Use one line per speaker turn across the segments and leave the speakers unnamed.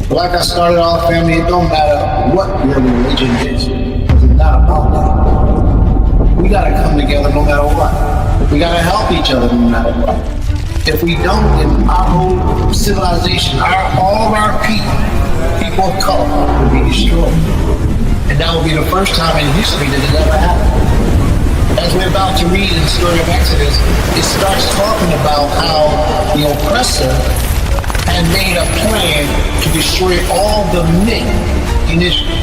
Like I started off, family, it don't matter what your religion is, because it's not about that. We gotta come together no matter what. We gotta help each other no matter what. If we don't, then our whole civilization, all of our people of color, will be destroyed. And that will be the first time in history that it ever happened. As we're about to read in the story of Exodus, it starts talking about how the oppressor had made a plan to destroy all the men in Israel.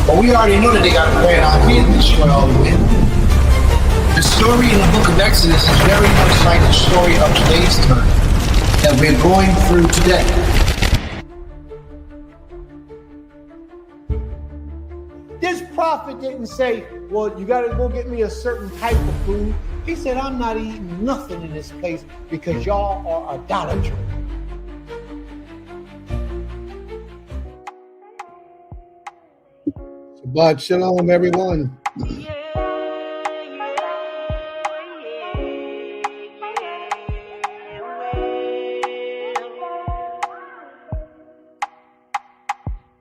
But we already know that they got a plan out here to destroy all the men. The story in the book of Exodus is very much like the story of today's time that we're going through today. This prophet didn't say, well, you got to go get me a certain type of food. He said, I'm not eating nothing in this place because y'all are idolatry. Shabbat shalom, everyone.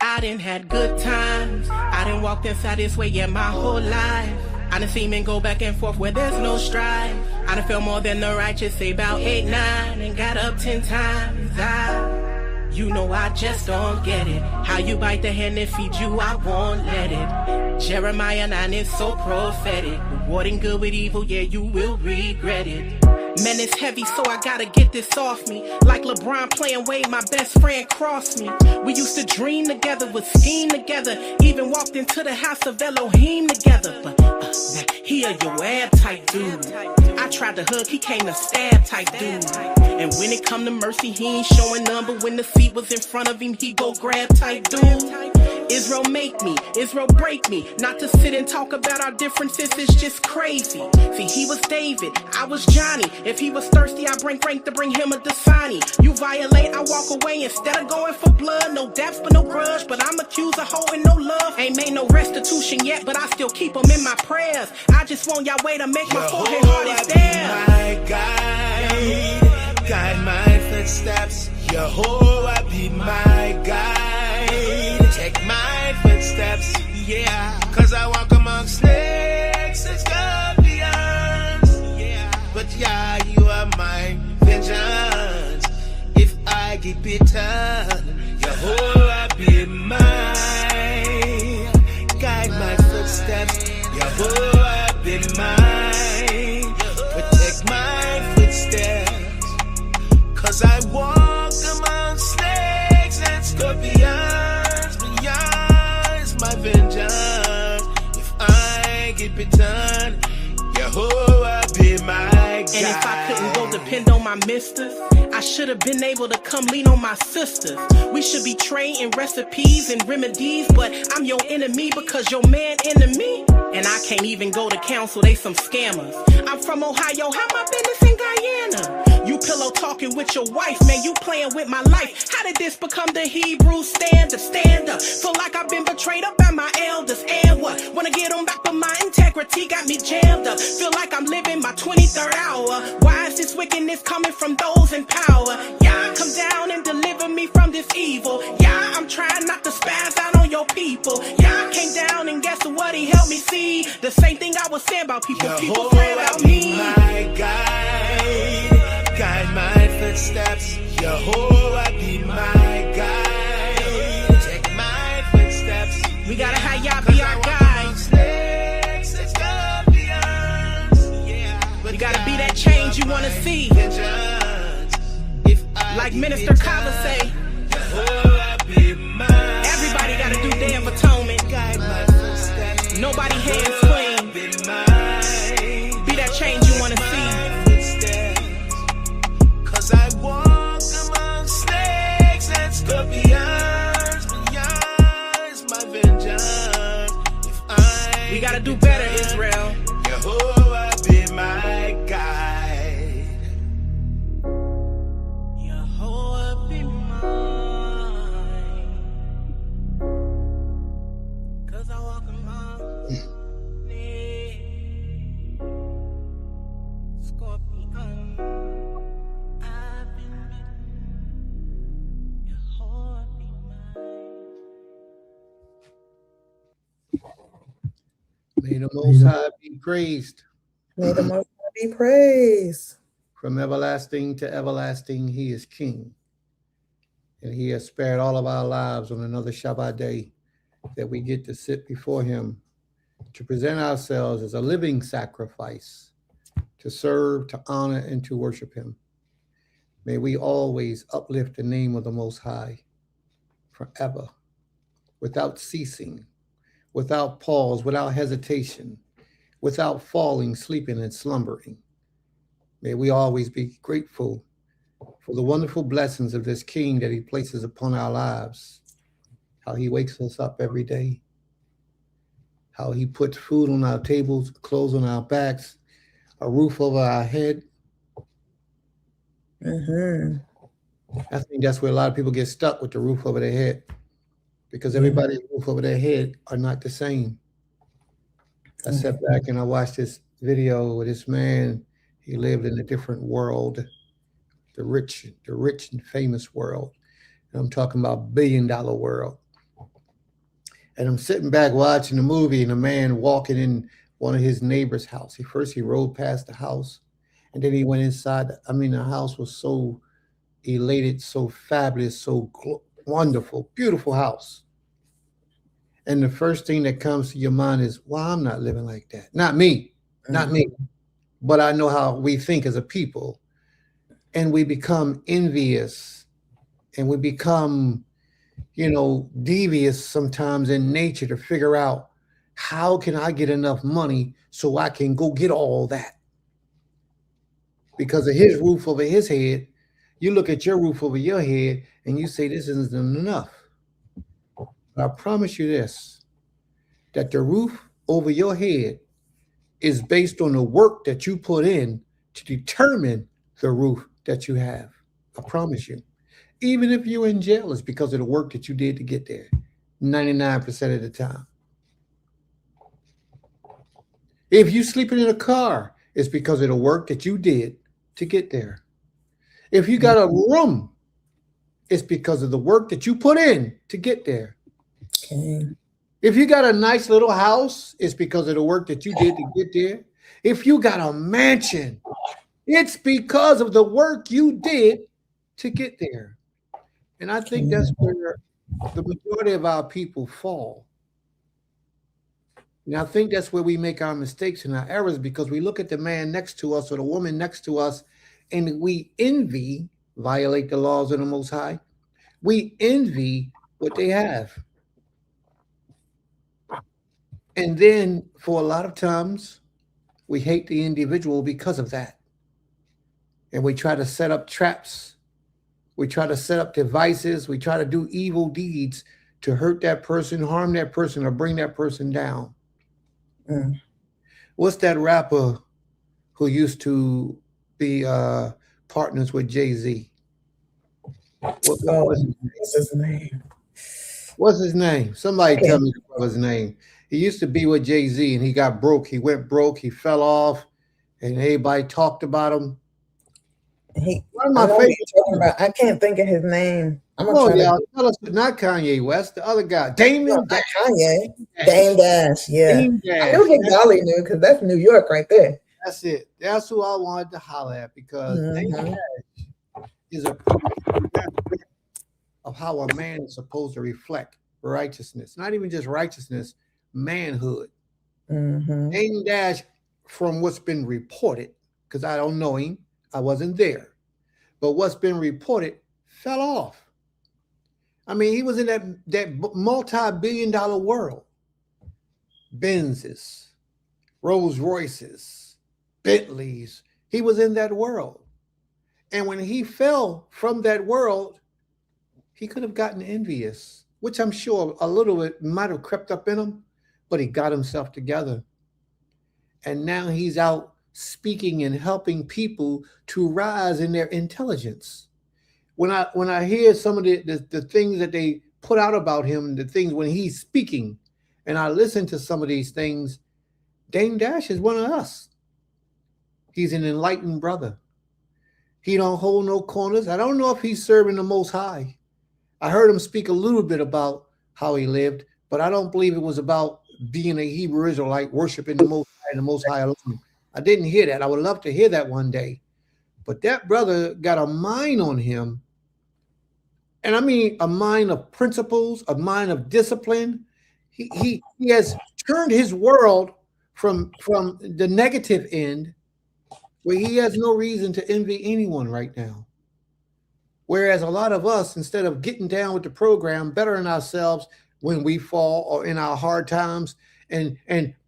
I done had good times. I done walked inside this way, yeah, my whole life. I done seen men go back and forth where there's no strife. I done felt more than the righteous, say about 8, 9, and got up 10 times. You know I just don't get it. How you bite the hand that feeds you, I won't let it. Jeremiah 9 is so prophetic. Rewarding good with evil, yeah, you will regret it. Man, it's heavy, so I gotta get this off me. Like LeBron playing Wade, my best friend crossed me. We used to dream together, would scheme together. Even walked into the house of Elohim together. But he a Yoab type dude. I tried to hug, he came to stab type dude. And when it come to mercy, he ain't showing none. But when the seat was in front of him, he go grab type dude. Israel make me, Israel break me. Not to sit and talk about our differences, it's just crazy. See, he was David, I was Johnny. If he was thirsty, I bring Frank to bring him a Dasani. You violate, I walk away instead of going for blood. No depths but no grudge, but I'm accused of holding no love. Ain't made no restitution yet, but I still keep them in my prayers. I just want Yahweh to make my forehead hard as there.
My guide my footsteps. Yehovah be my guide. Take my footsteps, yeah. Cause I walk among snakes and scorpions, yeah. But yeah, you are my vengeance. If I get bitten, Yehovah be mine. Guide my footsteps, Yehovah be mine. Protect my footsteps. Cause I walk among snakes and scorpions, but yeah, it's my vengeance. If I get bitten, Yehovah be my guide.
And if I couldn't go depend on my misters, I should have been able to come lean on my sisters. We should be trading recipes and remedies, but I'm your enemy because your man enemy. And I can't even go to council, they some scammers. I'm from Ohio, how my business in Guyana? You pillow talking with your wife, man, you playing with my life. How did this become the Hebrew standard? Stand up, feel like I've been betrayed up by my elders. And what? Wanna get on back, but my integrity got me jammed up. Feel like I'm living my 23rd hour. Why is this wickedness coming from those in power? Yeah, come down and deliver me from this evil. Yeah, I'm trying not to spaz out on your people. Yeah, I came down and guess what? He helped me see the same thing I was saying about people. People pray about me.
My guide my footsteps. Yehovah be my guide. Take my footsteps.
We gotta have y'all be our guide.
Snakes and scorpions, yeah.
You gotta be that change you wanna see. Like Minister Kava say,
be mine.
everybody gotta do Day of Atonement.
Guide my footsteps.
Nobody hands clean.
Be mine.
Be that change you wanna see.
Cause I walk among snakes and scorpions, but yours my vengeance. If I
We gotta do better, Israel.
Yehovah be my guide.
Yehovah be mine. Cause I walk among
May the Most High be praised.
May the Most High be praised.
From everlasting to everlasting, he is king. And he has spared all of our lives on another Shabbat day that we get to sit before him, to present ourselves as a living sacrifice, to serve, to honor, and to worship him. May we always uplift the name of the Most High forever, without ceasing, without pause, without hesitation, without falling, sleeping, and slumbering. May we always be grateful for the wonderful blessings of this King that he places upon our lives, how he wakes us up every day, how he puts food on our tables, clothes on our backs, a roof over our head. I think that's where a lot of people get stuck, with the roof over their head, because everybody's roof over their head are not the same. I sat back and I watched this video with this man. He lived in a different world, the rich and famous world. And I'm talking about $1 billion world. And I'm sitting back watching the movie, and a man walking in one of his neighbor's house. He rode past the house, and then he went inside. I mean, the house was so elated, so fabulous, so wonderful, beautiful house. And the first thing that comes to your mind is, well, I'm not living like that. Not me, not me. But I know how we think as a people, and we become envious, and we become, devious sometimes in nature to figure out, how can I get enough money so I can go get all that? Because of his roof over his head, you look at your roof over your head and you say, this isn't enough. But I promise you this, that the roof over your head is based on the work that you put in to determine the roof that you have. I promise you. Even if you're in jail, it's because of the work that you did to get there, 99% of the time. If you're sleeping in a car, it's because of the work that you did to get there. If you got a room, it's because of the work that you put in to get there.
Okay.
If you got a nice little house, it's because of the work that you did to get there. If you got a mansion, it's because of the work you did to get there. And I think that's where the majority of our people fall. And I think that's where we make our mistakes and our errors, because we look at the man next to us or the woman next to us, and we envy, violate the laws of the Most High. We envy what they have. And then for a lot of times, we hate the individual because of that. And we try to set up traps. We try to set up devices. We try to do evil deeds to hurt that person, harm that person, or bring that person down. What's that rapper who used to be partners with Jay-Z? What's his name? What's his name? Somebody tell me his name. He used to be with Jay-Z, and he got broke. He went broke. He fell off, and everybody talked about him. One of my favorite.
I can't think of his name.
Tell us, not Kanye West, the other guy, Damon.
Not Kanye. Dame Dash. Yeah, Dame Dash. I knew his Dolly knew, because that's New York right there.
That's it. That's who I wanted to holler at, because Dame Dash is a proof of how a man is supposed to reflect righteousness. Not even just righteousness, manhood. Dame Dash, from what's been reported, because I don't know him, I wasn't there, but what's been reported, fell off. I mean, he was in that multi-billion-dollar world. Benzes, Rolls Royces, Bentleys. He was in that world. And when he fell from that world, he could have gotten envious, which I'm sure a little bit might have crept up in him, but he got himself together. And now he's out speaking and helping people to rise in their intelligence. When I hear some of the things that they put out about him, the things when he's speaking, and I listen to some of these things, Dame Dash is one of us. He's an enlightened brother. He don't hold no corners. I don't know if he's serving the Most High. I heard him speak a little bit about how he lived, but I don't believe it was about
being a Hebrew Israelite, worshiping the Most High and the Most High alone. I didn't hear that. I would love to hear that one day. But that brother got a mind on him. And I mean a mind of principles, a mind of discipline. He has turned his world from the negative end, where he has no reason to envy anyone right now. Whereas a lot of us, instead of getting down with the program, bettering ourselves when we fall or in our hard times, and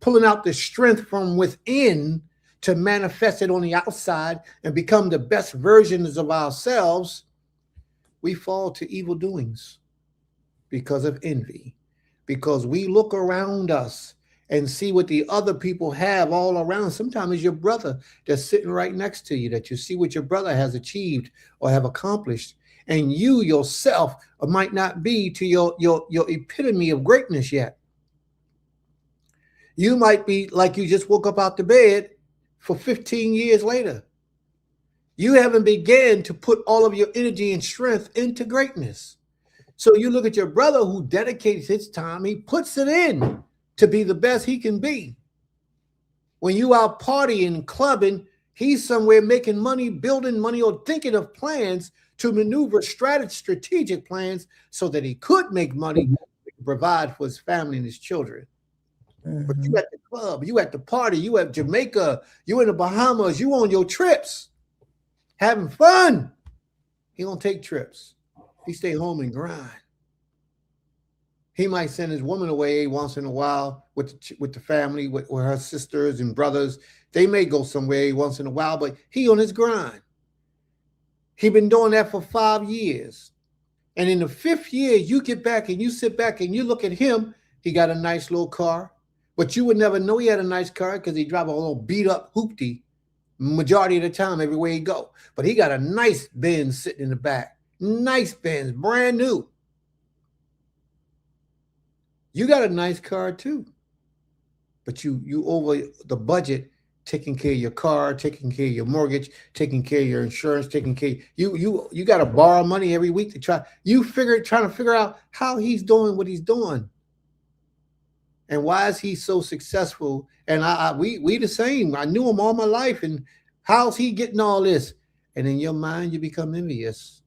pulling out the strength from within to manifest it on the outside and become the best versions of ourselves, we fall to evil doings because of envy. Because we look around us and see what the other people have all around. Sometimes it's your brother that's sitting right next to you, that you see what your brother has achieved or have accomplished. And you yourself might not be to your epitome of greatness yet. You might be like you just woke up out the bed for 15 years later. You haven't begun to put all of your energy and strength into greatness. So you look at your brother who dedicates his time, he puts it in to be the best he can be. When you out partying, clubbing, he's somewhere making money, building money, or thinking of plans to maneuver strategic plans so that he could make money to provide for his family and his children. But you at the club, you at the party, you at Jamaica, you in the Bahamas, you on your trips, having fun. He don't take trips. He stay home and grind. He might send his woman away once in a while with the family, with her sisters and brothers. They may go somewhere once in a while, but he on his grind. He been doing that for 5 years. And in the 5th year, you get back and you sit back and you look at him. He got a nice little car, but you would never know he had a nice car because he drive a little beat up hoopty majority of the time everywhere he go. But he got a nice Benz sitting in the back. Nice Benz, brand new. You got a nice car too, but you over the budget, taking care of your car, taking care of your mortgage, taking care of your insurance, taking care. You got to borrow money every week to trying to figure out how he's doing what he's doing, and why is he so successful? And we the same. I knew him all my life, and how's he getting all this? And in your mind, you become envious.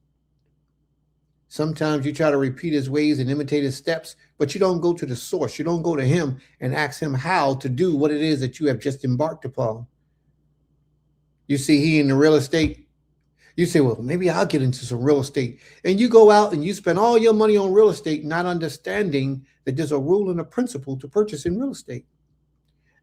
Sometimes you try to repeat his ways and imitate his steps, but you don't go to the source. You don't go to him and ask him how to do what it is that you have just embarked upon. You see, he in the real estate. You say, well, maybe I'll get into some real estate. And you go out and you spend all your money on real estate, not understanding that there's a rule and a principle to purchasing real estate.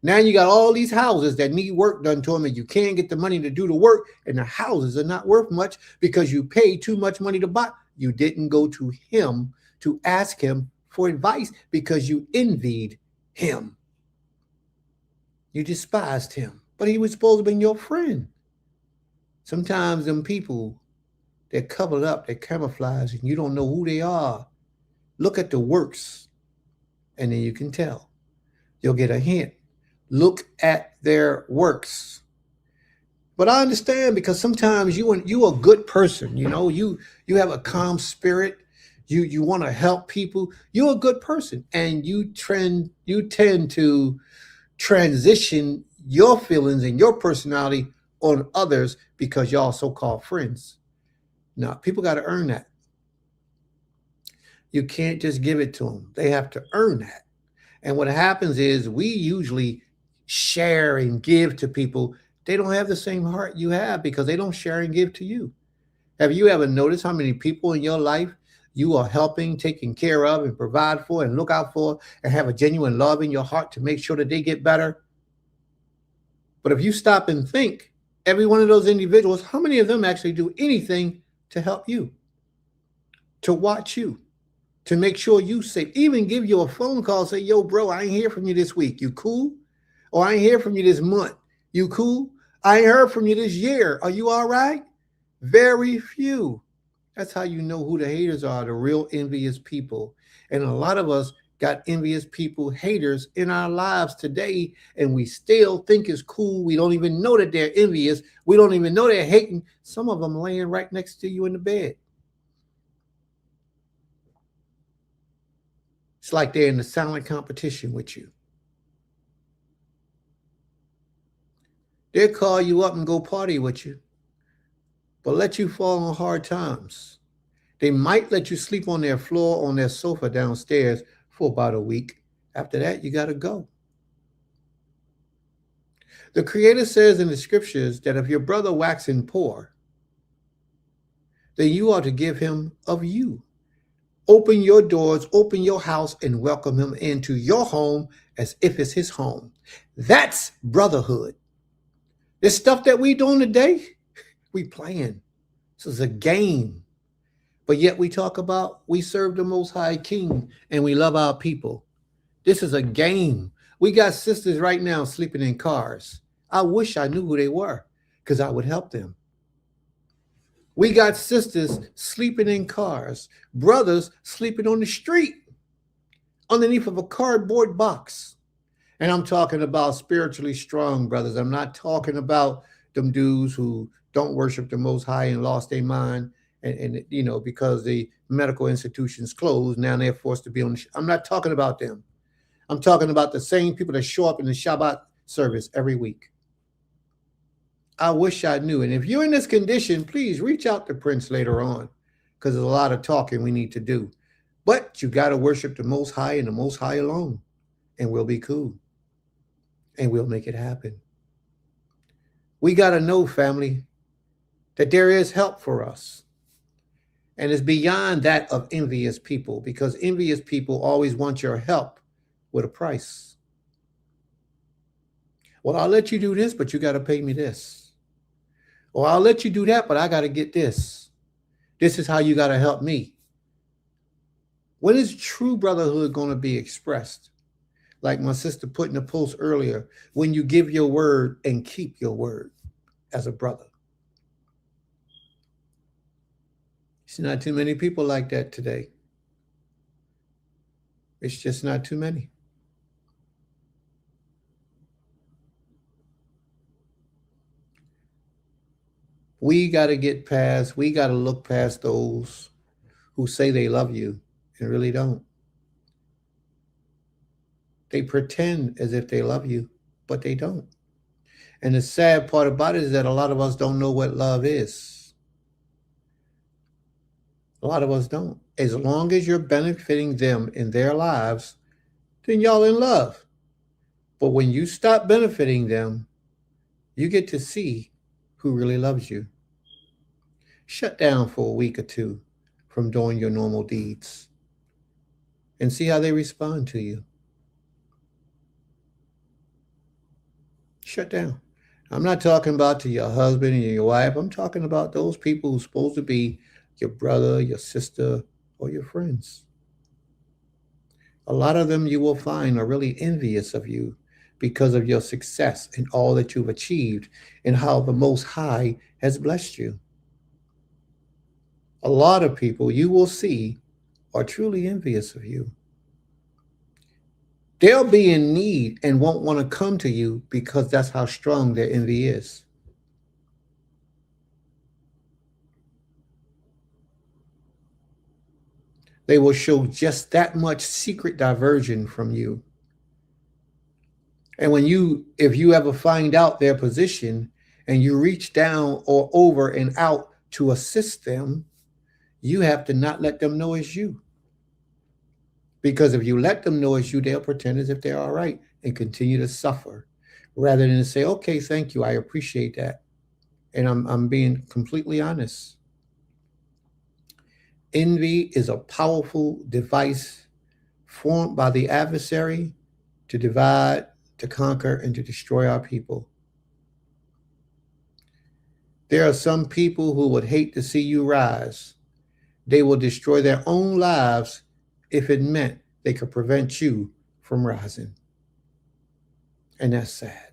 Now you got all these houses that need work done to them, and you can't get the money to do the work, and the houses are not worth much because you paid too much money to buy. You didn't go to him to ask him for advice because you envied him. You despised him, but he was supposed to be your friend. Sometimes them people, they're covered up, they're camouflaged, and you don't know who they are. Look at the works, and then you can tell. You'll get a hint. Look at their works. But I understand, because sometimes you a good person, you have a calm spirit, you want to help people, you're a good person, and you tend to transition your feelings and your personality on others because y'all so-called friends. Now, people got to earn that. You can't just give it to them. They have to earn that. And what happens is we usually share and give to people. They don't have the same heart you have because they don't share and give to you. Have you ever noticed how many people in your life you are helping, taking care of, and provide for, and look out for, and have a genuine love in your heart to make sure that they get better? But if you stop and think, every one of those individuals, how many of them actually do anything to help you, to watch you, to make sure you safe, even give you a phone call, say, yo, bro, I ain't hear from you this week. You cool? Or I ain't hear from you this month. You cool? I ain't heard from you this year. Are you all right? Very few. That's how you know who the haters are, the real envious people. And a lot of us got envious people, haters in our lives today, and we still think it's cool. We don't even know that they're envious. We don't even know they're hating. Some of them laying right next to you in the bed. It's like they're in a silent competition with you. They'll call you up and go party with you, but let you fall on hard times. They might let you sleep on their floor, on their sofa downstairs for about a week. After that, you got to go. The Creator says in the scriptures that if your brother waxing poor, then you ought to give him of you. Open your doors, open your house, and welcome him into your home as if it's his home. That's brotherhood. This stuff that we doing today, we playing. This is a game. But yet we talk about we serve the Most High King and we love our people. This is a game. We got sisters right now sleeping in cars. I wish I knew who they were because I would help them. We got sisters sleeping in cars, brothers sleeping on the street underneath of a cardboard box. And I'm talking about spiritually strong brothers. I'm not talking about them dudes who don't worship the Most High and lost their mind and you know, because the medical institutions closed, now they're forced to be on the I'm not talking about them. I'm talking about the same people that show up in the Shabbat service every week. I wish I knew. And if you're in this condition, please reach out to Prince later on because there's a lot of talking we need to do. But you got to worship the Most High and the Most High alone, and we'll be cool. And we'll make it happen. We got to know, family, that there is help for us. And it's beyond that of envious people, because envious people always want your help with a price. Well, I'll let you do this, but you got to pay me this. Or I'll let you do that, but I got to get this. This is how you got to help me. When is true brotherhood going to be expressed? Like my sister put in a post earlier, when you give your word and keep your word as a brother. It's not too many people like that today. It's just not too many. We got to get past, we got to look past those who say they love you and really don't. They pretend as if they love you, but they don't. And the sad part about it is that a lot of us don't know what love is. A lot of us don't. As long as you're benefiting them in their lives, then y'all in love. But when you stop benefiting them, you get to see who really loves you. Shut down for a week or two from doing your normal deeds and see how they respond to you. Shut down. I'm not talking about to your husband and your wife. I'm talking about those people who's supposed to be your brother, your sister, or your friends. A lot of them you will find are really envious of you because of your success and all that you've achieved and how the Most High has blessed you. A lot of people you will see are truly envious of you. They'll be in need and won't want to come to you because that's how strong their envy is. They will show just that much secret diversion from you. And if you ever find out their position and you reach down or over and out to assist them, you have to not let them know it's you. Because if you let them know it's you, they'll pretend as if they're all right and continue to suffer rather than say, okay, thank you, I appreciate that. And I'm being completely honest. Envy is a powerful device formed by the adversary to divide, to conquer, and to destroy our people. There are some people who would hate to see you rise. They will destroy their own lives if it meant they could prevent you from rising. And that's sad.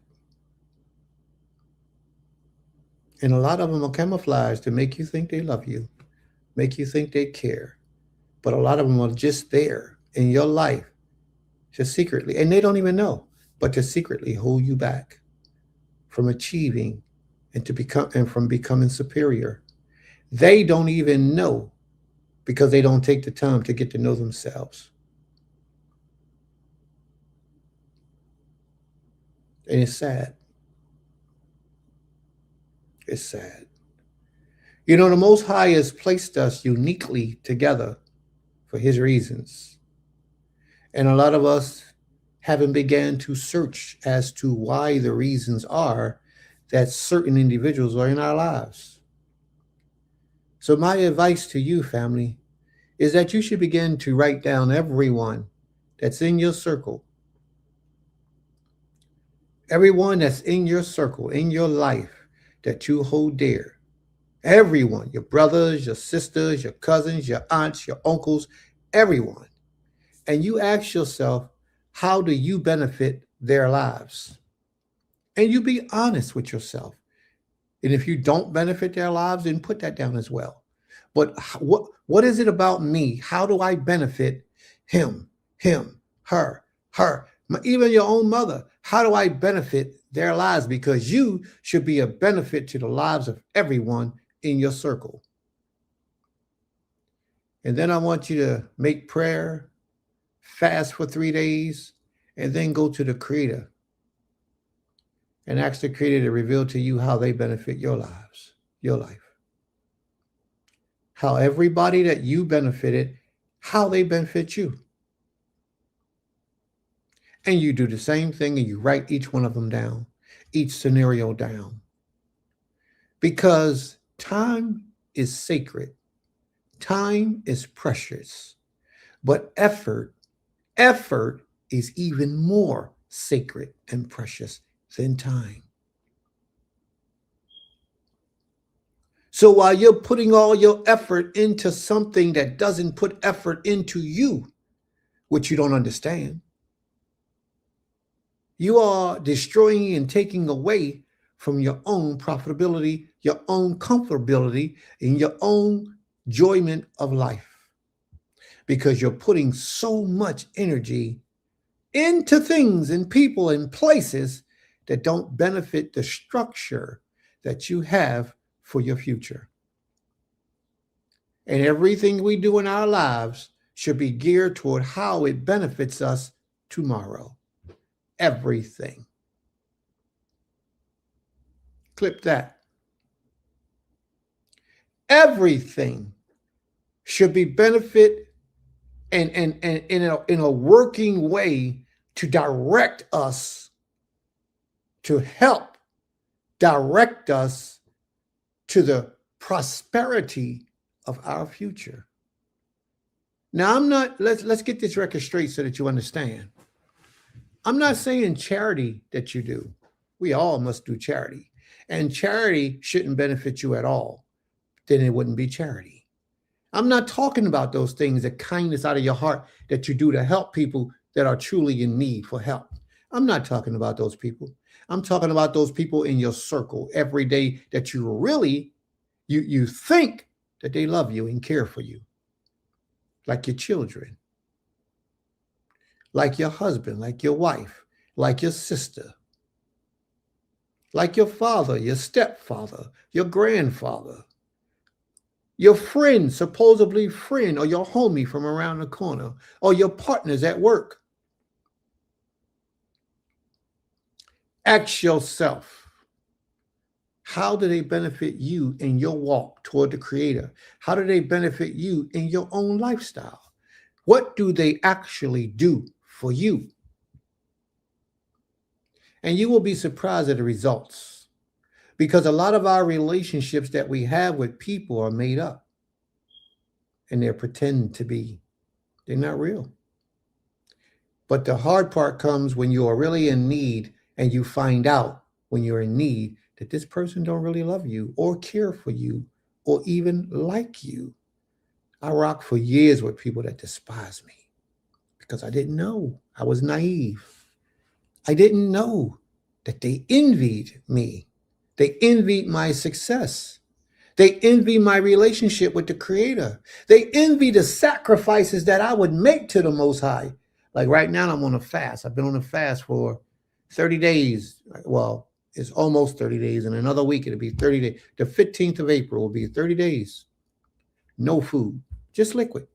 And a lot of them are camouflaged to make you think they love you, make you think they care. But a lot of them are just there in your life, just secretly, and they don't even know, but to secretly hold you back from achieving and from becoming superior. They don't even know because they don't take the time to get to know themselves. And it's sad. is sad. You know, the Most High has placed us uniquely together for his reasons. And a lot of us haven't began to search as to why the reasons are that certain individuals are in our lives. So my advice to you, family, is that you should begin to write down everyone that's in your circle. Everyone that's in your circle, in your life, that you hold dear. Everyone, your brothers, your sisters, your cousins, your aunts, your uncles, everyone. And you ask yourself, how do you benefit their lives? And you be honest with yourself. And if you don't benefit their lives, then put that down as well. But what is it about me? How do I benefit him, her, even your own mother? How do I benefit their lives? Because you should be a benefit to the lives of everyone in your circle. And then I want you to make prayer, fast for 3 days, and then go to the Creator and ask the Creator to reveal to you how they benefit your lives, your life. How everybody that you benefited, how they benefit you. And you do the same thing and you write each one of them down, each scenario down. Because time is sacred. Time is precious. But effort is even more sacred and precious than time. So while you're putting all your effort into something that doesn't put effort into you, which you don't understand, you are destroying and taking away from your own profitability, your own comfortability, and your own enjoyment of life. Because you're putting so much energy into things and people and places that don't benefit the structure that you have for your future. And everything we do in our lives should be geared toward how it benefits us tomorrow. Everything. Clip that. Everything should be benefit and in a working way to direct us, to help direct us to the prosperity of our future. Now, I'm not, let's get this record straight so that you understand. I'm not saying charity that you do. We all must do charity. And charity shouldn't benefit you at all. Then it wouldn't be charity. I'm not talking about those things, the kindness out of your heart that you do to help people that are truly in need for help. I'm not talking about those people. I'm talking about those people in your circle every day that you really, you think that they love you and care for you. Like your children, like your husband, like your wife, like your sister, like your father, your stepfather, your grandfather, your friend, supposedly friend, or your homie from around the corner, or your partners at work. Ask yourself, how do they benefit you in your walk toward the Creator? How do they benefit you in your own lifestyle? What do they actually do for you? And you will be surprised at the results, because a lot of our relationships that we have with people are made up and they're pretending to be. They're not real. But the hard part comes when you are really in need and you find out when you're in need that this person don't really love you or care for you or even like you. I rocked for years with people that despise me because I didn't know. I was naive. I didn't know that they envied me. They envied my success. They envy my relationship with the Creator. They envy the sacrifices that I would make to the Most High. Like right now, I'm on a fast. I've been on a fast for 30 days. Well, it's almost 30 days. In another week, it'll be 30 days. The 15th of April will be 30 days. No food, just liquid.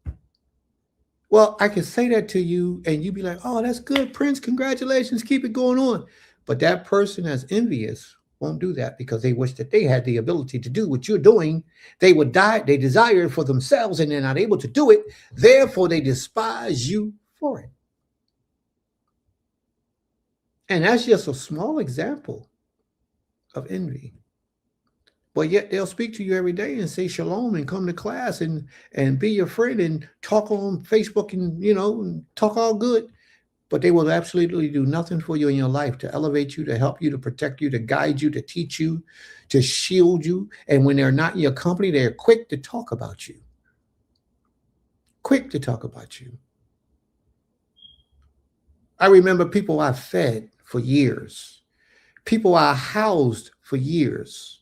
Well, I can say that to you and you be like, oh, that's good, Prince. Congratulations. Keep it going on. But that person that's envious won't do that because they wish that they had the ability to do what you're doing. They would die. They desire it for themselves and they're not able to do it. Therefore, they despise you for it. And that's just a small example of envy. But yet they'll speak to you every day and say shalom and come to class and be your friend and talk on Facebook and, and talk all good. But they will absolutely do nothing for you in your life to elevate you, to help you, to protect you, to guide you, to teach you, to shield you. And when they're not in your company, they're quick to talk about you. Quick to talk about you. I remember people I fed for years, people I housed for years.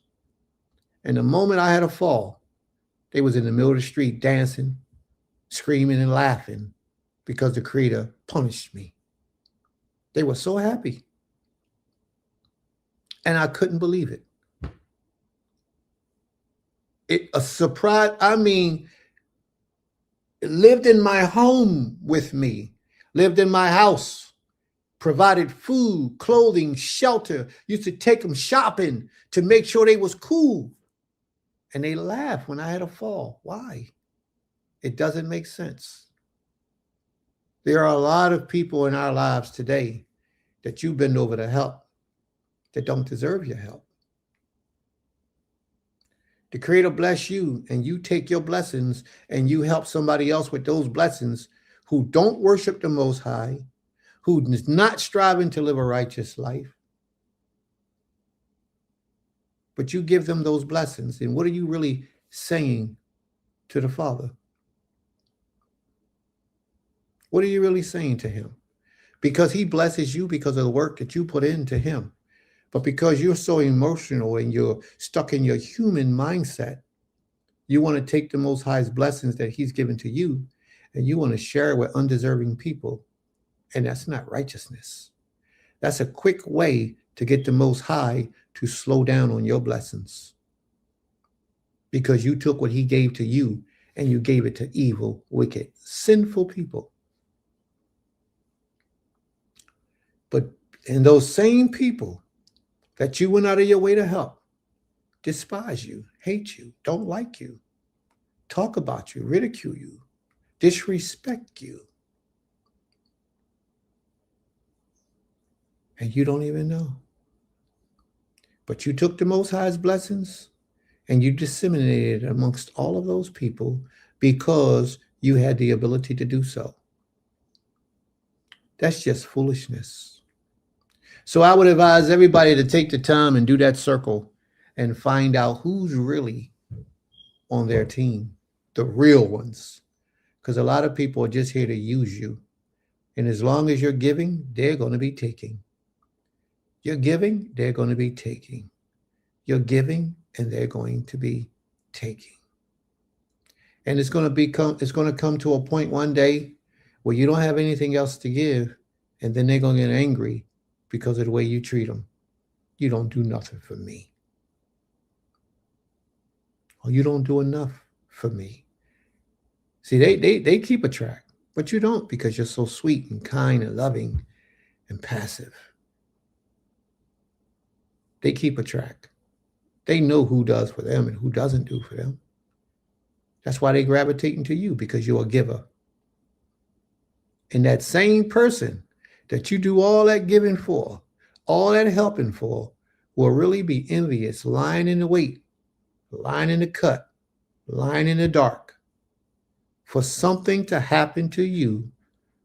And the moment I had a fall, they was in the middle of the street dancing, screaming and laughing because the Creator punished me. They were so happy. And I couldn't believe it. A surprise, lived in my home with me, lived in my house, provided food, clothing, shelter, used to take them shopping to make sure they was cool. And they laughed when I had a fall. Why? It doesn't make sense. There are a lot of people in our lives today that you bend over to help that don't deserve your help. The Creator bless you and you take your blessings and you help somebody else with those blessings who don't worship the Most High, who is not striving to live a righteous life. But you give them those blessings. And what are you really saying to the Father? What are you really saying to him? Because he blesses you because of the work that you put into him. But because you're so emotional and you're stuck in your human mindset, you want to take the Most High's blessings that he's given to you and you want to share it with undeserving people. And that's not righteousness. That's a quick way to get the Most High to slow down on your blessings. Because you took what he gave to you and you gave it to evil, wicked, sinful people. And those same people that you went out of your way to help despise you, hate you, don't like you, talk about you, ridicule you, disrespect you. And you don't even know. But you took the Most High's blessings and you disseminated it amongst all of those people because you had the ability to do so. That's just foolishness. So I would advise everybody to take the time and do that circle and find out who's really on their team, the real ones. Because a lot of people are just here to use you. And as long as you're giving, they're going to be taking. You're giving, they're going to be taking. You're giving, and they're going to be taking. And it's going to come to a point one day where you don't have anything else to give, and then they're going to get angry because of the way you treat them. You don't do nothing for me. Or you don't do enough for me. See, they keep a track, but you don't because you're so sweet and kind and loving and passive. They keep a track. They know who does for them and who doesn't do for them. That's why they gravitate to you, because you're a giver. And that same person that you do all that giving for, all that helping for, will really be envious, lying in the wait, lying in the cut, lying in the dark for something to happen to you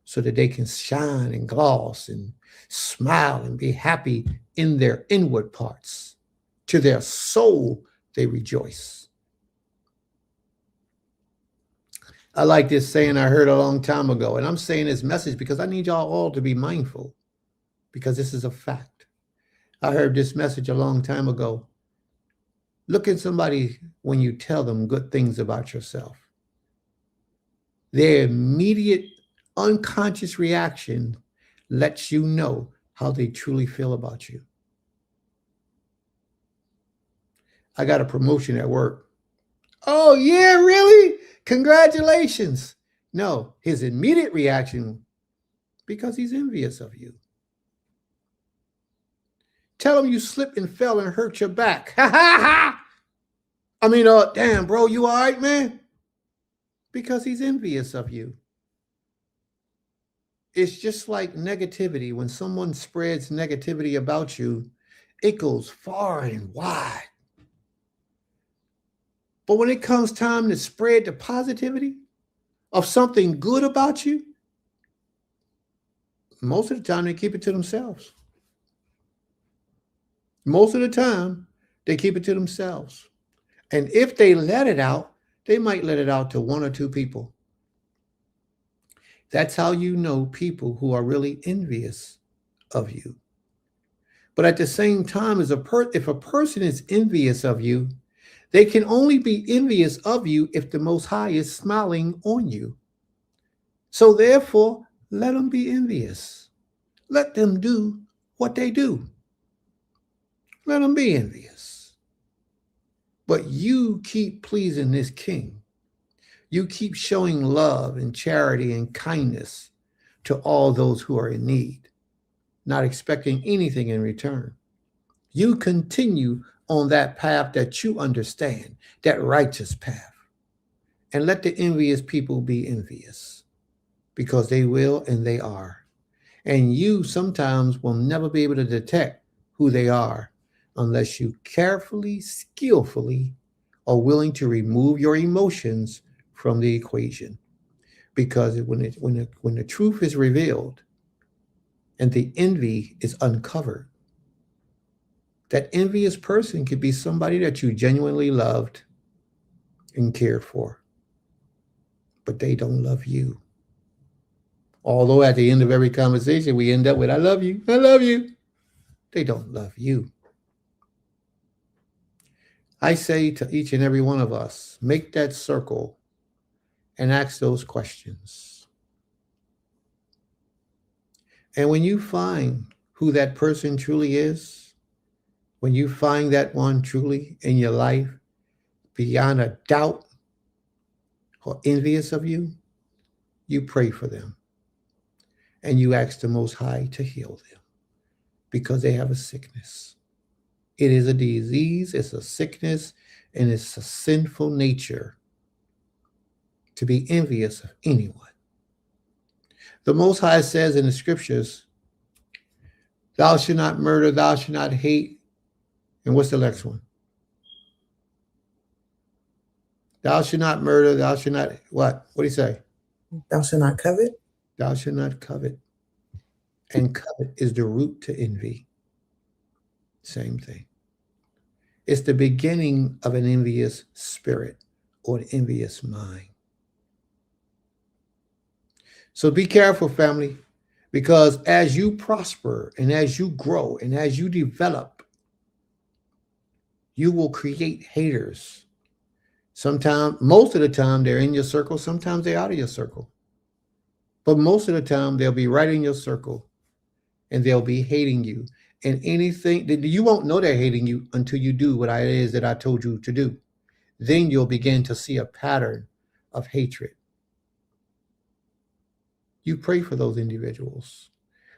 so that they can shine and gloss and smile and be happy in their inward parts. To their soul, they rejoice. I like this saying I heard a long time ago, and I'm saying this message because I need y'all all to be mindful, because this is a fact. I heard this message a long time ago. Look at somebody when you tell them good things about yourself. Their immediate unconscious reaction lets you know how they truly feel about you. I got a promotion at work. Oh, yeah, really? Congratulations. No, his immediate reaction, because he's envious of you. Tell him you slipped and fell and hurt your back. Ha ha ha! I mean, damn, bro, you all right, man? Because he's envious of you. It's just like negativity. When someone spreads negativity about you, it goes far and wide. But when it comes time to spread the positivity of something good about you, most of the time they keep it to themselves. Most of the time they keep it to themselves. And if they let it out, they might let it out to one or two people. That's how you know people who are really envious of you. But at the same time, if a person is envious of you, they can only be envious of you if the Most High is smiling on you. So therefore, let them be envious. Let them do what they do. Let them be envious. But you keep pleasing this king. You keep showing love and charity and kindness to all those who are in need, not expecting anything in return. You continue on that path that you understand, that righteous path. And let the envious people be envious, because they will and they are. And you sometimes will never be able to detect who they are unless you carefully, skillfully are willing to remove your emotions from the equation. Because when the truth is revealed and the envy is uncovered, that envious person could be somebody that you genuinely loved and cared for, but they don't love you. Although at the end of every conversation, we end up with, I love you, I love you. They don't love you. I say to each and every one of us, make that circle and ask those questions. And when you find who that person truly is, when you find that one truly in your life, beyond a doubt or envious of you, you pray for them. And you ask the Most High to heal them because they have a sickness. It is a disease, it's a sickness, and it's a sinful nature to be envious of anyone. The Most High says in the scriptures, thou shalt not murder, thou shalt not hate. And what's the next one? Thou shalt not murder, thou shalt not, what? What do you say?
Thou shalt not covet.
Thou shalt not covet. And covet is the root to envy. Same thing. It's the beginning of an envious spirit or an envious mind. So be careful, family, because as you prosper and as you grow and as you develop, you will create haters. Sometimes, most of the time, they're in your circle. Sometimes they're out of your circle. But most of the time, they'll be right in your circle and they'll be hating you. And anything, you won't know they're hating you until you do what it is that I told you to do. Then you'll begin to see a pattern of hatred. You pray for those individuals,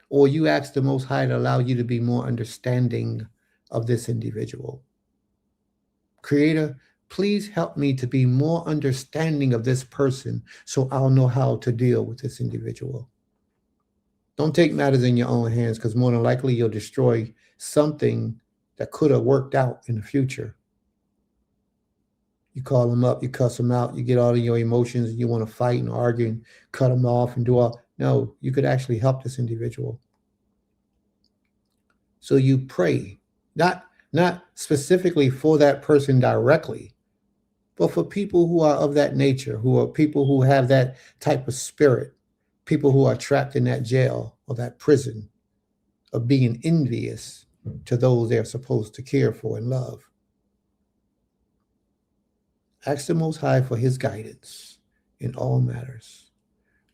or you ask the Most High to allow you to be more understanding of this individual. Creator, please help me to be more understanding of this person so I'll know how to deal with this individual. Don't take matters in your own hands, because more than likely you'll destroy something that could have worked out in the future. You call them up, you cuss them out, you get all of your emotions, and you want to fight and argue and cut them off and do all. No, you could actually help this individual. So you pray, not specifically for that person directly, but for people who are of that nature, who are people who have that type of spirit, people who are trapped in that jail or that prison of being envious to those they're supposed to care for and love. Ask the Most High for his guidance in all matters.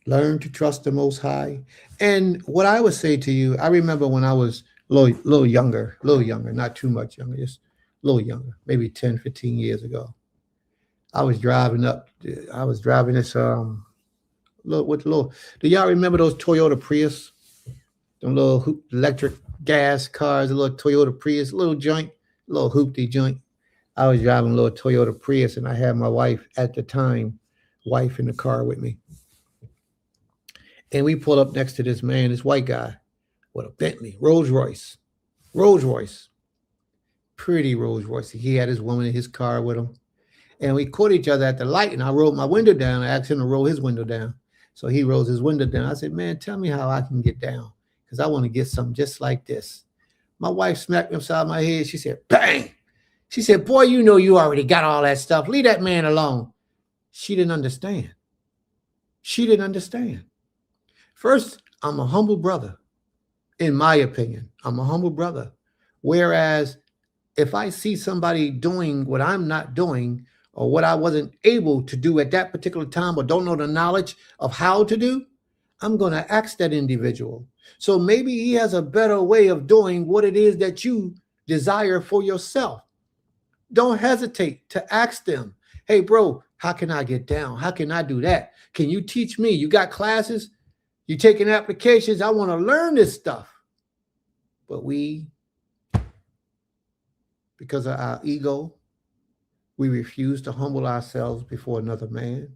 Learn to trust the Most High. And what I would say to you, I remember when I was a little younger, not too much younger, just a little younger, maybe 10, 15 years ago. I was driving this, do y'all remember those Toyota Prius? Them little electric gas cars, a little Toyota Prius, a little joint, a little hoopty joint. I was driving a little Toyota Prius, and I had my wife at the time, wife in the car with me. And we pulled up next to this man, this white guy, with a Bentley, Rolls Royce, pretty Rolls Royce. He had his woman in his car with him. And we caught each other at the light, and I rolled my window down. I asked him to roll his window down. So he rolls his window down. I said, man, tell me how I can get down, because I want to get something just like this. My wife smacked me upside my head. She said, bang. She said, boy, you know you already got all that stuff. Leave that man alone. She didn't understand. She didn't understand. First, I'm a humble brother. In my opinion, I'm a humble brother. Whereas if I see somebody doing what I'm not doing, or what I wasn't able to do at that particular time, or don't know the knowledge of how to do, I'm going to ask that individual. So maybe he has a better way of doing what it is that you desire for yourself. Don't hesitate to ask them, hey, bro, how can I get down? How can I do that? Can you teach me? You got classes? You taking applications? I want to learn this stuff. But we, because of our ego, we refuse to humble ourselves before another man.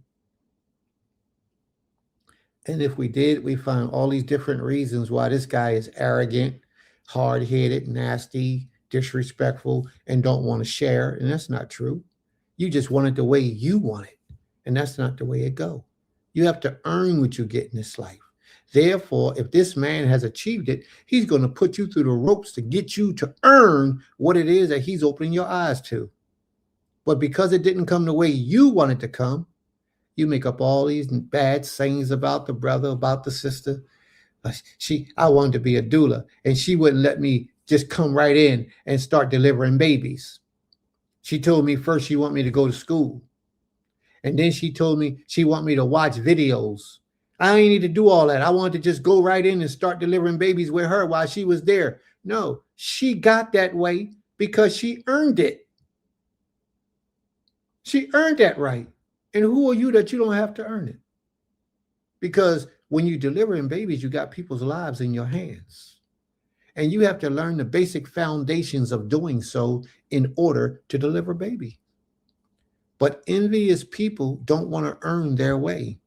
And if we did, we find all these different reasons why this guy is arrogant, hard-headed, nasty, disrespectful, and don't want to share. And that's not true. You just want it the way you want it. And that's not the way it goes. You have to earn what you get in this life. Therefore, if this man has achieved it, he's going to put you through the ropes to get you to earn what it is that he's opening your eyes to. But because it didn't come the way you want it to come, you make up all these bad sayings about the brother, about the sister. I wanted to be a doula, and she wouldn't let me just come right in and start delivering babies. She told me first she wanted me to go to school. And then she told me she wanted me to watch videos. I didn't need to do all that. I wanted to just go right in and start delivering babies with her while she was there. No, she got that way because she earned it. She earned that right. And who are you that you don't have to earn it? Because when you're delivering babies, you got people's lives in your hands. And you have to learn the basic foundations of doing so in order to deliver baby. But envious people don't want to earn their way.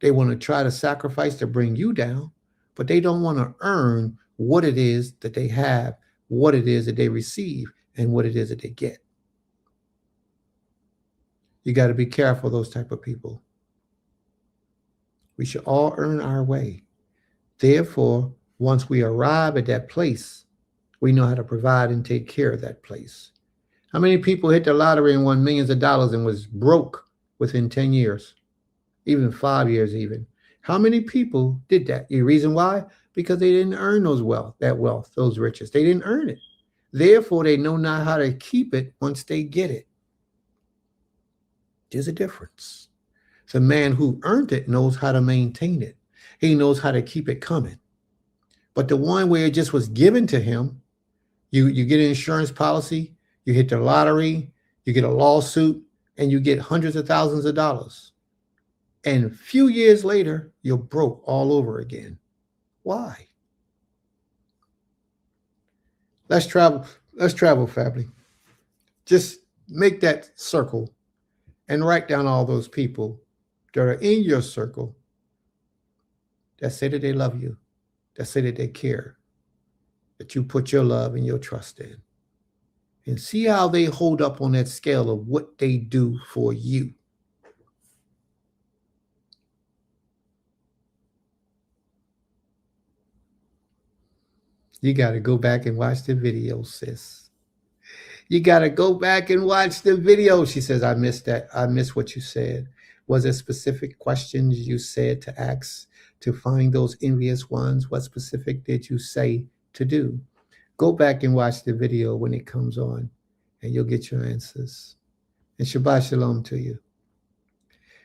They want to try to sacrifice to bring you down, but they don't want to earn what it is that they have, what it is that they receive, and what it is that they get. You got to be careful of those type of people. We should all earn our way. Therefore, once we arrive at that place, we know how to provide and take care of that place. How many people hit the lottery and won millions of dollars and was broke within 10 years, even 5 years even? How many people did that? The reason why? Because they didn't earn those those riches. They didn't earn it. Therefore, they know not how to keep it once they get it. There's a difference. The man who earned it knows how to maintain it. He knows how to keep it coming. But the one where it just was given to him, you get an insurance policy, you hit the lottery, you get a lawsuit, and you get hundreds of thousands of dollars. And a few years later, you're broke all over again. Why? Let's travel, family. Just make that circle and write down all those people that are in your circle that say that they love you, that say that they care, that you put your love and your trust in. And see how they hold up on that scale of what they do for you. You got to go back and watch the video, sis. You got to go back and watch the video. She says, I missed that. I missed what you said. Was there specific questions you said to ask to find those envious ones? What specific did you say to do? Go back and watch the video when it comes on, and you'll get your answers. And Shabbat Shalom to you.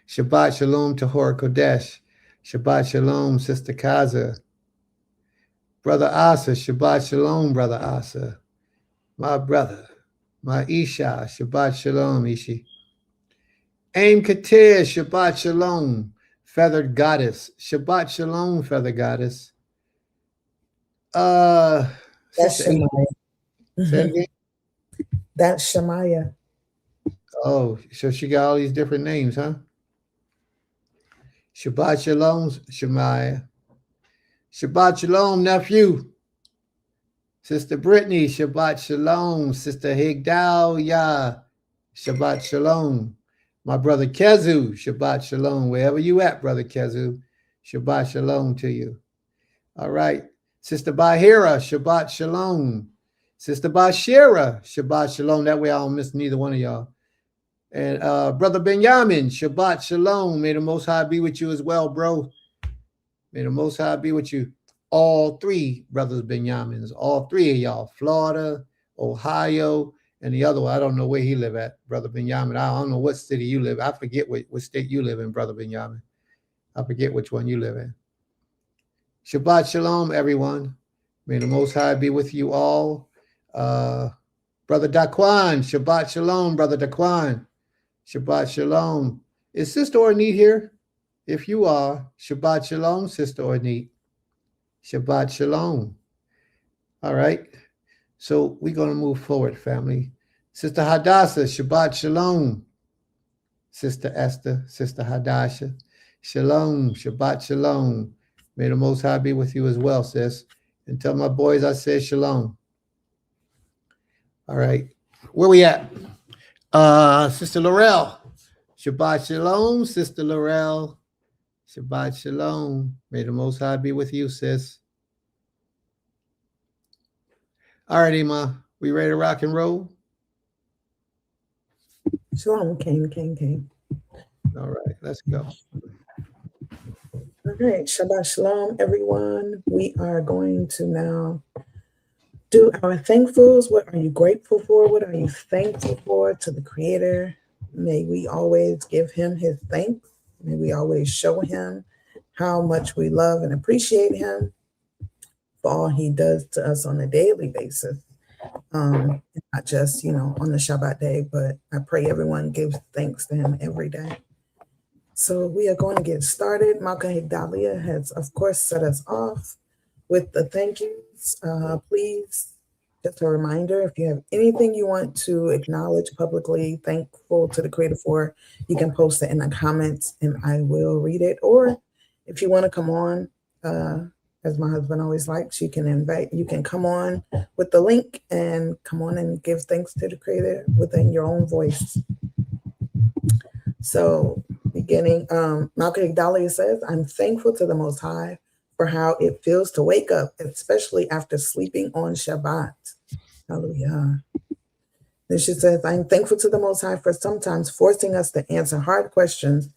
Shabbat Shalom to Hor Kodesh. Shabbat Shalom, Sister Kaza. Brother Asa, Shabbat Shalom, Brother Asa. My brother, my Isha, Shabbat Shalom, Ishi. Aim Katir, Shabbat Shalom, Feathered Goddess. Shabbat Shalom, Feathered Goddess.
That's
Sister
Shemaiah.
say it again?
That's Shemaiah.
Oh, so she got all these different names, huh? Shabbat Shalom, Shemaiah. Shabbat Shalom, nephew. Sister Brittany, Shabbat Shalom. Sister Higdal, Shabbat Shalom. My brother Kezu, Shabbat Shalom. Wherever you at, brother Kezu, Shabbat Shalom to you. All right. Sister Bahira, Shabbat Shalom. Sister Bashira, Shabbat Shalom. That way I don't miss neither one of y'all. And Brother Benjamin, Shabbat Shalom. May the Most High be with you as well, bro. May the Most High be with you. All three brothers Benjamins, all three of y'all, Florida, Ohio, and the other one, I don't know where he live at, Brother Benjamin. I don't know what city you live. I forget what state you live in, Brother Benjamin. I forget which one you live in. Shabbat Shalom, everyone. May the Most High be with you all. Brother Daquan, Shabbat Shalom, Brother Daquan. Shabbat Shalom. Is Sister Ornette here? If you are, Shabbat Shalom, Sister Ornette. Shabbat Shalom. All right. So we're going to move forward, family. Sister Hadassah, Shabbat Shalom. Sister Esther, Sister Hadassah. Shalom, Shabbat Shalom. May the Most High be with you as well, sis. And tell my boys I said shalom. All right. Where we at? Sister Laurel. Shabbat Shalom, Sister Laurel. Shabbat Shalom. May the Most High be with you, sis. All right, Ima. We ready to rock and roll?
Shalom, King.
All right, let's go.
All right, Shabbat Shalom, everyone. We are going to now do our thankfuls. What are you grateful for? What are you thankful for to the Creator? May we always give him his thanks. May we always show him how much we love and appreciate him for all he does to us on a daily basis. Not just, on the Shabbat day, but I pray everyone gives thanks to him every day. So we are going to get started. Malka Higdalia has, of course, set us off with the thank yous. Please, just a reminder, if you have anything you want to acknowledge publicly, thankful to the Creator for, you can post it in the comments and I will read it. Or if you want to come on, as my husband always likes, you can come on with the link and come on and give thanks to the Creator within your own voice. So beginning, Malka Higdalia says, I'm thankful to the Most High for how it feels to wake up, especially after sleeping on Shabbat. Hallelujah. Then she says, I'm thankful to the Most High for sometimes forcing us to answer hard questions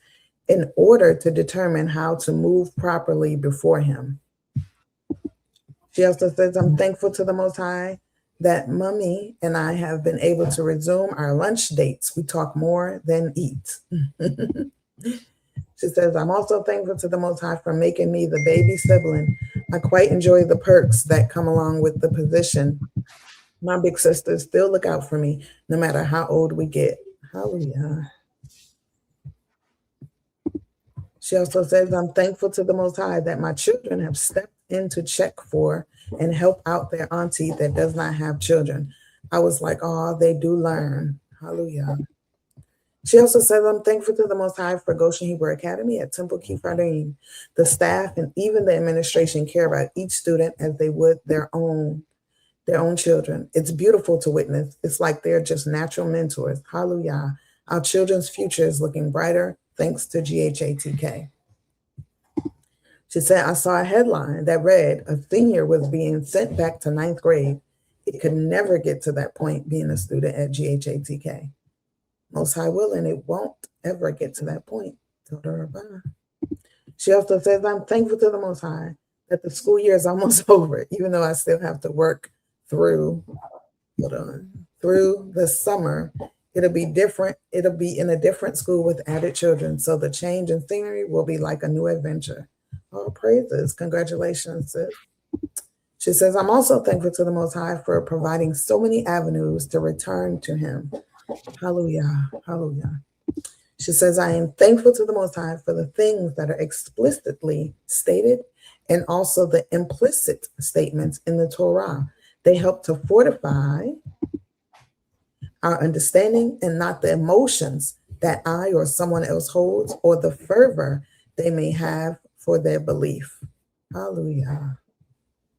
in order to determine how to move properly before him. She also says, I'm thankful to the Most High that Mommy and I have been able to resume our lunch dates. We talk more than eat. She says, I'm also thankful to the Most High for making me the baby sibling. I quite enjoy the perks that come along with the position. My big sisters still look out for me no matter how old we get. Hallelujah. She also says, I'm thankful to the Most High that my children have stepped in to check for and help out their auntie that does not have children. I was like, oh, they do learn. Hallelujah. She also says, I'm thankful to the Most High for Goshen Hebrew Academy at Temple Kifarim. The staff and even the administration care about each student as they would their own children. It's beautiful to witness. It's like they're just natural mentors. Hallelujah. Our children's future is looking brighter thanks to GHATK. She said, I saw a headline that read, a senior was being sent back to 9th grade. It could never get to that point being a student at GHATK. Most High willing, it won't ever get to that point. She also says, I'm thankful to the Most High that the school year is almost over, even though I still have to work through the summer. It'll be different. It'll be in a different school with added children. So the change in scenery will be like a new adventure. All praises. Congratulations, sis. She says, I'm also thankful to the Most High for providing so many avenues to return to him. Hallelujah. Hallelujah. She says, I am thankful to the Most High for the things that are explicitly stated and also the implicit statements in the Torah. They help to fortify our understanding and not the emotions that I or someone else holds or the fervor they may have for their belief. Hallelujah.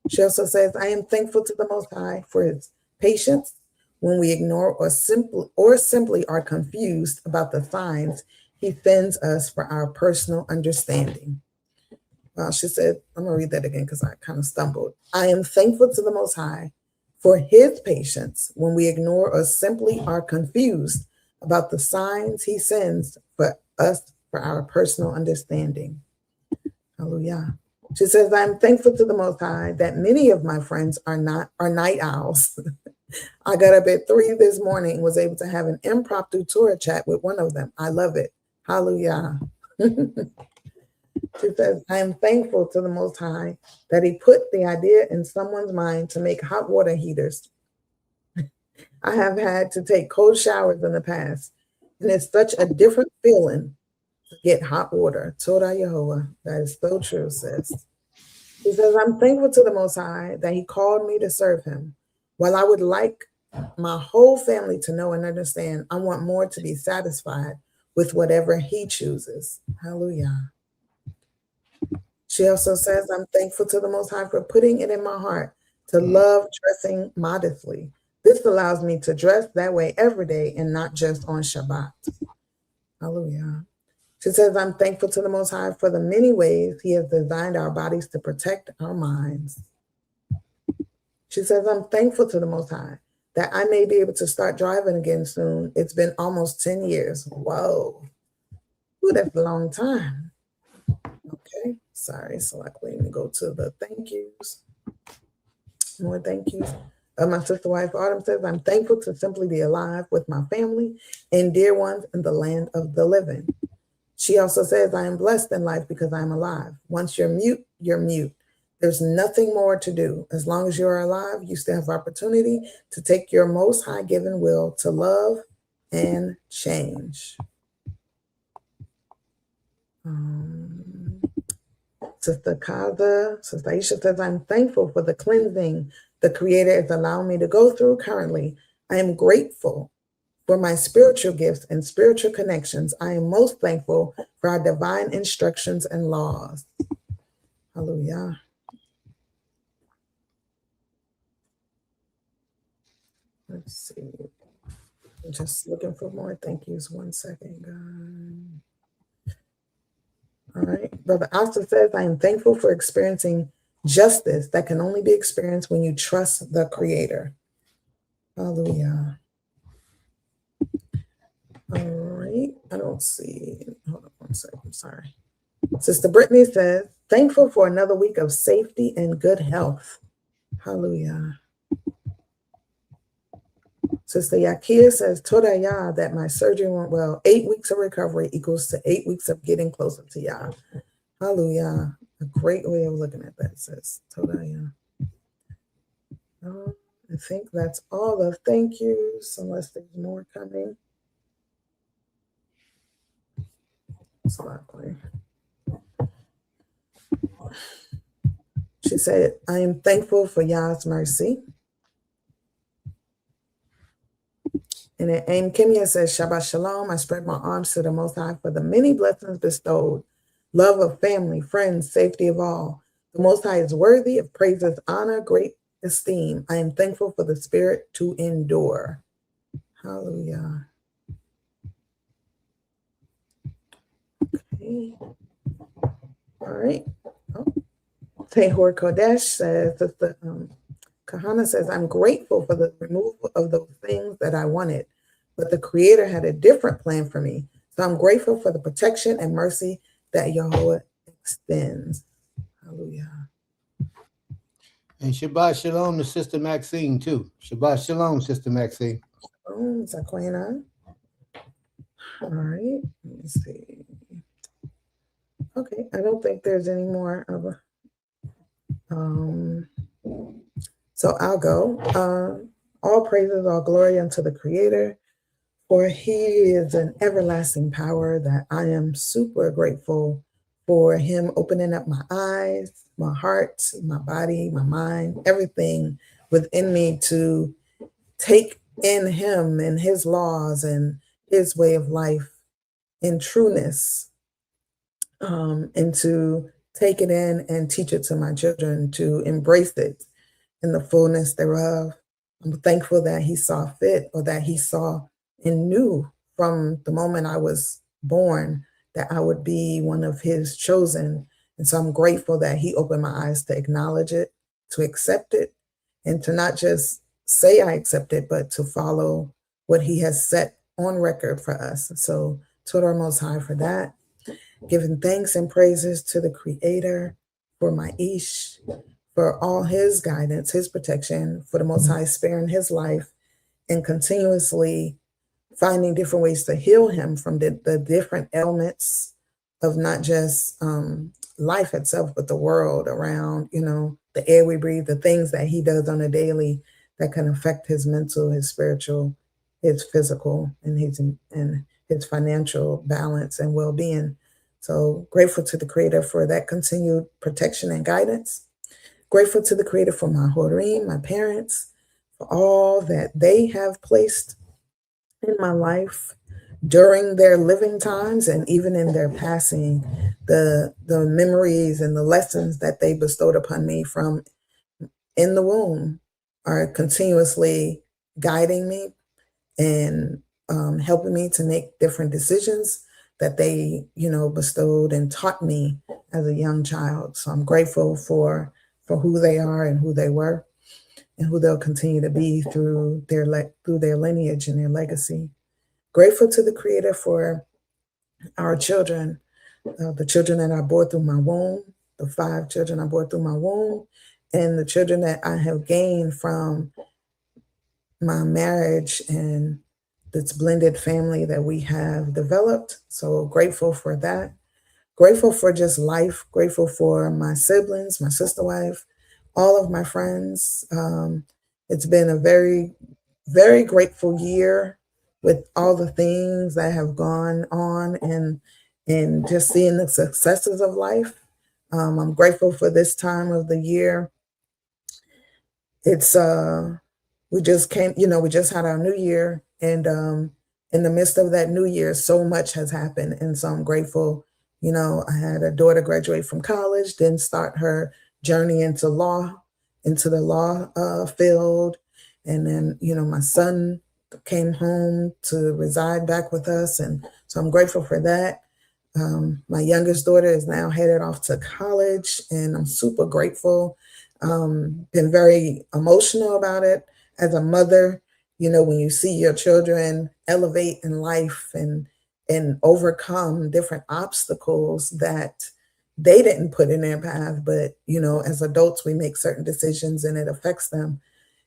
She also says, I am thankful to the Most High for his patience when we ignore or simply are confused about the signs he sends us for our personal understanding. She said, I'm going to read that again because I kind of stumbled. I am thankful to the Most High for his patience when we ignore or simply are confused about the signs he sends for us for our personal understanding. Hallelujah. She says, I'm thankful to the Most High that many of my friends are night owls. I got up at 3 this morning, was able to have an impromptu Torah chat with one of them. I love it. Hallelujah. She says, I am thankful to the Most High that he put the idea in someone's mind to make hot water heaters. I have had to take cold showers in the past, and it's such a different feeling to get hot water. Torah Yehovah. That is so true, sis. He says, I'm thankful to the Most High that he called me to serve him. While I would like my whole family to know and understand, I want more to be satisfied with whatever he chooses. Hallelujah. She also says, I'm thankful to the Most High for putting it in my heart to love dressing modestly. This allows me to dress that way every day and not just on Shabbat. Hallelujah. She says, I'm thankful to the Most High for the many ways he has designed our bodies to protect our minds. She says, I'm thankful to the Most High that I may be able to start driving again soon. It's been almost 10 years. Whoa. Ooh, that's a long time. Okay, sorry. So let me go to the thank yous. More thank yous. My sister wife Autumn says, I'm thankful to simply be alive with my family and dear ones in the land of the living. She also says, I am blessed in life because I'm alive. Once you're mute, you're mute. There's nothing more to do. As long as you're alive, you still have opportunity to take your Most High given will to love and change. Sister Kaza, Sister Aisha says, I'm thankful for the cleansing the Creator is allowing me to go through currently. I am grateful for my spiritual gifts and spiritual connections. I am most thankful for our divine instructions and laws. Hallelujah. Let's see. I'm just looking for more thank yous. 1 second, guys. All right. Brother Asta says, I am thankful for experiencing justice that can only be experienced when you trust the Creator. Hallelujah. All right. I don't see. Hold on 1 second. I'm sorry. Sister Brittany says, thankful for another week of safety and good health. Hallelujah. Sister Yakia says, Toda Yah, that my surgery went well. 8 weeks of recovery equals to 8 weeks of getting closer to Yah. Hallelujah. A great way of looking at that, sis. Toda Yah. I think that's all the thank yous, unless there's more coming. She said, I am thankful for Yah's mercy. And then Aim Kimya says, Shabbat Shalom. I spread my arms to the Most High for the many blessings bestowed, love of family, friends, safety of all. The Most High is worthy of praises, honor, great esteem. I am thankful for the spirit to endure. Hallelujah. Okay. All right. Tehor Kodesh says, Kahana says, I'm grateful for the removal of those things that I wanted, but the Creator had a different plan for me. So I'm grateful for the protection and mercy that Yahweh extends. Hallelujah.
And Shabbat Shalom to Sister Maxine, too. Shabbat Shalom, Sister Maxine.
Oh, is that going on? All right. Let me see. Okay. I don't think there's any more of a. So I'll go. All praises, all glory unto the Creator, for he is an everlasting power that I am super grateful for him opening up my eyes, my heart, my body, my mind, everything within me to take in him and his laws and his way of life in trueness, and to take it in and teach it to my children, to embrace it in the fullness thereof. I'm thankful that he saw fit, or that he saw and knew from the moment I was born that I would be one of his chosen. And so I'm grateful that he opened my eyes to acknowledge it, to accept it, and to not just say I accept it, but to follow what he has set on record for us. So to our Most High for that. Giving thanks and praises to the Creator for my Ish, for all his guidance, his protection, for the Most High sparing his life and continuously finding different ways to heal him from the different ailments of not just life itself, but the world around, the air we breathe, the things that he does on a daily that can affect his mental, his spiritual, his physical, and his financial balance and well-being. So grateful to the Creator for that continued protection and guidance. Grateful to the Creator for my Horim, my parents, for all that they have placed in my life during their living times and even in their passing, the memories and the lessons that they bestowed upon me from in the womb are continuously guiding me and helping me to make different decisions that they, bestowed and taught me as a young child. So I'm grateful for who they are and who they were and who they'll continue to be through their lineage and their legacy. Grateful to the Creator for our children, the children that I bore through my womb, the 5 children I bore through my womb, and the children that I have gained from my marriage and this blended family that we have developed. So grateful for that. Grateful for just life. Grateful for my siblings, my sister wife, all of my friends. It's been a very, very grateful year with all the things that have gone on and just seeing the successes of life. I'm grateful for this time of the year. It's we just had our new year, and in the midst of that new year, so much has happened, and so I'm grateful. I had a daughter graduate from college, then start her journey into the law field, and then my son came home to reside back with us, and so I'm grateful for that. My youngest daughter is now headed off to college, and I'm super grateful. Been very emotional about it as a mother. When you see your children elevate in life and overcome different obstacles that they didn't put in their path, but as adults we make certain decisions and it affects them.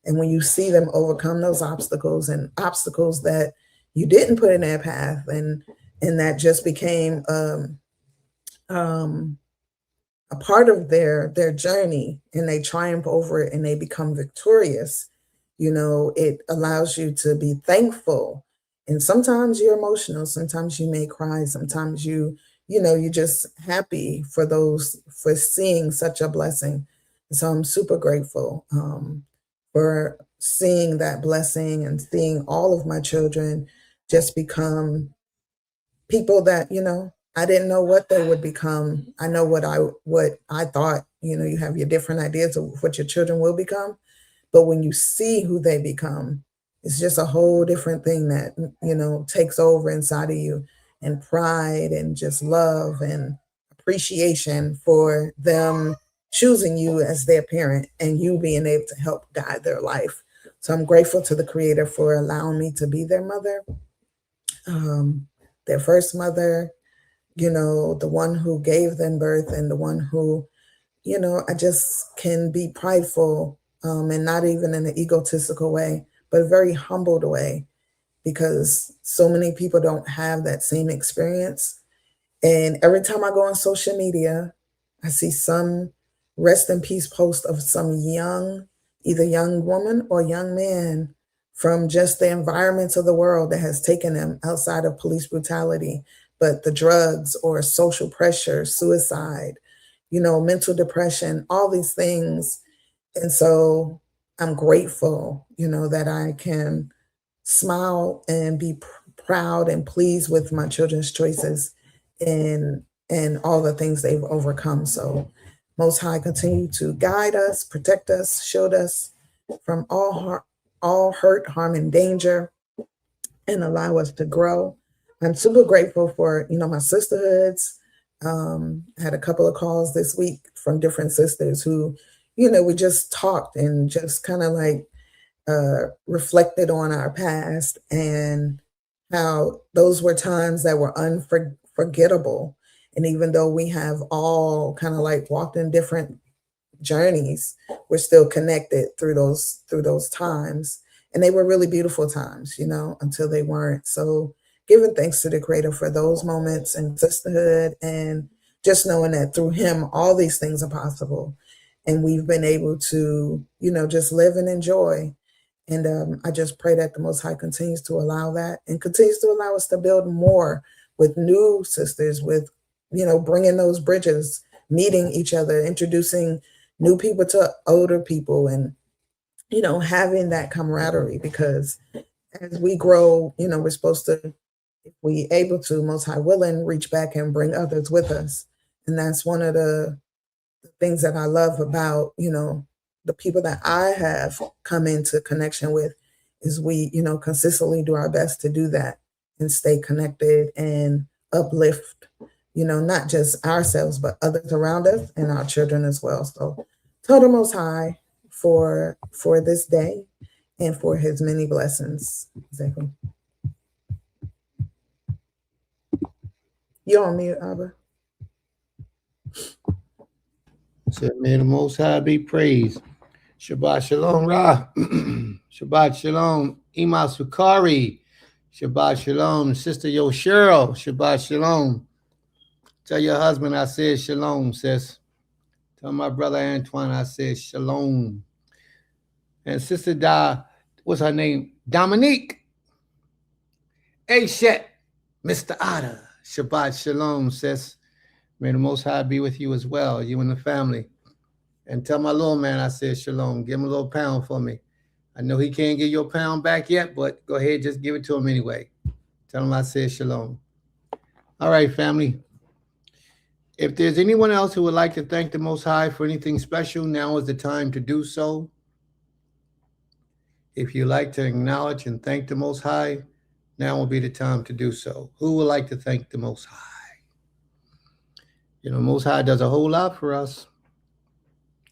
And when you see them overcome those obstacles and obstacles that you didn't put in their path, and that just became a part of their journey, and they triumph over it and they become victorious, it allows you to be thankful. And sometimes you're emotional, sometimes you may cry, sometimes you're just happy for seeing such a blessing. So I'm super grateful for seeing that blessing and seeing all of my children just become people that I didn't know what they would become. I know what I thought. You have your different ideas of what your children will become, but when you see who they become, it's just a whole different thing that takes over inside of you, and pride and just love and appreciation for them choosing you as their parent and you being able to help guide their life. So I'm grateful to the Creator for allowing me to be their mother, their first mother, the one who gave them birth, and the one who, I just can be prideful, and not even in an egotistical way, but a very humbled way, because so many people don't have that same experience. And every time I go on social media, I see some rest in peace post of some either young woman or young man from just the environments of the world that has taken them outside of police brutality, but the drugs or social pressure, suicide, mental depression, all these things. And so I'm grateful, that I can smile and be proud and pleased with my children's choices and all the things they've overcome. So Most High continue to guide us, protect us, shield us from all hurt, harm, and danger, and allow us to grow. I'm super grateful for, my sisterhoods. Had a couple of calls this week from different sisters who, we just talked and just kind of like reflected on our past and how those were times that were unforgettable. And even though we have all kind of like walked in different journeys, we're still connected through those times. And they were really beautiful times, until they weren't. So giving thanks to the Creator for those moments and sisterhood, and just knowing that through Him, all these things are possible. And we've been able to, just live and enjoy. And I just pray that the Most High continues to allow that and continues to allow us to build more with new sisters, with, bringing those bridges, meeting each other, introducing new people to older people, and, having that camaraderie, because as we grow, we're supposed to, if we able to, Most High willing, reach back and bring others with us. And that's one of the things that I love about, the people that I have come into connection with, is we, consistently do our best to do that and stay connected and uplift, not just ourselves, but others around us and our children as well. So tell the Most High for this day and for His many blessings. Exactly. You're on mute, Abba.
Said, may the Most High be praised. Shabbat Shalom, Ra. Shabbat Shalom, Ima Sukari. Shabbat Shalom, Sister Yoshiro. Shabbat Shalom. Tell your husband I said Shalom, sis. Tell my brother Antoine I said Shalom. And Sister what's her name? Dominique. Ashet, Mr. Otter. Shabbat Shalom, sis. May the Most High be with you as well, you and the family. And tell my little man I said Shalom. Give him a little pound for me. I know he can't get your pound back yet, but go ahead, just give it to him anyway. Tell him I said Shalom. All right, family. If there's anyone else who would like to thank the Most High for anything special, now is the time to do so. If you like to acknowledge and thank the Most High, now will be the time to do so. Who would like to thank the Most High? Most High does a whole lot for us.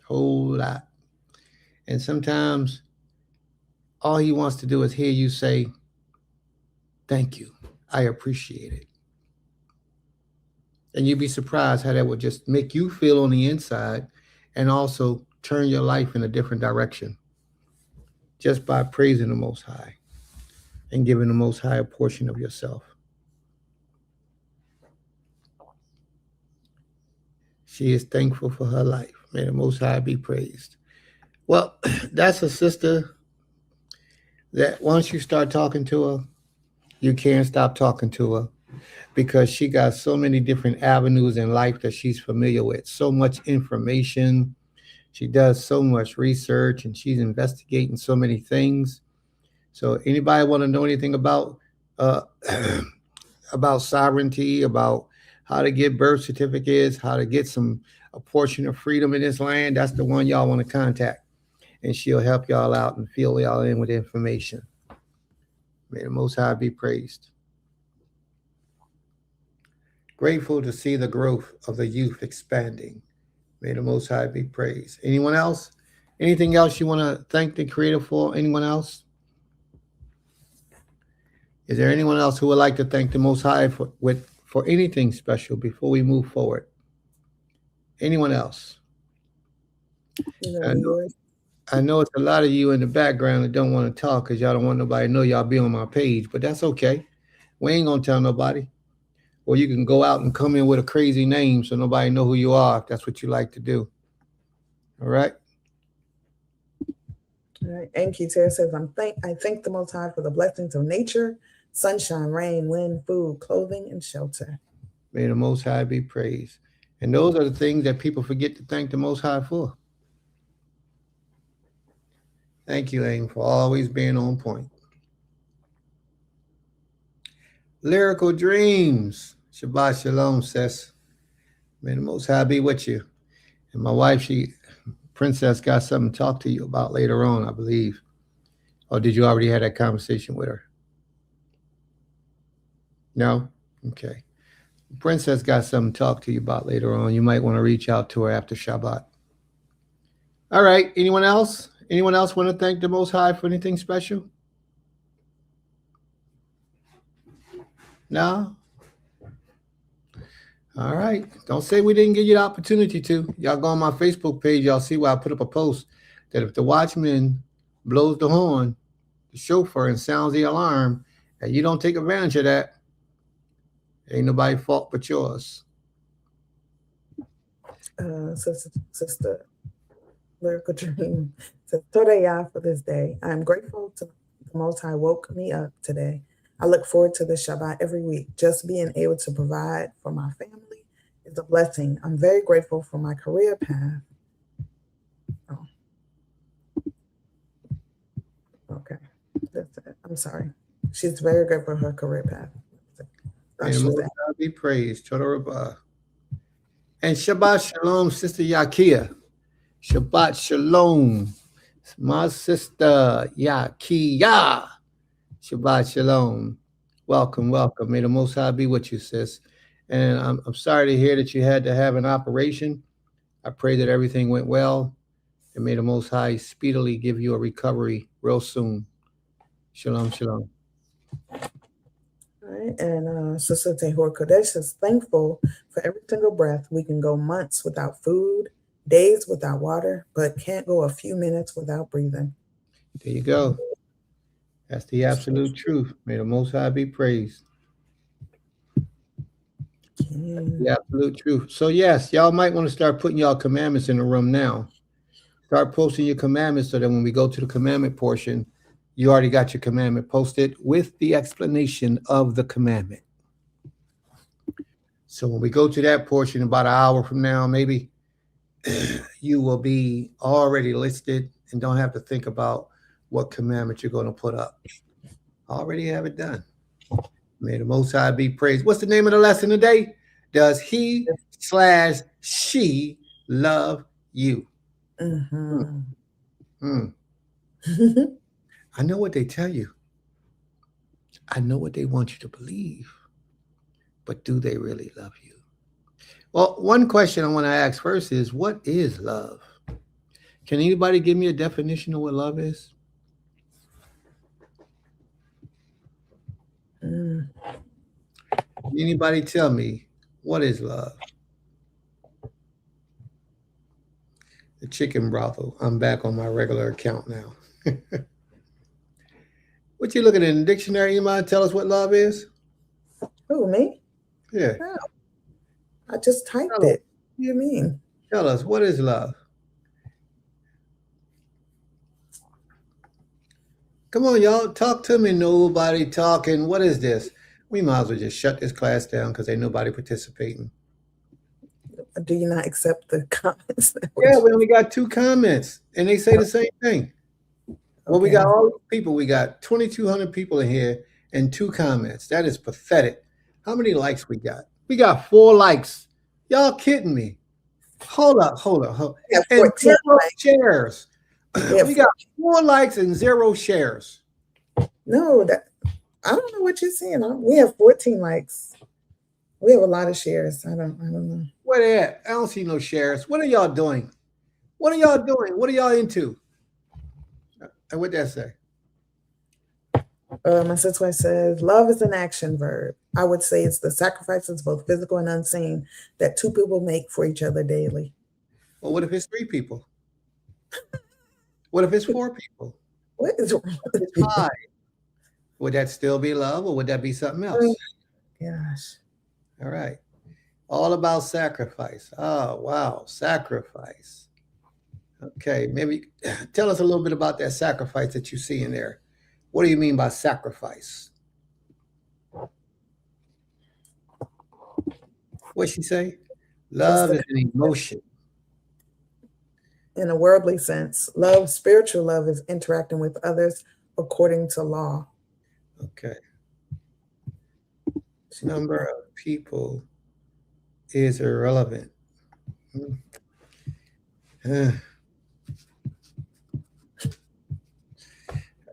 Whole lot. And sometimes all He wants to do is hear you say, thank you. I appreciate it. And you'd be surprised how that would just make you feel on the inside and also turn your life in a different direction just by praising the Most High and giving the Most High a portion of yourself. She is thankful for her life. May the Most High be praised. Well, that's a sister that once you start talking to her, you can't stop talking to her, because she got so many different avenues in life that she's familiar with, so much information. She does so much research and she's investigating so many things. So anybody want to know anything about sovereignty, about how to get birth certificates, how to get a portion of freedom in this land, that's the one y'all want to contact. And she'll help y'all out and fill y'all in with information. May the Most High be praised. Grateful to see the growth of the youth expanding. May the Most High be praised. Anyone else? Anything else you want to thank the Creator for? Anyone else? Is there anyone else who would like to thank the Most High for anything special before we move forward? Anyone else? I know it's a lot of you in the background that don't want to talk because y'all don't want nobody to know y'all be on my page, but that's okay. We ain't going to tell nobody. Or you can go out and come in with a crazy name so nobody know who you are, if that's what you like to do. All right?
All right. And Keter says, I thank the Most High for the blessings of nature, sunshine, rain, wind, food, clothing, and shelter.
May the Most High be praised. And those are the things that people forget to thank the Most High for. Thank you, Aim, for always being on point. Lyrical Dreams. Shabbat Shalom, sis. May the Most High be with you. And my wife, Princess, got something to talk to you about later on, I believe. Or did you already have that conversation with her? No? Okay. Princess got something to talk to you about later on. You might want to reach out to her after Shabbat. All right. Anyone else? Anyone else want to thank the Most High for anything special? No? All right. Don't say we didn't give you the opportunity to. Y'all go on my Facebook page. Y'all see where I put up a post that if the watchman blows the horn, the chauffeur, and sounds the alarm, and you don't take advantage of that, ain't nobody's fault but yours.
Sister Lyrical Dream says, Today for this day. I'm grateful to the Most High woke me up today. I look forward to the Shabbat every week. Just being able to provide for my family is a blessing. I'm very grateful for my career path. Oh. Okay. That's it. I'm sorry. She's very grateful for her career path.
And be praised. And Shabbat Shalom, Sister Yakia. Shabbat Shalom, my sister Yakia. Shabbat Shalom. Welcome, welcome. May the Most High be with you, sis. And I'm sorry to hear that you had to have an operation. I pray that everything went well. And may the Most High speedily give you a recovery real soon. Shalom, shalom.
All right. And Sister Tehor Kodesh is thankful for every single breath. We can go months without food, days without water, but can't go a few minutes without breathing.
There you go. That's the absolute truth. May the Most High be praised. The absolute truth. So yes, y'all might want to start putting y'all commandments in the room now. Start posting your commandments so that when we go to the commandment portion, you already got your commandment posted with the explanation of the commandment. So when we go to that portion about an hour from now, maybe you will be already listed and don't have to think about what commandment you're going to put up. Already have it done. May the Most High be praised. What's the name of the lesson today? Does he/she love you? Mm-hmm. I know what they tell you. I know what they want you to believe. But do they really love you? Well, one question I want to ask first is, what is love? Can anybody give me a definition of what love is? Anybody tell me, what is love? The chicken brothel. I'm back on my regular account now. What you looking in the dictionary? You mind tell us what love is?
Who, me?
Yeah.
Oh, I just typed it. What do you mean?
Tell us, what is love? Come on, y'all. Talk to me. Nobody talking. What is this? We might as well just shut this class down because ain't nobody participating.
Do you not accept the comments?
Yeah, we only got 2 comments, and they say the same thing. Well, we got all these people. We got 2,200 people in here and 2 comments. That is pathetic. How many likes we got? We got 4 likes. Y'all kidding me? Hold up. And 0 shares. We got 4 likes and 0 shares.
No, I don't know what you're saying. We have 14 likes. We have a lot of shares. I don't know.
Where they at? I don't see no shares. What are y'all doing? What are y'all doing? What are y'all into? And what'd that say?
My sister says, love is an action verb. I would say it's the sacrifices, both physical and unseen, that 2 people make for each other daily.
Well, what if it's 3 people? What if it's 4 people?
What is wrong with
it's 5? Would that still be love, or would that be something else?
Gosh.
All right. All about sacrifice. Oh, wow. Sacrifice. Okay. Maybe tell us a little bit about that sacrifice that you see in there. What do you mean by sacrifice? What she say? Love is an emotion.
In a worldly sense, love, spiritual love, is interacting with others according to law.
Okay. Number of people is irrelevant.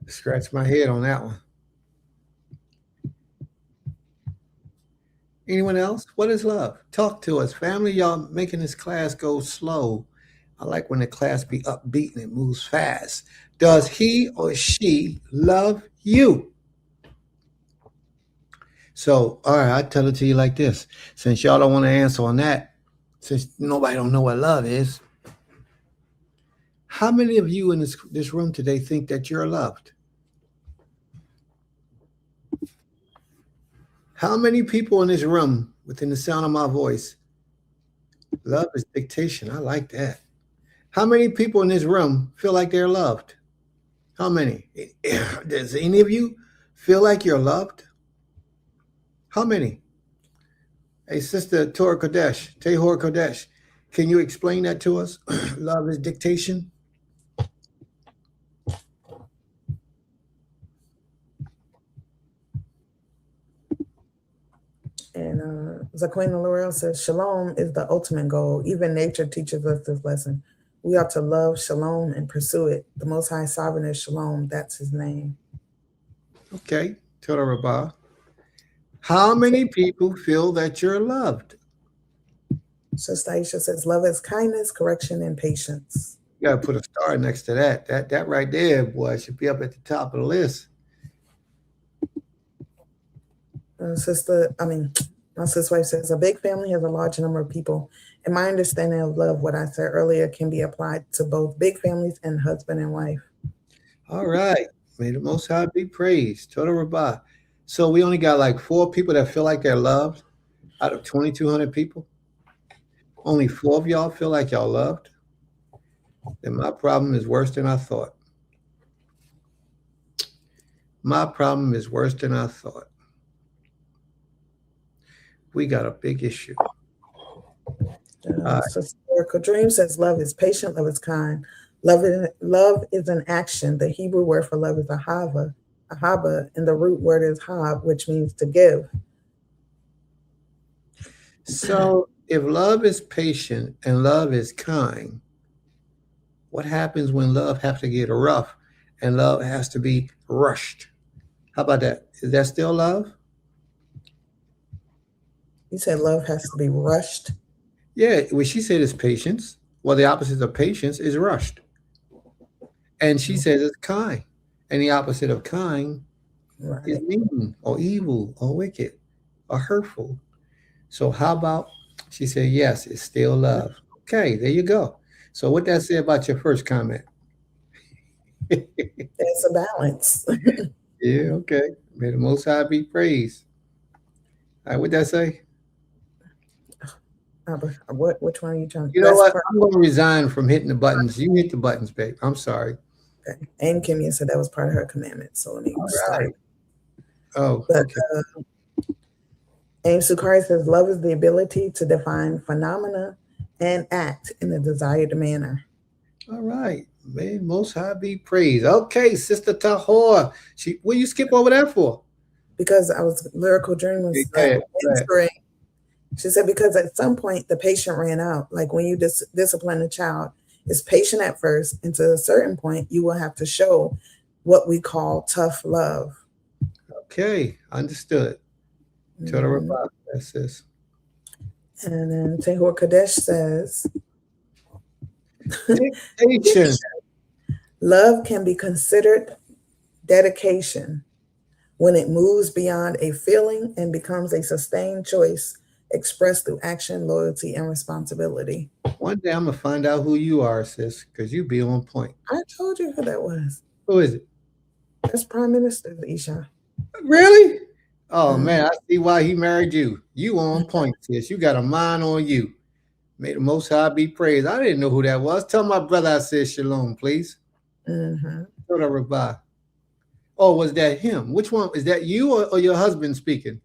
Scratch my head on that one. Anyone else? What is love? Talk to us. Family, y'all making this class go slow. I like when the class be upbeat and it moves fast. Does he or she love you? So, all right, I tell it to you like this. Since y'all don't want to answer on that, since nobody don't know what love is, how many of you in this room today think that you're loved? How many people in this room, within the sound of my voice, love is dictation? I like that. How many people in this room feel like they're loved? How many? Does any of you feel like you're loved? How many? Hey, Sister Tahor Kodesh, can you explain that to us? Love is dictation?
And Zaquina Laurel says, Shalom is the ultimate goal. Even nature teaches us this lesson. We ought to love Shalom and pursue it. The Most High Sovereign is Shalom. That's his name.
Okay, Toda Rabbah. How many people feel that you're loved?
Sister Aisha says, love is kindness, correction, and patience.
You got to put a star next to that. That right there, boy, should be up at the top of the list.
My sister wife says, a big family has a large number of people. And my understanding of love, what I said earlier, can be applied to both big families and husband and wife.
All right. May the Most High be praised. Toda Rabbah. So we only got like 4 people that feel like they're loved out of 2,200 people. Only 4 of y'all feel like y'all loved. Then my problem is worse than I thought. My problem is worse than I thought. We got a big issue.
Historical Dream says love is patient, love is kind. Love is an action. The Hebrew word for love is ahava, and the root word is hab, which means to give.
So if love is patient and love is kind, what happens when love has to get rough and love has to be rushed? How about that? Is that still love?
You said love has to be rushed?
Yeah, what she said is patience. Well, the opposite of patience is rushed. And she says it's kind. And the opposite of kind is mean or evil or wicked or hurtful. So how about, she said, yes, it's still love. Okay, there you go. So what that say about your first comment?
It's a balance.
Yeah, okay. May the Most High be praised. All right, what that say?
Which one are you trying to?
You know what? I'm going to resign from hitting the buttons. You hit the buttons, babe. I'm sorry.
Okay. And Kimia said that was part of her commandment. So let me start.
Right. Oh,
but,
okay.
Aim Sukari says love is the ability to define phenomena and act in the desired manner.
All right. May Most High be praised. Okay, Sister Tahor. What you skip over that for?
Because I was lyrical dream was answering. She said, because at some point the patient ran out. Like when you discipline a child, it's patient at first, and to a certain point, you will have to show what we call tough love.
Okay, understood. Tell her about that, sis.
And then Tahor Kadesh says,
dictation.
Love can be considered dedication when it moves beyond a feeling and becomes a sustained choice expressed through action, loyalty, and responsibility.
One day I'm going to find out who you are, sis, because you be on point.
I told you who that was.
Who is it?
That's Prime Minister Isha.
Really? Oh, man, I see why he married you. You on point, sis. You got a mind on you. May the Most High be praised. I didn't know who that was. Tell my brother I said shalom, please. Toda Rabbah. Oh, was that him? Which one? Is that you or your husband speaking?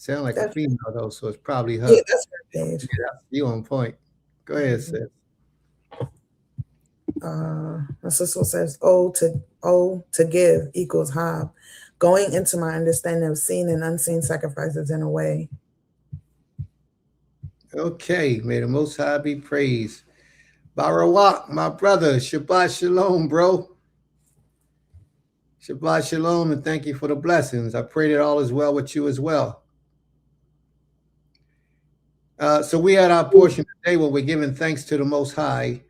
Sound like a
That's,
female though, so it's probably her.
yeah, that's her page.
Yeah, you on point. Go ahead, sis.
My sister says, "O to give equals Hob, going into my understanding of seen and unseen sacrifices in a way."
Okay, may the Most High be praised. Barawak, my brother, Shabbat Shalom, bro. Shabbat Shalom, and thank you for the blessings. I pray that all is well with you as well. So we had our portion today where we're giving thanks to the Most High.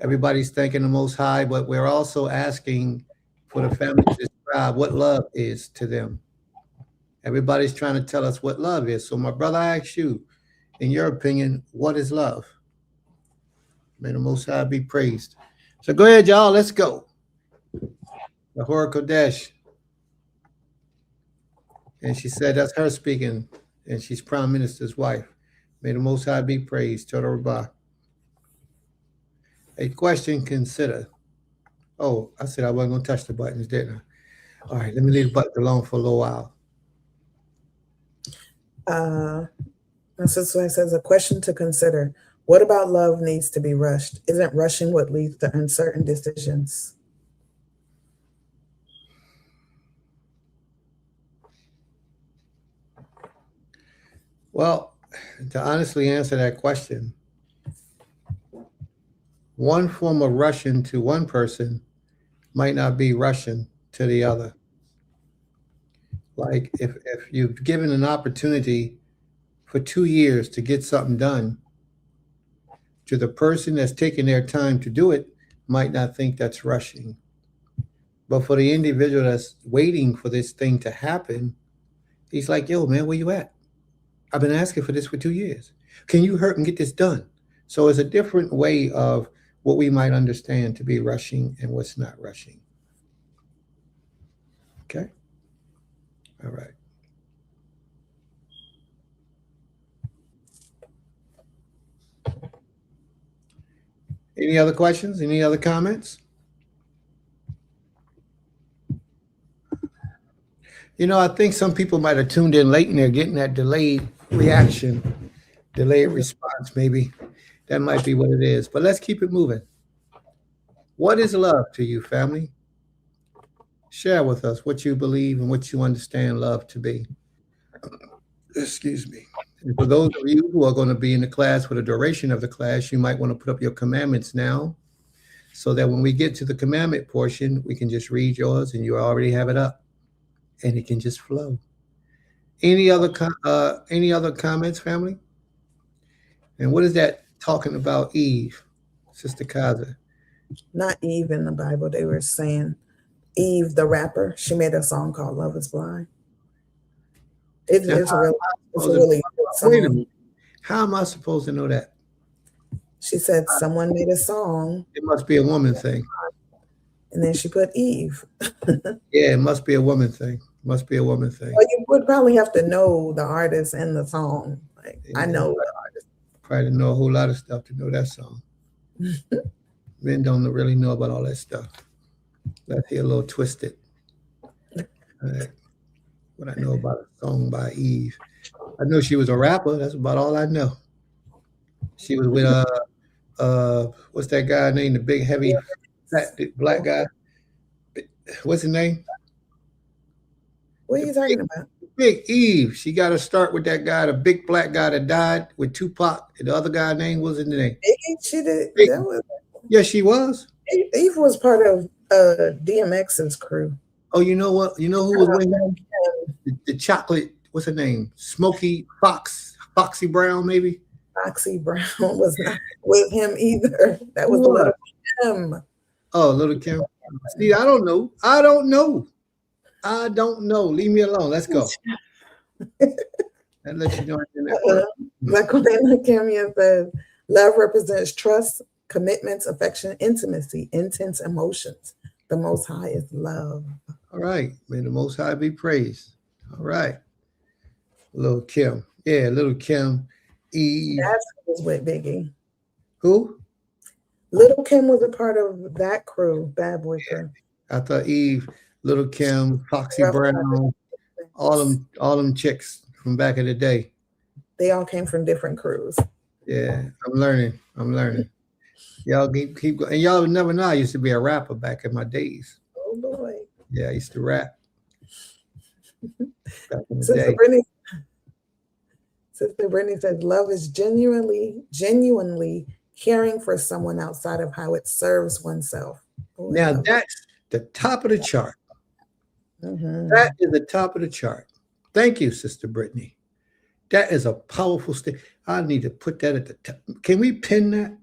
Everybody's thanking the Most High, but we're also asking for the family to describe what love is to them. Everybody's trying to tell us what love is. So my brother, I ask you, in your opinion, what is love? May the Most High be praised. So go ahead, y'all. Let's go. Lahore Kodesh. And she said that's her speaking, and she's Prime Minister's wife. May the Most High be praised. Total Rabah. A question, consider. Oh, I said I wasn't going to touch the buttons, didn't I? All right, let me leave the buttons alone for a little while.
My sister says, a question to consider. What about love needs to be rushed? Isn't rushing what leads to uncertain decisions?
Well, to honestly answer that question, one form of rushing to one person might not be rushing to the other. Like if you've given an opportunity for 2 years to get something done, to the person that's taking their time to do it might not think that's rushing. But for the individual that's waiting for this thing to happen, he's like, yo, man, where you at? I've been asking for this for 2 years. Can you hurry and get this done? So it's a different way of what we might understand to be rushing and what's not rushing. Okay? All right. Any other questions? Any other comments? You know, I think some people might have tuned in late and they're getting that delayed reaction, delayed response, maybe. That might be what it is. But let's keep it moving. What is love to you, family? Share with us what you believe and what you understand love to be. Excuse me. And for those of you who are going to be in the class for the duration of the class, you might want to put up your commandments now so that when we get to the commandment portion, we can just read yours and you already have it up and it can just flow. Any other comments, family? And what is that talking about Eve, Sister Kaza?
Not Eve in the Bible. They were saying Eve, the rapper, she made a song called Love is Blind. It's a really good song.
Wait a minute. How am I supposed to know that?
She said someone made a song.
It must be a woman thing.
And then she put Eve.
Yeah, it must be a woman thing. Must be a woman thing.
Well, you would probably have to know the artist and the song. Like, yeah, I know the artist.
Probably know a whole lot of stuff to know that song. Men don't really know about all that stuff. Let's hear a little twisted. What I know about a song by Eve. I know she was a rapper. That's about all I know. She was with what's that guy named? The big, heavy, fat, black guy. What's his name?
What are you talking about?
Big Eve. She got to start with that guy, the big black guy that died with Tupac. And the other guy's name was in the name.
She did. That was,
yeah, she was.
Eve was part of DMX's crew.
Oh, you know what? You know who was with him? The chocolate, what's her name? Foxy Brown, maybe?
Foxy Brown was not with him either. That was Little Kim.
Oh, Little Kim. See, I don't know. I don't know. Leave me alone. Let's go. That lets you know.
Like Camia says, love represents trust, commitments, affection, intimacy, intense emotions. The Most High is love.
All right. May the Most High be praised. All right. Little Kim. Yeah, Little Kim. Eve.
That's who was with Biggie.
Who?
Little Kim was a part of that crew, Bad Boy crew.
I thought Eve, Little Kim, Foxy Brown, all them chicks from back in the day.
They all came from different crews.
Yeah, I'm learning. Y'all keep going. And y'all would never know I used to be a rapper back in my days.
Oh boy.
Yeah, I used to rap back in the
Sister
day.
Brittany says love is genuinely caring for someone outside of how it serves oneself. Oh,
Now
yeah.
that's the top of the chart.
Mhm.
That is the top of the chart. Thank you, Sister Brittany. That is a powerful statement. I need to put that at the top. Can we pin that?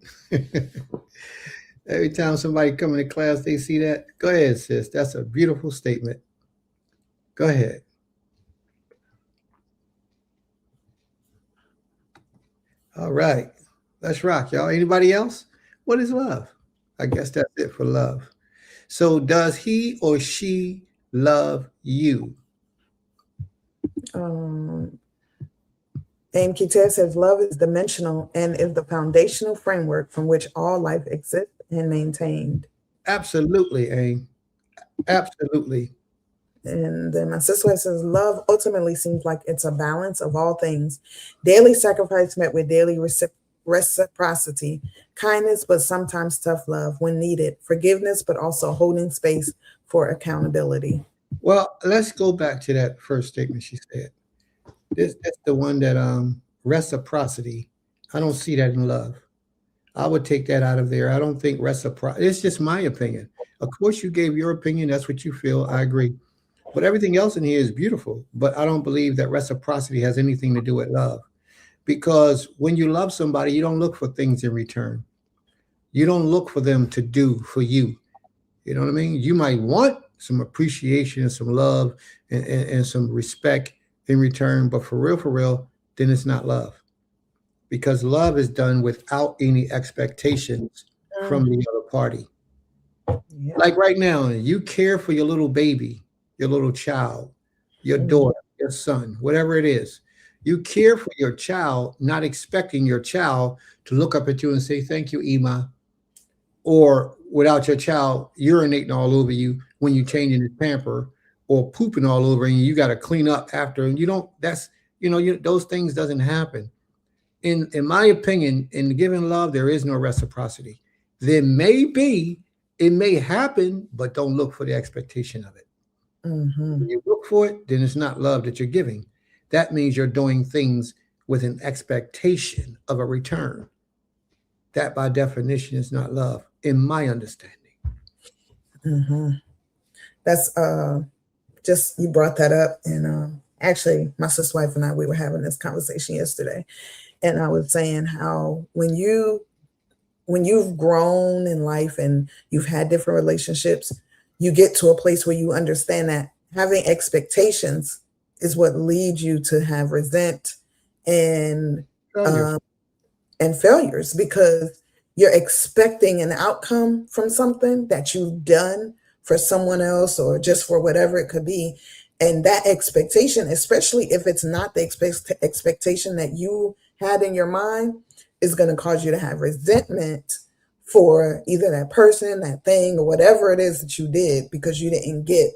Every time somebody come into class, they see that. Go ahead, sis. That's a beautiful statement. Go ahead. All right. Let's rock, y'all. Anybody else? What is love? I guess that's it for love. So does he or she love you?
Aim Kitel says love is dimensional and is the foundational framework from which all life exists and maintained.
Absolutely, Aim. Absolutely.
And then my sister says love ultimately seems like it's a balance of all things. Daily sacrifice met with daily reciprocity, kindness, but sometimes tough love when needed, forgiveness, but also holding space for accountability.
Well, let's go back to that first statement she said. That's the one that reciprocity. I don't see that in love. I would take that out of there. I don't think reciprocity. It's just my opinion. Of course, you gave your opinion. That's what you feel. I agree. But everything else in here is beautiful. But I don't believe that reciprocity has anything to do with love. Because when you love somebody, you don't look for things in return. You don't look for them to do for you. You know what I mean? You might want some appreciation and some love and some respect in return. But for real, then it's not love. Because love is done without any expectations from the other party.
Yeah.
Like right now, you care for your little baby, your little child, your daughter, your son, whatever it is. You care for your child, not expecting your child to look up at you and say, thank you, Ima. Or without your child urinating all over you when you're changing his pamper or pooping all over and you got to clean up after. And you don't, that's, those things doesn't happen. In my opinion, in giving love, there is no reciprocity. There may be, it may happen, but don't look for the expectation of it.
Mm-hmm.
When you look for it, then it's not love that you're giving. That means you're doing things with an expectation of a return. That by definition is not love, in my understanding.
Mm-hmm. That's just, you brought that up. And actually, my sister's wife and I, we were having this conversation yesterday. And I was saying how when you've grown in life and you've had different relationships, you get to a place where you understand that having expectations is what leads you to have resent and failures, because you're expecting an outcome from something that you've done for someone else or just for whatever it could be. And that expectation, especially if it's not the expectation that you had in your mind, is going to cause you to have resentment for either that person, that thing, or whatever it is that you did, because you didn't get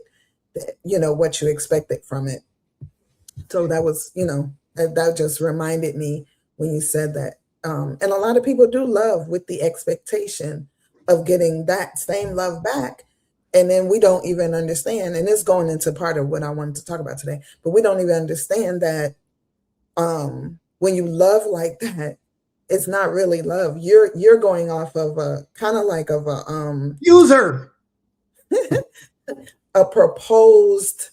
that, what you expected from it. So that was, that just reminded me when you said that. And a lot of people do love with the expectation of getting that same love back. And then we don't even understand, and it's going into part of what I wanted to talk about today, but we don't even understand that when you love like that, it's not really love. You're going off of a kind of like of a
user,
a proposed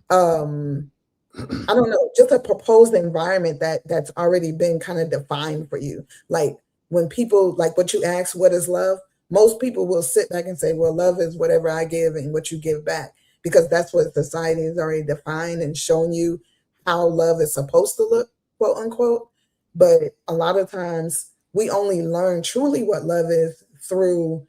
I don't know, just a proposed environment that's already been kind of defined for you. Like when people, like what you ask, what is love? Most people will sit back and say, well, love is whatever I give and what you give back, because that's what society has already defined and shown you how love is supposed to look, quote unquote. But a lot of times we only learn truly what love is through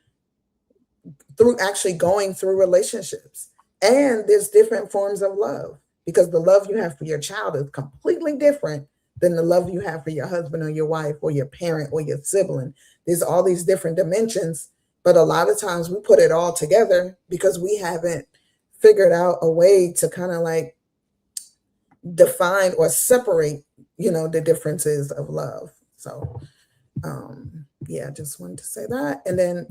actually going through relationships. And there's different forms of love, because the love you have for your child is completely different than the love you have for your husband or your wife or your parent or your sibling. There's all these different dimensions, but a lot of times we put it all together because we haven't figured out a way to kind of like, define or separate, the differences of love. So, yeah, just wanted to say that. And then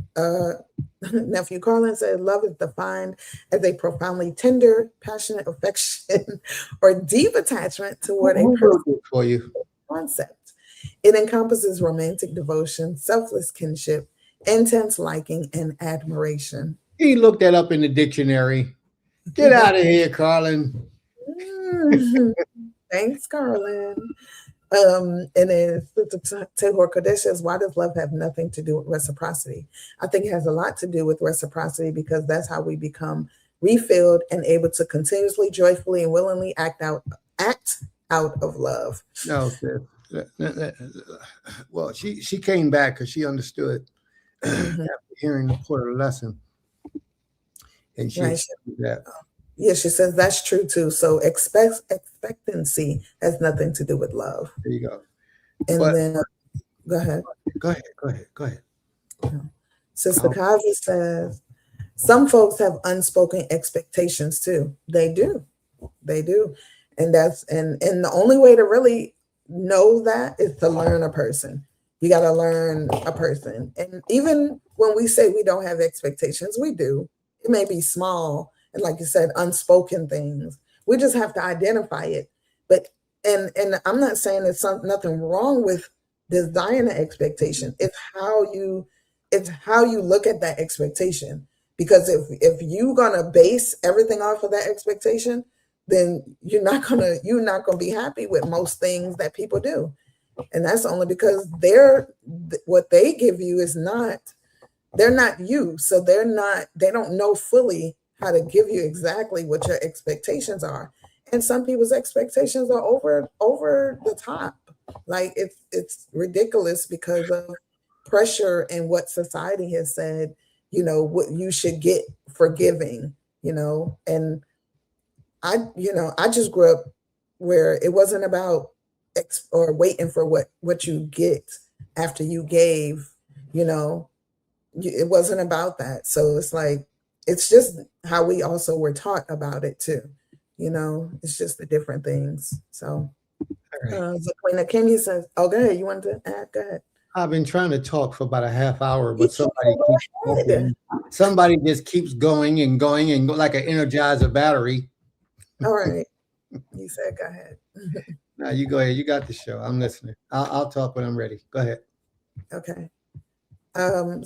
nephew Carlin said, love is defined as a profoundly tender, passionate affection or deep attachment toward a person
for you.
concept. It encompasses romantic devotion, selfless kinship, intense liking, and admiration.
He looked that up in the dictionary. Get out of here, Carlin.
Thanks, Carlin. And then Tehor Kodesh says, why does love have nothing to do with reciprocity? I think it has a lot to do with reciprocity, because that's how we become refilled and able to continuously, joyfully, and willingly act out of love.
No, well, she came back because she understood after hearing the quarter lesson, and she said that.
Yeah, she says that's true too. So expectancy has nothing to do with love.
There you go.
And then go ahead.
Go ahead.
Sister Kazi says some folks have unspoken expectations too. They do. And that's and the only way to really know that is to learn a person. You got to learn a person. And even when we say we don't have expectations, we do. It may be small. And like you said, unspoken things. We just have to identify it. But and I'm not saying there's nothing wrong with desiring an expectation. It's how you look at that expectation. Because if you're gonna base everything off of that expectation, then you're not gonna be happy with most things that people do. And that's only because what they give you is they're not you. So they don't know fully how to give you exactly what your expectations are. And some people's expectations are over the top. Like it's ridiculous because of pressure and what society has said, what you should get for giving, and I just grew up where it wasn't about or waiting for what you get after you gave, it wasn't about that. So it's like, it's just how we also were taught about it too. It's just the different things. So Zaquina Kimmy says, oh, go ahead. You wanted to add? Go ahead.
I've been trying to talk for about a half hour, but somebody just keeps going and going and go like an Energizer battery.
All right. You said, go ahead.
Now you go ahead. You got the show. I'm listening. I'll talk when I'm ready. Go ahead.
Okay. Zaquina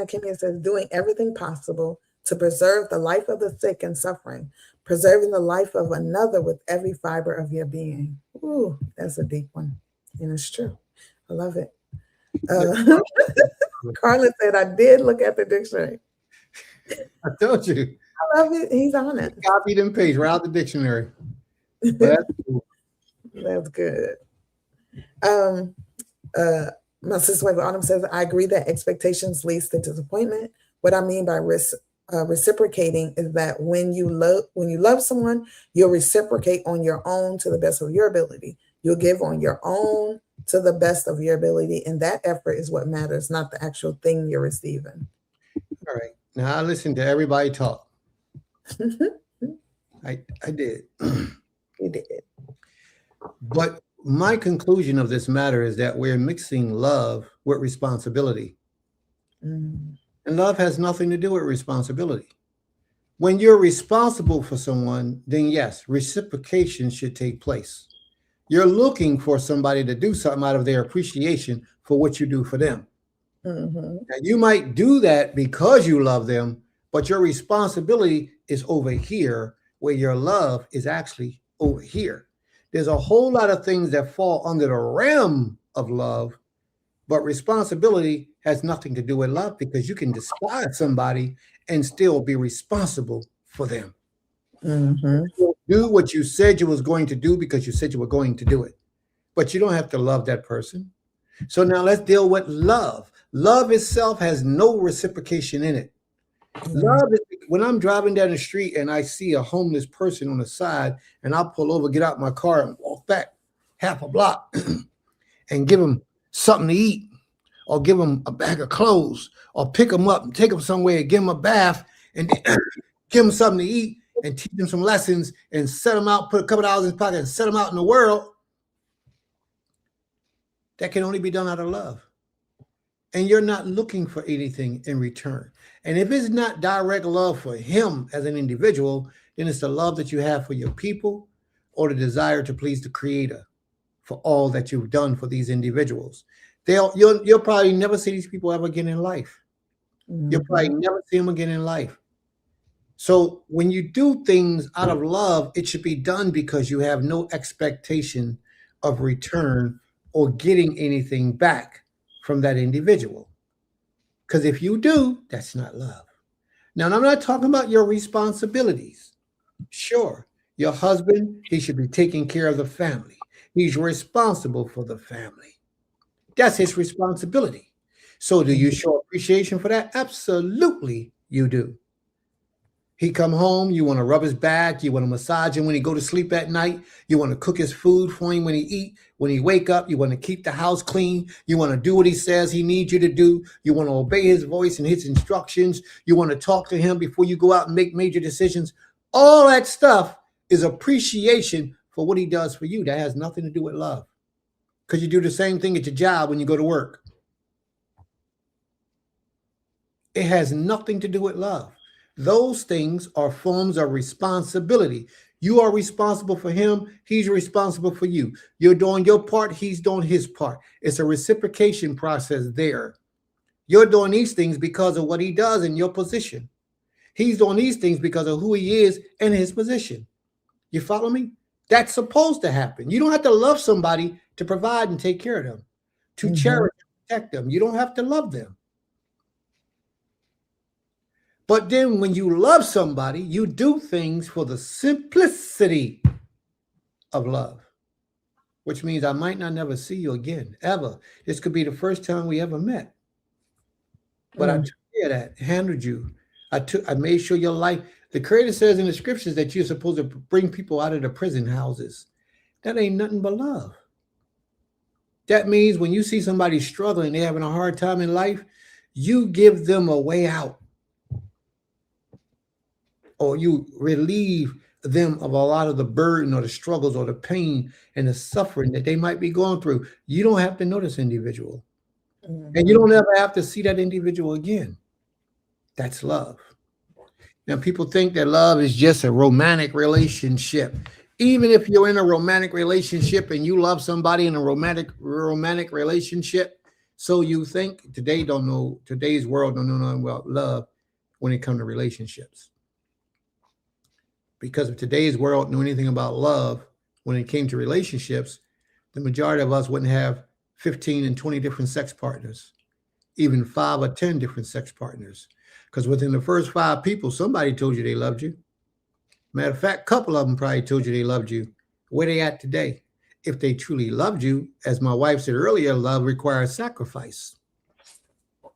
Kimmy says, doing everything possible to preserve the life of the sick and suffering, preserving the life of another with every fiber of your being. Ooh, that's a deep one. And it's true. I love it. Carla said, I did look at the dictionary.
I told you.
I love it. He's on it.
Copied and pasted right out the dictionary. That's cool.
That's good. My sister Wave Autumn says, I agree that expectations leads to disappointment. What I mean by reciprocating is that when you love someone, you'll reciprocate on your own to the best of your ability. You'll give on your own to the best of your ability. And that effort is what matters, not the actual thing you're receiving.
All right. Now I listened to everybody talk. I did.
You did.
But my conclusion of this matter is that we're mixing love with responsibility. And love has nothing to do with responsibility. When you're responsible for someone, then yes, reciprocation should take place. You're looking for somebody to do something out of their appreciation for what you do for them. Now, you might do that because you love them, but your responsibility is over here, where your love is actually over here. There's a whole lot of things that fall under the realm of love, but responsibility has nothing to do with love, because you can despise somebody and still be responsible for them. Do what you said you was going to do because you said you were going to do it, but you don't have to love that person. So now let's deal with love. Love itself has no reciprocation in it. Love is when I'm driving down the street and I see a homeless person on the side, and I'll pull over, get out my car, and walk back half a block and give them something to eat, or give them a bag of clothes, or pick them up and take them somewhere and give them a bath and give them something to eat. and teach them some lessons and set them out, put a couple dollars in his pocket and set them out in the world, that can only be done out of love. And you're not looking for anything in return. And if it's not direct love for him as an individual, then it's the love that you have for your people or the desire to please the Creator for all that you've done for these individuals. You'll probably never see these people ever again in life. You'll probably never see them again in life. So when you do things out of love, it should be done because you have no expectation of return or getting anything back from that individual. Because if you do, that's not love. Now, I'm not talking about your responsibilities. Sure, your husband, he should be taking care of the family. He's responsible for the family. That's his responsibility. So do you show appreciation for that? Absolutely, you do. He come home, you want to rub his back, you want to massage him when he go to sleep at night, you want to cook his food for him when he eat, when he wake up, you want to keep the house clean, you want to do what he says he needs you to do, you want to obey his voice and his instructions, you want to talk to him before you go out and make major decisions. All that stuff is appreciation for what he does for you. That has nothing to do with love, because you do the same thing at your job when you go to work. It has nothing to do with love. Those things are forms of responsibility. You are responsible for him. He's responsible for you. You're doing your part. He's doing his part. It's a reciprocation process there. You're doing these things because of what he does in your position. He's doing these things because of who he is and his position. You follow me? That's supposed to happen. You don't have to love somebody to provide and take care of them, to cherish and protect them. You don't have to love them. But then when you love somebody, you do things for the simplicity of love, which means I might not never see you again, ever. This could be the first time we ever met. But I took care of that, handled you. I made sure your life, the Creator says in the scriptures that you're supposed to bring people out of the prison houses. That ain't nothing but love. That means when you see somebody struggling, they're having a hard time in life, you give them a way out. Or you relieve them of a lot of the burden or the struggles or the pain and the suffering that they might be going through. You don't have to know this individual. And you don't ever have to see that individual again. That's love. Now, people think that love is just a romantic relationship. Even if you're in a romantic relationship and you love somebody in a romantic relationship, so you think today's world don't know nothing about love when it comes to relationships. Because if today's world knew anything about love when it came to relationships, the majority of us wouldn't have 15 and 20 different sex partners, even 5 or 10 different sex partners. Because within the first 5 people, somebody told you they loved you. Matter of fact, a couple of them probably told you they loved you. Where they at today? If they truly loved you, as my wife said earlier, love requires sacrifice.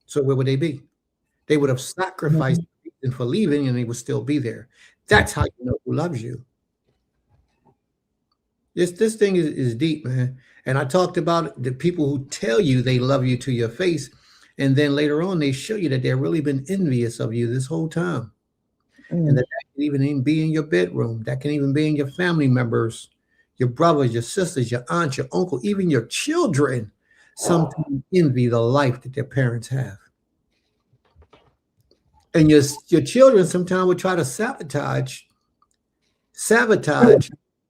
So where would they be? They would have sacrificed for leaving and they would still be there. That's how you know who loves you. This thing is deep, man. And I talked about the people who tell you they love you to your face, and then later on they show you that they've really been envious of you this whole time. And that can even be in your bedroom. That can even be in your family members, your brothers, your sisters, your aunts, your uncle, even your children. Sometimes envy the life that their parents have. And your children sometimes will try to sabotage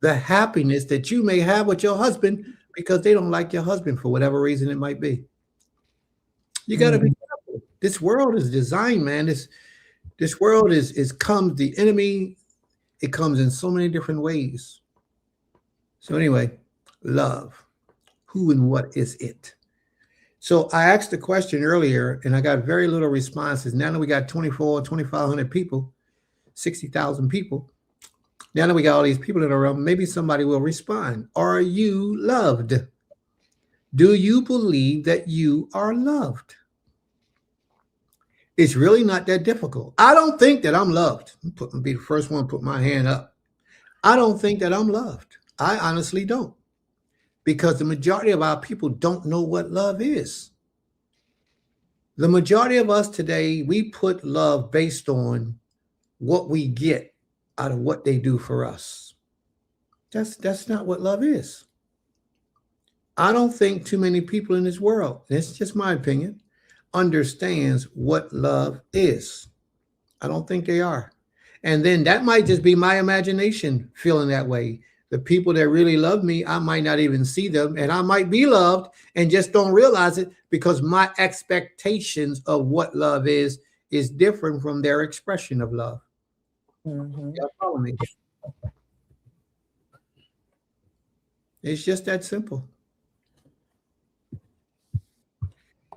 the happiness that you may have with your husband because they don't like your husband for whatever reason it might be. You got to be careful. This world is designed, man. This world comes the enemy. It comes in so many different ways. So anyway, love. Who and what is it? So I asked the question earlier and I got very little responses. Now that we got 2,500 people, 60,000 people. Now that we got all these people in the room, maybe somebody will respond. Are you loved? Do you believe that you are loved? It's really not that difficult. I don't think that I'm loved. I'll be the first one to put my hand up. I don't think that I'm loved. I honestly don't. Because the majority of our people don't know what love is. The majority of us today, we put love based on what we get out of what they do for us. That's not what love is. I don't think too many people in this world, that's just my opinion, understands what love is. I don't think they are. And then that might just be my imagination feeling that way. The people that really love me, I might not even see them, and I might be loved and just don't realize it because my expectations of what love is different from their expression of love.
Mm-hmm.
Y'all follow me? It's just that simple.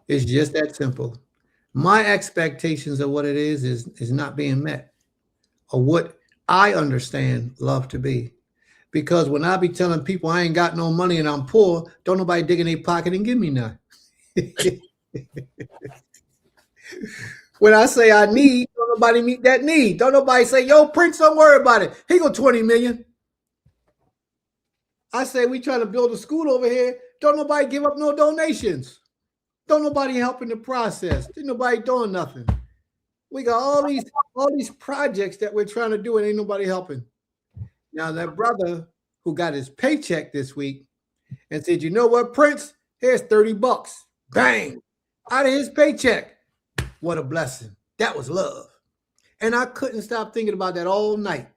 It's just that simple. My expectations of what it is not being met, or what I understand love to be. Because when I be telling people I ain't got no money and I'm poor, don't nobody dig in their pocket and give me none. When I say I need, don't nobody meet that need. Don't nobody say, yo, Prince, don't worry about it. Here go 20 million. I say we trying to build a school over here. Don't nobody give up no donations. Don't nobody help in the process. Ain't nobody doing nothing. We got all these projects that we're trying to do and ain't nobody helping. Now that brother who got his paycheck this week and said, you know what, Prince, here's $30. Bang, out of his paycheck. What a blessing. That was love. And I couldn't stop thinking about that all night.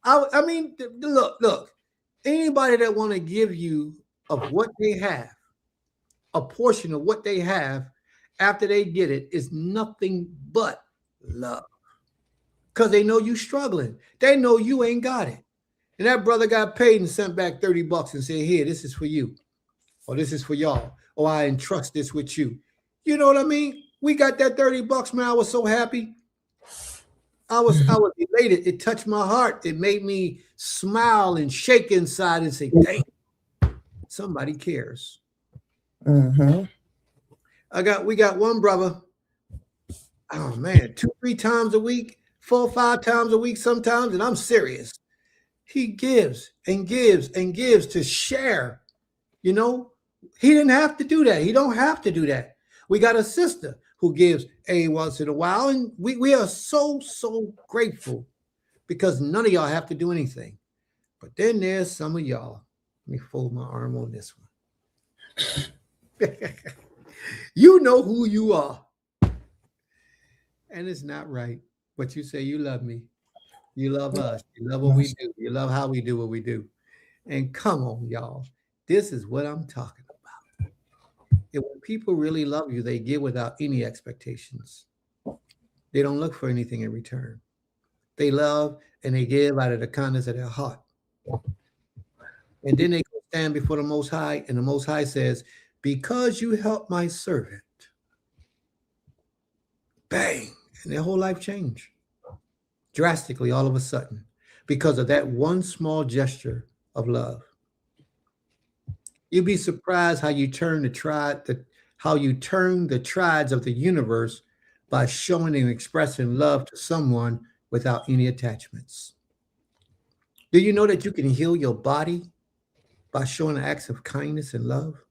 I mean, look, anybody that want to give you of what they have, a portion of what they have after they get it is nothing but love. Because they know you struggling. They know you ain't got it. And that brother got paid and sent back $30 and said, here, this is for you. Or this is for y'all. Or I entrust this with you. You know what I mean? We got that $30, man. I was so happy. I was elated. It touched my heart. It made me smile and shake inside and say, dang, somebody cares.
Mm-hmm.
We got one brother, oh man, 2-3 times a week, 4-5 times a week sometimes, and I'm serious. He gives and gives and gives to share. You know, he didn't have to do that. He don't have to do that. We got a sister who gives a once in a while, and we are so grateful because none of y'all have to do anything. But then there's some of y'all. Let me fold my arm on this one. You know who you are. And it's not right. But you say you love me. You love us. You love what we do. You love how we do what we do. And come on, y'all. This is what I'm talking about. And when people really love you, they give without any expectations. They don't look for anything in return. They love and they give out of the kindness of their heart. And then they go stand before the Most High, and the Most High says, because you helped my servant. Bang. And their whole life changed drastically all of a sudden because of that one small gesture of love. You'd be surprised how you turn the tides of the universe by showing and expressing love to someone without any attachments. Do you know that you can heal your body by showing acts of kindness and love?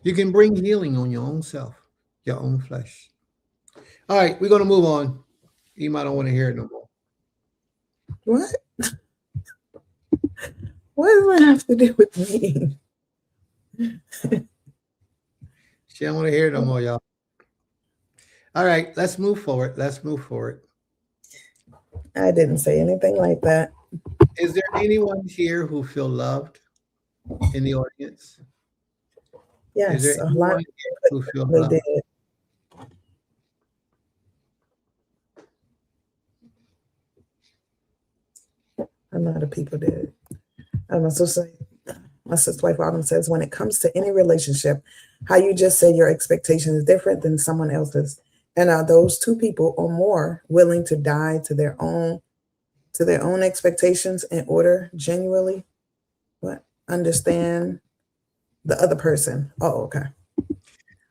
You can bring healing on your own self, your own flesh. All right, we're going to move on. You might don't want to hear it no more.
What? What does that have to do with me?
She don't want to hear it no more, y'all. All right, let's move forward.
I didn't say anything like that.
Is there anyone here who feel loved in the audience?
Yes,
Is there
a lot
anyone here who feel
they
loved?
did. A lot of people did. I must also say, my sister wife Autumn says, when it comes to any relationship, how you just say your expectation is different than someone else's. And are those two people or more willing to die to their own expectations in order genuinely understand the other person? Oh, okay.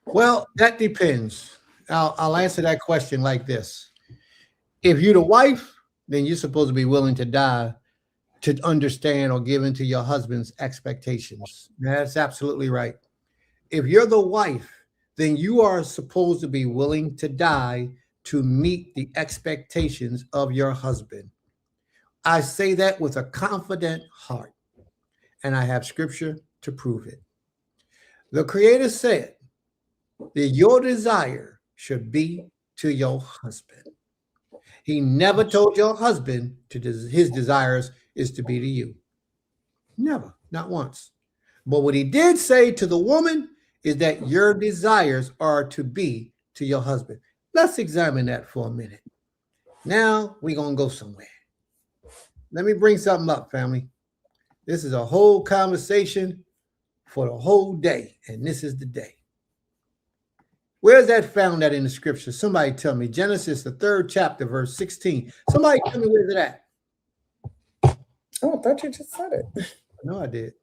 Well, that depends. I'll answer that question like this. If you're the wife, then you're supposed to be willing to die to understand or give into your husband's expectations. That's absolutely right. If you're the wife, then you are supposed to be willing to die to meet the expectations of your husband. I say that with a confident heart, and I have scripture to prove it. The Creator said that your desire should be to your husband. He never told your husband his desires is to be to you. Never, not once. But what he did say to the woman is that your desires are to be to your husband. Let's examine that for a minute. Now we're going to go somewhere. Let me bring something up, family. This is a whole conversation for the whole day, and this is the day. Where's that found at in the scripture? Somebody tell me. Genesis, the 3rd chapter, verse 16. Somebody tell me where's it at.
Oh, I thought you just said it.
No, I did.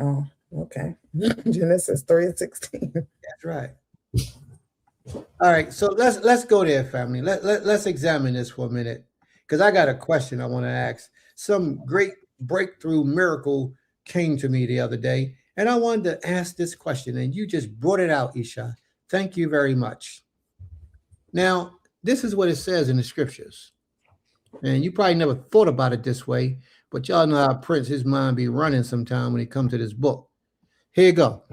Oh, okay. Genesis 3:16.
That's right. All right, so let's go there, family. Let's examine this for a minute, because I got a question I want to ask. Some great breakthrough miracle came to me the other day, and I wanted to ask this question, and you just brought it out, Isha. Thank you very much. Now, this is what it says in the scriptures, and you probably never thought about it this way, but y'all know how Prince, his mind be running sometime when it comes to this book. Here you go.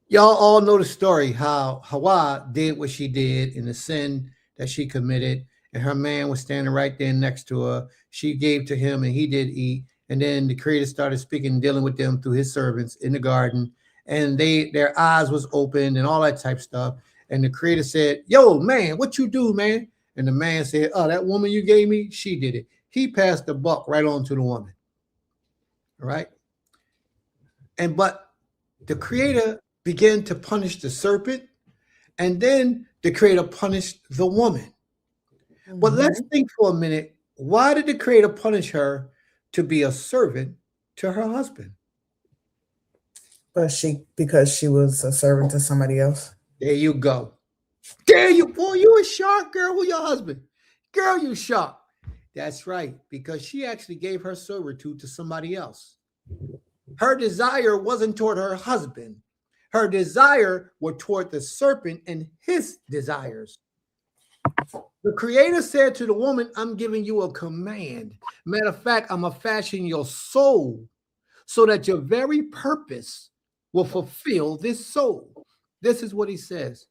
Y'all all know the story, how Hawa did what she did in the sin that she committed, and her man was standing right there next to her. She gave to him, and he did eat. And then the Creator started speaking and dealing with them through his servants in the garden, and their eyes was open and all that type of stuff. And the Creator said, "Yo, man, what you do, man?" And the man said, "Oh, that woman you gave me, she did it." He passed the buck right on to the woman. All right. But the Creator began to punish the serpent, and then the Creator punished the woman. But let's think for a minute. Why did the Creator punish her to be a servant to her husband?
Because she was a servant to somebody else.
There you go. There you, boy, you a shark, girl. Who your husband? Girl, you shark. That's right, because she actually gave her servitude to somebody else. Her desire wasn't toward her husband. Her desire was toward the serpent and his desires. The Creator said to the woman, "I'm giving you a command. Matter of fact, I'm going to fashion your soul so that your very purpose will fulfill this soul." This is what he says.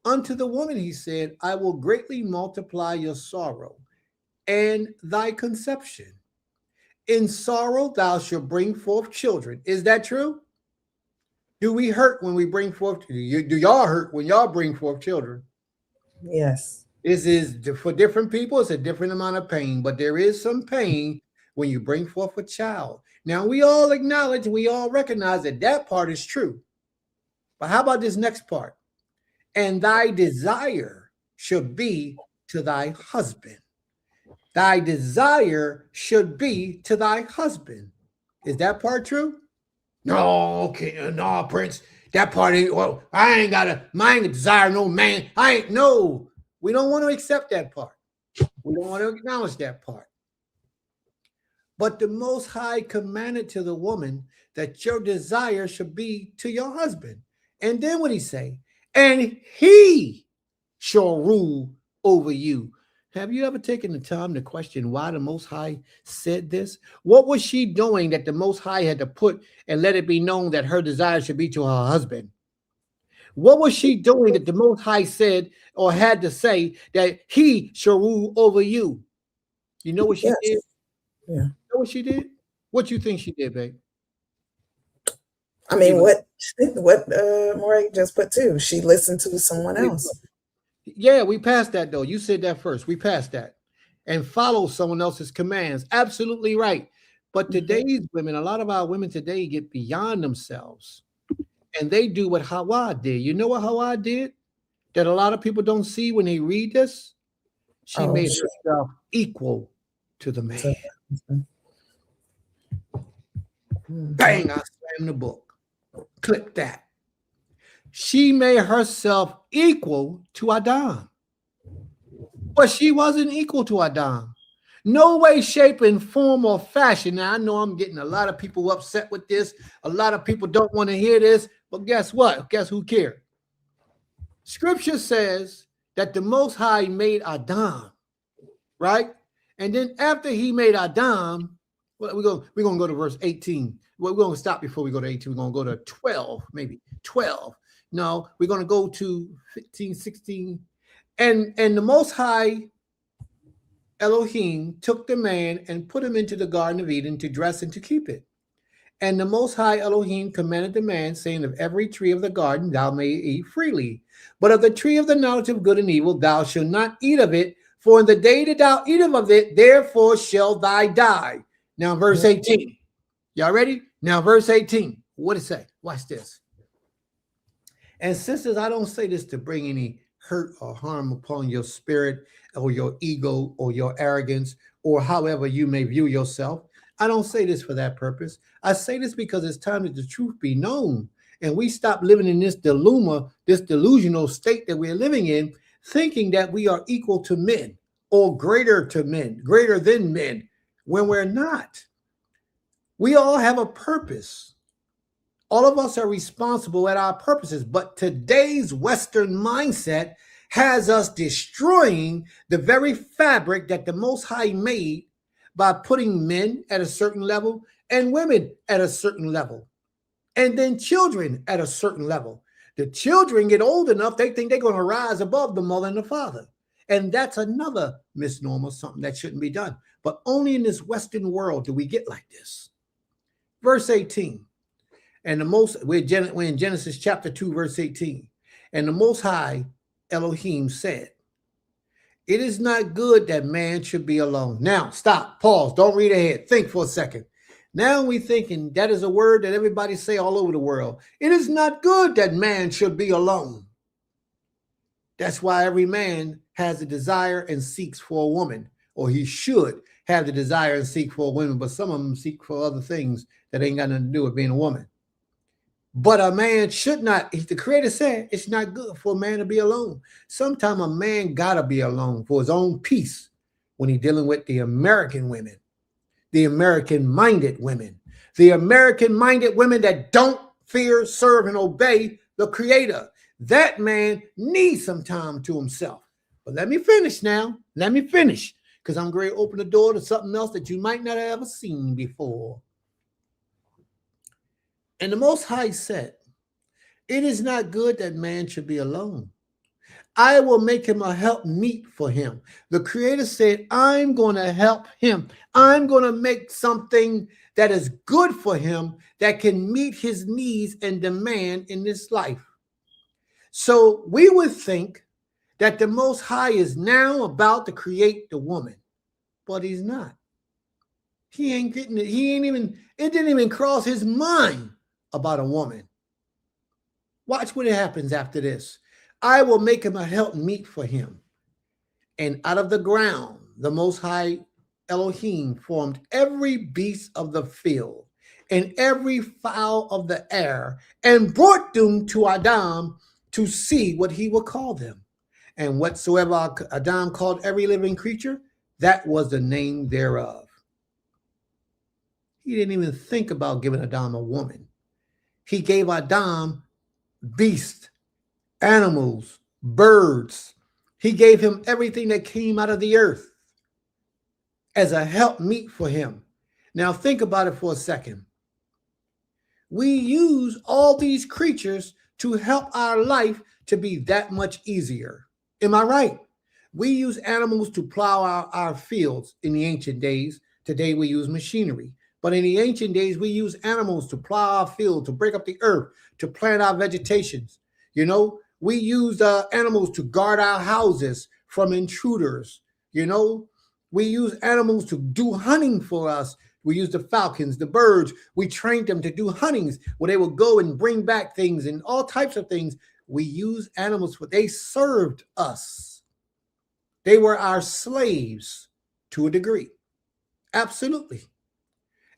Unto the woman, he said, "I will greatly multiply your sorrow and thy conception. In sorrow thou shalt bring forth children." Is that true? Do we hurt when we bring forth? Do y'all hurt when y'all bring forth children?
Yes.
This is for different people. It's a different amount of pain, but there is some pain when you bring forth a child. Now, we all acknowledge, we all recognize that part is true. But how about this next part? And thy desire should be to thy husband. Thy desire should be to thy husband. Is that part true? No, okay, no, Prince. That part ain't, well, I ain't got a desire, no man. No. We don't want to accept that part. We don't want to acknowledge that part. But the Most High commanded to the woman that your desire should be to your husband. And then what he say? And he shall rule over you. Have you ever taken the time to question why the Most High said this? What was she doing that the Most High had to put and let it be known that her desire should be to her husband? What was she doing that the Most High said or had to say that he shall rule over you? You know what she did? Yeah. You know what she did? What you think she did, babe?
I mean, what Moray just put too. She listened to someone else.
Yeah, we passed that though. You said that first. We passed that. And follow someone else's commands. Absolutely right. But today's women, a lot of our women today get beyond themselves. And they do what Hawa did. You know what Hawa did? That a lot of people don't see when they read this? She made herself equal to the man. Bang, I slammed the book. Click that. She made herself equal to Adam. But she wasn't equal to Adam. No way, shape, and form or fashion. Now, I know I'm getting a lot of people upset with this. A lot of people don't want to hear this. But guess what? Guess who cares? Scripture says that the Most High made Adam, right? And then after he made Adam, well, we're gonna go to verse 18. Well, we're gonna stop before we go to 18. We're gonna go to 12, maybe 12. No, we're gonna go to 15, 16. And the Most High Elohim took the man and put him into the Garden of Eden to dress and to keep it. And the Most High Elohim commanded the man, saying, of every tree of the garden thou mayest eat freely, but of the tree of the knowledge of good and evil thou shalt not eat of it, for in the day that thou eatest of it, therefore shall thou die. Now, verse 18. Y'all ready? Now, verse 18. What does it say? Watch this. And sisters, I don't say this to bring any hurt or harm upon your spirit or your ego or your arrogance or however you may view yourself. I don't say this for that purpose. I say this because it's time that the truth be known and we stop living in this delusional state that we're living in, thinking that we are equal to men or greater than men, when we're not. We all have a purpose. All of us are responsible at our purposes, but today's Western mindset has us destroying the very fabric that the Most High made by putting men at a certain level and women at a certain level, and then children at a certain level. The children get old enough, they think they're going to rise above the mother and the father. And that's another misnomer, something that shouldn't be done. But only in this Western world do we get like this. Verse 18. And we're in Genesis chapter 2, verse 18. And the Most High Elohim said, it is not good that man should be alone. Now, stop, pause, don't read ahead. Think for a second. Now we're thinking that is a word that everybody say all over the world. It is not good that man should be alone. That's why every man has a desire and seeks for a woman, or he should have the desire and seek for a woman, but some of them seek for other things that ain't got nothing to do with being a woman. But a man should not, the Creator said, it's not good for a man to be alone. Sometimes a man gotta be alone for his own peace when he's dealing with the American women, the American-minded women, that don't fear, serve, and obey the Creator. That man needs some time to himself. But let me finish now. Let me finish, because I'm going to open the door to something else that you might not have ever seen before. And the Most High said, it is not good that man should be alone. I will make him a help meet for him. The Creator said, I'm going to help him. I'm going to make something that is good for him that can meet his needs and demand in this life. So we would think that the Most High is now about to create the woman, but he's not. He ain't getting it. It didn't even cross his mind about a woman. Watch what happens after this. I will make him a help meet for him. And out of the ground, the Most High Elohim formed every beast of the field and every fowl of the air and brought them to Adam to see what he would call them. And whatsoever Adam called every living creature, that was the name thereof. He didn't even think about giving Adam a woman. He gave Adam beasts, animals, birds. He gave him everything that came out of the earth as a helpmeet for him. Now think about it for a second. We use all these creatures to help our life to be that much easier. Am I right? We use animals to plow our fields in the ancient days. Today we use machinery. But in the ancient days, we use animals to plow our field, to break up the earth, to plant our vegetations. You know, we use animals to guard our houses from intruders. You know, we use animals to do hunting for us. We use the falcons, the birds. We trained them to do huntings where they will go and bring back things and all types of things. We use animals, but they served us. They were our slaves to a degree. Absolutely.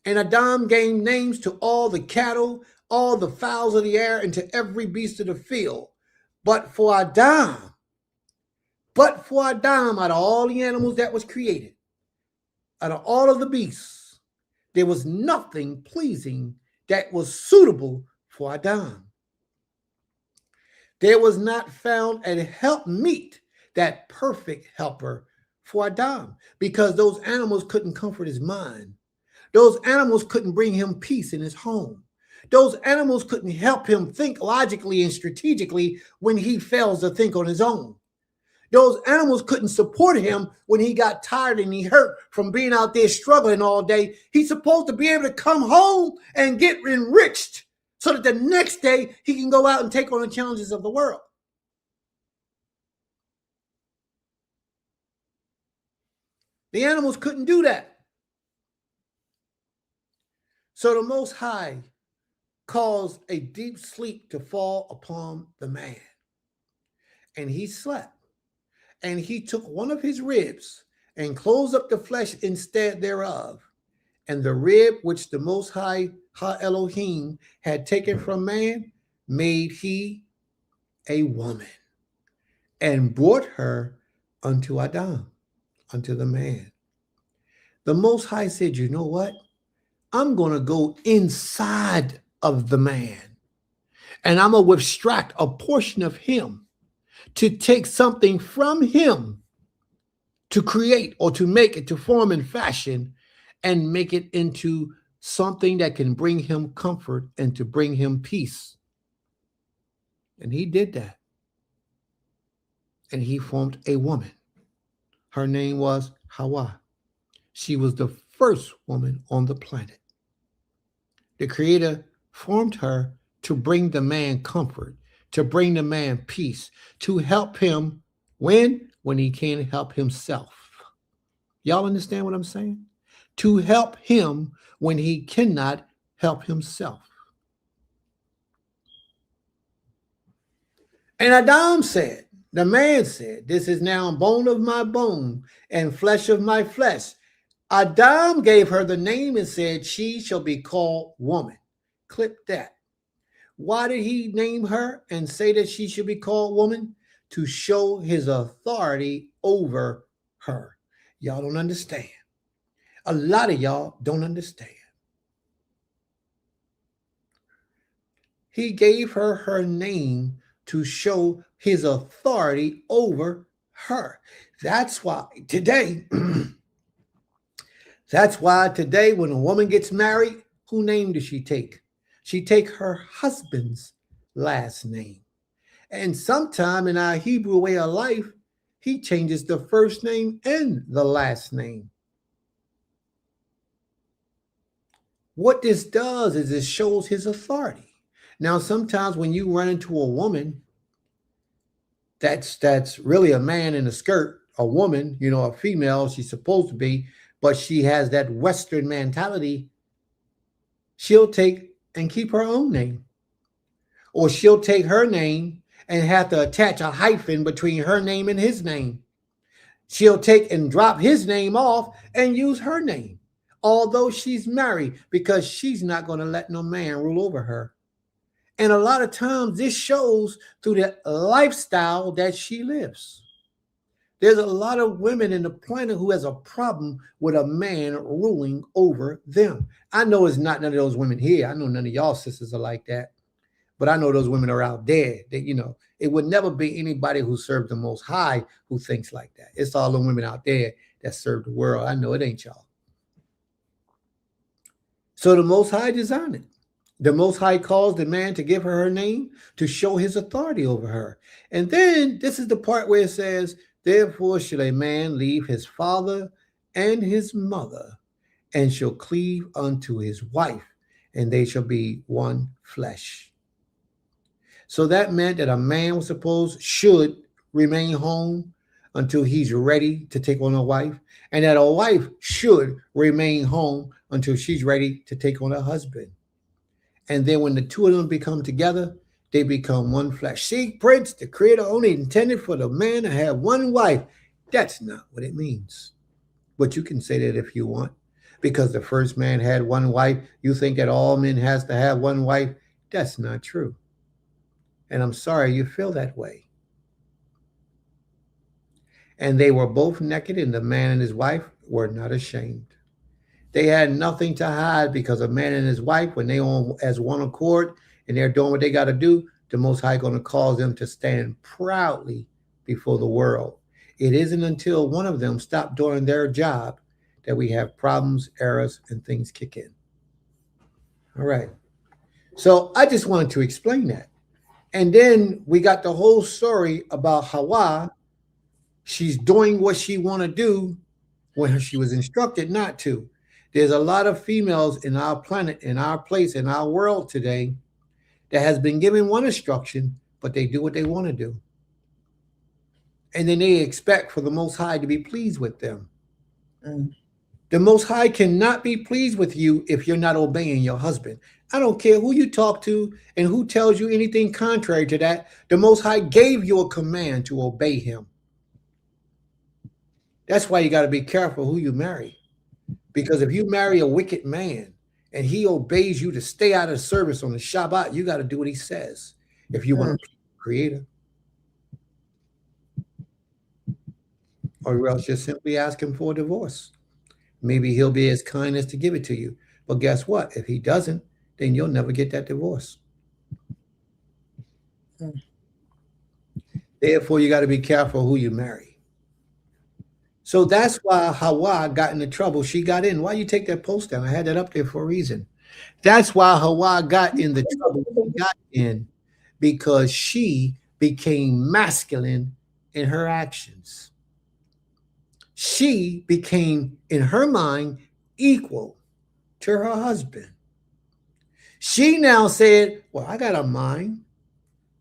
And Adam gave names to all the cattle, all the fowls of the air, and to every beast of the field. But for Adam, out of all the animals that was created, out of all of the beasts, there was nothing pleasing that was suitable for Adam. There was not found a helpmeet that perfect helper for Adam, because those animals couldn't comfort his mind. Those animals couldn't bring him peace in his home. Those animals couldn't help him think logically and strategically when he fails to think on his own. Those animals couldn't support him when he got tired and he hurt from being out there struggling all day. He's supposed to be able to come home and get enriched so that the next day he can go out and take on the challenges of the world. The animals couldn't do that. So the Most High caused a deep sleep to fall upon the man. And he slept. And he took one of his ribs and closed up the flesh instead thereof. And the rib which the Most High, Ha Elohim, had taken from man, made he a woman, and brought her unto Adam, unto the man. The Most High said, you know what? I'm going to go inside of the man, and I'm going to abstract a portion of him to take something from him to create or to make it, to form and fashion, and make it into something that can bring him comfort and to bring him peace. And he did that. And he formed a woman. Her name was Hawa. She was the first woman on the planet. The Creator formed her to bring the man comfort, to bring the man peace, to help him when he can't help himself. Y'all understand what I'm saying? To help him when he cannot help himself. And Adam said, the man said, this is now bone of my bone and flesh of my flesh. Adam gave her the name and said, she shall be called woman. Clip that. Why did he name her and say that she should be called woman? To show his authority over her. Y'all don't understand. A lot of y'all don't understand. He gave her her name to show his authority over her. That's why today, when a woman gets married, whose name does she take? She take her husband's last name. And sometime in our Hebrew way of life, he changes the first name and the last name. What this does is it shows his authority. Now, sometimes when you run into a woman that's really a man in a skirt, a woman, a female, she's supposed to be, but she has that Western mentality, she'll take and keep her own name. Or she'll take her name and have to attach a hyphen between her name and his name. She'll take and drop his name off and use her name, although she's married, because she's not going to let no man rule over her. And a lot of times this shows through the lifestyle that she lives. There's a lot of women in the planet who has a problem with a man ruling over them. I know it's not none of those women here. I know none of y'all sisters are like that. But I know those women are out there that, it would never be anybody who served the Most High who thinks like that. It's all the women out there that serve the world. I know it ain't y'all. So the Most High designed it. The Most High caused the man to give her name to show his authority over her. And then this is the part where it says, therefore shall a man leave his father and his mother, and shall cleave unto his wife, and they shall be one flesh. So that meant that a man should remain home until he's ready to take on a wife, and that a wife should remain home until she's ready to take on a husband. And then when the two of them become together, they become one flesh. See, Prince, the Creator only intended for the man to have one wife. That's not what it means. But you can say that if you want. Because the first man had one wife, you think that all men has to have one wife. That's not true. And I'm sorry you feel that way. And they were both naked, and the man and his wife were not ashamed. They had nothing to hide, because a man and his wife, when they on as one accord and they're doing what they got to do, the Most High going to cause them to stand proudly before the world It isn't until one of them stop doing their job that we have problems, errors, and things kick in. All right. So I just wanted to explain that. And then we got the whole story about Hawa. She's doing what she want to do when she was instructed not to. There's a lot of females in our planet, in our place, in our world today that has been given one instruction, but they do what they want to do. And then they expect for the Most High to be pleased with them.
Mm.
The Most High cannot be pleased with you if you're not obeying your husband. I don't care who you talk to and who tells you anything contrary to that. The Most High gave you a command to obey him. That's why you got to be careful who you marry. Because if you marry a wicked man and he obeys you to stay out of service on the Shabbat, you got to do what he says if you want to please the Creator. Or else just simply ask him for a divorce. Maybe he'll be as kind as to give it to you. But guess what? If he doesn't, then you'll never get that divorce. Therefore, you got to be careful who you marry. So that's why Hawa got into trouble. She got in. Why you take that post down? I had that up there for a reason. That's why Hawa got in the trouble she got in, because she became masculine in her actions. She became, in her mind, equal to her husband. She now said, well, I got a mind.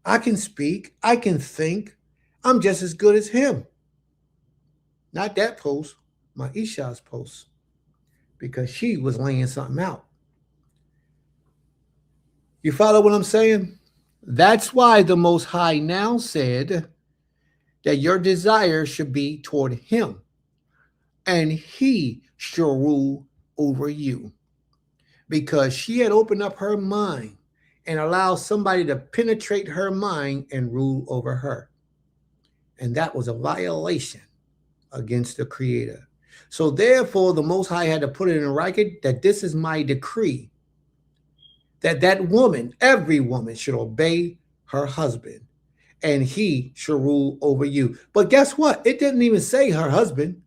I can speak. I can think. I'm just as good as him. Not that post, my Isha's post, because she was laying something out. You follow what I'm saying? That's why the Most High now said that your desire should be toward him, and he shall rule over you. Because she had opened up her mind and allowed somebody to penetrate her mind and rule over her. And that was a violation against the Creator. So therefore, the Most High had to put it in writing that this is my decree, that woman, every woman, should obey her husband, and he shall rule over you. But guess what? It didn't even say her husband.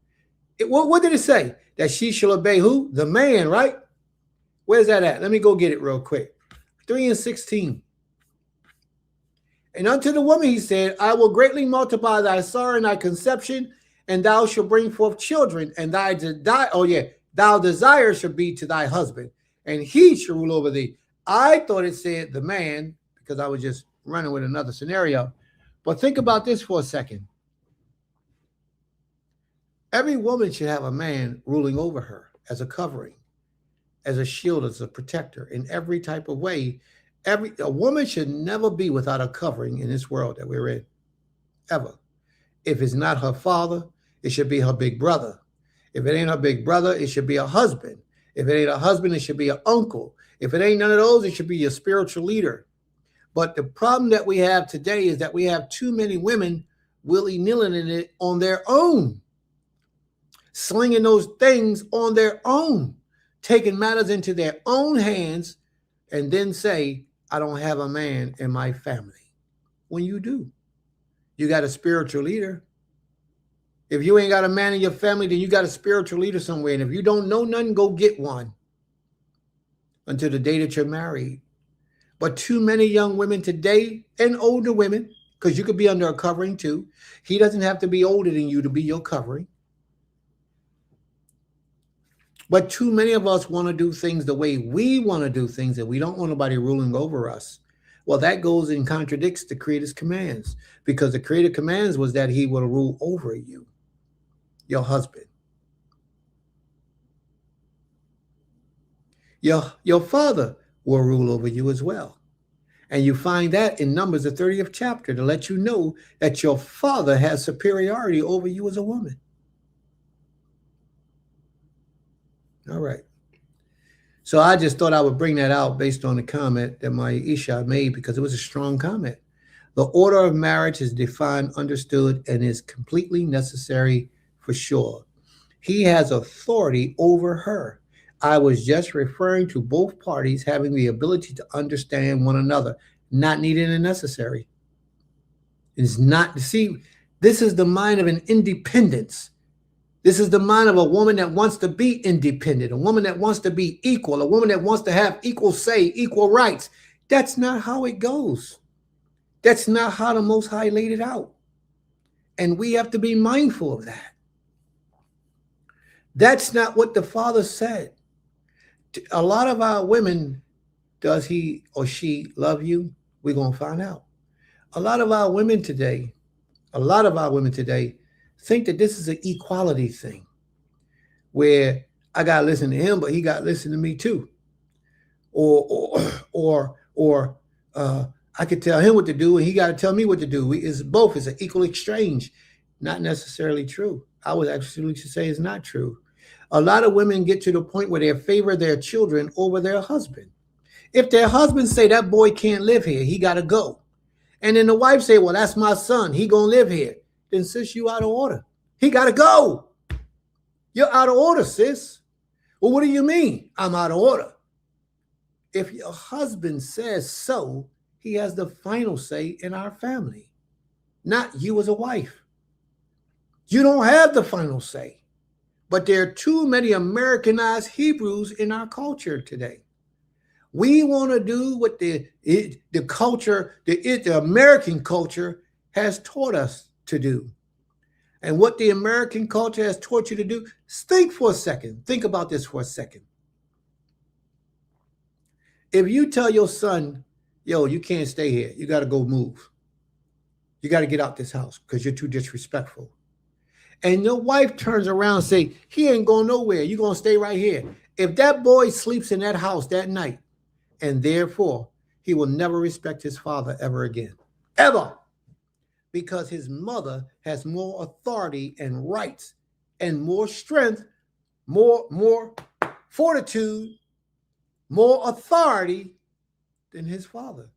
What did it say? That she shall obey who? The man, right? Where's that at? Let me go get it real quick. 3:16. And unto the woman he said, I will greatly multiply thy sorrow and thy conception, and thou shalt bring forth children, and thou desire shall be to thy husband, and he shall rule over thee. I thought it said the man, because I was just running with another scenario. But think about this for a second. Every woman should have a man ruling over her as a covering, as a shield, as a protector in every type of way. A woman should never be without a covering in this world that we're in, ever. If it's not her father, it should be her big brother. If it ain't her big brother, it should be a husband. If it ain't a husband, it should be an uncle. If it ain't none of those, it should be your spiritual leader. But the problem that we have today is that we have too many women willy-nilly in it on their own, slinging those things on their own, taking matters into their own hands, and then say, I don't have a man in my family. When you do, you got a spiritual leader. If you ain't got a man in your family, then you got a spiritual leader somewhere. And if you don't know nothing, go get one until the day that you're married. But too many young women today, and older women, because you could be under a covering too. He doesn't have to be older than you to be your covering. But too many of us want to do things the way we want to do things, and we don't want nobody ruling over us. Well, that goes and contradicts the Creator's commands, because the Creator commands was that he will rule over you, your husband. Your father will rule over you as well. And you find that in Numbers, the 30th chapter, to let you know that your father has superiority over you as a woman. All right. So I just thought I would bring that out based on the comment that my Isha made, because it was a strong comment. The order of marriage is defined, understood, and is completely necessary for sure. He has authority over her. I was just referring to both parties having the ability to understand one another, not needed and necessary. It's not, see, This is the mind of an independence. This is the mind of a woman that wants to be independent, a woman that wants to be equal, a woman that wants to have equal say, equal rights. That's not how it goes. That's not how the Most High laid it out. And we have to be mindful of that. That's not what the Father said. A lot of our women, does he or she love you? We're going to find out. A lot of our women today think that this is an equality thing where I got to listen to him, but he got to listen to me too. Or I could tell him what to do and he got to tell me what to do. It's both. It's an equal exchange. Not necessarily true. I would actually say it's not true. A lot of women get to the point where they favor their children over their husband. If their husband say that boy can't live here, he got to go. And then the wife say, well, that's my son. He going to live here. Then sis, you out of order. He got to go. You're out of order, sis. Well, what do you mean I'm out of order? If your husband says so, he has the final say in our family, not you as a wife. You don't have the final say. But there are too many Americanized Hebrews in our culture today. We want to do what the American culture has taught us to do. And what the American culture has taught you to do, think for a second. Think about this for a second. If you tell your son, yo, you can't stay here. You got to go move. You got to get out this house because you're too disrespectful. And your wife turns around and say, he ain't going nowhere. You're going to stay right here. If that boy sleeps in that house that night, and therefore he will never respect his father ever again. Ever. Because his mother has more authority and rights and more strength, more fortitude, more authority than his father.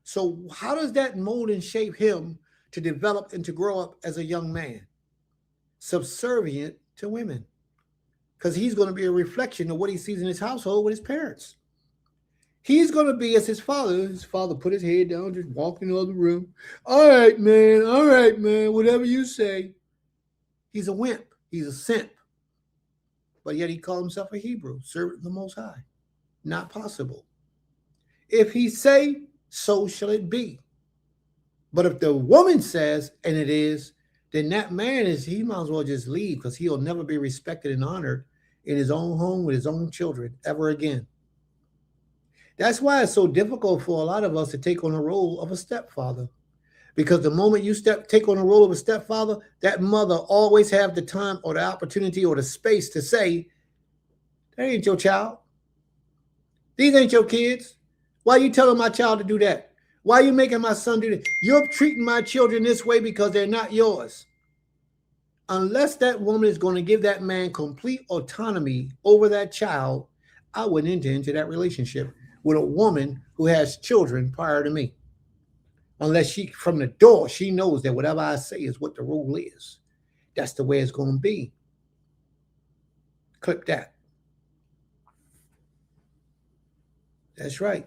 So how does that mold and shape him to develop and to grow up as a young man? Subservient to women. Because he's going to be a reflection of what he sees in his household with his parents. He's going to be as his father. His father put his head down, just walk in the other room. All right, man, whatever you say. He's a wimp. He's a simp. But yet he called himself a Hebrew, servant of the Most High. Not possible. If he say, so shall it be. But if the woman says, and it is, then that man he might as well just leave because he'll never be respected and honored in his own home with his own children ever again. That's why it's so difficult for a lot of us to take on the role of a stepfather. Because the moment you take on the role of a stepfather, that mother always have the time or the opportunity or the space to say, that ain't your child. These ain't your kids. Why are you telling my child to do that? Why are you making my son do that? You're treating my children this way because they're not yours. Unless that woman is going to give that man complete autonomy over that child, I wouldn't enter into that relationship with a woman who has children prior to me. Unless she, from the door, she knows that whatever I say is what the rule is. That's the way it's going to be. Clip that. That's right.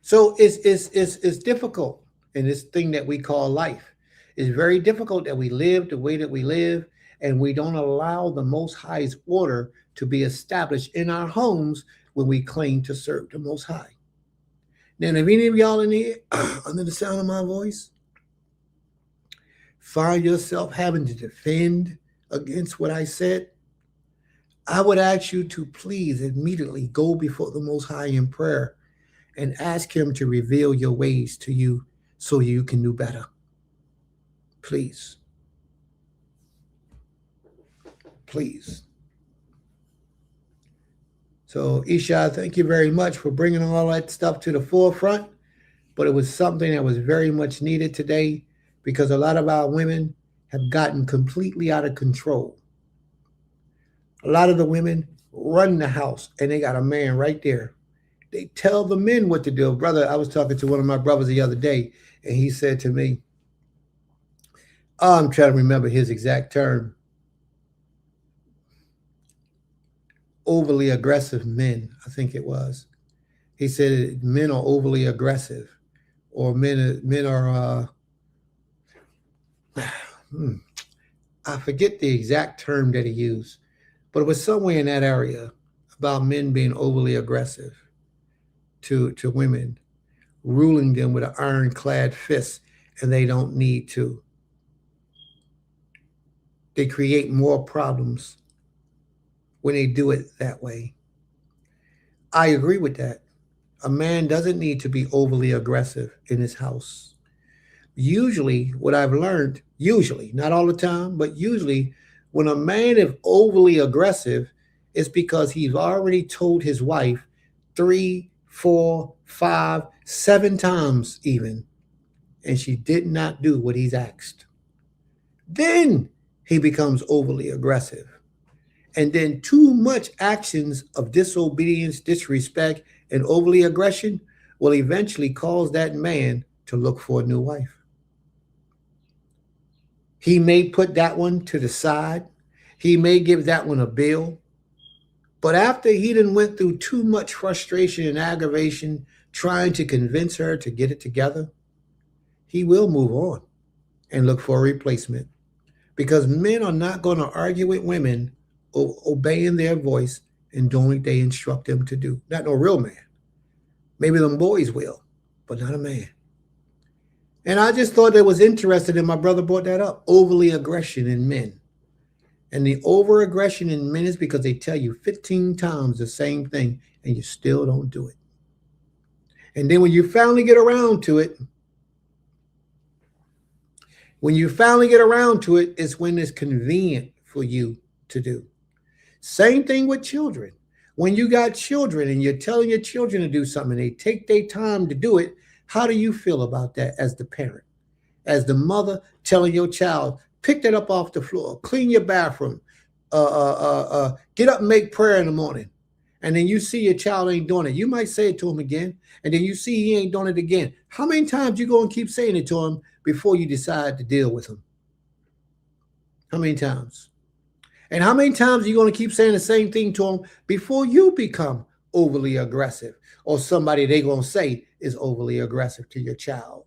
So it's difficult in this thing that we call life. It's very difficult that we live the way that we live, and we don't allow the Most High's order to be established in our homes when we claim to serve the Most High. Now, if any of y'all in here, under the sound of my voice, find yourself having to defend against what I said, I would ask you to please immediately go before the Most High in prayer and ask him to reveal your ways to you so you can do better. Please. Please. So, Isha, thank you very much for bringing all that stuff to the forefront. But it was something that was very much needed today because a lot of our women have gotten completely out of control. A lot of the women run the house and they got a man right there. They tell the men what to do. Brother, I was talking to one of my brothers the other day, and he said to me, I'm trying to remember his exact term. Overly aggressive men, I think it was. He said men are overly aggressive, or men are I forget the exact term that he used, but it was somewhere in that area about men being overly aggressive to women, ruling them with an ironclad fist, and they don't need to. They create more problems when they do it that way. I agree with that. A man doesn't need to be overly aggressive in his house. Usually, what I've learned, usually, not all the time, but usually, when a man is overly aggressive, it's because he's already told his wife 3, 4, 5, 7 times even, and she did not do what he's asked. Then he becomes overly aggressive. And then too much actions of disobedience, disrespect, and overly aggression will eventually cause that man to look for a new wife. He may put that one to the side. He may give that one a bill. But after he done went through too much frustration and aggravation trying to convince her to get it together, he will move on and look for a replacement. Because men are not going to argue with women obeying their voice and doing what they instruct them to do. Not no real man. Maybe them boys will, but not a man. And I just thought that was interesting, and my brother brought that up. Overly aggression in men. And the over aggression in men is because they tell you 15 times the same thing and you still don't do it. And then when you finally get around to it, it's when it's convenient for you to do. Same thing with children. When you got children and you're telling your children to do something, they take their time to do it. How do you feel about that as the parent? As the mother telling your child, pick that up off the floor, clean your bathroom, get up and make prayer in the morning. And then you see your child ain't doing it. You might say it to him again, and then you see he ain't doing it again. How many times you go and keep saying it to him before you decide to deal with him? How many times? And how many times are you going to keep saying the same thing to him before you become overly aggressive or somebody they're going to say is overly aggressive to your child?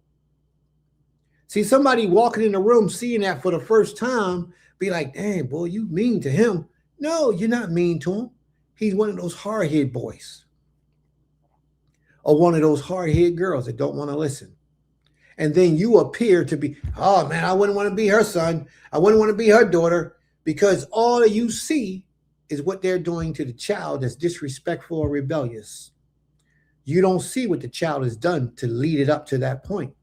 See, somebody walking in the room seeing that for the first time be like, dang, boy, you mean to him. No, you're not mean to him. He's one of those hard-headed boys or one of those hard-headed girls that don't want to listen. And then you appear to be, oh, man, I wouldn't want to be her son. I wouldn't want to be her daughter, because all that you see is what they're doing to the child that's disrespectful or rebellious. You don't see what the child has done to lead it up to that point.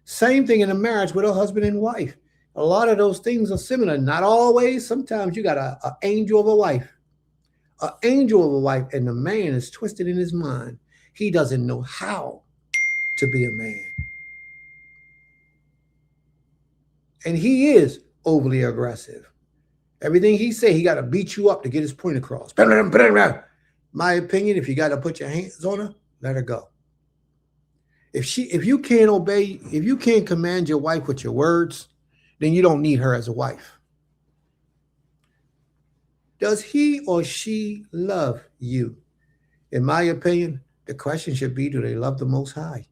Same thing in a marriage with a husband and wife. A lot of those things are similar. Not always. Sometimes you got an angel of a wife. An angel of a wife, and the man is twisted in his mind. He doesn't know how to be a man. And he is overly aggressive. Everything he say, he got to beat you up to get his point across. My opinion, if you got to put your hands on her, let her go. If you can't command your wife with your words, then you don't need her as a wife. Does he or she love you? In my opinion, the question should be, do they love the Most High?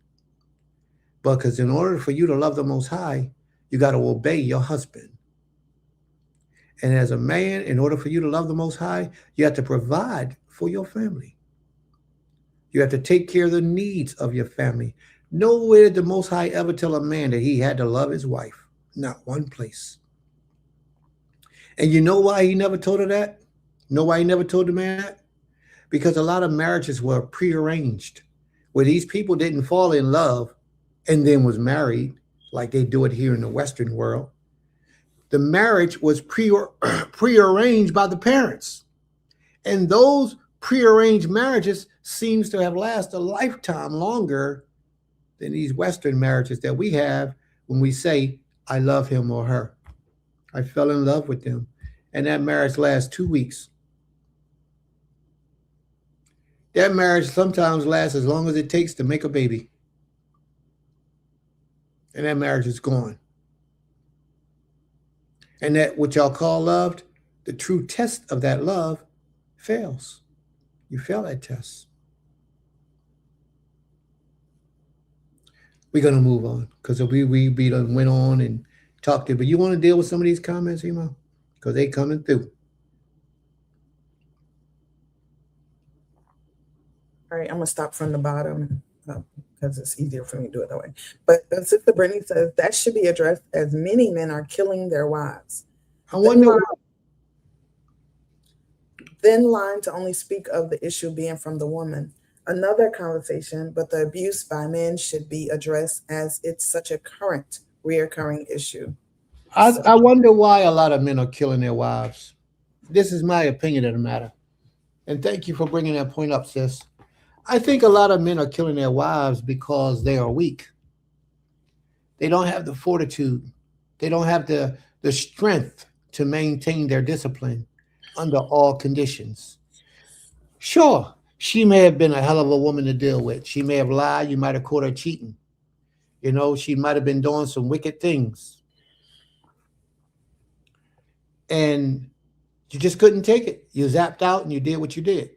Because in order for you to love the Most High, you got to obey your husband. And as a man, in order for you to love the Most High, you have to provide for your family. You have to take care of the needs of your family. Nowhere did the Most High ever tell a man that he had to love his wife. Not one place. And you know why he never told her that? You know why he never told the man that? Because a lot of marriages were prearranged, where these people didn't fall in love and then was married like they do it here in the Western world. The marriage was prearranged by the parents. And those prearranged marriages seems to have lasted a lifetime longer than these Western marriages that we have when we say, I love him or her. I fell in love with them. And that marriage lasts 2 weeks. That marriage sometimes lasts as long as it takes to make a baby. And that marriage is gone. And that what y'all call love, the true test of that love fails. You fail that test. We're going to move on because we done went on and talk to. But you want to deal with some of these comments, Emo? Because they coming through.
All right, I'm gonna stop from the bottom because it's easier for me to do it that way. But Sister Brittany says that should be addressed as many men are killing their wives.
I wonder.
Thin line to only speak of the issue being from the woman. Another conversation, but the abuse by men should be addressed as it's such a current, reoccurring issue.
I wonder why a lot of men are killing their wives. This is my opinion of the matter. And thank you for bringing that point up, sis. I think a lot of men are killing their wives because they are weak. They don't have the fortitude. They don't have the strength to maintain their discipline under all conditions. Sure, she may have been a hell of a woman to deal with. She may have lied. You might have caught her cheating. You know, she might have been doing some wicked things. And you just couldn't take it. You zapped out and you did what you did.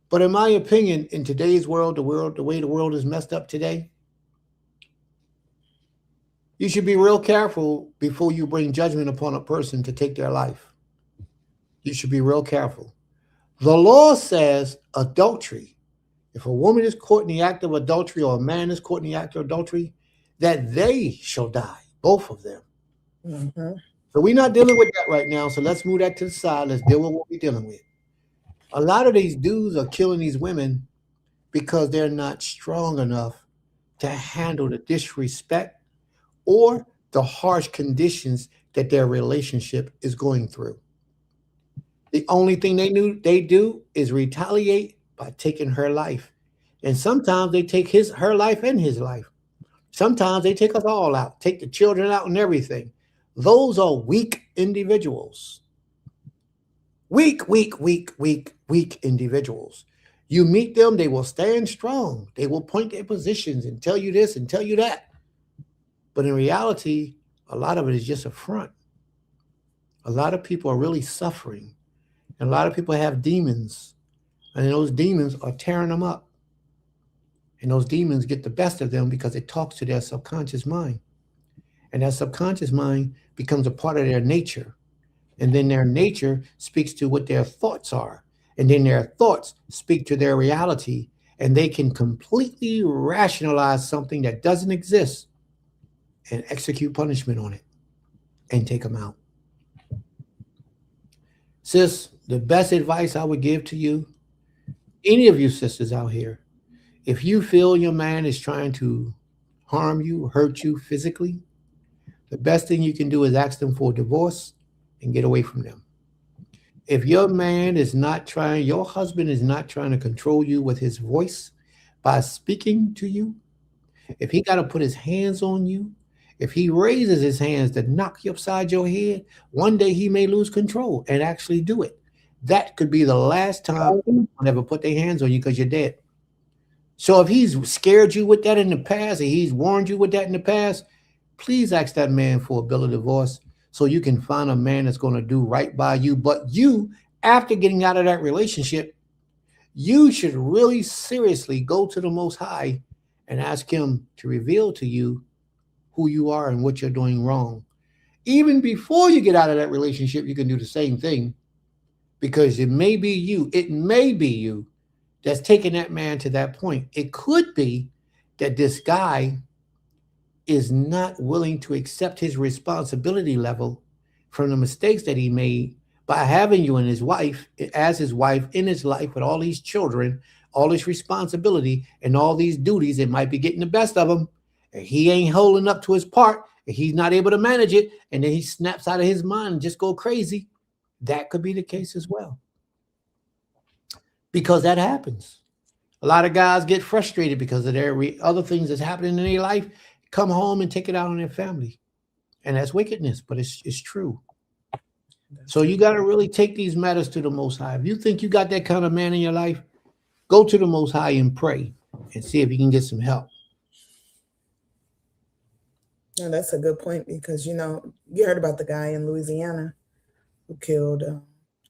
But in my opinion, in today's world, the way the world is messed up today, you should be real careful before you bring judgment upon a person to take their life. You should be real careful. The law says adultery. If a woman is caught in the act of adultery or a man is caught in the act of adultery, that they shall die, both of them.
Mm-hmm.
So we're not dealing with that right now. So let's move that to the side. Let's deal with what we're dealing with. A lot of these dudes are killing these women because they're not strong enough to handle the disrespect or the harsh conditions that their relationship is going through. The only thing they do is retaliate by taking her life. And sometimes they take her life and his life. Sometimes they take us all out, take the children out and everything. Those are weak individuals. Weak individuals. You meet them, they will stand strong. They will point their positions and tell you this and tell you that. But in reality, a lot of it is just a front. A lot of people are really suffering. And a lot of people have demons. And those demons are tearing them up. And those demons get the best of them because it talks to their subconscious mind. And that subconscious mind becomes a part of their nature. And then their nature speaks to what their thoughts are. And then their thoughts speak to their reality. And they can completely rationalize something that doesn't exist and execute punishment on it and take them out. Sis, the best advice I would give to you, any of you sisters out here, if you feel your man is trying to harm you, hurt you physically, the best thing you can do is ask them for a divorce and get away from them. If your man is not trying, your husband is not trying to control you with his voice by speaking to you, if he got to put his hands on you, if he raises his hands to knock you upside your head, one day he may lose control and actually do it. That could be the last time anyone ever put their hands on you because you're dead. So if he's scared you with that in the past, and he's warned you with that in the past, please ask that man for a bill of divorce so you can find a man that's going to do right by you. But you, after getting out of that relationship, you should really seriously go to the Most High and ask him to reveal to you who you are and what you're doing wrong. Even before you get out of that relationship, you can do the same thing, because it may be you that's taking that man to that point. It could be that this guy is not willing to accept his responsibility level from the mistakes that he made by having you and his wife as his wife in his life with all these children, all this responsibility and all these duties. It might be getting the best of him. And he ain't holding up to his part, and he's not able to manage it, and then he snaps out of his mind and just go crazy. That could be the case as well. Because that happens. A lot of guys get frustrated because of their other things that's happening in their life, come home and take it out on their family. And that's wickedness, but it's true. So you got to really take these matters to the Most High. If you think you got that kind of man in your life, go to the Most High and pray and see if you can get some help.
No, that's a good point, because, you heard about the guy in Louisiana who killed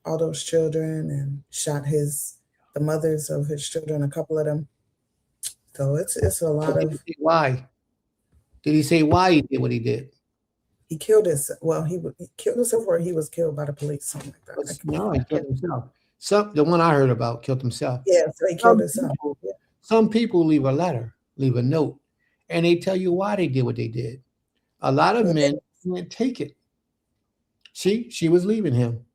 all those children and shot the mothers of his children, a couple of them. So it's a lot of.
Why? Did he say why he did what he did?
he killed himself. Well, he killed himself, or he was killed by the police, something like that.
No, he killed himself. The one I heard about killed himself.
Yeah, so he killed himself. Yeah.
Some people leave a letter, leave a note, and they tell you why they did what they did. A lot of men can't take it. She was leaving him.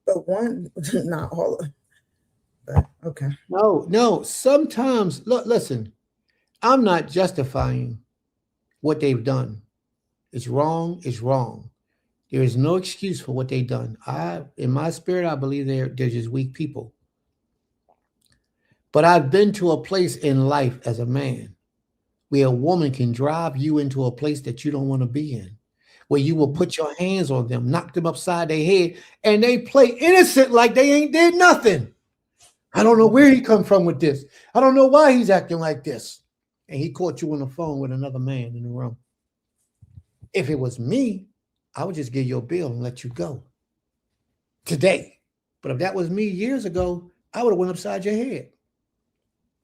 But one, not all of them. But okay.
No. Sometimes, look, listen, I'm not justifying what they've done. It's wrong. It's wrong. There is no excuse for what they've done. In my spirit, I believe they're just weak people. But I've been to a place in life as a man where a woman can drive you into a place that you don't want to be in, where you will put your hands on them, knock them upside their head, and they play innocent like they ain't did nothing. I don't know where he come from with this. I don't know why he's acting like this. And he caught you on the phone with another man in the room. If it was me, I would just give you a bill and let you go today. But if that was me years ago, I would have went upside your head.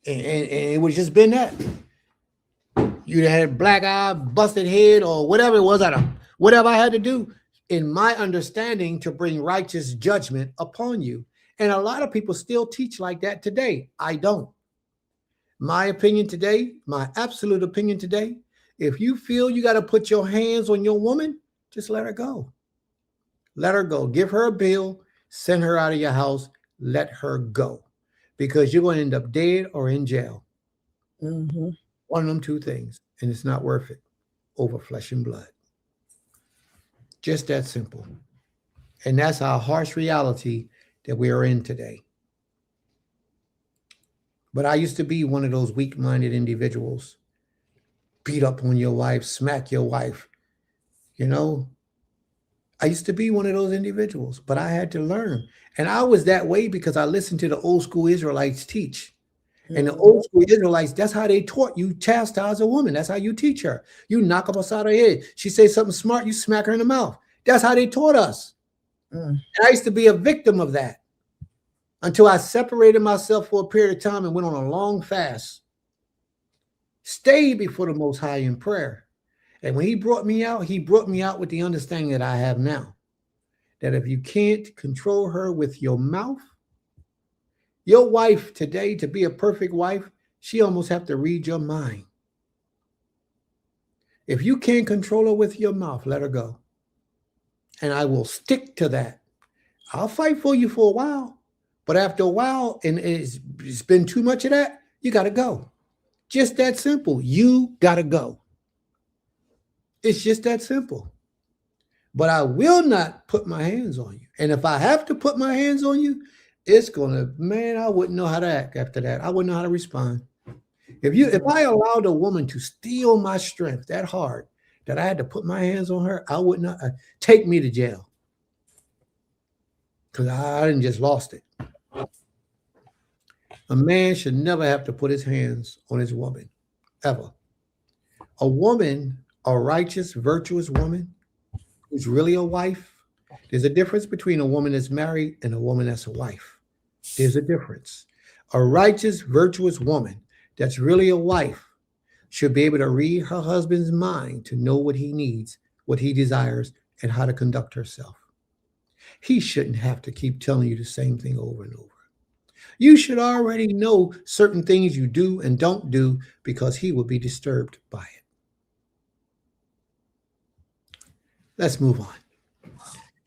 And it would have just been that. You'd have had black eye, busted head, or whatever it was. Whatever I had to do in my understanding to bring righteous judgment upon you. And a lot of people still teach like that today. I don't. My opinion today, my absolute opinion today, if you feel you got to put your hands on your woman, just let her go. Let her go. Give her a bill, send her out of your house, let her go. Because you're going to end up dead or in jail.
Mm-hmm.
One of them two things, and it's not worth it over flesh and blood. Just that simple. And that's our harsh reality that we are in today. But I used to be one of those weak-minded individuals. Beat up on your wife, smack your wife. You know, I used to be one of those individuals, but I had to learn. And I was that way because I listened to the old school Israelites teach. And the old school Israelites, that's how they taught you chastise a woman. That's how you teach her. You knock her upside her head. She says something smart, you smack her in the mouth. That's how they taught us. And I used to be a victim of that until I separated myself for a period of time and went on a long fast. Stayed before the Most High in prayer. And when he brought me out with the understanding that I have now. That if you can't control her with your mouth, your wife today, to be a perfect wife, she almost have to read your mind. If you can't control her with your mouth, let her go. And I will stick to that. I'll fight for you for a while. But after a while, and it's been too much of that, you got to go. Just that simple. You got to go. It's just that simple. But I will not put my hands on you. And if I have to put my hands on you, it's going to, man, I wouldn't know how to act after that. I wouldn't know how to respond. If I allowed a woman to steal my strength that hard that I had to put my hands on her, I would not take me to jail. Because I didn't just lost it. A man should never have to put his hands on his woman, ever. A woman, a righteous, virtuous woman, who's really a wife, there's a difference between a woman that's married and a woman that's a wife. There's a difference. A righteous, virtuous woman that's really a wife should be able to read her husband's mind to know what he needs, what he desires, and how to conduct herself. He shouldn't have to keep telling you the same thing over and over. You should already know certain things you do and don't do because he will be disturbed by it. Let's move on.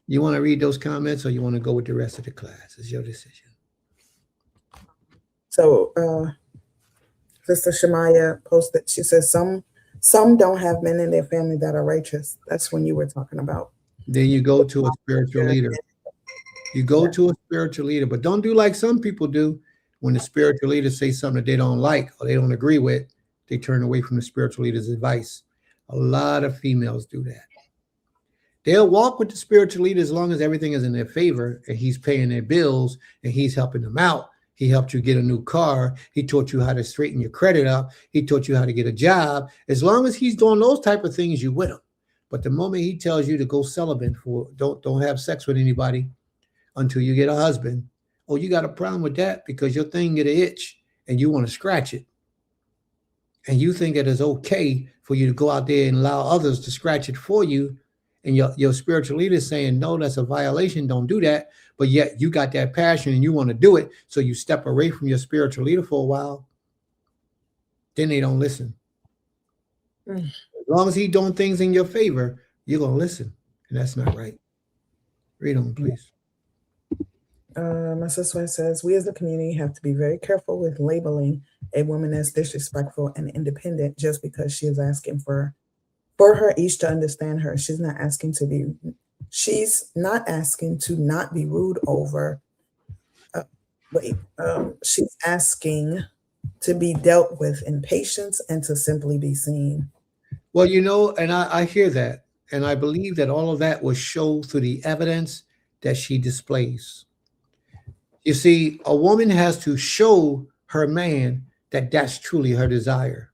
You want to read those comments or you want to go with the rest of the class? It's your decision.
So Sister Shemaya posted, she says, some don't have men in their family that are righteous. That's when you were talking about.
Then you go to a spiritual leader. You go to a spiritual leader, but don't do like some people do. When the spiritual leader says something that they don't like or they don't agree with, they turn away from the spiritual leader's advice. A lot of females do that. They'll walk with the spiritual leader as long as everything is in their favor and he's paying their bills and he's helping them out. He helped you get a new car. He taught you how to straighten your credit up. He taught you how to get a job. As long as he's doing those type of things, you with him. But the moment he tells you to go celibate don't have sex with anybody until you get a husband, oh, you got a problem with that because your thing get an itch and you want to scratch it. and you think it is okay for you to go out there and allow others to scratch it for you, and your spiritual leader is saying, no, that's a violation, don't do that, but yet you got that passion and you want to do it, so you step away from your spiritual leader for a while, then they don't listen. As long as he doing things in your favor, you're going to listen, and that's not right. Read on, please.
My sister says, we as a community have to be very careful with labeling a woman as disrespectful and independent just because she is asking for her each to understand her. She's not asking to not be rude over. She's asking to be dealt with in patience and to simply be seen.
Well, and I hear that, and I believe that all of that will show through the evidence that she displays. You see, a woman has to show her man that that's truly her desire.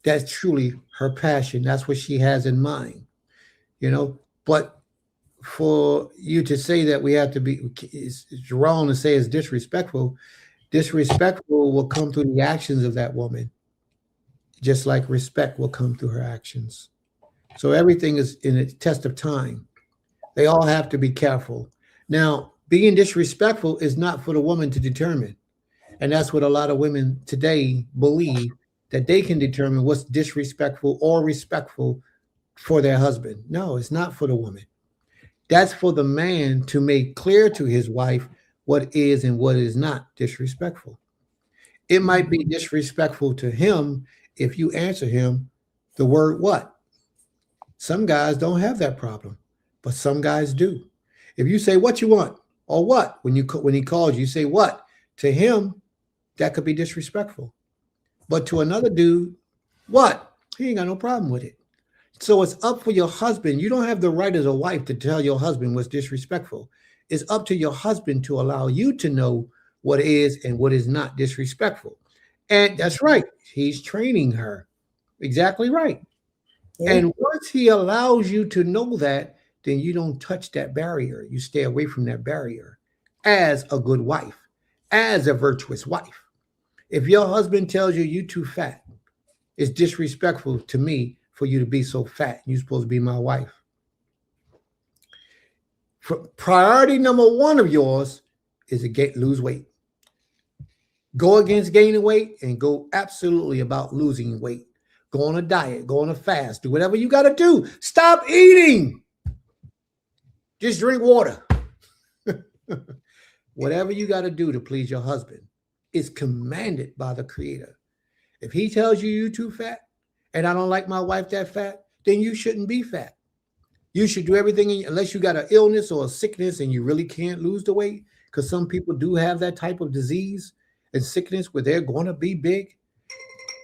That's truly her passion. That's what she has in mind, But for you to say that we have to be, it's wrong to say it's disrespectful. Disrespectful will come through the actions of that woman, just like respect will come through her actions. So everything is in a test of time. They all have to be careful. Now, being disrespectful is not for the woman to determine. And that's what a lot of women today believe, that they can determine what's disrespectful or respectful for their husband. No, it's not for the woman. That's for the man to make clear to his wife what is and what is not disrespectful. It might be disrespectful to him if you answer him the word what. Some guys don't have that problem, but some guys do. If you say what you want or what, when he calls you say what, to him, that could be disrespectful. But to another dude, what? He ain't got no problem with it. So it's up for your husband. You don't have the right as a wife to tell your husband what's disrespectful. It's up to your husband to allow you to know what is and what is not disrespectful. And that's right. He's training her. Exactly right. Yeah. And once he allows you to know that, then you don't touch that barrier. You stay away from that barrier as a good wife, as a virtuous wife. If your husband tells you you're too fat, it's disrespectful to me for you to be so fat. You're supposed to be my wife. Priority number one of yours is to lose weight. Go against gaining weight and go absolutely about losing weight. Go on a diet, go on a fast, do whatever you got to do. Stop eating. Just drink water. Whatever you got to do to please your husband is commanded by the Creator. If he tells you you're too fat and I don't like my wife that fat, then you shouldn't be fat. You should do everything, unless you got an illness or a sickness and you really can't lose the weight, because some people do have that type of disease and sickness where they're going to be big.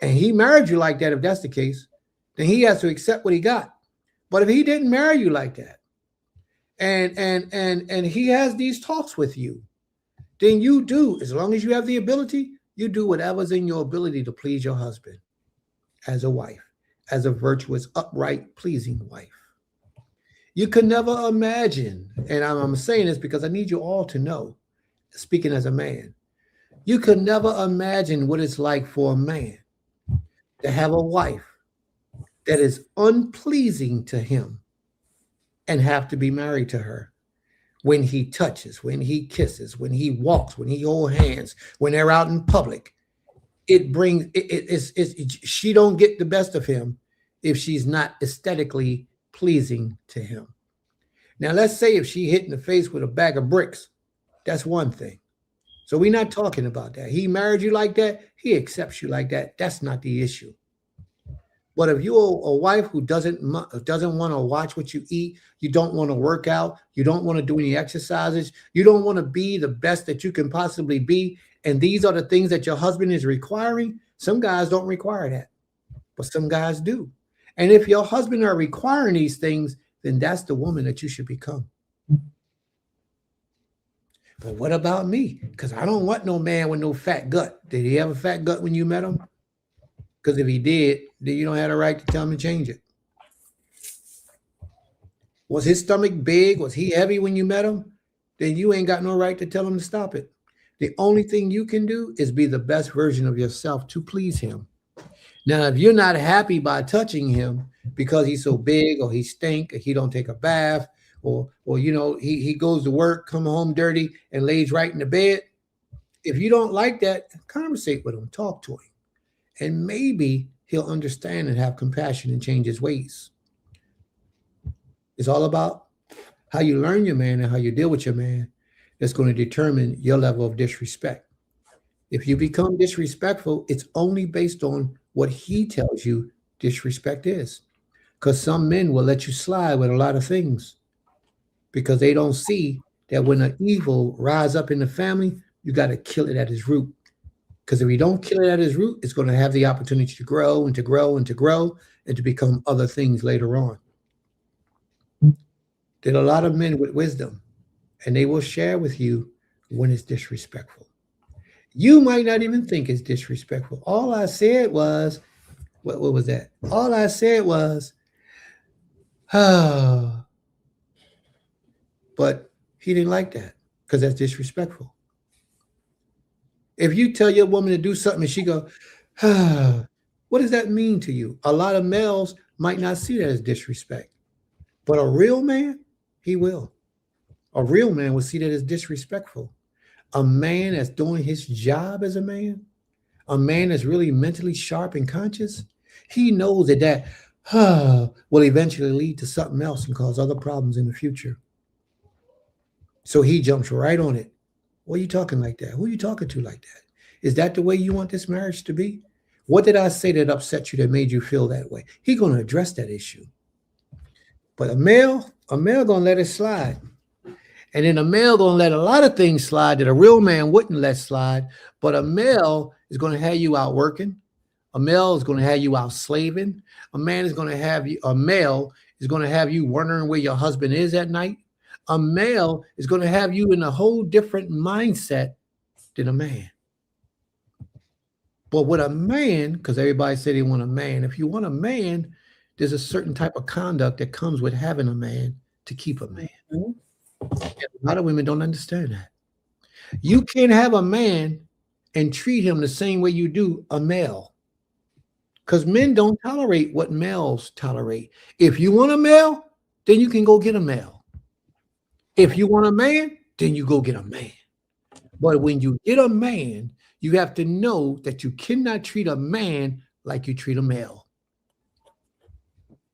And he married you like that. If that's the case, then he has to accept what he got. But if he didn't marry you like that, and he has these talks with you, then you do, as long as you have the ability, you do whatever's in your ability to please your husband as a wife, as a virtuous, upright, pleasing wife. You could never imagine, and I'm saying this because I need you all to know, speaking as a man, you could never imagine what it's like for a man to have a wife that is unpleasing to him and have to be married to her when he touches, when he kisses, when he walks, when he holds hands, when they're out in public. She don't get the best of him if she's not aesthetically pleasing to him. Now, let's say if she hit in the face with a bag of bricks, that's one thing. So we're not talking about that. He married you like that. He accepts you like that. That's not the issue. But if you're a wife who doesn't want to watch what you eat, you don't want to work out, you don't want to do any exercises, you don't want to be the best that you can possibly be, and these are the things that your husband is requiring, some guys don't require that, but some guys do. And if your husband are requiring these things, then that's the woman that you should become. But what about me? Because I don't want no man with no fat gut. Did he have a fat gut when you met him? Because if he did, then you don't have the right to tell him to change it. Was his stomach big? Was he heavy when you met him? Then you ain't got no right to tell him to stop it. The only thing you can do is be the best version of yourself to please him. Now, if you're not happy by touching him because he's so big or he stink or he don't take a bath or you know, he goes to work, come home dirty and lays right in the bed. If you don't like that, conversate with him, talk to him. And maybe he'll understand and have compassion and change his ways. It's all about how you learn your man and how you deal with your man that's going to determine your level of disrespect. If you become disrespectful, it's only based on what he tells you disrespect is. Because some men will let you slide with a lot of things because they don't see that when an evil rise up in the family, you got to kill it at its root. Because if you don't kill it at its root, it's going to have the opportunity to grow and to grow and to grow and to become other things later on. There are a lot of men with wisdom, and they will share with you when it's disrespectful. You might not even think it's disrespectful. All I said was, what was that? All I said was, oh, but he didn't like that because that's disrespectful. If you tell your woman to do something and she go, what does that mean to you? A lot of males might not see that as disrespect, but a real man, he will. A real man will see that as disrespectful. A man that's doing his job as a man that's really mentally sharp and conscious, he knows that will eventually lead to something else and cause other problems in the future. So he jumps right on it. What are you talking like that? Who are you talking to like that? Is that the way you want this marriage to be? What did I say that upset you that made you feel that way? He's going to address that issue. But a male going to let it slide. And then a male going to let a lot of things slide that a real man wouldn't let slide. But a male is going to have you out working. A male is going to have you out slaving. A male is going to have you wondering where your husband is at night. A male is going to have you in a whole different mindset than a man. But with a man, because everybody said they want a man, if you want a man, there's a certain type of conduct that comes with having a man to keep a man. Mm-hmm. A lot of women don't understand that. You can't have a man and treat him the same way you do a male. Because men don't tolerate what males tolerate. If you want a male, then you can go get a male. If you want a man, then you go get a man. But when you get a man, you have to know that you cannot treat a man like you treat a male.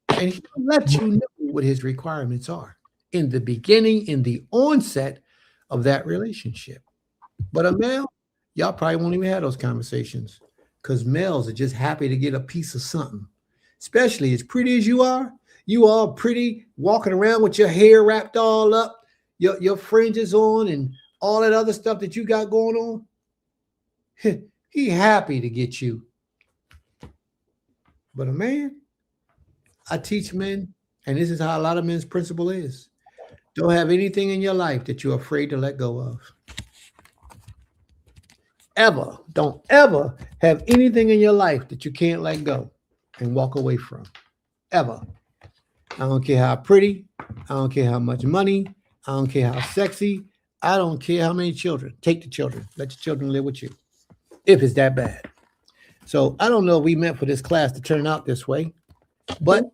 And he'll let you know what his requirements are in the beginning, in the onset of that relationship. But a male, y'all probably won't even have those conversations because males are just happy to get a piece of something. Especially as pretty as you all pretty, walking around with your hair wrapped all up, your fringes on and all that other stuff that you got going on. He happy to get you. But a man, I teach men, and this is how a lot of men's principle is. Don't have anything in your life that you're afraid to let go of. Ever. Don't ever have anything in your life that you can't let go and walk away from. Ever. I don't care how pretty. I don't care how much money. I don't care how sexy. I don't care how many children. Take the children. Let your children live with you. If it's that bad. So I don't know if we meant for this class to turn out this way, but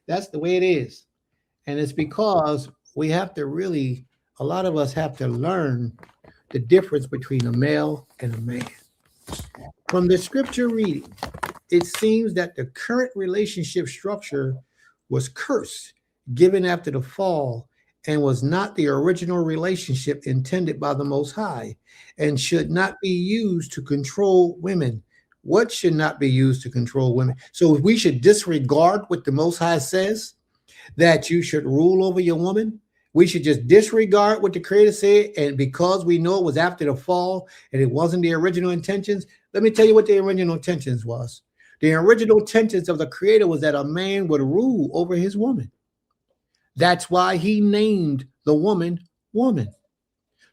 that's the way it is. And it's because we have to really, a lot of us have to learn the difference between a male and a man. From the scripture reading, it seems that the current relationship structure was cursed, given after the fall, and was not the original relationship intended by the Most High, and should not be used to control women. What should not be used to control women? So if we should disregard what the Most High says, that you should rule over your woman, we should just disregard what the Creator said, and because we know it was after the fall and it wasn't the original intentions, let me tell you what the original intentions was. The original intentions of the Creator was that a man would rule over his woman. That's why he named the woman,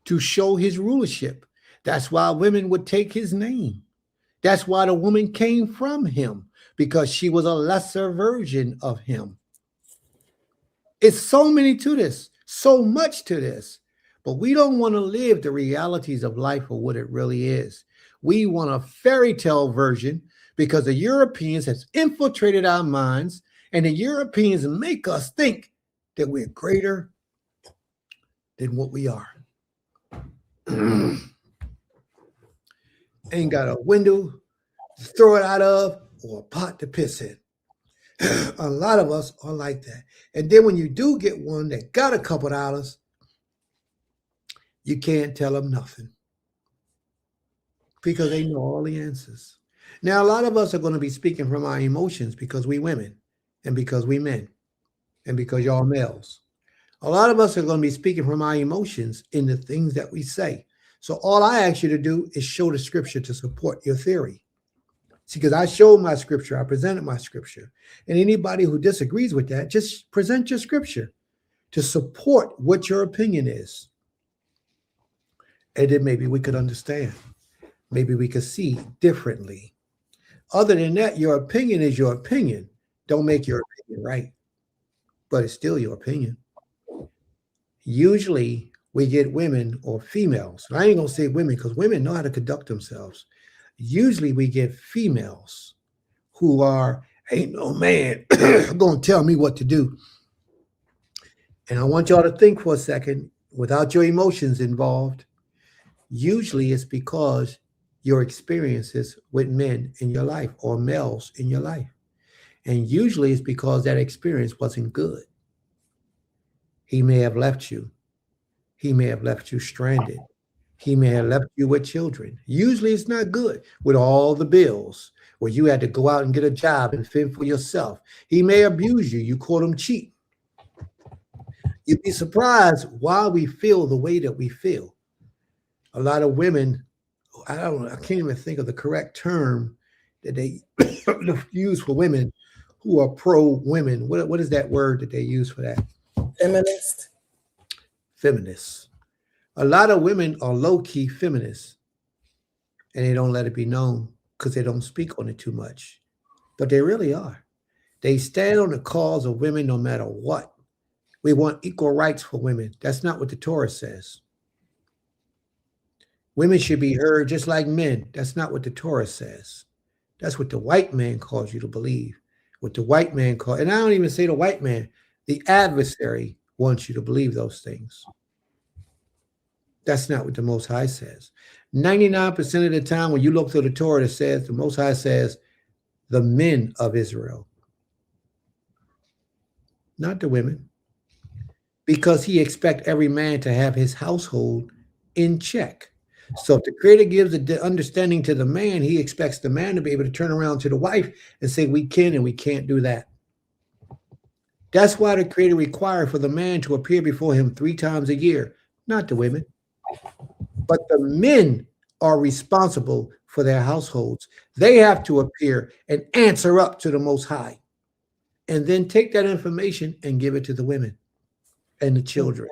to show his rulership. That's why women would take his name. That's why the woman came from him, because she was a lesser version of him. It's so many to this, so much to this, but we don't want to live the realities of life or what it really is. We want a fairy tale version because the Europeans has infiltrated our minds, and the Europeans make us think that we're greater than what we are. Ain't got a window to throw it out of or a pot to piss in. A lot of us are like that. And then when you do get one that got a couple dollars, you can't tell them nothing because they know all the answers. Now, a lot of us are going to be speaking from our emotions because we women and because we men and because y'all males. A lot of us are going to be speaking from our emotions in the things that we say. So all I ask you to do is show the scripture to support your theory. See, because I showed my scripture, I presented my scripture. And anybody who disagrees with that, just present your scripture to support what your opinion is. And then maybe we could understand. Maybe we could see differently. Other than that, your opinion is your opinion. Don't make your opinion right. But it's still your opinion. Usually we get women or females. I ain't going to say women because women know how to conduct themselves. Usually we get females who are, ain't no man going to tell me what to do. And I want y'all to think for a second without your emotions involved. Usually it's because your experiences with men in your life or males in your life. And usually it's because that experience wasn't good. He may have left you. He may have left you stranded. He may have left you with children. Usually it's not good with all the bills where you had to go out and get a job and fend for yourself. He may abuse you. You caught him cheat. You'd be surprised why we feel the way that we feel. A lot of women, I can't even think of the correct term that they use for women who are pro-women. What is that word that they use for that?
Feminist.
Feminists. A lot of women are low-key feminists, and they don't let it be known because they don't speak on it too much. But they really are. They stand on the cause of women no matter what. We want equal rights for women. That's not what the Torah says. Women should be heard just like men. That's not what the Torah says. That's what the white man calls you to believe. What the white man calls, and I don't even say the white man, the adversary wants you to believe those things. That's not what the Most High says. 99% of the time when you look through the Torah, it says, the Most High says, the men of Israel. Not the women. Because he expects every man to have his household in check. So if the Creator gives the understanding to the man, he expects the man to be able to turn around to the wife and say, we can and we can't do that. That's why the Creator required for the man to appear before him 3 times a year, not the women. But the men are responsible for their households. They have to appear and answer up to the Most High, and then take that information and give it to the women and the children.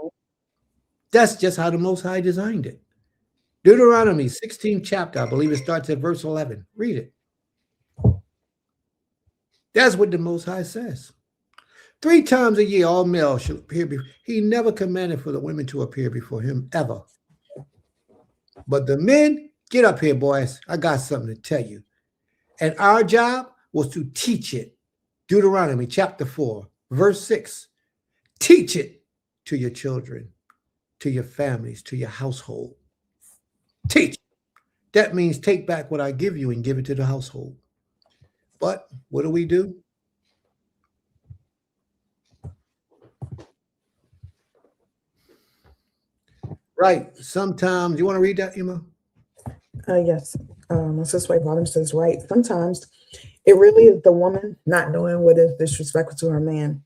That's just how the Most High designed it. Deuteronomy 16th chapter, I believe it starts at verse 11. Read it. That's what the Most High says. 3 times a year, all males should appear before. He never commanded for the women to appear before him, ever. But the men, get up here, boys. I got something to tell you. And our job was to teach it. Deuteronomy chapter 4, verse 6. Teach it to your children, to your families, to your household. Teach. That means take back what I give you and give it to the household. But what do? Right. Sometimes, you want to read that, Emma?
Yes. This way bottom says, right. Sometimes it really is the woman not knowing what is disrespectful to her man.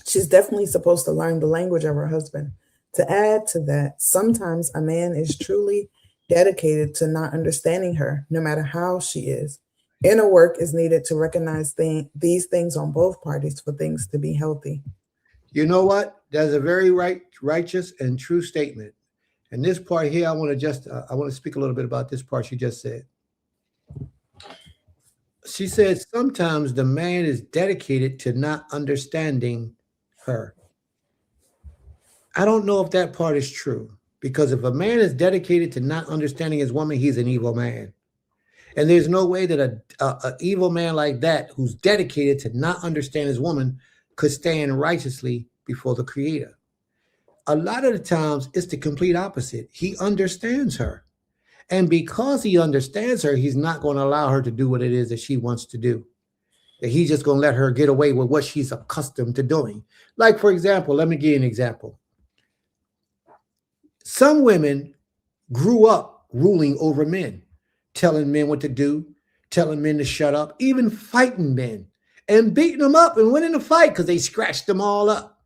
She's definitely supposed to learn the language of her husband. To add to that, sometimes a man is truly dedicated to not understanding her, no matter how she is. Inner work is needed to recognize these things on both parties for things to be healthy.
You know what? That's a very righteous and true statement. And this part here, I want to speak a little bit about this part she just said. She said sometimes the man is dedicated to not understanding her. I don't know if that part is true, because if a man is dedicated to not understanding his woman, he's an evil man. And there's no way that a evil man like that, who's dedicated to not understand his woman, could stand righteously before the Creator. A lot of the times, it's the complete opposite. He understands her. And because he understands her, he's not going to allow her to do what it is that she wants to do. That he's just going to let her get away with what she's accustomed to doing. Like, for example, let me give you an example. Some women grew up ruling over men, telling men what to do, telling men to shut up, even fighting men and beating them up and winning the fight because they scratched them all up.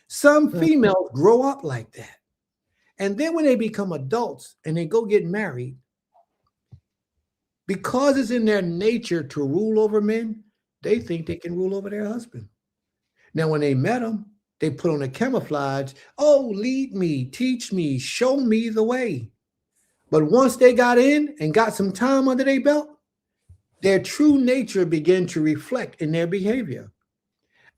Some females grow up like that. And then when they become adults and they go get married, because it's in their nature to rule over men, they think they can rule over their husband. Now, when they met them, they put on a camouflage. Oh, lead me, teach me, show me the way. But once they got in and got some time under their belt, their true nature began to reflect in their behavior.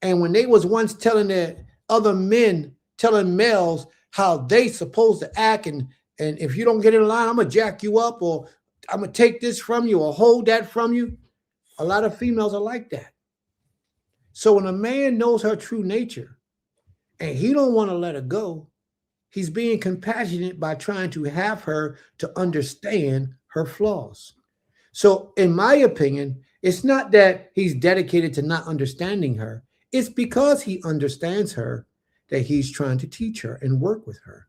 And when they was once telling their other men, telling males how they supposed to act, and if you don't get in line, I'm going to jack you up, or I'm going to take this from you or hold that from you. A lot of females are like that. So when a man knows her true nature and he don't want to let her go, he's being compassionate by trying to have her to understand her flaws. So in my opinion, it's not that he's dedicated to not understanding her. It's because he understands her that he's trying to teach her and work with her.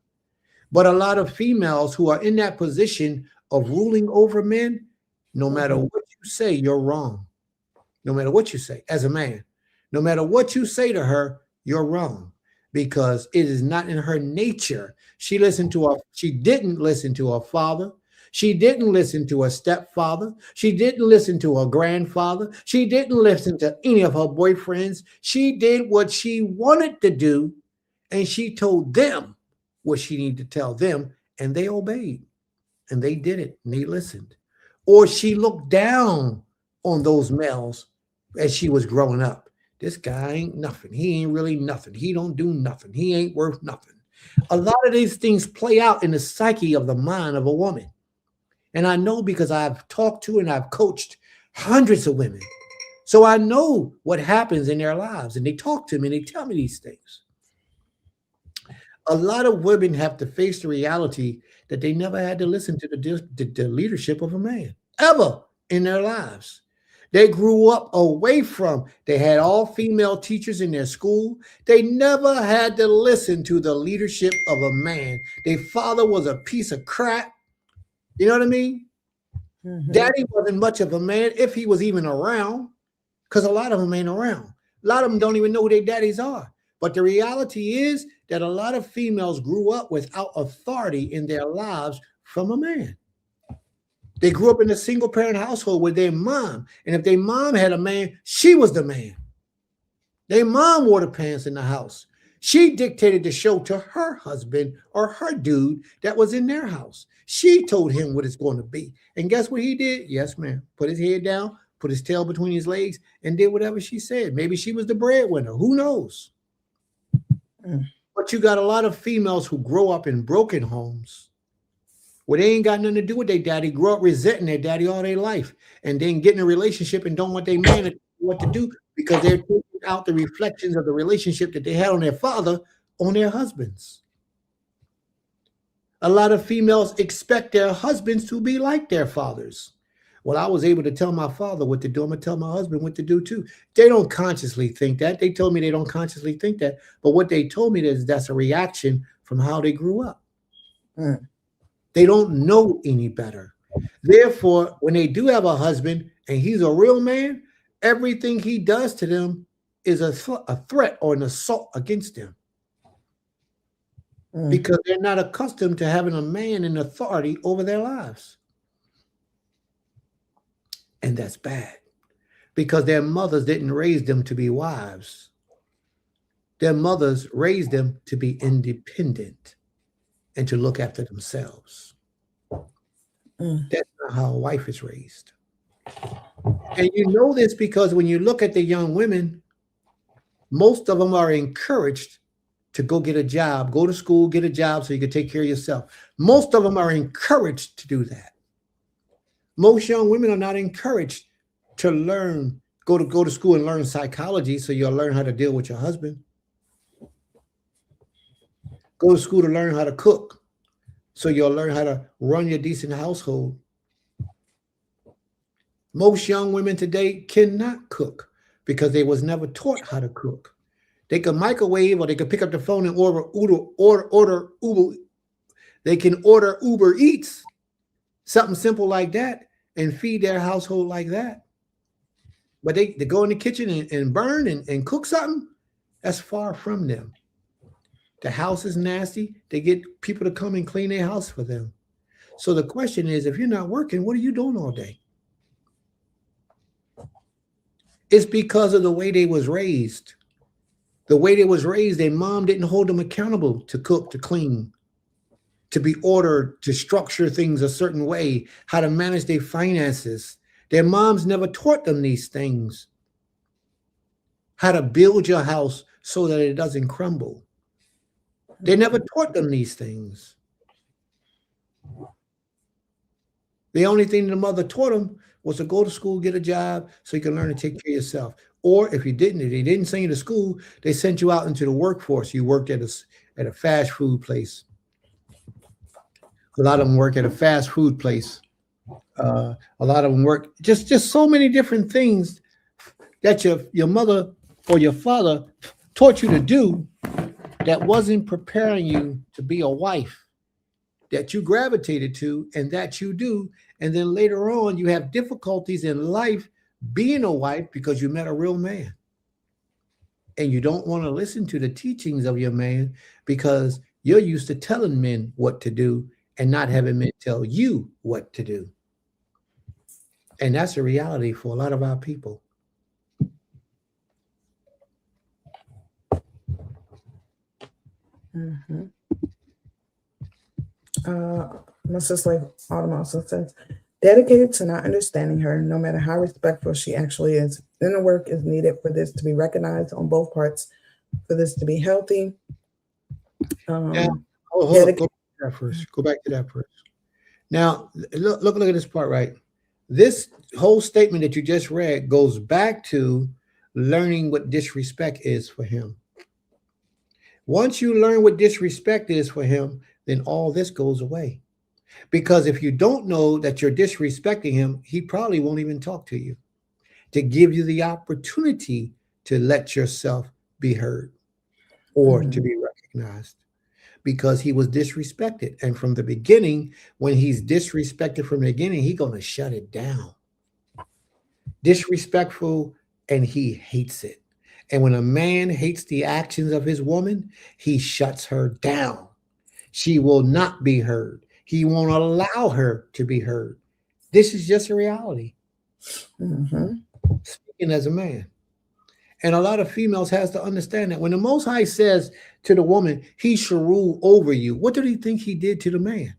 But a lot of females who are in that position of ruling over men, no matter what you say, you're wrong. No matter what you say as a man, no matter what you say to her, you're wrong, because it is not in her nature. She didn't listen to her father. She didn't listen to her stepfather. She didn't listen to her grandfather. She didn't listen to any of her boyfriends. She did what she wanted to do, and she told them what she needed to tell them, and they obeyed, and they did it, and they listened. Or she looked down on those males as she was growing up. This guy ain't nothing. He ain't really nothing. He don't do nothing. He ain't worth nothing. A lot of these things play out in the psyche of the mind of a woman. And I know because I've talked to and I've coached hundreds of women. So I know what happens in their lives, and they talk to me and they tell me these things. A lot of women have to face the reality that they never had to listen to the leadership of a man ever in their lives. They grew up away from, they had all female teachers in their school. They never had to listen to the leadership of a man. Their father was a piece of crap. You know what I mean? Mm-hmm. Daddy wasn't much of a man, if he was even around, because a lot of them ain't around. A lot of them don't even know who their daddies are. But the reality is that a lot of females grew up without authority in their lives from a man. They grew up in a single parent household with their mom. And if their mom had a man, she was the man. Their mom wore the pants in the house. She dictated the show to her husband or her dude that was in their house. She told him what it's going to be. And guess what he did? Yes, ma'am. Put his head down, put his tail between his legs, and did whatever she said. Maybe she was the breadwinner. Who knows? But you got a lot of females who grow up in broken homes where they ain't got nothing to do with their daddy, grow up resenting their daddy all their life, and then get in a relationship and don't want their man to what to do because they're taking out the reflections of the relationship that they had on their father on their husbands. A lot of females expect their husbands to be like their fathers. Well, I was able to tell my father what to do. I'm going to tell my husband what to do too. They don't consciously think that. They told me they don't consciously think that. But what they told me is that's a reaction from how they grew up. They don't know any better. Therefore, when they do have a husband and he's a real man, everything he does to them is a threat or an assault against them. Because they're not accustomed to having a man in authority over their lives. And that's bad because their mothers didn't raise them to be wives. Their mothers raised them to be independent and to look after themselves. That's not how a wife is raised. And you know this because when you look at the young women, most of them are encouraged to go get a job, go to school, get a job so you can take care of yourself. Most of them are encouraged to do that. Most young women are not encouraged to learn, go to school and learn psychology so you'll learn how to deal with your husband. Go to school to learn how to cook so you'll learn how to run your decent household. Most young women today cannot cook because they was never taught how to cook. They can microwave, or they can pick up the phone and order Uber. They can order Uber Eats, something simple like that, and feed their household like that. But they go in the kitchen and burn and cook something, that's far from them. The house is nasty. They get people to come and clean their house for them. So the question is, if you're not working, what are you doing all day? It's because of the way they was raised. The way they was raised, their mom didn't hold them accountable to cook, to clean, to be ordered, to structure things a certain way, how to manage their finances. Their moms never taught them these things. How to build your house so that it doesn't crumble. They never taught them these things. The only thing the mother taught them was to go to school, get a job, so you can learn to take care of yourself. Or if they didn't send you to school, they sent you out into the workforce. You worked at a fast food place. A lot of them work at a fast food place. A lot of them work just so many different things that your mother or your father taught you to do that wasn't preparing you to be a wife, that you gravitated to and that you do. And then later on, you have difficulties in life being a wife because you met a real man. And you don't want to listen to the teachings of your man because you're used to telling men what to do and not having men tell you what to do. And that's a reality for a lot of our people.
Mm-hmm. My sister Autumn also says, dedicated to not understanding her, no matter how respectful she actually is. Inner work is needed for this to be recognized on both parts, for this to be healthy.
Go back to that first. Go back to that first. Now, look at this part, right? This whole statement that you just read goes back to learning what disrespect is for him. Once you learn what disrespect is for him, then all this goes away. Because if you don't know that you're disrespecting him, he probably won't even talk to you, to give you the opportunity to let yourself be heard or to be recognized, because he was disrespected. And from the beginning, when he's disrespected from the beginning, he's going to shut it down. Disrespectful, and he hates it. And when a man hates the actions of his woman, he shuts her down. She will not be heard. He won't allow her to be heard. This is just a reality.
Mm-hmm.
Speaking as a man. And a lot of females has to understand that when the Most High says to the woman, he shall rule over you, what did he think he did to the man?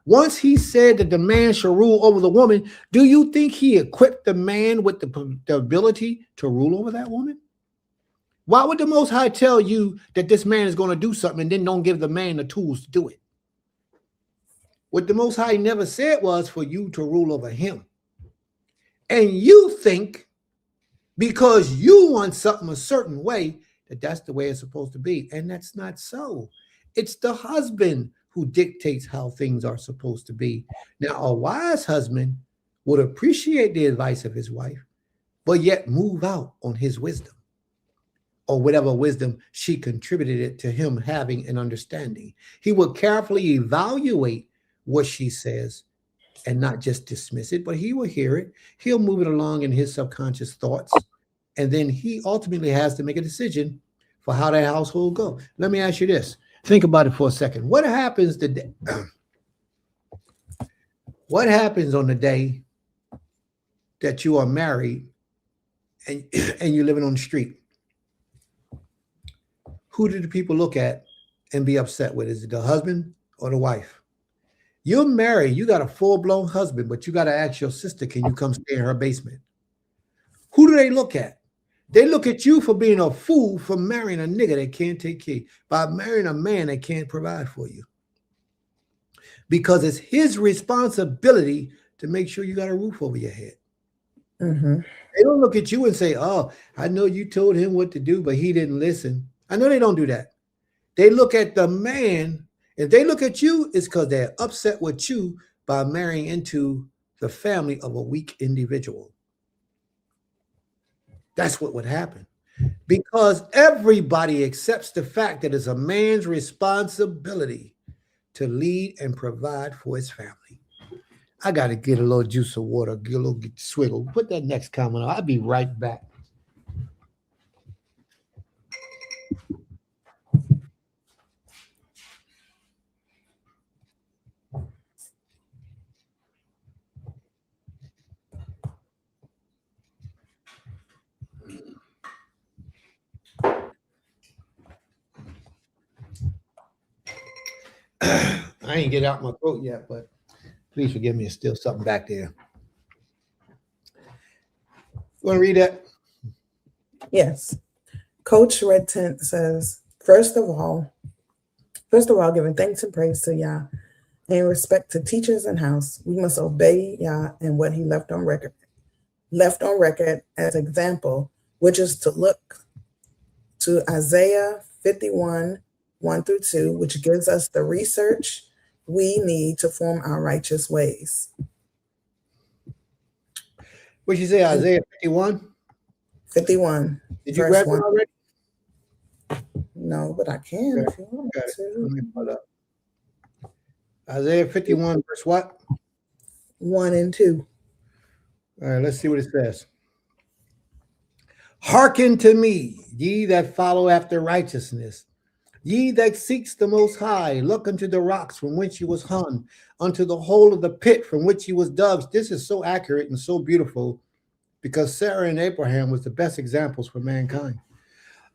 Once he said that the man shall rule over the woman, do you think he equipped the man with the ability to rule over that woman? Why would the Most High tell you that this man is going to do something and then don't give the man the tools to do it? What the Most High never said was for you to rule over him. And you think because you want something a certain way that that's the way it's supposed to be. And that's not so. It's the husband who dictates how things are supposed to be. Now, a wise husband would appreciate the advice of his wife, but yet move out on his wisdom, or whatever wisdom she contributed it to him having an understanding. He will carefully evaluate what she says and not just dismiss it, but he will hear it. He'll move it along in his subconscious thoughts. And then he ultimately has to make a decision for how that household goes. Let me ask you this. Think about it for a second. What happens today? What happens on the day that you are married and you're living on the street? Who do the people look at and be upset with? Is it the husband or the wife? You're married, you got a full-blown husband, but you got to ask your sister, can you come stay in her basement? Who do they look at? They look at you for being a fool for marrying a nigga that can't take care, by marrying a man that can't provide for you. Because it's his responsibility to make sure you got a roof over your head.
Mm-hmm.
They don't look at you and say, oh, I know you told him what to do, but he didn't listen. I know they don't do that. They look at the man. If they look at you, it's because they're upset with you by marrying into the family of a weak individual. That's what would happen. Because everybody accepts the fact that it's a man's responsibility to lead and provide for his family. I got to get a little juice of water, get a little swiggle. Put that next comment on. I'll be right back. I ain't get out my throat yet, but please forgive me. There's still something back there. You want to read that?
Yes. Coach Red Tent says, first of all, giving thanks and praise to Yah in respect to teachers in house, we must obey Yah and what he left on record as example, which is to look to Isaiah 51, 1-2, which gives us the research we need to form our righteous ways.
What'd you say, Isaiah 51?
51.
Did you grab it already?
No, but I can if you want
Got it.
to.
Let me pull it up. Isaiah 51, verse what?
1 and 2.
All right, let's see what it says. Hearken to me, ye that follow after righteousness, ye that seeks the Most High, look unto the rocks from which he was hung, unto the hole of the pit from which he was dug. This is so accurate and so beautiful because Sarah and Abraham was the best examples for mankind.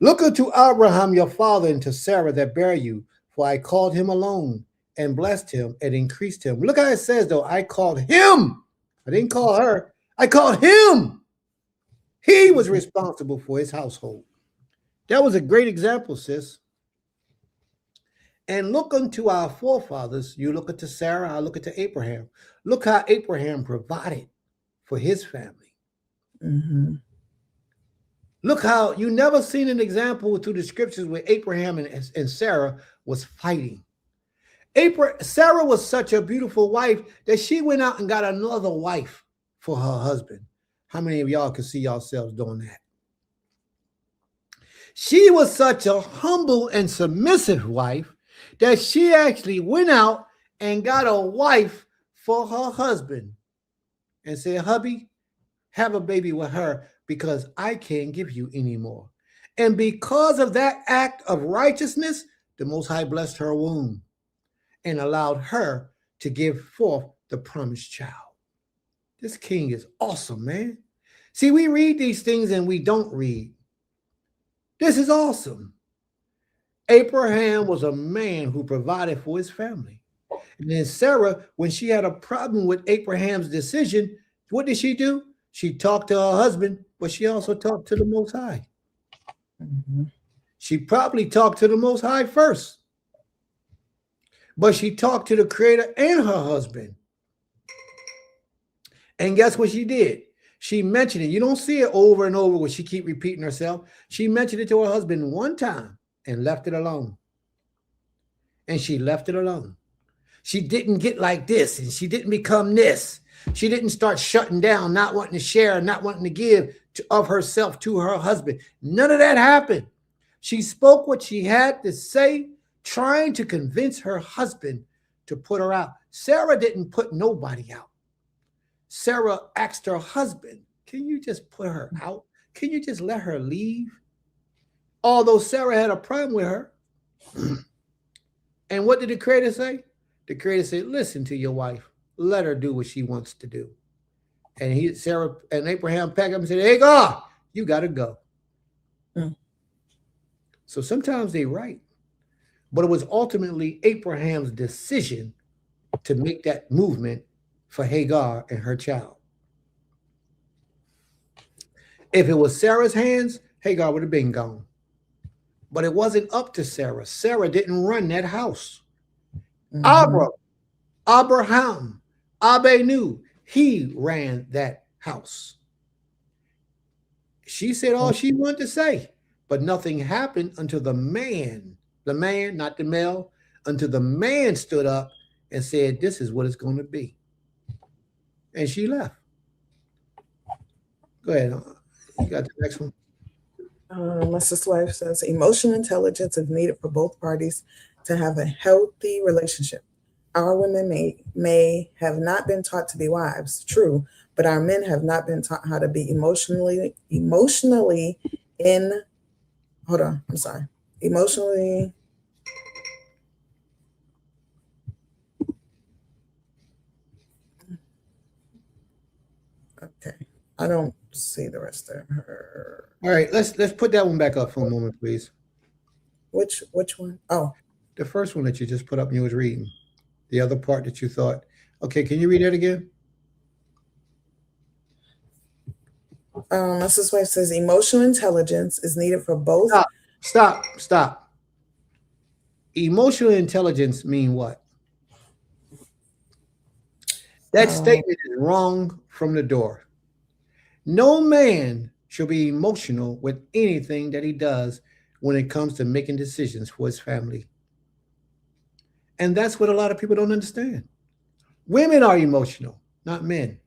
Look unto Abraham your father and to Sarah that bare you, for I called him alone and blessed him and increased him. Look how it says, though, I called him. I didn't call her. I called him. He was responsible for his household. That was a great example, sis. And look unto our forefathers. You look unto Sarah, I look unto Abraham. Look how Abraham provided for his family.
Mm-hmm.
Look how you never seen an example through the scriptures where Abraham and Sarah was fighting. Sarah was such a beautiful wife that she went out and got another wife for her husband. How many of y'all can see yourselves doing that? She was such a humble and submissive wife that she actually went out and got a wife for her husband and said, hubby, have a baby with her because I can't give you any more. And because of that act of righteousness, the Most High blessed her womb and allowed her to give forth the promised child. This king is awesome, man. See, we read these things and we don't read. This is awesome. Abraham was a man who provided for his family. And then Sarah, when she had a problem with Abraham's decision, what did she do? She talked to her husband, but she also talked to the Most High.
Mm-hmm.
She probably talked to the Most High first, but she talked to the Creator and her husband. And guess what she did? She mentioned it. You don't see it over and over when she keep repeating herself. She mentioned it to her husband one time and left it alone. And she left it alone. She didn't get like this and she didn't become this. She didn't start shutting down, not wanting to share, not wanting to give of herself to her husband. None of that happened. She spoke what she had to say, trying to convince her husband to put her out. Sarah didn't put nobody out. Sarah asked her husband, can you just put her out? Can you just let her leave? Although Sarah had a problem with her. And what did the Creator say? The Creator said, listen to your wife. Let her do what she wants to do. And Sarah and Abraham packed up and said, hey, God, you got to go. Mm. So sometimes they're right. But it was ultimately Abraham's decision to make that movement for Hagar and her child. If it was Sarah's hands, Hagar would have been gone. But it wasn't up to Sarah. Sarah didn't run that house. Mm-hmm. Abraham, Abenu, He ran that house. She said all she wanted to say, but nothing happened until the man, not the male, until the man stood up and said, this is what it's going to be. And she left. Go ahead. You got the next one.
My sister's wife says emotional intelligence is needed for both parties to have a healthy relationship. Our women may have not been taught to be wives, true, but our men have not been taught how to be emotionally okay. I don't see the rest of her.
All right, let's put that one back up for a moment, please.
Which one? Oh,
the first one that you just put up and you was reading. The other part that you thought, okay, can you read that again?
My sister's wife says emotional intelligence is needed for both.
Stop. Emotional intelligence mean what? That statement is wrong from the door. No man should be emotional with anything that he does when it comes to making decisions for his family. And that's what a lot of people don't understand. Women are emotional, not men.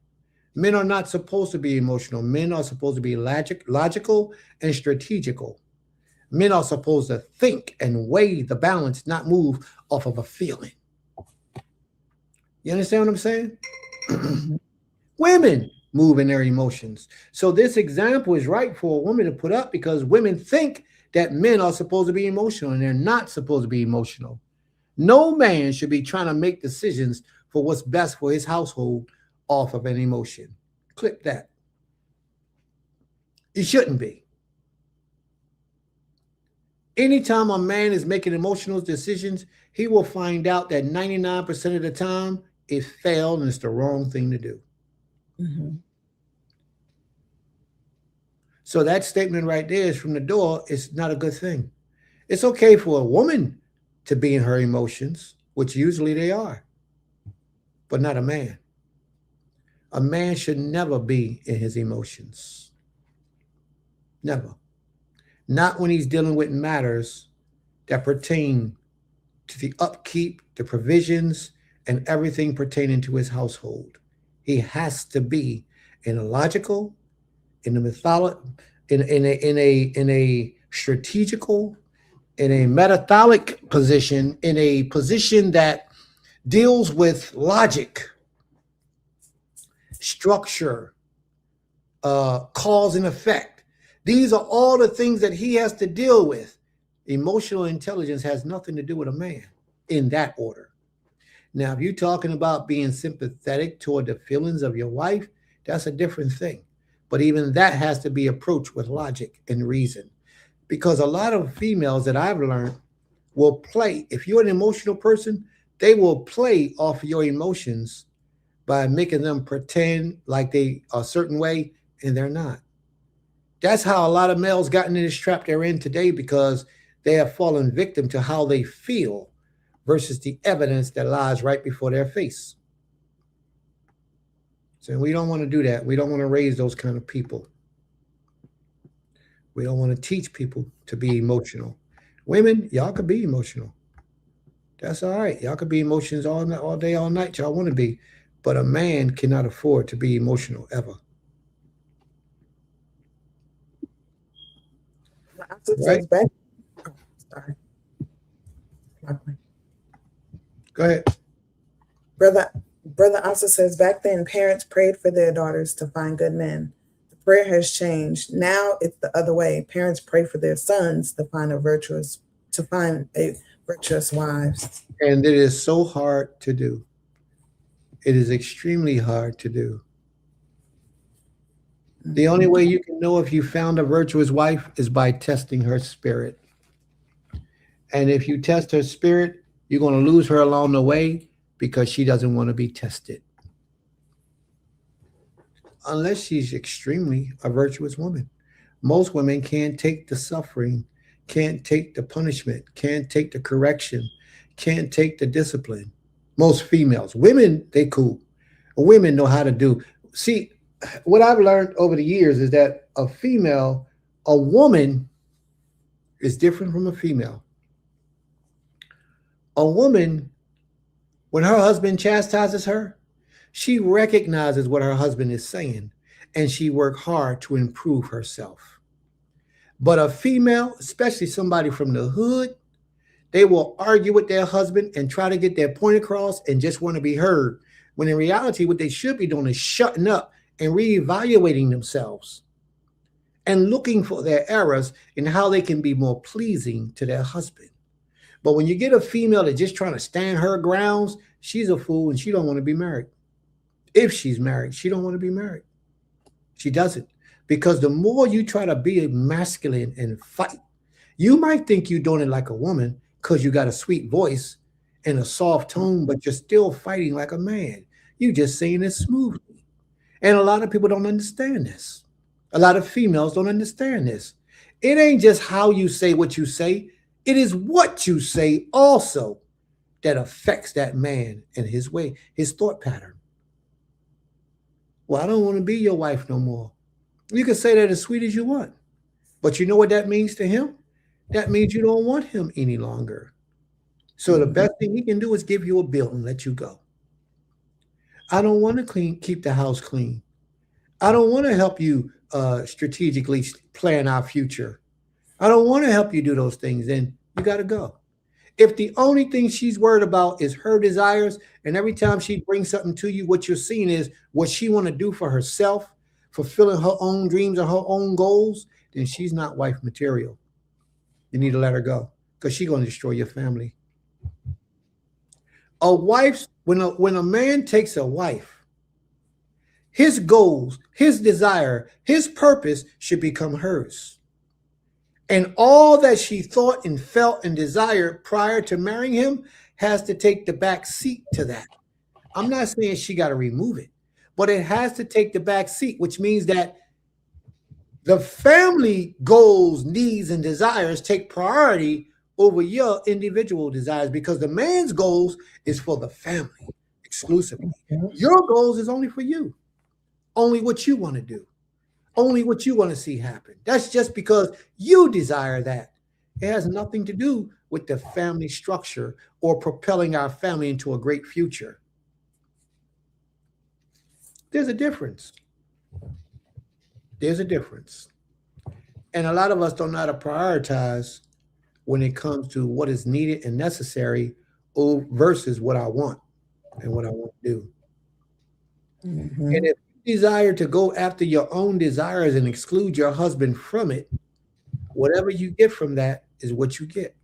Men are not supposed to be emotional. Men are supposed to be logical and strategical. Men are supposed to think and weigh the balance, not move off of a feeling. You understand what I'm saying? Women move in their emotions. So this example is right for a woman to put up because women think that men are supposed to be emotional and they're not supposed to be emotional. No man should be trying to make decisions for what's best for his household off of an emotion. Clip that. It shouldn't be. Anytime a man is making emotional decisions, he will find out that 99% of the time it failed and it's the wrong thing to do.
Mm-hmm.
So that statement right there is from the door. It's not a good thing. It's okay for a woman to be in her emotions, which usually they are, but not a man. A man should never be in his emotions. Never. Not when he's dealing with matters that pertain to the upkeep, the provisions, and everything pertaining to his household. He has to be in a logical, in a methodical, in a strategical, in a metatholic position, in a position that deals with logic, structure, cause and effect. These are all the things that he has to deal with. Emotional intelligence has nothing to do with a man in that order. Now, if you're talking about being sympathetic toward the feelings of your wife, that's a different thing. But even that has to be approached with logic and reason. Because a lot of females that I've learned will play. If you're an emotional person, they will play off your emotions by making them pretend like they are a certain way and they're not. That's how a lot of males got into this trap they're in today because they have fallen victim to how they feel versus the evidence that lies right before their face. So we don't want to do that. We don't want to raise those kind of people. We don't want to teach people to be emotional. Women, y'all could be emotional. That's all right. Y'all could be emotions all day, all night. Y'all want to be. But a man cannot afford to be emotional ever. Right?
Sorry.
Go ahead.
Brother also says, back then, parents prayed for their daughters to find good men. The prayer has changed. Now it's the other way. Parents pray for their sons to find virtuous wives.
And it is so hard to do. It is extremely hard to do. The only way you can know if you found a virtuous wife is by testing her spirit. And if you test her spirit, you're going to lose her along the way because she doesn't want to be tested. Unless she's extremely a virtuous woman. Most women can't take the suffering, can't take the punishment, can't take the correction, can't take the discipline. Most females. Women, they cool. Women know how to do. See, what I've learned over the years is that a woman is different from a female. A woman, when her husband chastises her, she recognizes what her husband is saying and she works hard to improve herself. But a female, especially somebody from the hood, they will argue with their husband and try to get their point across and just want to be heard. When in reality, what they should be doing is shutting up and reevaluating themselves and looking for their errors and how they can be more pleasing to their husband. But when you get a female that's just trying to stand her grounds, she's a fool and she don't want to be married. If she's married, she don't want to be married. She doesn't. Because the more you try to be masculine and fight, you might think you're doing it like a woman because you got a sweet voice and a soft tone, but you're still fighting like a man. You just saying it smoothly. And a lot of people don't understand this. A lot of females don't understand this. It ain't just how you say what you say. It is what you say also that affects that man and his way, his thought pattern. Well, I don't want to be your wife no more. You can say that as sweet as you want. But you know what that means to him? That means you don't want him any longer. So the best thing he can do is give you a bill and let you go. I don't want to keep the house clean. I don't want to help you strategically plan our future. I don't want to help you do those things. Then you got to go. If the only thing she's worried about is her desires, and every time she brings something to you, what you're seeing is what she want to do for herself, fulfilling her own dreams or her own goals, then she's not wife material. You need to let her go because she's going to destroy your family. A wife, when a man takes a wife, his goals, his desire, his purpose should become hers. And all that she thought and felt and desired prior to marrying him has to take the back seat to that. I'm not saying she got to remove it, but it has to take the back seat, which means that the family goals, needs, and desires take priority over your individual desires because the man's goals is for the family exclusively. Your goals is only for you. Only what you want to do. Only what you want to see happen. That's just because you desire that. It has nothing to do with the family structure or propelling our family into a great future. There's a difference. There's a difference. And a lot of us don't know how to prioritize when it comes to what is needed and necessary versus what I want and what I want to do. Mm-hmm. And if you desire to go after your own desires and exclude your husband from it, whatever you get from that is what you get.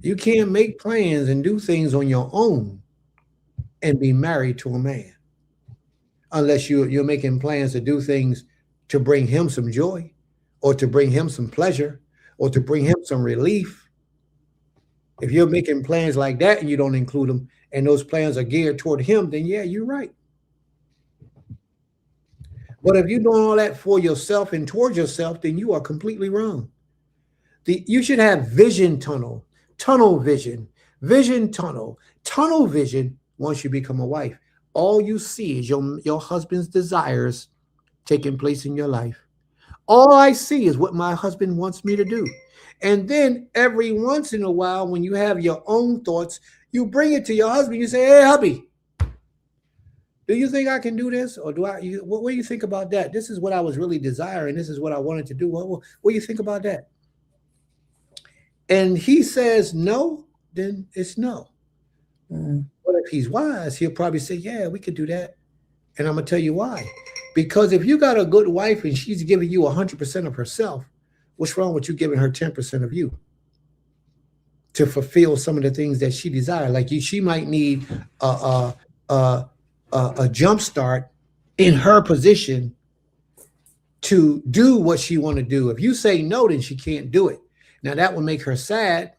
You can't make plans and do things on your own and be married to a man unless you're making plans to do things to bring him some joy or to bring him some pleasure or to bring him some relief. If you're making plans like that and you don't include him and those plans are geared toward him, then yeah, you're right. But if you're doing all that for yourself and towards yourself, then you are completely wrong. You should have vision tunnel vision once you become a wife. All you see is your husband's desires taking place in your life. All I see is what my husband wants me to do. And then every once in a while, when you have your own thoughts, you bring it to your husband. You say, hey, hubby, do you think I can do this? Or what do you think about that? This is what I was really desiring. This is what I wanted to do. What do you think about that? And he says no, then it's no. Mm. But if he's wise, he'll probably say, yeah, we could do that. And I'm going to tell you why. Because if you got a good wife and she's giving you 100% of herself, what's wrong with you giving her 10% of you to fulfill some of the things that she desires? Like she might need a jump start in her position to do what she want to do. If you say no, then she can't do it. Now that will make her sad.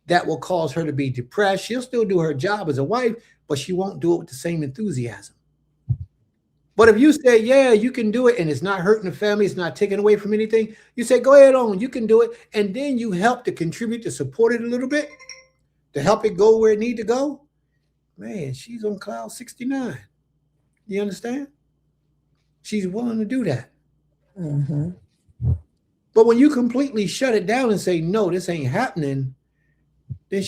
That will cause her to be depressed. She'll still do her job as a wife, but she won't do it with the same enthusiasm. But if you say, yeah, you can do it, and it's not hurting the family, it's not taking away from anything, you say, go ahead on, you can do it. And then you help to contribute to support it a little bit, to help it go where it needs to go. man, she's on cloud 69. You understand? She's willing to do that.
Mm-hmm.
But when you completely shut it down and say, no, this ain't happening, then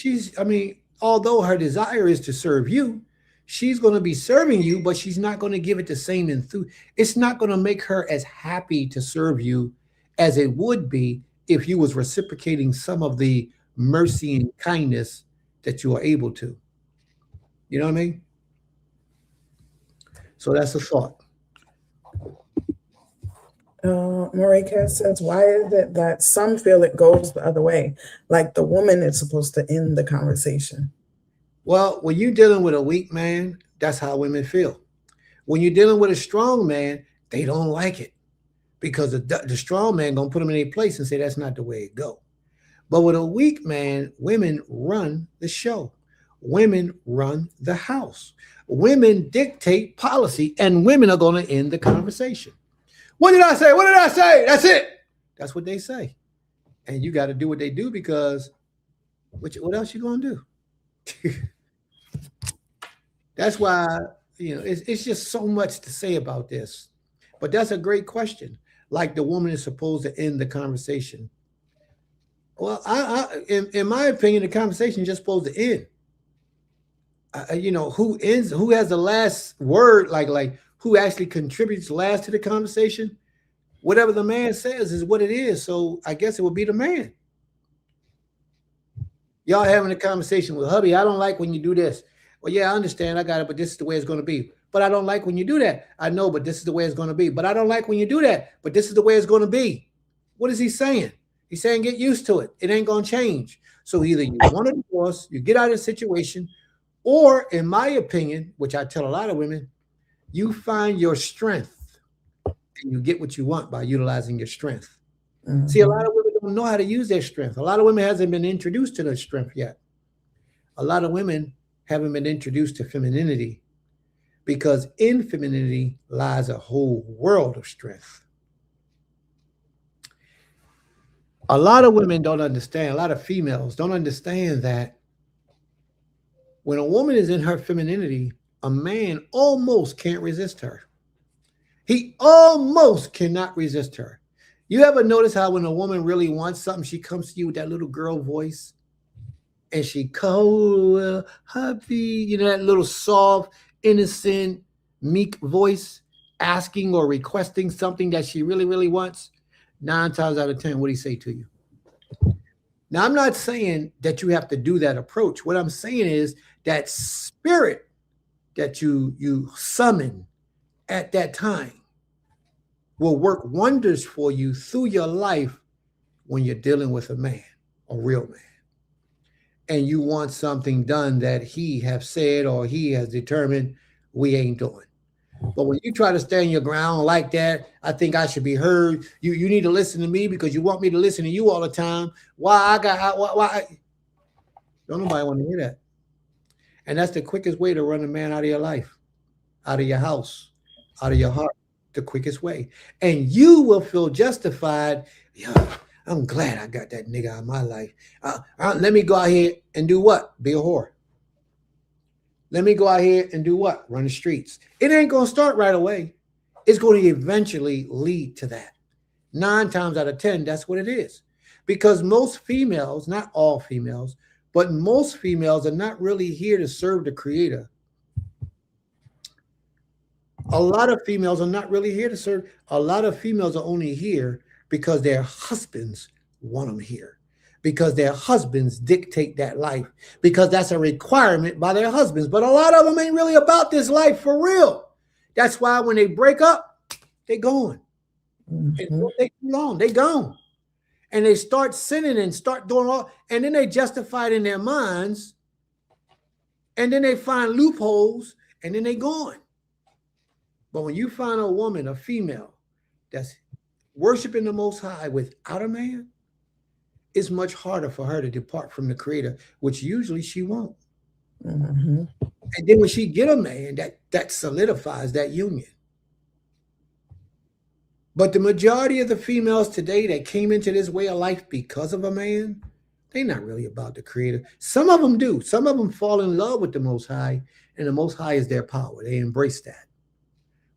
although her desire is to serve you, she's going to be serving you, but she's not going to give it the same enthusiasm. It's not going to make her as happy to serve you as it would be if you was reciprocating some of the mercy and kindness that you are able to. You know what I mean? So that's a thought.
Marika says, why is it that some feel it goes the other way? Like the woman is supposed to end the conversation.
Well, when you're dealing with a weak man, that's how women feel. When you're dealing with a strong man, they don't like it because the strong man going to put them in a place and say, that's not the way it go. But with a weak man, women run the show. Women run the house. Women dictate policy, and women are going to end the conversation. What did I say? What did I say? That's it. That's what they say. And you got to do what they do because what else you going to do? That's why, it's just so much to say about this. But that's a great question. Like the woman is supposed to end the conversation. Well, in my opinion, the conversation is just supposed to end. Who has the last word? Like who actually contributes last to the conversation? Whatever the man says is what it is. So I guess it would be the man. Y'all having a conversation with hubby. I don't like when you do this. Well, yeah, I understand. I got it, but this is the way it's going to be. But I don't like when you do that. I know, but this is the way it's going to be. But I don't like when you do that. But this is the way it's going to be. What is he saying? He's saying get used to it. It ain't going to change. So either you want a divorce, you get out of the situation, or in my opinion, which I tell a lot of women, you find your strength and you get what you want by utilizing your strength. Mm-hmm. See, a lot of women don't know how to use their strength. A lot of women hasn't been introduced to their strength yet. A lot of women haven't been introduced to femininity because in femininity lies a whole world of strength. A lot of women don't understand, a lot of females don't understand that when a woman is in her femininity, a man almost can't resist her. He almost cannot resist her. You ever notice how when a woman really wants something, she comes to you with that little girl voice and she calls, hubby, that little soft, innocent, meek voice, asking or requesting something that she really, really wants. 9 times out of 10, what do he say to you? Now, I'm not saying that you have to do that approach. What I'm saying is that spirit that you summon at that time will work wonders for you through your life when you're dealing with a man, a real man, and you want something done that he have said or he has determined we ain't doing. But when you try to stand your ground like that, I think I should be heard. You need to listen to me because you want me to listen to you all the time. Why? Don't nobody want to hear that. And that's the quickest way to run a man out of your life, out of your house, out of your heart, the quickest way. And you will feel justified. Yeah, I'm glad I got that nigga out of my life. Let me go out here and do what? Be a whore. Let me go out here and do what? Run the streets. It ain't going to start right away. It's going to eventually lead to that. 9 times out of 10, that's what it is. Because most females, not all females, but most females are not really here to serve the creator. A lot of females are not really here to serve. A lot of females are only here because their husbands want them here. Because their husbands dictate that life. Because that's a requirement by their husbands. But a lot of them ain't really about this life for real. That's why when they break up, they gone. Mm-hmm. It don't take too long. They gone. And they start sinning and start doing all, and then they justify it in their minds, and then they find loopholes, and then they gone. But when you find a woman, a female, that's worshiping the Most High without a man, it's much harder for her to depart from the Creator, which usually she won't. Mm-hmm. And then when she get a man, that solidifies that union. But the majority of the females today that came into this way of life because of a man, they're not really about the Creator. Some of them do. Some of them fall in love with the Most High, and the Most High is their power. They embrace that.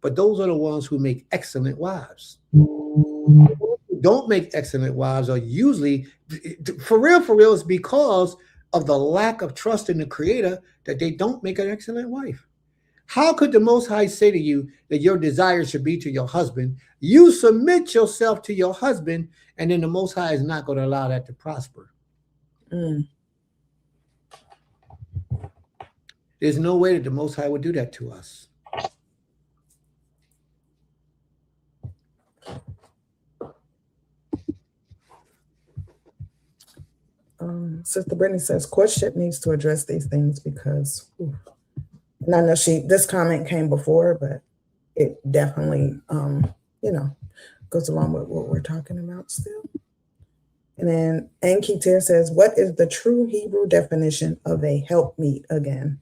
But those are the ones who make excellent wives. Who don't make excellent wives are usually, for real, it's because of the lack of trust in the Creator that they don't make an excellent wife. How could the Most High say to you that your desire should be to your husband? You submit yourself to your husband, and then the Most High is not going to allow that to prosper. There's no way that the Most High would do that to us.
Sister Brittany says courtship needs to address these things because, and I know this comment came before, but it definitely, goes along with what we're talking about still. And then Anki Tier says, what is the true Hebrew definition of a helpmeet again?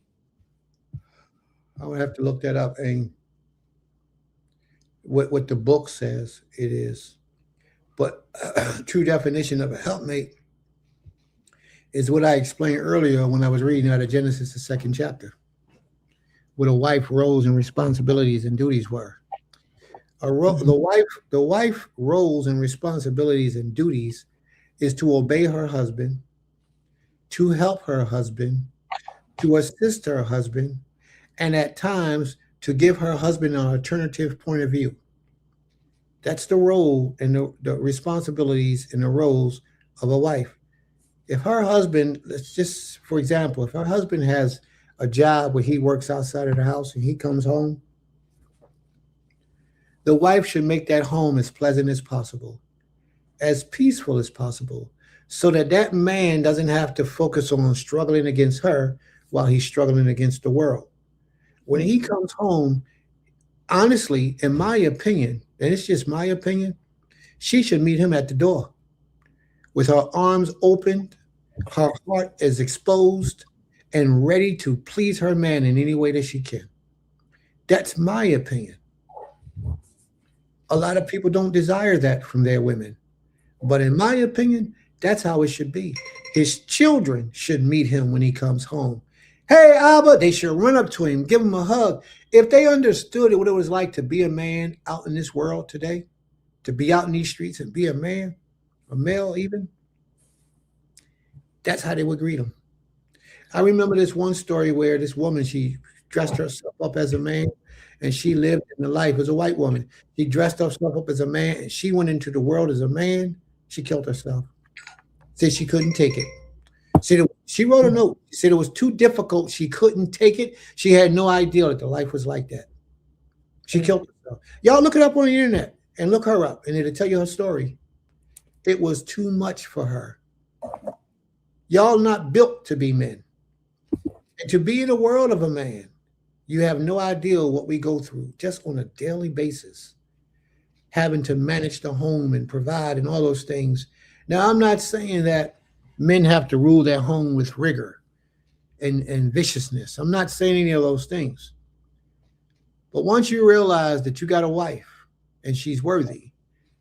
I would have to look that up. And what the book says it is. But true definition of a helpmate is what I explained earlier when I was reading out of Genesis, the 2nd chapter, what a wife roles and responsibilities and duties were. The wife roles and responsibilities and duties is to obey her husband, to help her husband, to assist her husband, and at times to give her husband an alternative point of view. That's the role and the responsibilities and the roles of a wife. If her husband, let's just, for example, if her husband has a job where he works outside of the house and he comes home, the wife should make that home as pleasant as possible, as peaceful as possible, so that that man doesn't have to focus on struggling against her while he's struggling against the world. When he comes home, honestly, in my opinion, and it's just my opinion, she should meet him at the door with her arms opened, her heart is exposed, and ready to please her man in any way that she can. That's my opinion. A lot of people don't desire that from their women. But in my opinion, that's how it should be. His children should meet him when he comes home. Hey, Abba, they should run up to him, give him a hug. If they understood what it was like to be a man out in this world today, to be out in these streets and be a man, a male even, that's how they would greet him. I remember this one story where this woman, she dressed herself up as a man and she lived in the life as a white woman. She dressed herself up as a man and she went into the world as a man. She killed herself. Said she couldn't take it. She wrote a note. She said it was too difficult. She couldn't take it. She had no idea that the life was like that. She killed herself. Y'all look it up on the internet and look her up and it'll tell you her story. It was too much for her. Y'all not built to be men. And to be in the world of a man, you have no idea what we go through just on a daily basis, having to manage the home and provide and all those things. Now, I'm not saying that men have to rule their home with rigor and viciousness. I'm not saying any of those things. But once you realize that you got a wife and she's worthy,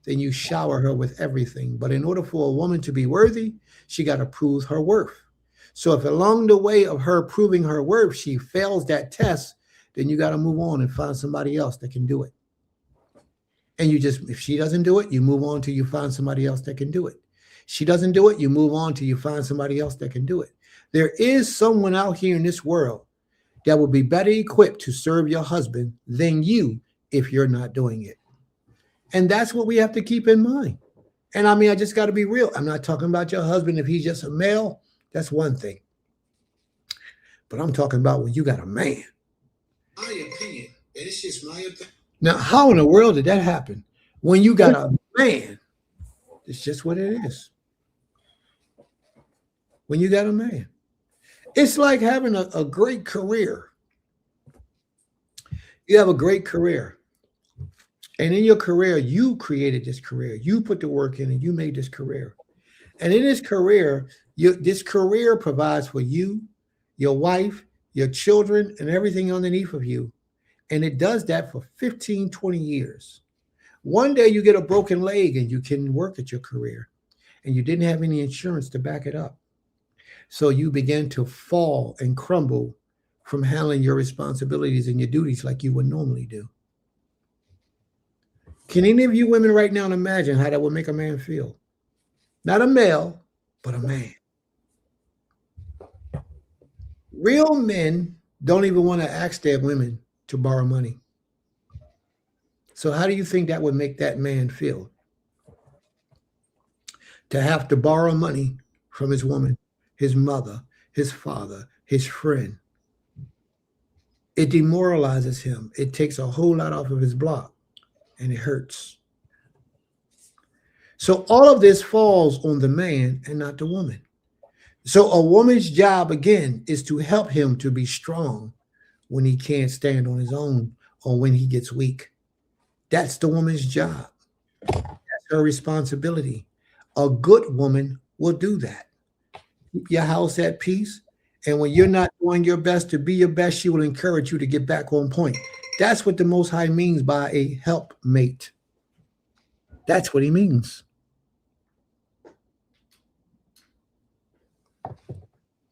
then you shower her with everything. But in order for a woman to be worthy, she got to prove her worth. So if along the way of her proving her worth, she fails that test, then you got to move on and find somebody else that can do it. And if she doesn't do it, you move on till you find somebody else that can do it. She doesn't do it, you move on till you find somebody else that can do it. There is someone out here in this world that will be better equipped to serve your husband than you if you're not doing it. And that's what we have to keep in mind. And I mean, I just got to be real. I'm not talking about your husband if he's just a male. That's one thing. But I'm talking about when you got a man. My opinion, and it's just my opinion. Now, how in the world did that happen? When you got a man, it's just what it is. When you got a man. It's like having a great career. You have a great career. And in your career, you created this career. You put the work in and you made this career. And in this career, this career provides for you, your wife, your children, and everything underneath of you. And it does that for 15, 20 years. One day you get a broken leg and you can work at your career and you didn't have any insurance to back it up. So you begin to fall and crumble from handling your responsibilities and your duties like you would normally do. Can any of you women right now imagine how that would make a man feel? Not a male, but a man. Real men don't even want to ask their women to borrow money. So how do you think that would make that man feel? To have to borrow money from his woman, his mother, his father, his friend. It demoralizes him. It takes a whole lot off of his block, and it hurts. So all of this falls on the man and not the woman. So a woman's job, again, is to help him to be strong when he can't stand on his own or when he gets weak. That's the woman's job. That's her responsibility. A good woman will do that. Keep your house at peace. And when you're not doing your best to be your best, she will encourage you to get back on point. That's what the Most High means by a helpmate. That's what he means.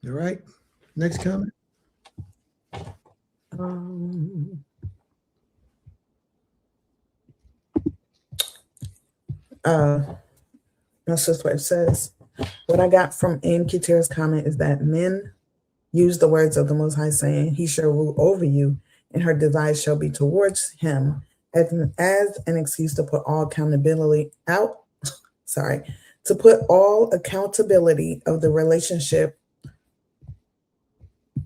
All right. Next comment.
That's just what it says. What I got from M. Keter's comment is that men use the words of the Most High, saying, "He shall rule over you, and her desires shall be towards him," as an excuse to put all accountability to put all accountability of the relationship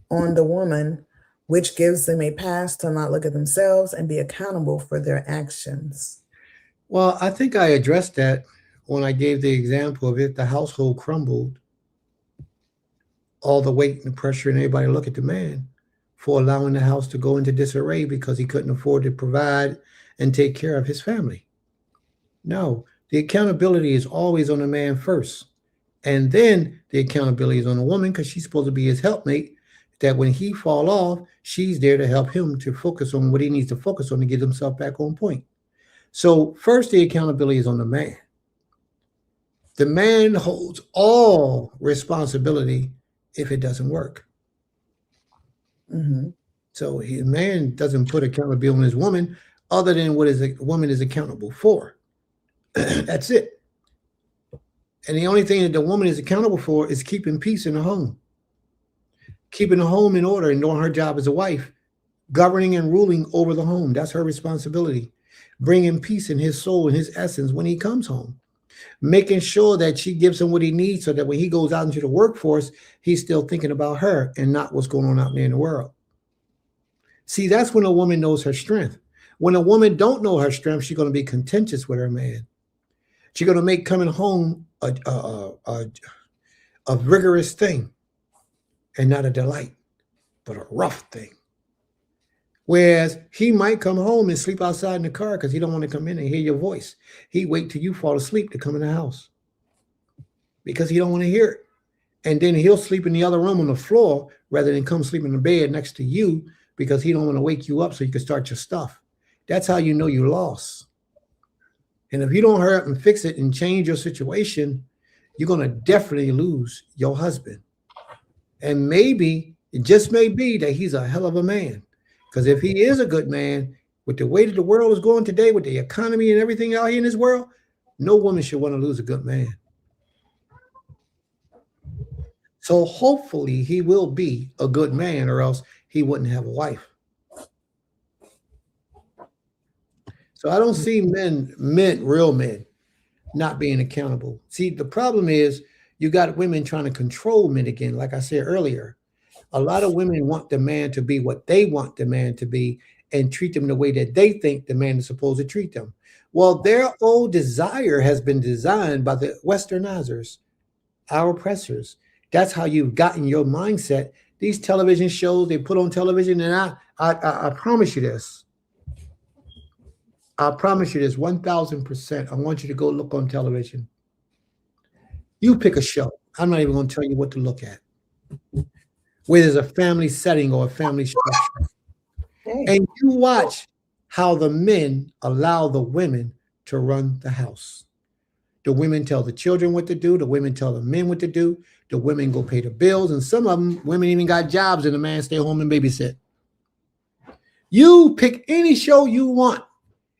on the woman, which gives them a pass to not look at themselves and be accountable for their actions.
Well, I think I addressed that when I gave the example of if the household crumbled, all the weight and pressure and everybody look at the man for allowing the house to go into disarray because he couldn't afford to provide and take care of his family. No, the accountability is always on the man first. And then the accountability is on the woman because she's supposed to be his helpmate, that when he fall off, she's there to help him to focus on what he needs to focus on to get himself back on point. So first, the accountability is on the man. The man holds all responsibility if it doesn't work.
Mm-hmm.
So the man doesn't put accountability on his woman other than what a woman is accountable for. That's it. And the only thing that the woman is accountable for is keeping peace in the home, keeping the home in order and doing her job as a wife, governing and ruling over the home. That's her responsibility. Bringing peace in his soul and his essence when he comes home. Making sure that she gives him what he needs so that when he goes out into the workforce, he's still thinking about her and not what's going on out there in the world. See, that's when a woman knows her strength. When a woman don't know her strength, she's going to be contentious with her man. She's going to make coming home a rigorous thing and not a delight, but a rough thing. Whereas he might come home and sleep outside in the car because he don't want to come in and hear your voice. He wait till you fall asleep to come in the house because he don't want to hear it. And then he'll sleep in the other room on the floor rather than come sleep in the bed next to you because he don't want to wake you up so you can start your stuff. That's how you know you lost. And if you don't hurry up and fix it and change your situation, you're going to definitely lose your husband. And maybe, it just may be that he's a hell of a man. Because if he is a good man, with the way that the world is going today, with the economy and everything out here in this world, no woman should want to lose a good man. So hopefully he will be a good man, or else he wouldn't have a wife. So I don't see men, real men, not being accountable. See, the problem is you got women trying to control men again, like I said earlier. A lot of women want the man to be what they want the man to be and treat them the way that they think the man is supposed to treat them. Well, their old desire has been designed by the westernizers, our oppressors. That's how you've gotten your mindset. These television shows they put on television, and I promise you this. I promise you this 1,000%. I want you to go look on television. You pick a show. I'm not even going to tell you what to look at. Where there's a family setting or a family structure. And you watch how the men allow the women to run the house. The women tell the children what to do. The women tell the men what to do. The women go pay the bills. And some of them, women even got jobs and the man stay home and babysit. You pick any show you want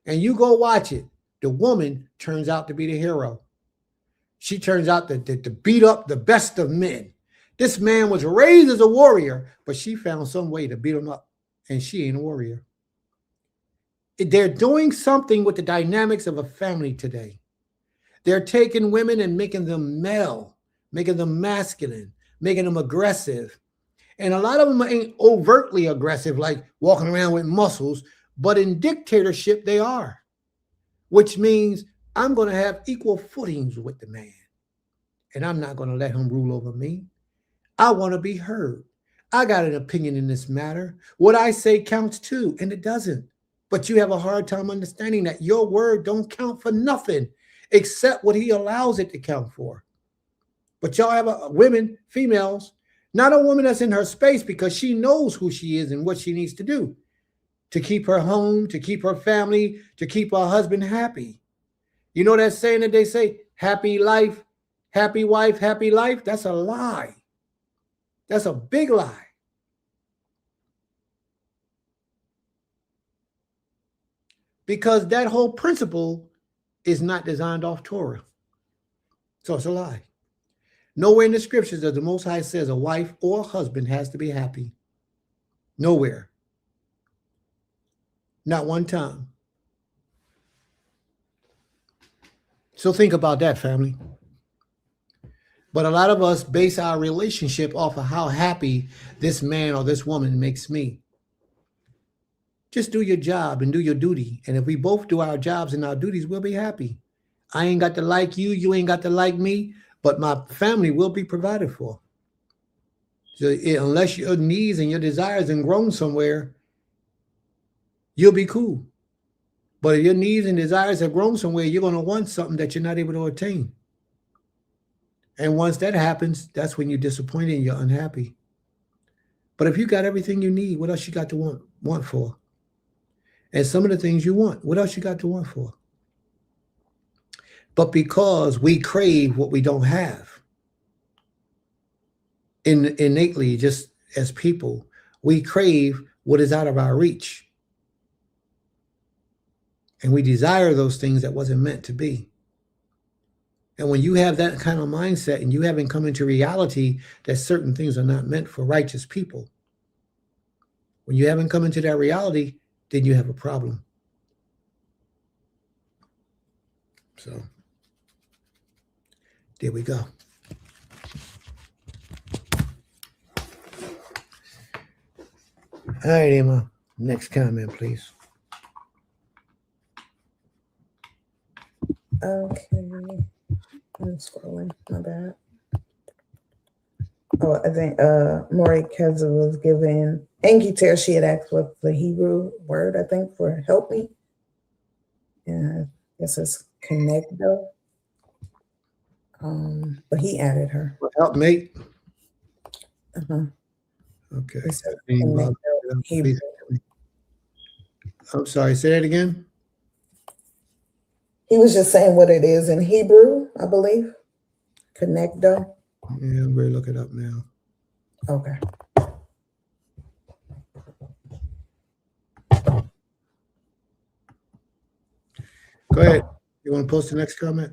and you go watch it. The woman turns out to be the hero. She turns out to beat up the best of men. This man was raised as a warrior, but she found some way to beat him up, and she ain't a warrior. They're doing something with the dynamics of a family today. They're taking women and making them male, making them masculine, making them aggressive. And a lot of them ain't overtly aggressive, like walking around with muscles, but in dictatorship they are, which means I'm going to have equal footings with the man, and I'm not going to let him rule over me. I want to be heard. I got an opinion in this matter. What I say counts too, and it doesn't. But you have a hard time understanding that your word don't count for nothing except what he allows it to count for. But y'all have women, females, not a woman that's in her space because she knows who she is and what she needs to do to keep her home, to keep her family, to keep her husband happy. You know that saying that they say, happy life, happy wife, happy life? That's a lie. That's a big lie. Because that whole principle is not designed off Torah. So it's a lie. Nowhere in the scriptures does the Most High says a wife or a husband has to be happy. Nowhere. Not one time. So think about that, family. But a lot of us base our relationship off of how happy this man or this woman makes me. Just do your job and do your duty. And if we both do our jobs and our duties, we'll be happy. I ain't got to like you. You ain't got to like me. But my family will be provided for. So unless your needs and your desires have grown somewhere, you'll be cool. But if your needs and desires have grown somewhere, you're going to want something that you're not able to attain. And once that happens, that's when you're disappointed and you're unhappy. But if you got everything you need, what else you got to want for? And some of the things you want, what else you got to want for? But because we crave what we don't have, innately, just as people, we crave what is out of our reach. And we desire those things that wasn't meant to be. And when you have that kind of mindset and you haven't come into reality that certain things are not meant for righteous people, when you haven't come into that reality, then you have a problem. So there we go. All right, Emma. Next comment, please.
Okay. I'm scrolling, my bad. Oh, I think Maury Keza was given Angie Tear. She had asked what the Hebrew word, I think, for help me. Yeah, I guess it's connect though. But he added her.
Helpmate.
Okay.
Okay. I'm sorry, say that again.
He was just saying what it is in Hebrew, I believe. Connecto.
Yeah, I'm going to look it up now.
Okay.
Go ahead. You want to post the next comment?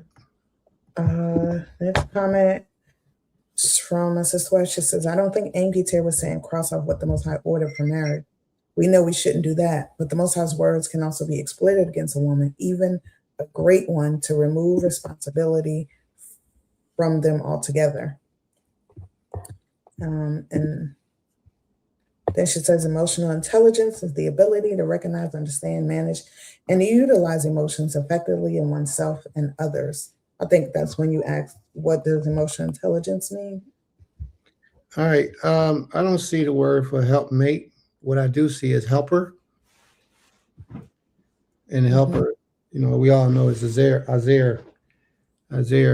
Next comment is from my sister. She says, I don't think Angie Tear was saying cross off what the Most High ordered for marriage. We know we shouldn't do that, but the Most High's words can also be exploited against a woman, even a great one, to remove responsibility from them altogether. And then she says emotional intelligence is the ability to recognize, understand, manage, and utilize emotions effectively in oneself and others. I think that's when you ask, what does emotional intelligence mean?
All right. I don't see the word for helpmate. What I do see is helper. And helper, you know, we all know is Azer,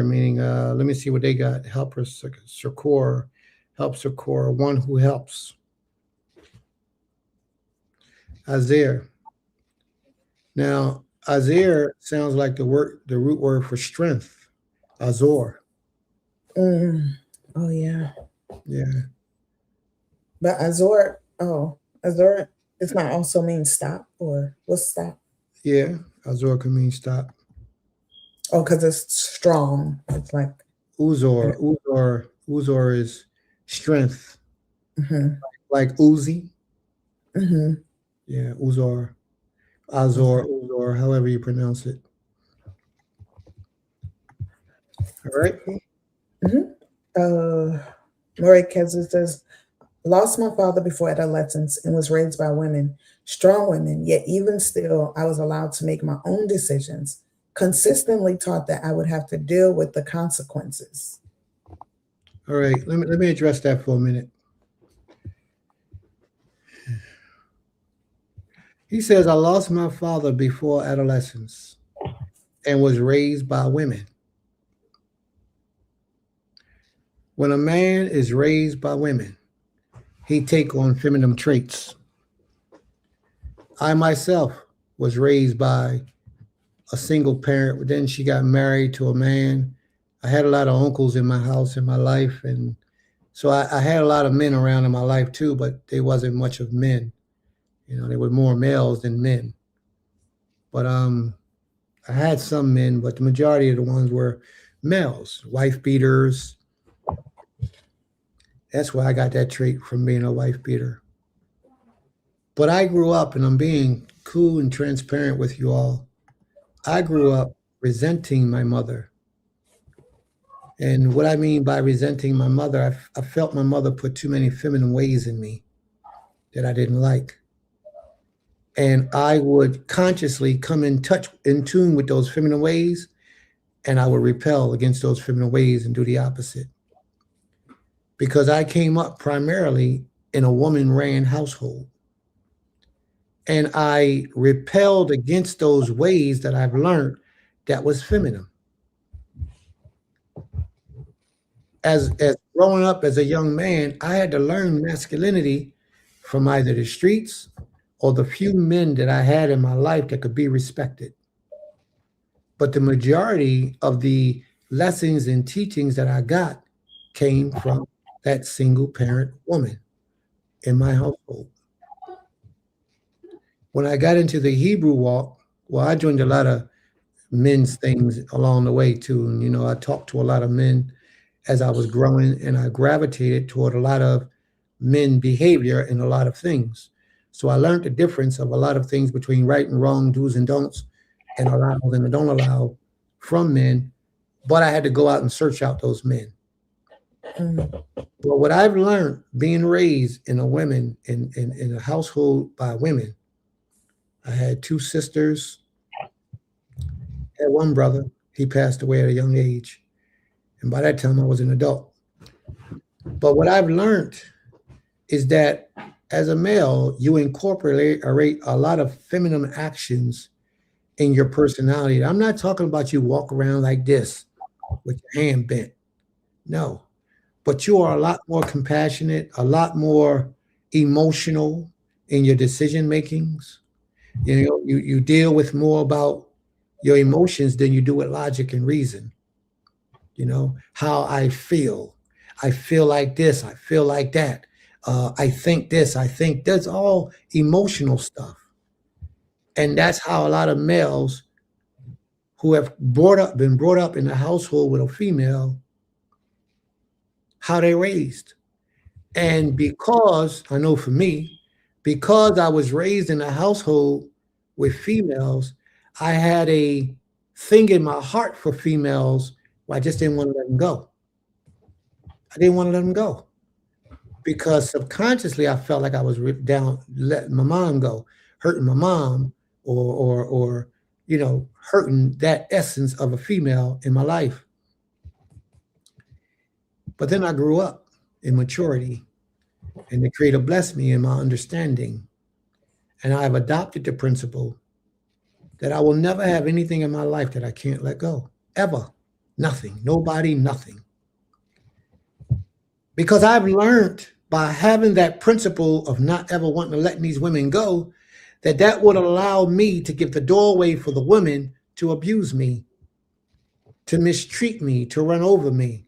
meaning, let me see what they got. Helper, Succor, help Succor, one who helps. Azer. Now, Azer sounds like the root word for strength. Azor.
Oh yeah.
Yeah.
But Azor does not also mean stop, or what's stop?
Yeah. Azor can mean stop.
Oh, because it's strong. It's like
Uzor. Uzor is strength.
mm-hmm.
Like Uzi.
Mm-hmm.
Yeah, Uzor. Azor, Uzor, however you pronounce it. All right.
Marie Kessler says, lost my father before adolescence and was raised by women, strong women, yet even still, I was allowed to make my own decisions, consistently taught that I would have to deal with the consequences.
All right, let me address that for a minute. He says, I lost my father before adolescence and was raised by women. When a man is raised by women, he take on feminine traits. I myself was raised by a single parent. Then she got married to a man. I had a lot of uncles in my house in my life. And so I had a lot of men around in my life too, but they wasn't much of men. You know, they were more males than men. But I had some men, but the majority of the ones were males, wife beaters. That's why I got that trait from being a wife beater. But I grew up, and I'm being cool and transparent with you all. I grew up resenting my mother. And what I mean by resenting my mother, I felt my mother put too many feminine ways in me that I didn't like. And I would consciously come in tune with those feminine ways, and I would repel against those feminine ways and do the opposite. Because I came up primarily in a woman-ran household. And I repelled against those ways that I've learned that was feminine. As growing up as a young man, I had to learn masculinity from either the streets or the few men that I had in my life that could be respected. But the majority of the lessons and teachings that I got came from that single parent woman in my household. When I got into the Hebrew walk, well, I joined a lot of men's things along the way too. And, you know, I talked to a lot of men as I was growing, and I gravitated toward a lot of men behavior in a lot of things. So I learned the difference of a lot of things between right and wrong, do's and don'ts, and allow and don't allow from men. But I had to go out and search out those men. But what I've learned being raised in a household by women, I had two sisters, had one brother. He passed away at a young age. And by that time, I was an adult. But what I've learned is that as a male, you incorporate a lot of feminine actions in your personality. I'm not talking about you walk around like this with your hand bent. No. But you are a lot more compassionate, a lot more emotional in your decision makings. You know, you deal with more about your emotions than you do with logic and reason. You know, how I feel like this, I feel like that. I think this, I think that's all emotional stuff. And that's how a lot of males who have been brought up in a household with a female, how they raised. And because I know for me, because I was raised in a household with females, I had a thing in my heart for females where I just didn't want to let them go. I didn't want to let them go because subconsciously I felt like I was letting my mom go, hurting my mom, or you know, hurting that essence of a female in my life. But then I grew up in maturity, and the Creator blessed me in my understanding. And I've adopted the principle that I will never have anything in my life that I can't let go, ever. Nothing, nobody, nothing. Because I've learned by having that principle of not ever wanting to let these women go, that would allow me to give the doorway for the women to abuse me, to mistreat me, to run over me.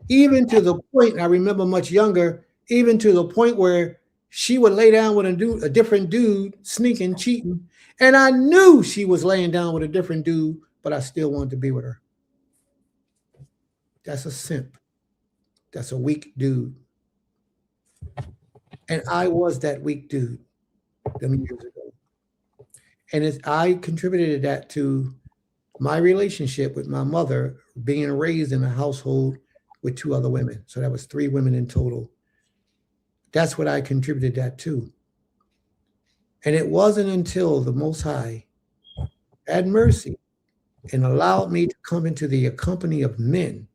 Even to the point, I remember much younger, even to the point where she would lay down with a different dude, sneaking, cheating. And I knew she was laying down with a different dude, but I still wanted to be with her. That's a simp. That's a weak dude. And I was that weak dude them years ago. And I contributed that to my relationship with my mother, being raised in a household with 2 other women. So that was 3 women in total. That's what I contributed that to. And it wasn't until the Most High had mercy and allowed me to come into the company of men.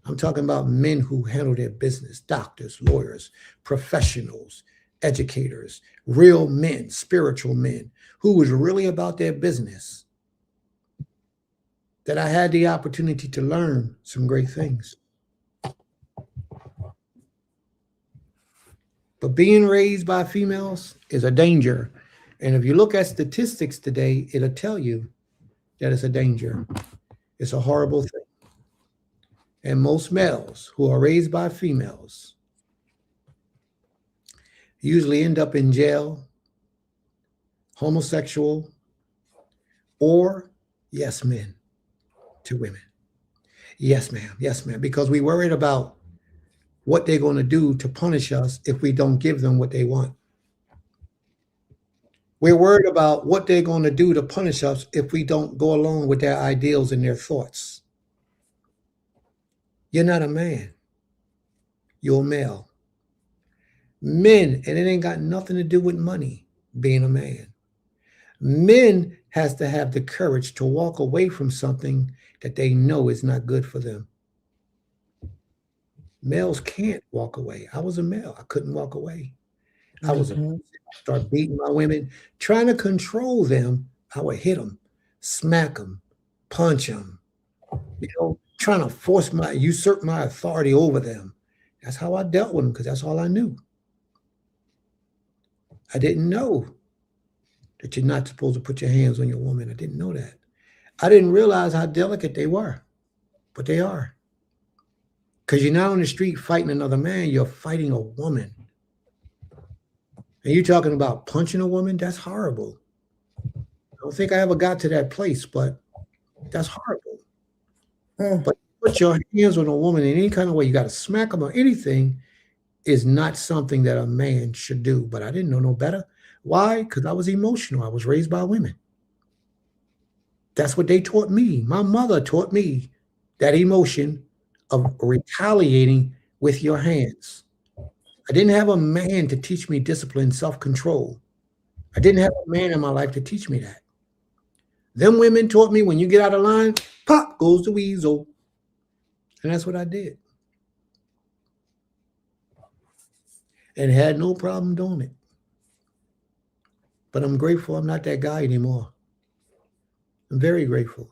I'm talking about men who handle their business, doctors, lawyers, professionals, educators, real men, spiritual men, who was really about their business, that I had the opportunity to learn some great things. But being raised by females is a danger. And if you look at statistics today, it'll tell you that it's a danger. It's a horrible thing. And most males who are raised by females usually end up in jail, homosexual, or yes men to women. Yes, ma'am. Yes, ma'am. Because we worried about what they're going to do to punish us if we don't give them what they want. We're worried about what they're going to do to punish us if we don't go along with their ideals and their thoughts. You're not a man. You're a male. Men, and it ain't got nothing to do with money, being a man. Men has to have the courage to walk away from something that they know is not good for them. Males can't walk away. I was a male. I couldn't walk away. I was start beating my women, trying to control them. I would hit them, smack them, punch them, trying to usurp my authority over them. That's how I dealt with them, because that's all I knew. I didn't know that you're not supposed to put your hands on your woman. I didn't know that. I didn't realize how delicate they were, but they are. Because you're not on the street fighting another man, you're fighting a woman. And you're talking about punching a woman? That's horrible. I don't think I ever got to that place, but that's horrible. But put your hands on a woman in any kind of way, you got to smack them or anything, is not something that a man should do. But I didn't know no better. Why? Because I was emotional. I was raised by women. That's what they taught me. My mother taught me that emotion of retaliating with your hands. I didn't have a man to teach me discipline, self-control. I didn't have a man in my life to teach me that. Them women taught me when you get out of line, pop goes the weasel. And that's what I did. And had no problem doing it. But I'm grateful I'm not that guy anymore. I'm very grateful.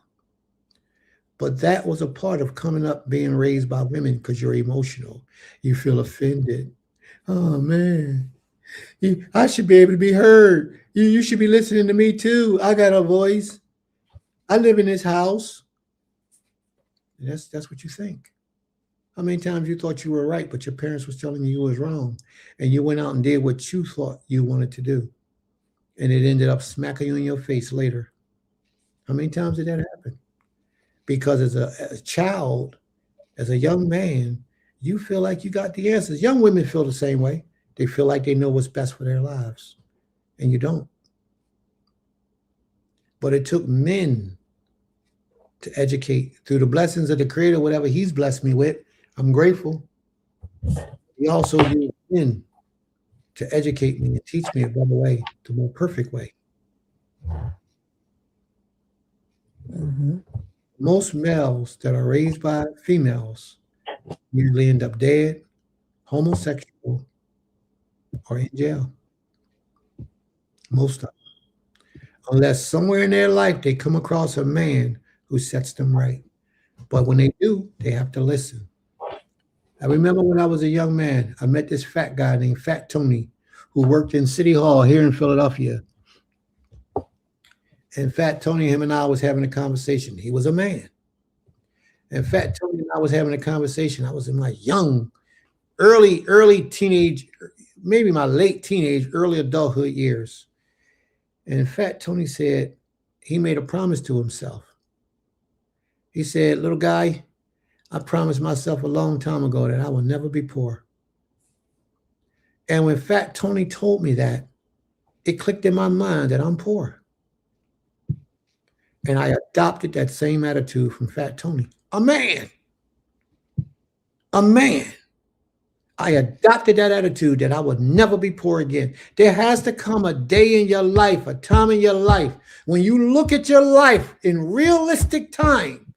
But that was a part of coming up being raised by women, because you're emotional. You feel offended. Oh, man. I should be able to be heard. You should be listening to me, too. I got a voice. I live in this house. And that's what you think. How many times you thought you were right, but your parents was telling you was wrong, and you went out and did what you thought you wanted to do, and it ended up smacking you in your face later? How many times did that happen? Because as a child, as a young man, you feel like you got the answers. Young women feel the same way. They feel like they know what's best for their lives, and you don't. But it took men to educate through the blessings of the Creator, whatever He's blessed me with. I'm grateful. He also used men to educate me and teach me a better way, the more perfect way. Most males that are raised by females usually end up dead, homosexual, or in jail. Most of them. Unless somewhere in their life they come across a man who sets them right. But when they do, they have to listen. I remember when I was a young man, I met this fat guy named Fat Tony, who worked in City Hall here in Philadelphia. And Fat Tony, him and I was having a conversation. He was a man. In fact, Tony and I was having a conversation. I was in my young, early teenage, maybe my late teenage, early adulthood years. And in fact, Tony said he made a promise to himself. He said, little guy, I promised myself a long time ago that I will never be poor. And when Fat Tony told me that, it clicked in my mind that I'm poor. And I adopted that same attitude from Fat Tony. A man. I adopted that attitude that I would never be poor again. There has to come a day in your life, a time in your life, when you look at your life in realistic time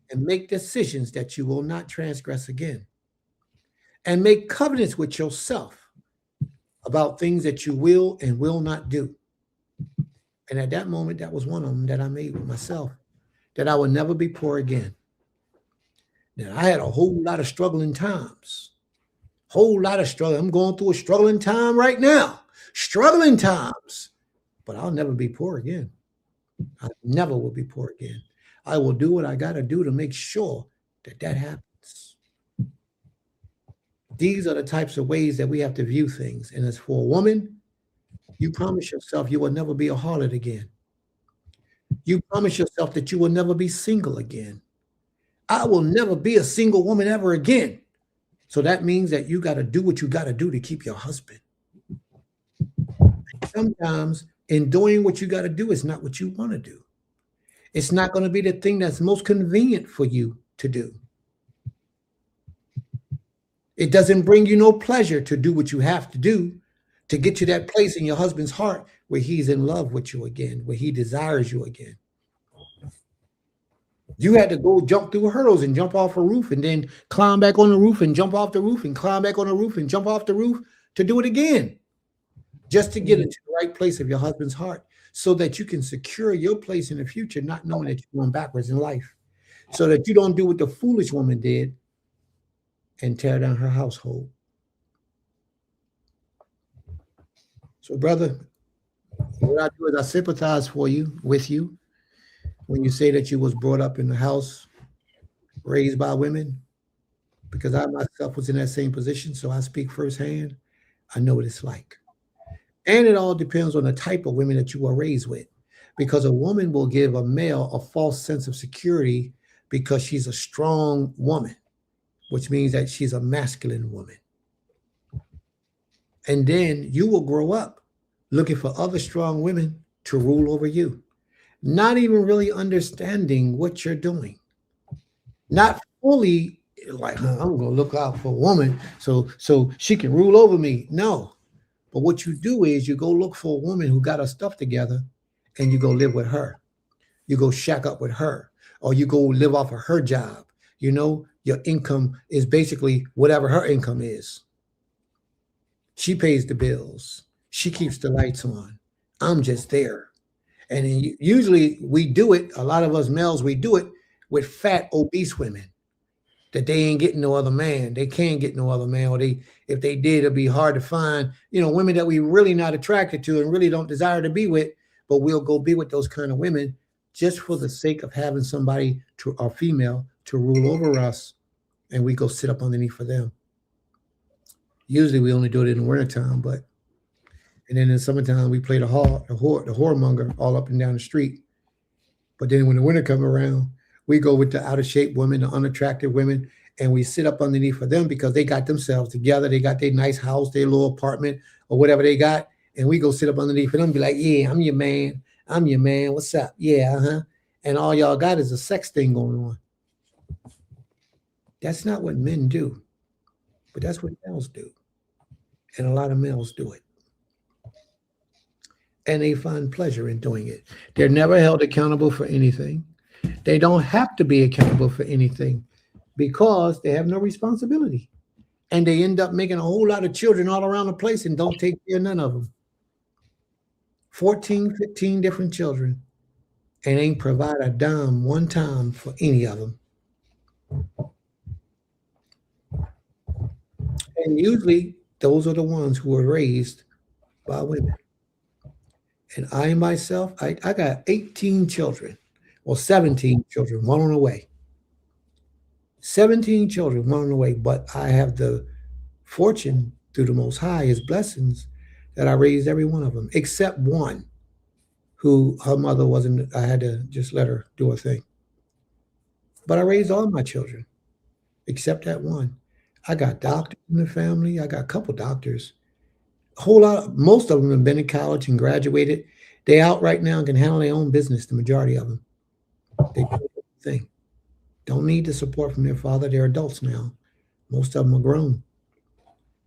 and make decisions that you will not transgress again. And make covenants with yourself about things that you will and will not do. And at that moment, that was one of them that I made with myself, that I would never be poor again. Now, I had a whole lot of struggling times. I'm going through a struggling time right now. Struggling times. But I'll never be poor again. I never will be poor again. I will do what I got to do to make sure that that happens. These are the types of ways that we have to view things. And as for a woman, you promise yourself you will never be a harlot again. You promise yourself that you will never be single again. I will never be a single woman ever again. So that means that you got to do what you got to do to keep your husband. Sometimes in doing what you got to do is not what you want to do. It's not going to be the thing that's most convenient for you to do. It doesn't bring you no pleasure to do what you have to do to get to that place in your husband's heart where he's in love with you again, where he desires you again. You had to go jump through hurdles and jump off a roof and then climb back on the roof and jump off the roof and climb back on the roof and jump off the roof to do it again, just to get into the right place of your husband's heart so that you can secure your place in the future, not knowing that you're going backwards in life, so that you don't do what the foolish woman did and tear down her household. So, brother, what I do is I sympathize with you, when you say that you was brought up in the house, raised by women, because I myself was in that same position, so I speak firsthand. I know what it's like. And it all depends on the type of women that you were raised with, because a woman will give a male a false sense of security because she's a strong woman, which means that she's a masculine woman. And then you will grow up looking for other strong women to rule over you, not even really understanding what you're doing, not fully like, I'm going to look out for a woman so she can rule over me. No. But what you do is you go look for a woman who got her stuff together and you go live with her. You go shack up with her, or you go live off of her job. You know, your income is basically whatever her income is. She pays the bills. She keeps the lights on. I'm just there. And usually we do it, a lot of us males, we do it with fat, obese women that they ain't getting no other man. They can't get no other man, or if they did, it'd be hard to find, women that we really not attracted to and really don't desire to be with, but we'll go be with those kind of women just for the sake of having somebody, our female, to rule over us, and we go sit up underneath for them. Usually we only do it in the wintertime, and then in the summertime we play the whoremonger all up and down the street. But then when the winter comes around, we go with the out of shape women, the unattractive women, and we sit up underneath for them because they got themselves together. They got their nice house, their little apartment, or whatever they got. And we go sit up underneath for them and be like, yeah, I'm your man. I'm your man. What's up? Yeah, uh-huh. And all y'all got is a sex thing going on. That's not what men do, but that's what males do. And a lot of males do it. And they find pleasure in doing it. They're never held accountable for anything. They don't have to be accountable for anything because they have no responsibility. And they end up making a whole lot of children all around the place and don't take care of none of them. 14, 15 different children and ain't provide a dime one time for any of them. And usually those are the ones who are raised by women. And I myself, I got 18 children. Well, 17 children, one on the way. 17 children, one on the way, but I have the fortune through the Most High, His blessings, that I raised every one of them, except one who her mother wasn't, I had to just let her do her thing. But I raised all my children, except that one. I got doctors in the family. I got a couple doctors. A whole lot, most of them have been in college and graduated. They out right now and can handle their own business, the majority of them. They do their thing. Don't need the support from their father. They're adults now. Most of them are grown.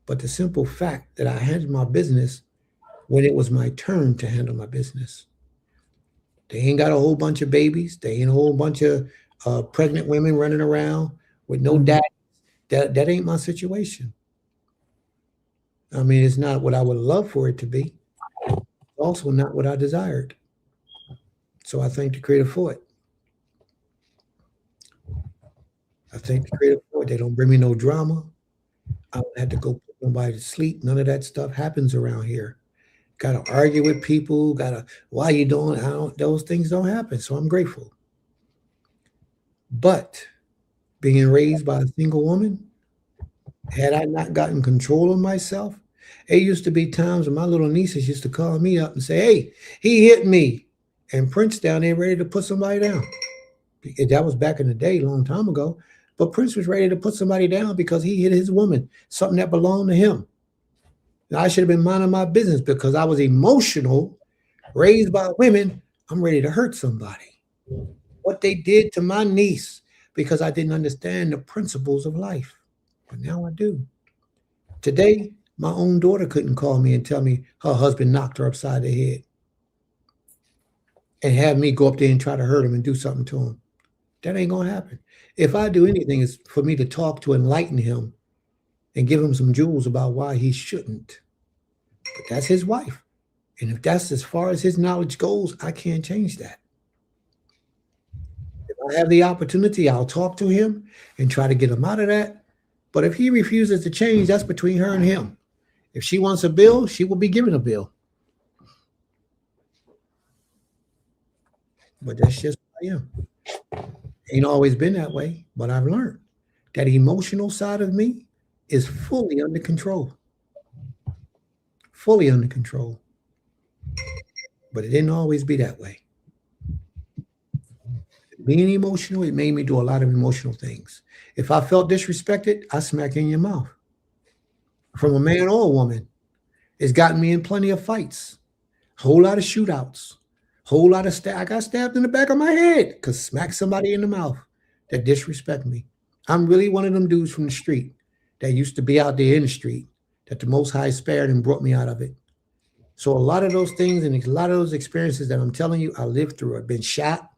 But the simple fact that I handled my business when it was my turn to handle my business. They ain't got a whole bunch of babies. They ain't a whole bunch of pregnant women running around with no dad. That ain't my situation. I mean, it's not what I would love for it to be. Also not what I desired. So I thank the Creator for it. I thank the Creator for it. They don't bring me no drama. I don't have to go put nobody to sleep. None of that stuff happens around here. Got to argue with people. Why you doing? Those things don't happen. So I'm grateful. But being raised by a single woman, had I not gotten control of myself, it used to be times when my little nieces used to call me up and say, hey, he hit me. And Prince down there ready to put somebody down. That was back in the day, a long time ago. But Prince was ready to put somebody down because he hit his woman, something that belonged to him. Now, I should have been minding my business because I was emotional, raised by women. I'm ready to hurt somebody. What they did to my niece because I didn't understand the principles of life. But now I do. Today, my own daughter couldn't call me and tell me her husband knocked her upside the head and have me go up there and try to hurt him and do something to him. That ain't going to happen. If I do anything, it's for me to talk to enlighten him and give him some jewels about why he shouldn't. But that's his wife. And if that's as far as his knowledge goes, I can't change that. If I have the opportunity, I'll talk to him and try to get him out of that. But if he refuses to change, that's between her and him. If she wants a bill, she will be given a bill. But that's just who I am. Ain't always been that way, but I've learned that emotional side of me is fully under control. Fully under control. But it didn't always be that way. Being emotional, it made me do a lot of emotional things. If I felt disrespected, I smack you in your mouth. From a man or a woman. It's gotten me in plenty of fights. Whole lot of shootouts. Whole lot of I got stabbed in the back of my head because smack somebody in the mouth that disrespect me. I'm really one of them dudes from the street that used to be out there in the street that the Most High spared and brought me out of it. So a lot of those things and a lot of those experiences that I'm telling you, I lived through. I've been shot,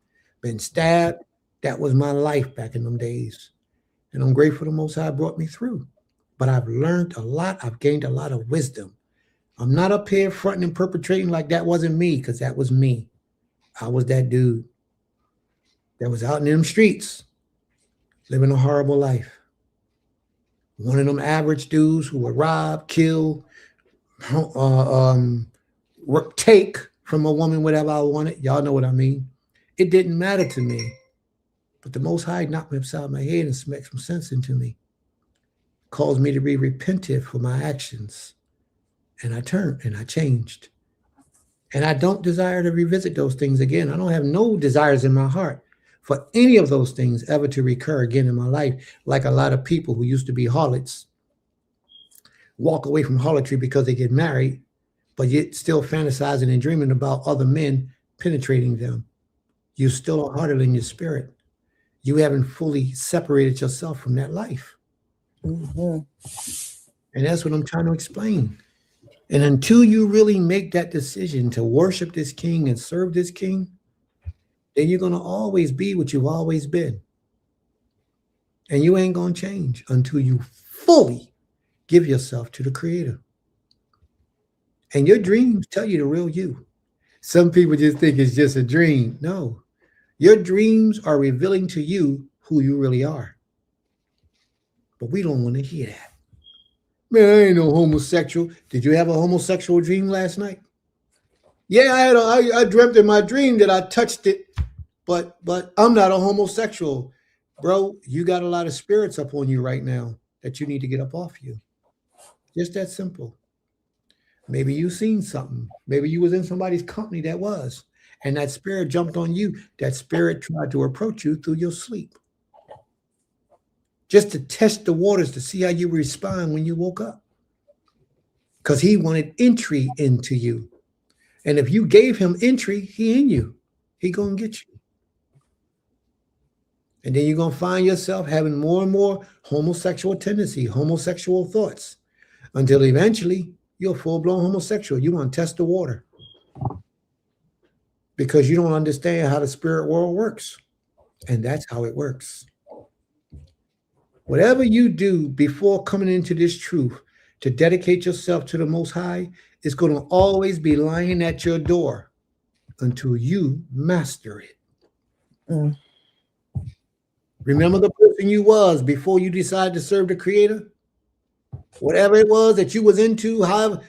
been stabbed. That was my life back in them days. And I'm grateful the Most High brought me through. But I've learned a lot. I've gained a lot of wisdom. I'm not up here fronting and perpetrating like that wasn't me, because that was me. I was that dude that was out in them streets living a horrible life. One of them average dudes who would rob, kill, take from a woman whatever I wanted. Y'all know what I mean. It didn't matter to me. But the Most High knocked me upside my head and smacked some sense into me. Caused me to be repentant for my actions. And I turned and I changed. And I don't desire to revisit those things again. I don't have no desires in my heart for any of those things ever to recur again in my life, like a lot of people who used to be harlots walk away from harlotry because they get married, but yet still fantasizing and dreaming about other men penetrating them. You still are harlot in your spirit. You haven't fully separated yourself from that life.
Mm-hmm.
And that's what I'm trying to explain. And until you really make that decision to worship this king and serve this king, then you're going to always be what you've always been. And you ain't going to change until you fully give yourself to the Creator. And your dreams tell you the real you. Some people just think it's just a dream. No, your dreams are revealing to you who you really are. But we don't want to hear that. Man, I ain't no homosexual. Did you have a homosexual dream last night? Yeah, I dreamt in my dream that I touched it, but I'm not a homosexual. Bro, you got a lot of spirits up on you right now that you need to get up off you. Just that simple. Maybe you seen something. Maybe you was in somebody's company that was, and that spirit jumped on you. That spirit tried to approach you through your sleep, just to test the waters to see how you respond when you woke up. Because he wanted entry into you. And if you gave him entry, he in you. He gonna get you. And then you're gonna find yourself having more and more homosexual tendency, homosexual thoughts, until eventually you're a full-blown homosexual. You want to test the water because you don't understand how the spirit world works. And that's how it works. Whatever you do before coming into this truth to dedicate yourself to the Most High is going to always be lying at your door until you master it.
Mm.
Remember the person you was before you decided to serve the Creator? Whatever it was that you was into, however,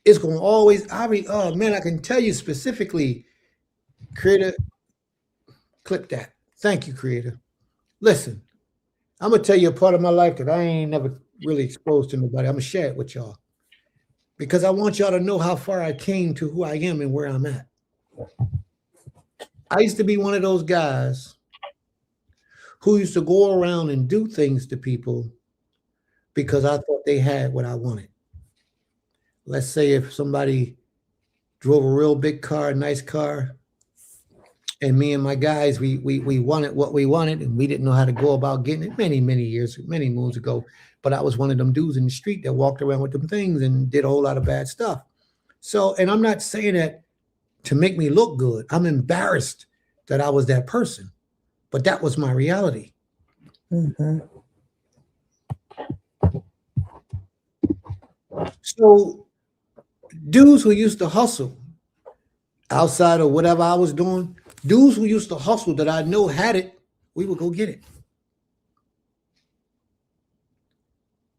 it's going to always, oh man, I can tell you specifically, Creator, clip that. Thank you, Creator. Listen, I'm going to tell you a part of my life that I ain't never really exposed to nobody. I'm going to share it with y'all because I want y'all to know how far I came to who I am and where I'm at. I used to be one of those guys who used to go around and do things to people because I thought they had what I wanted. Let's say if somebody drove a real big car, nice car, and me and my guys, we wanted what we wanted, and we didn't know how to go about getting it many moons ago. But I was one of them dudes in the street that walked around with them things and did a whole lot of bad stuff. So, and I'm not saying that to make me look good. I'm embarrassed that I was that person, but that was my reality.
Mm-hmm.
So dudes who used to hustle outside of whatever I was doing, dudes who used to hustle that I know had it, we would go get it.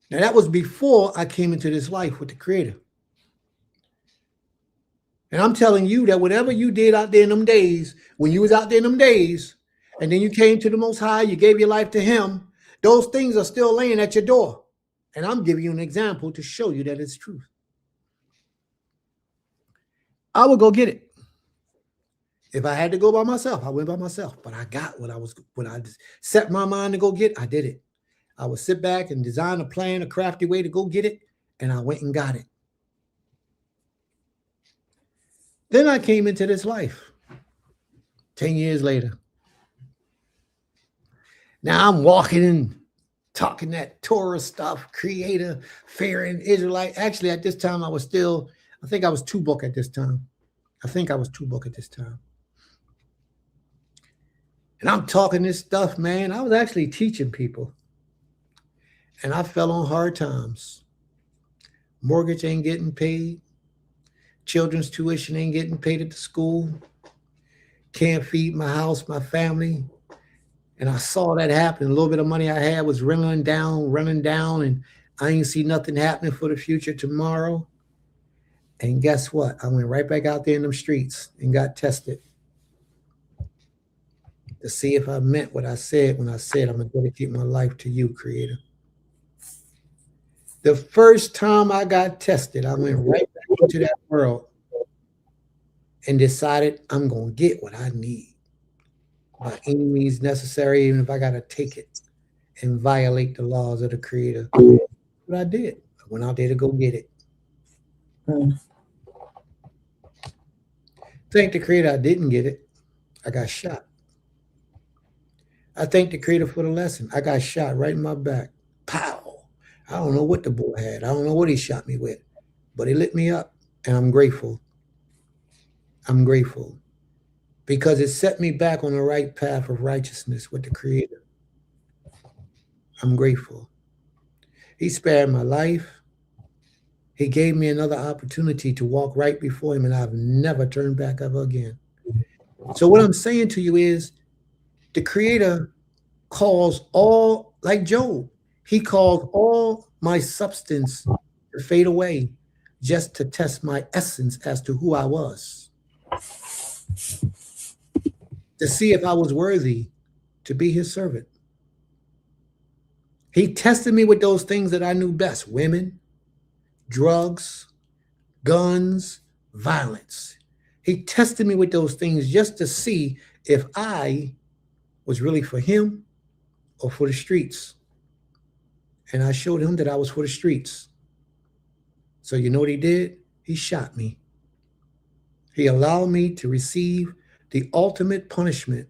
Now that was before I came into this life with the Creator. And I'm telling you that whatever you did out there in them days, when you was out there in them days, and then you came to the Most High, you gave your life to Him, those things are still laying at your door. And I'm giving you an example to show you that it's true. I would go get it. If I had to go by myself, I went by myself. But I got what I set my mind to go get, I did it. I would sit back and design a plan, a crafty way to go get it, and I went and got it. Then I came into this life 10 years later. Now I'm walking in, talking that Torah stuff, Creator, fearing Israelite. Actually, at this time, I think I was 2 book at this time. And I'm talking this stuff, man. I was actually teaching people. And I fell on hard times. Mortgage ain't getting paid. Children's tuition ain't getting paid at the school. Can't feed my house, my family. And I saw that happen. A little bit of money I had was running down, and I ain't see nothing happening for the future tomorrow. And guess what? I went right back out there in them streets and got tested to see if I meant what I said when I said I'm going to dedicate my life to you, Creator. The first time I got tested, I went right back into that world and decided I'm going to get what I need by any means necessary, even if I got to take it and violate the laws of the Creator. But I did. I went out there to go get it. Thank the Creator I didn't get it. I got shot. I thank the Creator for the lesson. I got shot right in my back. Pow. I don't know what the boy had. I don't know what he shot me with, but he lit me up, and I'm grateful. I'm grateful because it set me back on the right path of righteousness with the Creator. I'm grateful. He spared my life. He gave me another opportunity to walk right before Him, and I've never turned back ever again. So what I'm saying to you is the Creator calls all, like Job, He called all my substance to fade away just to test my essence as to who I was. To see if I was worthy to be his servant. He tested me with those things that I knew best: women, drugs, guns, violence. He tested me with those things just to see if I was really for him or for the streets. And I showed him that I was for the streets. So you know what he did? He shot me. He allowed me to receive the ultimate punishment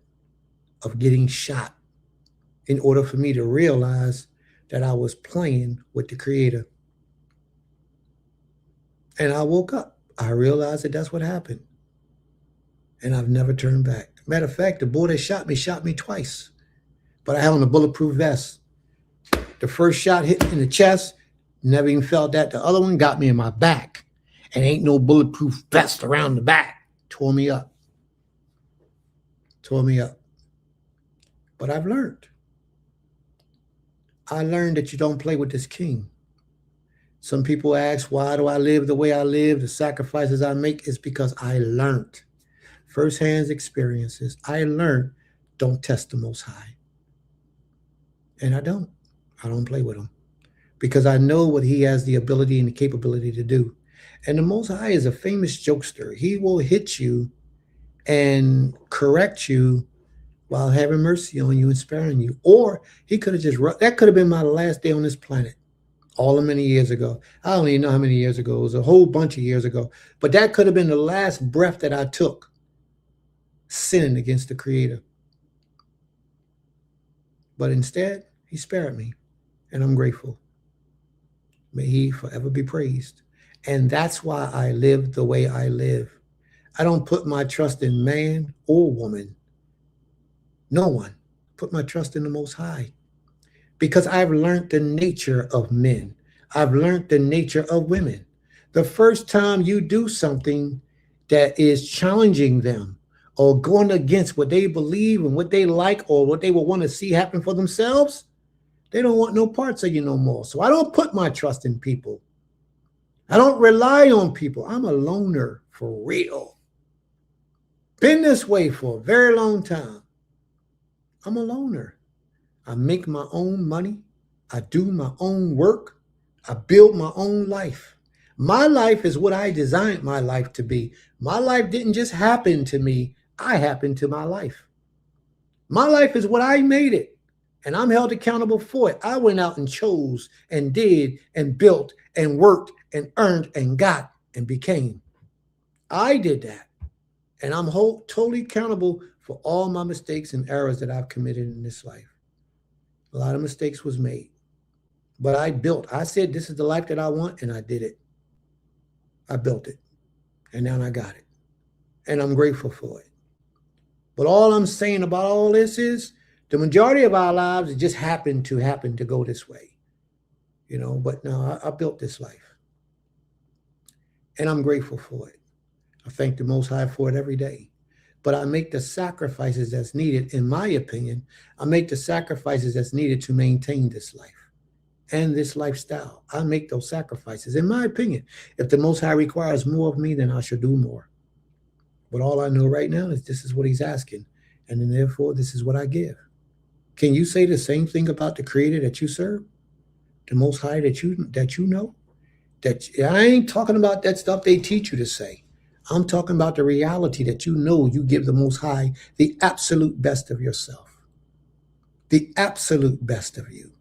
of getting shot in order for me to realize that I was playing with the Creator. And I woke up. I realized that that's what happened. And I've never turned back. Matter of fact, the boy that shot me twice. But I had on a bulletproof vest. The first shot hit in the chest, never even felt that. The other one got me in my back. And ain't no bulletproof vest around the back. Tore me up. Tore me up. But I've learned. I learned that you don't play with this king. Some people ask, why do I live the way I live? The sacrifices I make is because I learned. First-hand experiences. I learned, don't test the Most High. And I don't. I don't play with him. Because I know what he has the ability and the capability to do. And the Most High is a famous jokester. He will hit you and correct you while having mercy on you and sparing you. Or he could have just, that could have been my last day on this planet. All of many years ago. I don't even know how many years ago. It was a whole bunch of years ago. But that could have been the last breath that I took, sinning against the Creator. But instead, he spared me. And I'm grateful. May he forever be praised. And that's why I live the way I live. I don't put my trust in man or woman. No one. Put my trust in the Most High. Because I've learned the nature of men. I've learned the nature of women. The first time you do something that is challenging them or going against what they believe and what they like or what they will want to see happen for themselves, they don't want no parts of you no more. So I don't put my trust in people. I don't rely on people. I'm a loner for real. Been this way for a very long time. I'm a loner. I make my own money. I do my own work. I build my own life. My life is what I designed my life to be. My life didn't just happen to me. I happened to my life. My life is what I made it. And I'm held accountable for it. I went out and chose and did and built and worked and earned and got and became. I did that. And I'm totally accountable for all my mistakes and errors that I've committed in this life. A lot of mistakes was made. But I built. I said, this is the life that I want, and I did it. I built it. And now I got it. And I'm grateful for it. But all I'm saying about all this is the majority of our lives, it just happened to go this way. You know, but no, I built this life. And I'm grateful for it. I thank the Most High for it every day. But I make the sacrifices that's needed, in my opinion. I make the sacrifices that's needed to maintain this life and this lifestyle. I make those sacrifices, in my opinion. If the Most High requires more of me, then I should do more. But all I know right now is this is what he's asking. And then therefore, this is what I give. Can you say the same thing about the Creator that you serve? The Most High that you know? That I ain't talking about that stuff they teach you to say. I'm talking about the reality that you know you give the Most High the absolute best of yourself. The absolute best of you.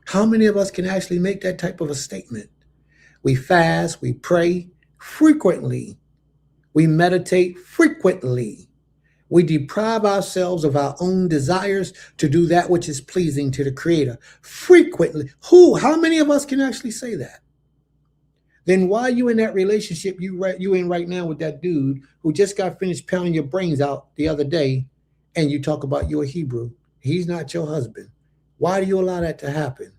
How many of us can actually make that type of a statement? We fast, we pray frequently. We meditate frequently. We deprive ourselves of our own desires to do that which is pleasing to the Creator frequently. How many of us can actually say that? Then why are you in that relationship you in right now with that dude who just got finished pounding your brains out the other day, and you talk about you're a Hebrew? He's not your husband. Why do you allow that to happen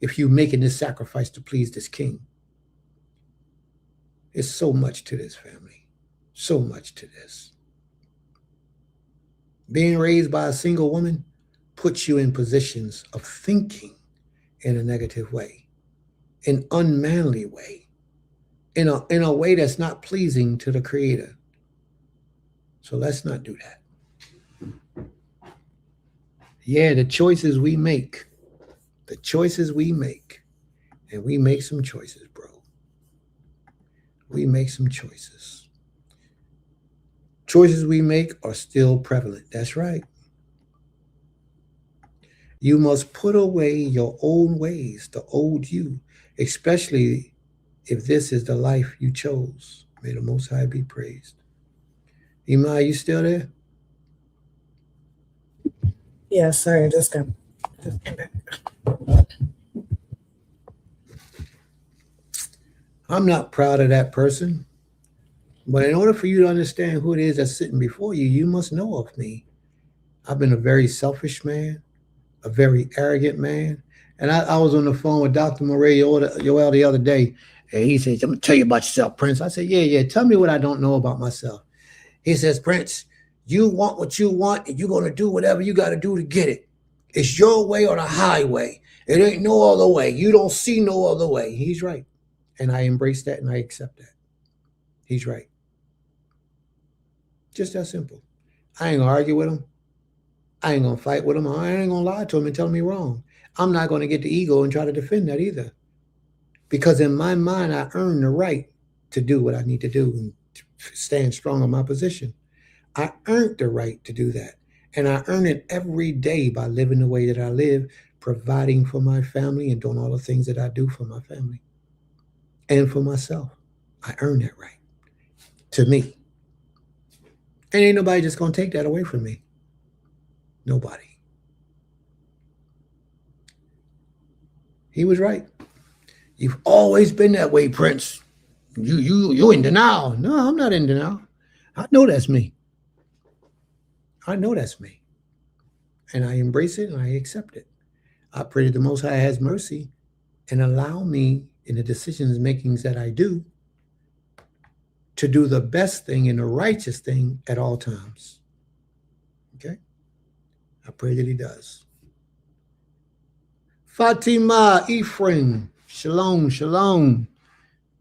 if you're making this sacrifice to please this king? It's so much to this, family. So much to this. Being raised by a single woman puts you in positions of thinking in a negative way, an unmanly way. In a way that's not pleasing to the Creator. So let's not do that. Yeah, the choices we make. The choices we make. And we make some choices, bro. We make some choices. Choices we make are still prevalent. That's right. You must put away your old ways, the old you, especially if this is the life you chose. May the Most High be praised. Ima, you still there?
Yeah, sorry, just came back.
I'm not proud of that person. But in order for you to understand who it is that's sitting before you, you must know of me. I've been a very selfish man, a very arrogant man. And I was on the phone with Dr. Moray Yoel the other day, and he says, I'm going to tell you about yourself, Prince. I said, yeah, tell me what I don't know about myself. He says, Prince, you want what you want, and you're going to do whatever you got to do to get it. It's your way or the highway. It ain't no other way. You don't see no other way. He's right. And I embrace that and I accept that. He's right. Just that simple. I ain't going to argue with him. I ain't going to fight with him. I ain't going to lie to him and tell him he's wrong. I'm not going to get the ego and try to defend that either. Because in my mind, I earn the right to do what I need to do and stand strong on my position. I earned the right to do that. And I earn it every day by living the way that I live, providing for my family and doing all the things that I do for my family and for myself. I earn that right to me. And ain't nobody just going to take that away from me. Nobody. He was right. You've always been that way, Prince. You in denial. No, I'm not in denial. I know that's me. I know that's me. And I embrace it and I accept it. I pray that the Most High has mercy and allow me in the decisions makings that I do to do the best thing and the righteous thing at all times. Okay? I pray that he does. Fatima Ephraim, shalom, shalom.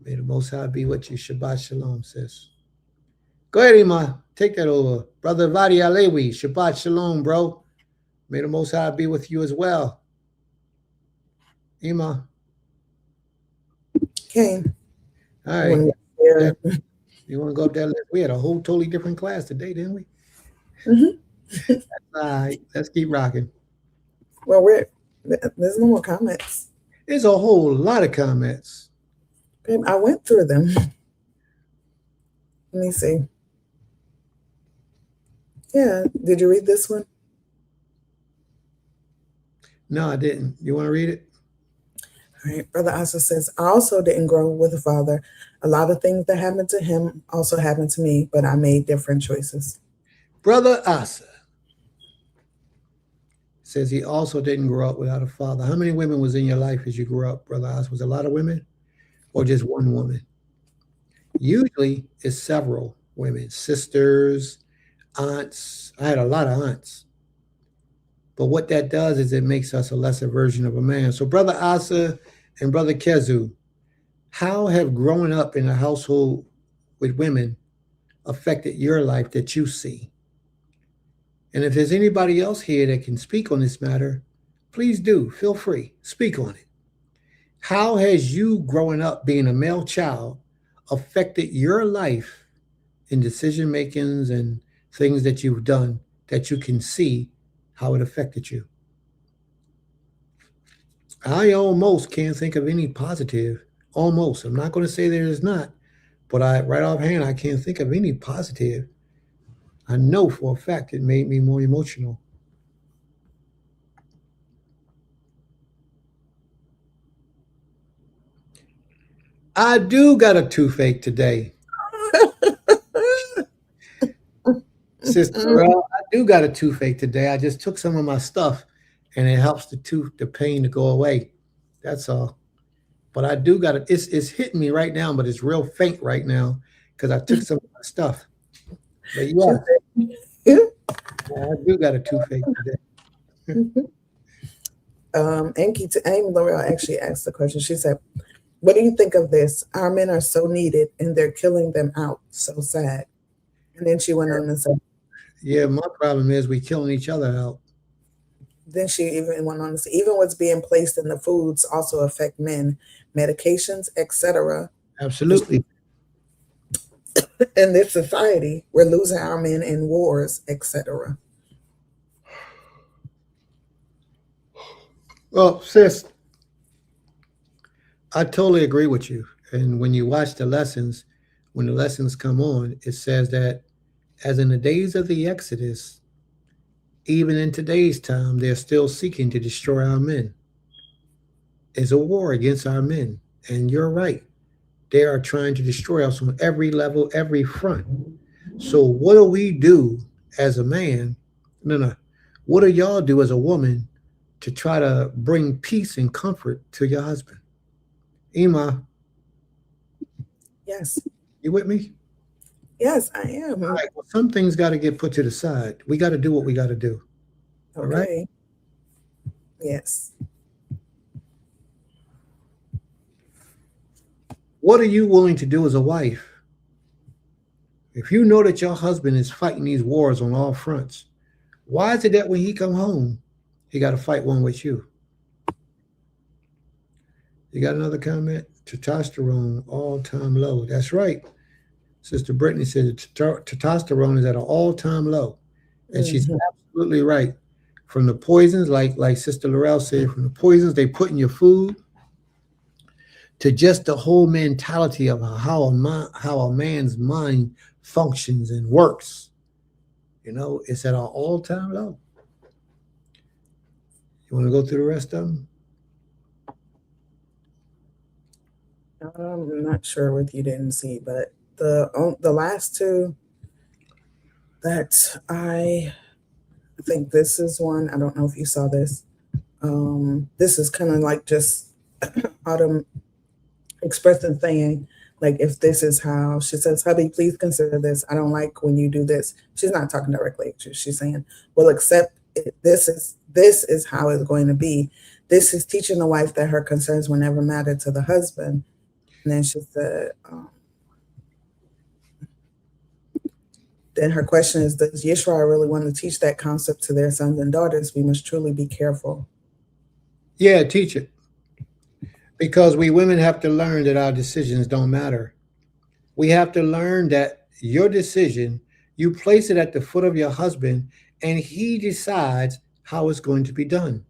May the Most High be with you. Shabbat shalom, sis. Go ahead, Ima. Take that over. Brother Vadi Alewi, Shabbat shalom, bro. May the Most High be with you as well. Ima.
Okay.
All right.
Yeah.
You want to go up that list? We had a whole totally different class today, didn't we?
Mm-hmm.
All right. Let's keep rocking.
Well, there's no more comments.
There's a whole lot of comments.
Babe, I went through them. Let me see. Yeah. Did you read this one?
No, I didn't. You want to read it?
All right. Brother Asa says, I also didn't grow with a father. A lot of things that happened to him also happened to me, but I made different choices.
Brother Asa says he also didn't grow up without a father. How many women was in your life as you grew up, Brother Asa? Was it a lot of women or just one woman? Usually it's several women, sisters, aunts. I had a lot of aunts. But what that does is it makes us a lesser version of a man. So Brother Asa and Brother Kezu, how have growing up in a household with women affected your life that you see? And if there's anybody else here that can speak on this matter, please do. Feel free. Speak on it. How has you growing up being a male child affected your life in decision makings and things that you've done that you can see how it affected you? I almost can't think of any positive. Almost. I'm not going to say there is not, but right offhand, I can't think of any positive. I know for a fact it made me more emotional. I do got a toothache today. Sister Earl, I do got a toothache today. I just took some of my stuff and it helps the pain to go away. That's all. But I do got it. It's hitting me right now, but it's real faint right now because I took some of my stuff. But yeah, I do got a toothache today.
Amy L'Oreal actually asked the question. She said, what do you think of this? Our men are so needed and they're killing them out. So sad. And then she went on and said,
yeah, my problem is we killing each other out.
Then she even went on to say, even what's being placed in the foods also affect men, medications, etc.
Absolutely.
In this society, we're losing our men in wars, etc.
Well, sis, I totally agree with you. And when you watch the lessons, when the lessons come on, it says that as in the days of the Exodus, even in today's time, they're still seeking to destroy our men. It's a war against our men. And you're right. They are trying to destroy us on every level, every front. So what do we do as a man? No, no. What do y'all do as a woman to try to bring peace and comfort to your husband? Ema,
Yes.
you with me?
Yes, I am.
All right. Well, some things got to get put to the side. We got to do what we got to do. All right.
Okay. Yes.
What are you willing to do as a wife? If you know that your husband is fighting these wars on all fronts, why is it that when he come home, he got to fight one with you? You got another comment? Testosterone all-time low. That's right. Sister Brittany said testosterone is at an all-time low. And she's absolutely right. From the poisons, like Sister Laurel said, from the poisons they put in your food to just the whole mentality of how a man's mind functions and works. You know, it's at an all-time low. You want to go through the rest of them?
I'm not sure what you didn't see, but the last two that I think this is one. I don't know if you saw this. This is kind of like just Autumn expressing saying, like, if this is how she says, hubby, please consider this. I don't like when you do this. She's not talking directly. She's saying, well, accept it. This is how it's going to be. This is teaching the wife that her concerns will never matter to the husband. And then she said, then her question is, does Yishra really want to teach that concept to their sons and daughters? We must truly be careful.
Yeah, teach it. Because we women have to learn that our decisions don't matter. We have to learn that your decision, you place it at the foot of your husband, and he decides how it's going to be done.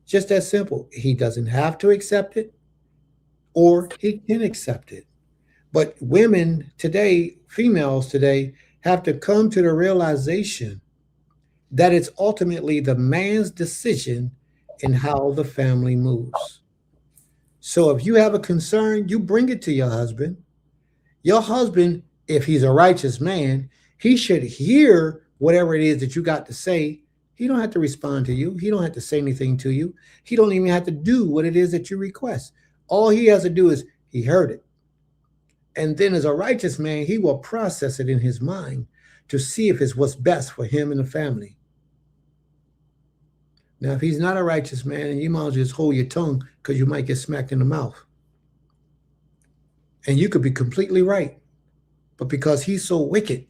Just that simple. He doesn't have to accept it, or he can accept it. But women today, females today, have to come to the realization that it's ultimately the man's decision in how the family moves. So if you have a concern, you bring it to your husband. Your husband, if he's a righteous man, he should hear whatever it is that you got to say. He don't have to respond to you. He don't have to say anything to you. He don't even have to do what it is that you request. All he has to do is he heard it. And then as a righteous man, he will process it in his mind to see if it's what's best for him and the family. Now, if he's not a righteous man, you might as well just hold your tongue because you might get smacked in the mouth. And you could be completely right. But because he's so wicked,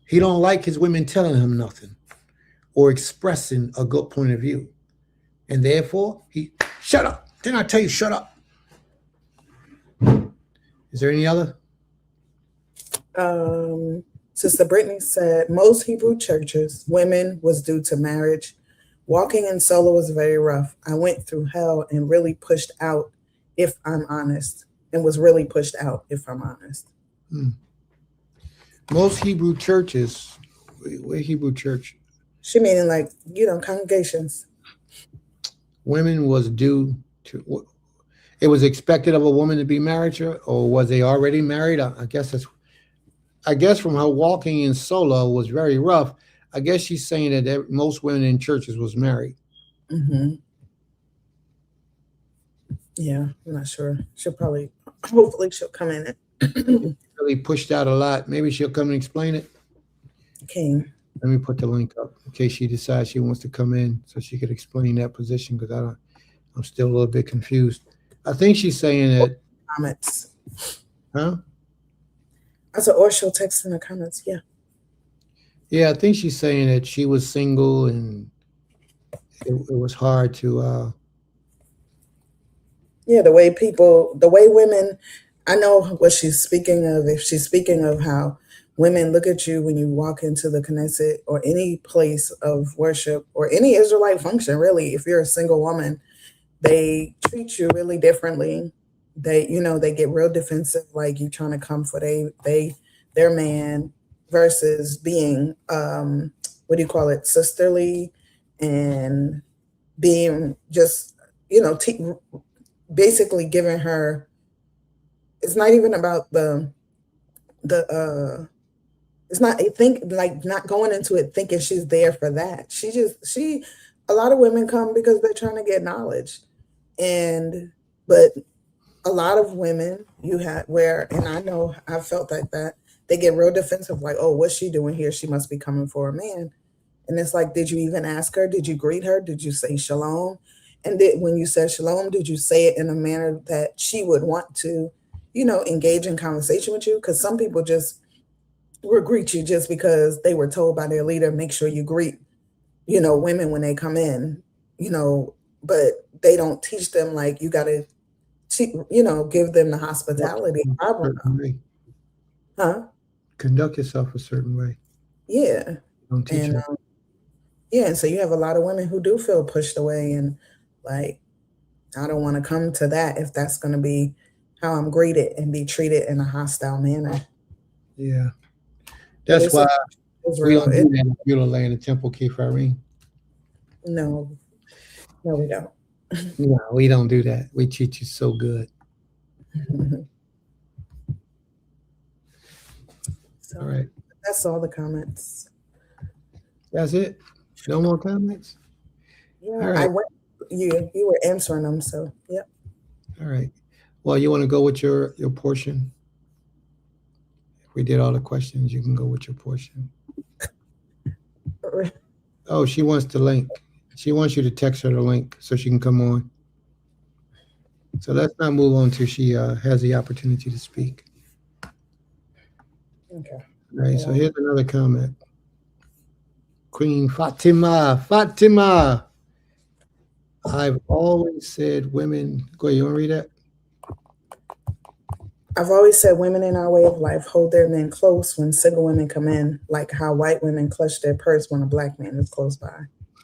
he don't like his women telling him nothing or expressing a good point of view. And therefore, he, shut up. Didn't I tell you, shut up? Is there any other?
Sister Brittany said, most Hebrew churches, women was due to marriage. Walking in solo was very rough. I went through hell and really pushed out, if I'm honest, and was really pushed out, if I'm honest.
Most Hebrew churches, what Hebrew church?
She meaning like, congregations.
Women was due to, it was expected of a woman to be married, or was they already married? I guess from her walking in solo was very rough. I guess she's saying that most women in churches was married.
Mm-hmm. Yeah, I'm not sure. Hopefully she'll come in.
Really pushed out a lot. Maybe she'll come and explain it.
Okay.
Let me put the link up in case she decides she wants to come in so she could explain that position, because I'm still a little bit confused. I think she's saying that.
Comments.
Huh?
I said, or she'll text in the comments. Yeah.
Yeah, I think she's saying that she was single and it was hard to
Yeah, the way women, I know what she's speaking of. If she's speaking of how women look at you when you walk into the Knesset or any place of worship or any Israelite function, really, if you're a single woman, they treat you really differently. They get real defensive, like you trying to come for their man versus being, what do you call it, sisterly and being just, basically giving her. It's not even about the it's not, I think, like, not going into it thinking she's there for that. She a lot of women come because they're trying to get knowledge. But a lot of women you had where, and I know I felt like that, they get real defensive, like, oh, what's she doing here? She must be coming for a man. And it's like, did you even ask her? Did you greet her? Did you say shalom? And when you said shalom, did you say it in a manner that she would want to, engage in conversation with you? Because some people just will greet you just because they were told by their leader, make sure you greet, women when they come in, but they don't teach them, like, you got to, give them the hospitality.
conduct yourself a certain way.
Yeah.
Don't teach
And
them.
yeah, and so you have a lot of women who do feel pushed away and like, I don't want to come to that if that's going to be how I'm greeted and be treated in a hostile manner.
Yeah. That's why we
Israel,
don't do that in Beulah Land and Temple Kefirene.
no, we don't.
No, we don't do that. We treat you so good.
So
All right.
that's all the comments.
That's it? No more comments?
Yeah,
All right.
you were answering them, so yep.
All right. Well, you want to go with your portion? If we did all the questions, you can go with your portion. Oh, she wants the link. She wants you to text her the link so she can come on. So let's not move on till she has the opportunity to speak.
Okay.
All right.
Yeah.
So here's another comment. Queen Fatima. I've always said women. Go ahead. You want to read that?
I've always said women in our way of life hold their men close when single women come in, like how white women clutch their purse when a black man is close by.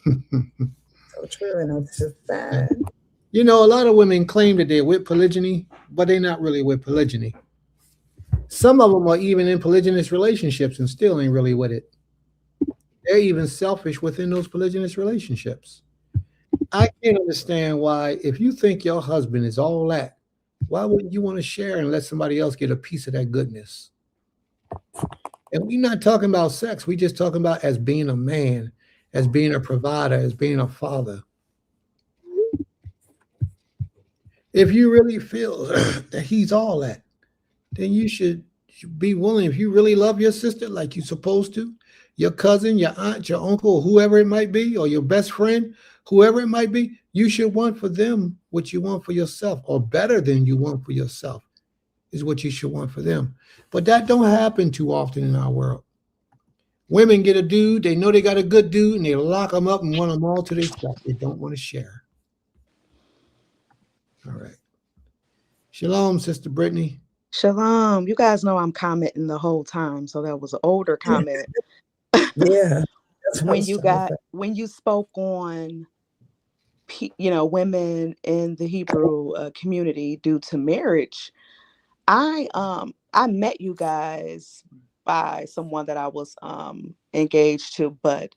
So true, and it's just bad.
You know, a lot of women claim that they're with polygyny, but they're not really with polygyny. Some of them are even in polygynous relationships and still ain't really with it. They're even selfish within those polygynous relationships. I can't understand why, if you think your husband is all that, why wouldn't you want to share and let somebody else get a piece of that goodness? And we're not talking about sex. We're just talking about as being a man, as being a provider, as being a father. If you really feel that he's all that, then you should be willing, if you really love your sister like you're supposed to, your cousin, your aunt, your uncle, whoever it might be, or your best friend, whoever it might be, you should want for them what you want for yourself, or better than you want for yourself is what you should want for them. But that don't happen too often in our world. Women get a dude, they know they got a good dude, and they lock them up and want them all to themselves. They don't want to share. All right. Shalom, Sister Brittany.
Shalom. You guys know I'm commenting the whole time, so that was an older comment.
Yeah.
when you spoke on, women in the Hebrew community due to marriage, I met you guys by someone that I was engaged to, but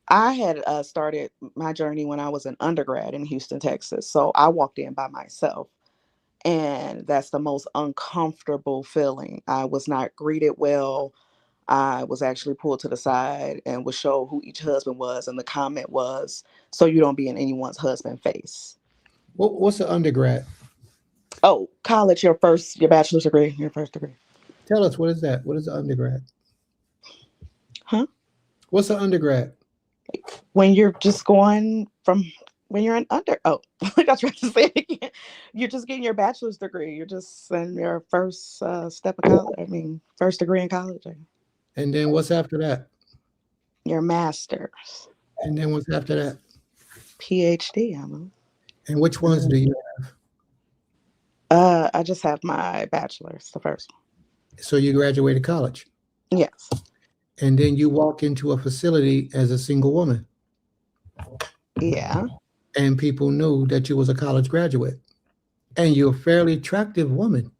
I had started my journey when I was an undergrad in Houston, Texas. So I walked in by myself. And that's the most uncomfortable feeling. I was not greeted well. I was actually pulled to the side and was shown who each husband was. And the comment was, so you don't be in anyone's husband's face.
What's an undergrad?
Oh, college, your bachelor's degree, your first degree.
Tell us, what is that? What is an undergrad?
Huh?
What's an undergrad?
When you're just going from... When you're I tried to say it again. You're just getting your bachelor's degree. You're just in your first step of college. First degree in college.
And then what's after that?
Your master's.
And then what's after that?
PhD. I know.
And which ones do you
I just have my bachelor's, the first one.
So you graduated college,
Yes.
and then you walk into a facility as a single woman,
Yeah.
and people knew that you was a college graduate, and you're a fairly attractive woman.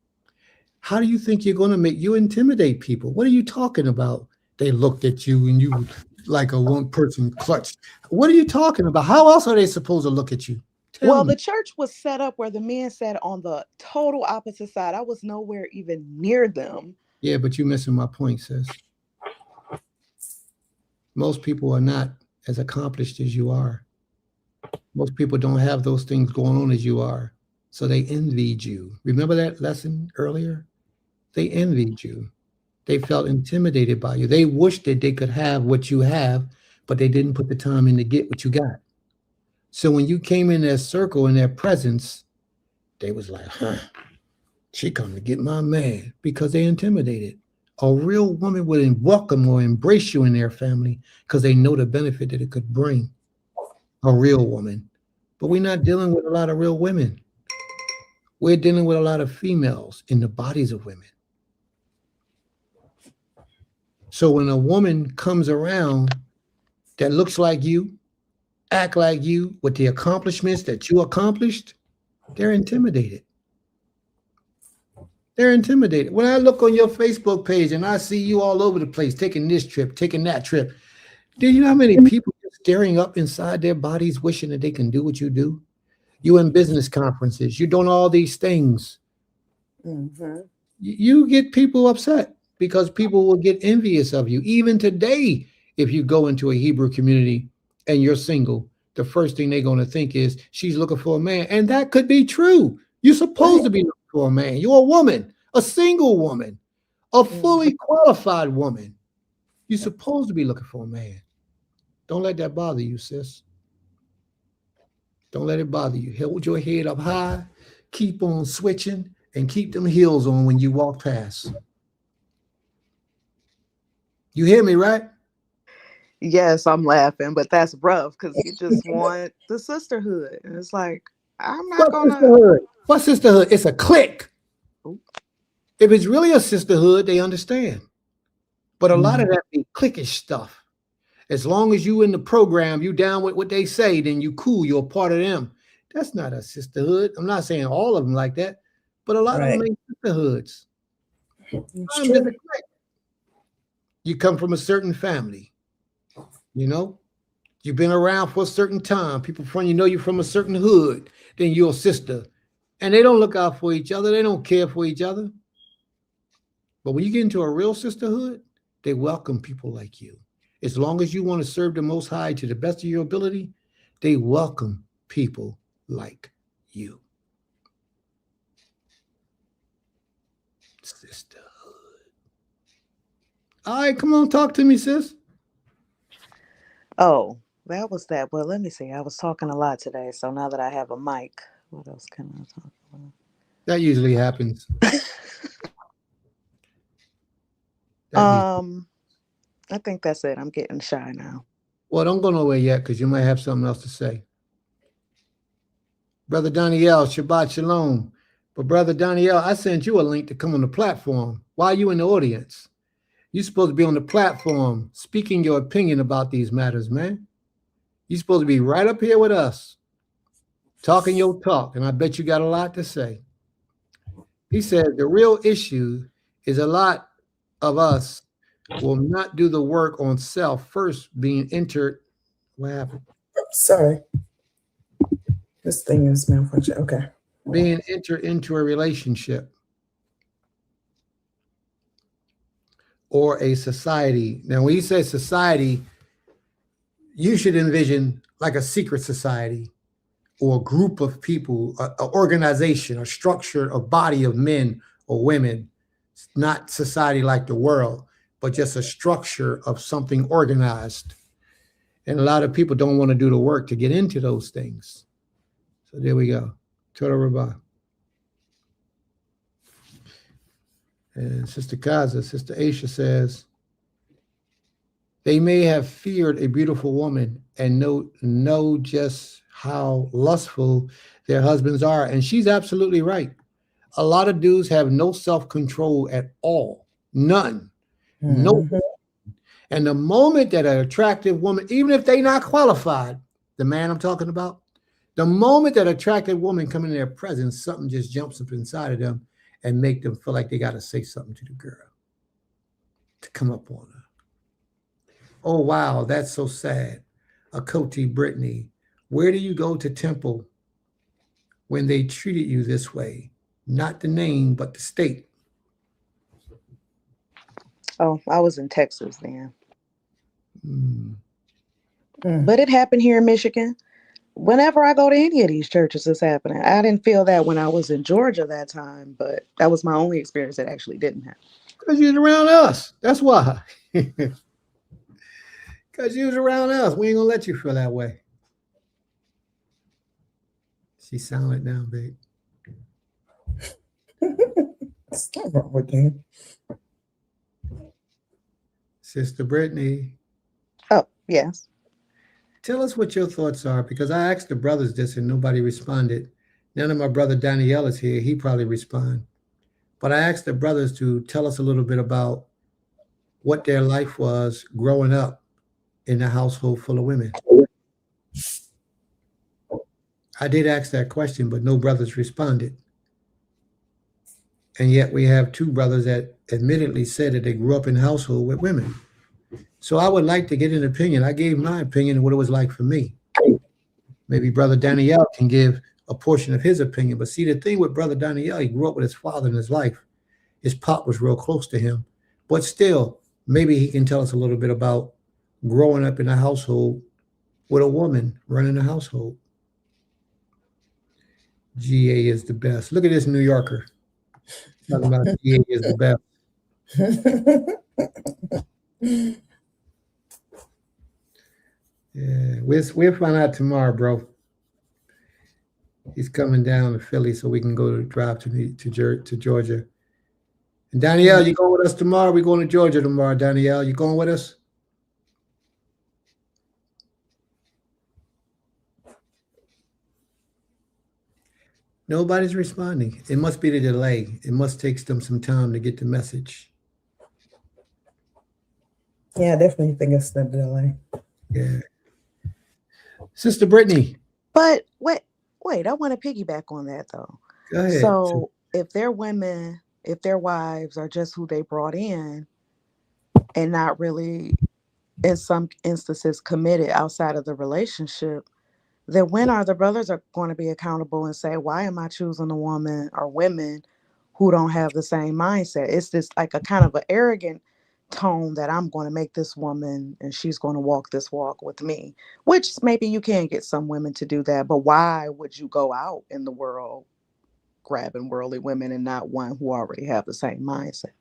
How do you think you're going to make you intimidate people? What are you talking about? They looked at you and you like a one person clutch. What are you talking about? How else are they supposed to look at you? Tell me.
The church was set up where the men sat on the total opposite side. I was nowhere even near them.
Yeah, but you're missing my point, sis. Most people are not as accomplished as you are. Most people don't have those things going on as you are. So they envied you. Remember that lesson earlier? They envied you. They felt intimidated by you. They wished that they could have what you have, but they didn't put the time in to get what you got. So when you came in their circle, in their presence, they was like, huh, she come to get my man, because they intimidated. A real woman would welcome or embrace you in their family because they know the benefit that it could bring. A real woman. But we're not dealing with a lot of real women. We're dealing with a lot of females in the bodies of women. So when a woman comes around that looks like you, act like you, with the accomplishments that you accomplished, they're intimidated. They're intimidated. When I look on your Facebook page and I see you all over the place, taking this trip, taking that trip, do you know how many people are staring up inside their bodies, wishing that they can do what you do? You in business conferences, you're doing all these things.
Mm-hmm.
You get people upset because people will get envious of you. Even today, if you go into a Hebrew community and you're single, the first thing they're going to think is she's looking for a man. And that could be true. You're supposed to be looking for a man. You're a woman, a single woman, a fully qualified woman. You're supposed to be looking for a man. Don't let that bother you, sis. Don't let it bother you. Hold your head up high, keep on switching, and keep them heels on when you walk past. You hear me, right?
Yes, I'm laughing, but that's rough because you just want the sisterhood. And it's like, I'm not going to.
What sisterhood? It's a clique. If it's really a sisterhood, they understand. But a lot of that be cliquish stuff. As long as you in the program, you down with what they say, then you cool, you're a part of them. That's not a sisterhood. I'm not saying all of them like that, but a lot of them ain't sisterhoods. You come from a certain family, you know? You've been around for a certain time. People from you know you from a certain hood, then you're a sister. And they don't look out for each other. They don't care for each other. But when you get into a real sisterhood, they welcome people like you. As long as you want to serve the Most High to the best of your ability, they welcome people like you. Sisterhood. All right, come on, talk to me, sis.
Oh, that was that. Well, let me see. I was talking a lot today, so now that I have a mic, what else can I talk about?
That usually happens.
I think that's it. I'm getting shy now.
Well, don't go nowhere yet because you might have something else to say. Brother Daniel, Shabbat Shalom. But Brother Daniel, I sent you a link to come on the platform. Why are you in the audience? You're supposed to be on the platform speaking your opinion about these matters, man. You're supposed to be right up here with us, talking your talk, and I bet you got a lot to say. He said the real issue is a lot of us will not do the work on self first being entered. What happened?
Sorry. This thing is malfunction. Okay.
Being entered into a relationship or a society. Now, when you say society, you should envision like a secret society or a group of people, an organization, a structure, a body of men or women. It's not society like the world, but just a structure of something organized. And a lot of people don't want to do the work to get into those things. So there we go. Total Rabbah. And Sister Kaza, Sister Aisha says, they may have feared a beautiful woman and know just how lustful their husbands are. And she's absolutely right. A lot of dudes have no self-control at all. None. No.
Mhm.
And the moment that an attractive woman, even if they not qualified, the man I'm talking about, the moment that attractive woman come in their presence, something just jumps up inside of them and make them feel like they got to say something to the girl to come up on her. Oh, wow, that's so sad. A Coty Brittany, where do you go to temple when they treated you this way? Not the name, but the state.
Oh, I was in Texas then.
Mm.
But it happened here in Michigan. Whenever I go to any of these churches, it's happening. I didn't feel that when I was in Georgia that time, but that was my only experience that actually didn't happen.
Because you was around us. That's why. Because you was around us. We ain't going to let you feel that way. She's silent now, babe.
What's wrong with you?
Sister Brittany.
Oh, yes.
Tell us what your thoughts are, because I asked the brothers this and nobody responded. Now that my brother Danielle is here, he probably respond. But I asked the brothers to tell us a little bit about what their life was growing up in a household full of women. I did ask that question, but no brothers responded. And yet we have two brothers that admittedly said that they grew up in a household with women. So I would like to get an opinion. I gave my opinion of what it was like for me. Maybe Brother Danielle can give a portion of his opinion. But see, the thing with Brother Danielle, he grew up with his father in his life. His pop was real close to him. But still, maybe he can tell us a little bit about growing up in a household with a woman running a household. GA is the best. Look at this New Yorker. Talking about GA is the best. Yeah, we'll find out tomorrow, bro. He's coming down to Philly so we can go to drive to Georgia. And Danielle, you going with us tomorrow? We're going to Georgia tomorrow, Danielle. You going with us? Nobody's responding. It must be the delay. It must take them some time to get the message.
Yeah, I definitely think it's the delay.
Yeah. Sister Brittany.
But wait, I want to piggyback on that though.
Go ahead.
So if their women, if their wives are just who they brought in and not really, in some instances, committed outside of the relationship, then when are the brothers are going to be accountable and say, why am I choosing a woman or women who don't have the same mindset? It's this like a kind of an arrogant tone that I'm going to make this woman and she's going to walk this walk with me, which maybe you can get some women to do that. But why would you go out in the world grabbing worldly women and not one who already have the same mindset?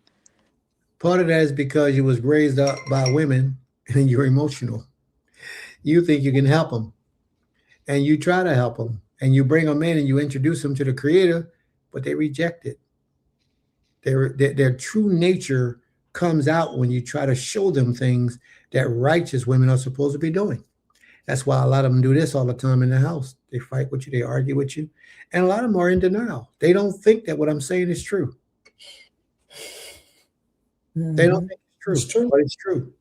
Part of that is because you was raised up by women and you're emotional. You think you can help them. And you try to help them, and you bring them in and you introduce them to the Creator, but they reject it. Their true nature comes out when you try to show them things that righteous women are supposed to be doing. That's why a lot of them do this all the time in the house. They fight with you, they argue with you, and a lot of them are in denial. They don't think that what I'm saying is true. They don't think it's true, but it's true.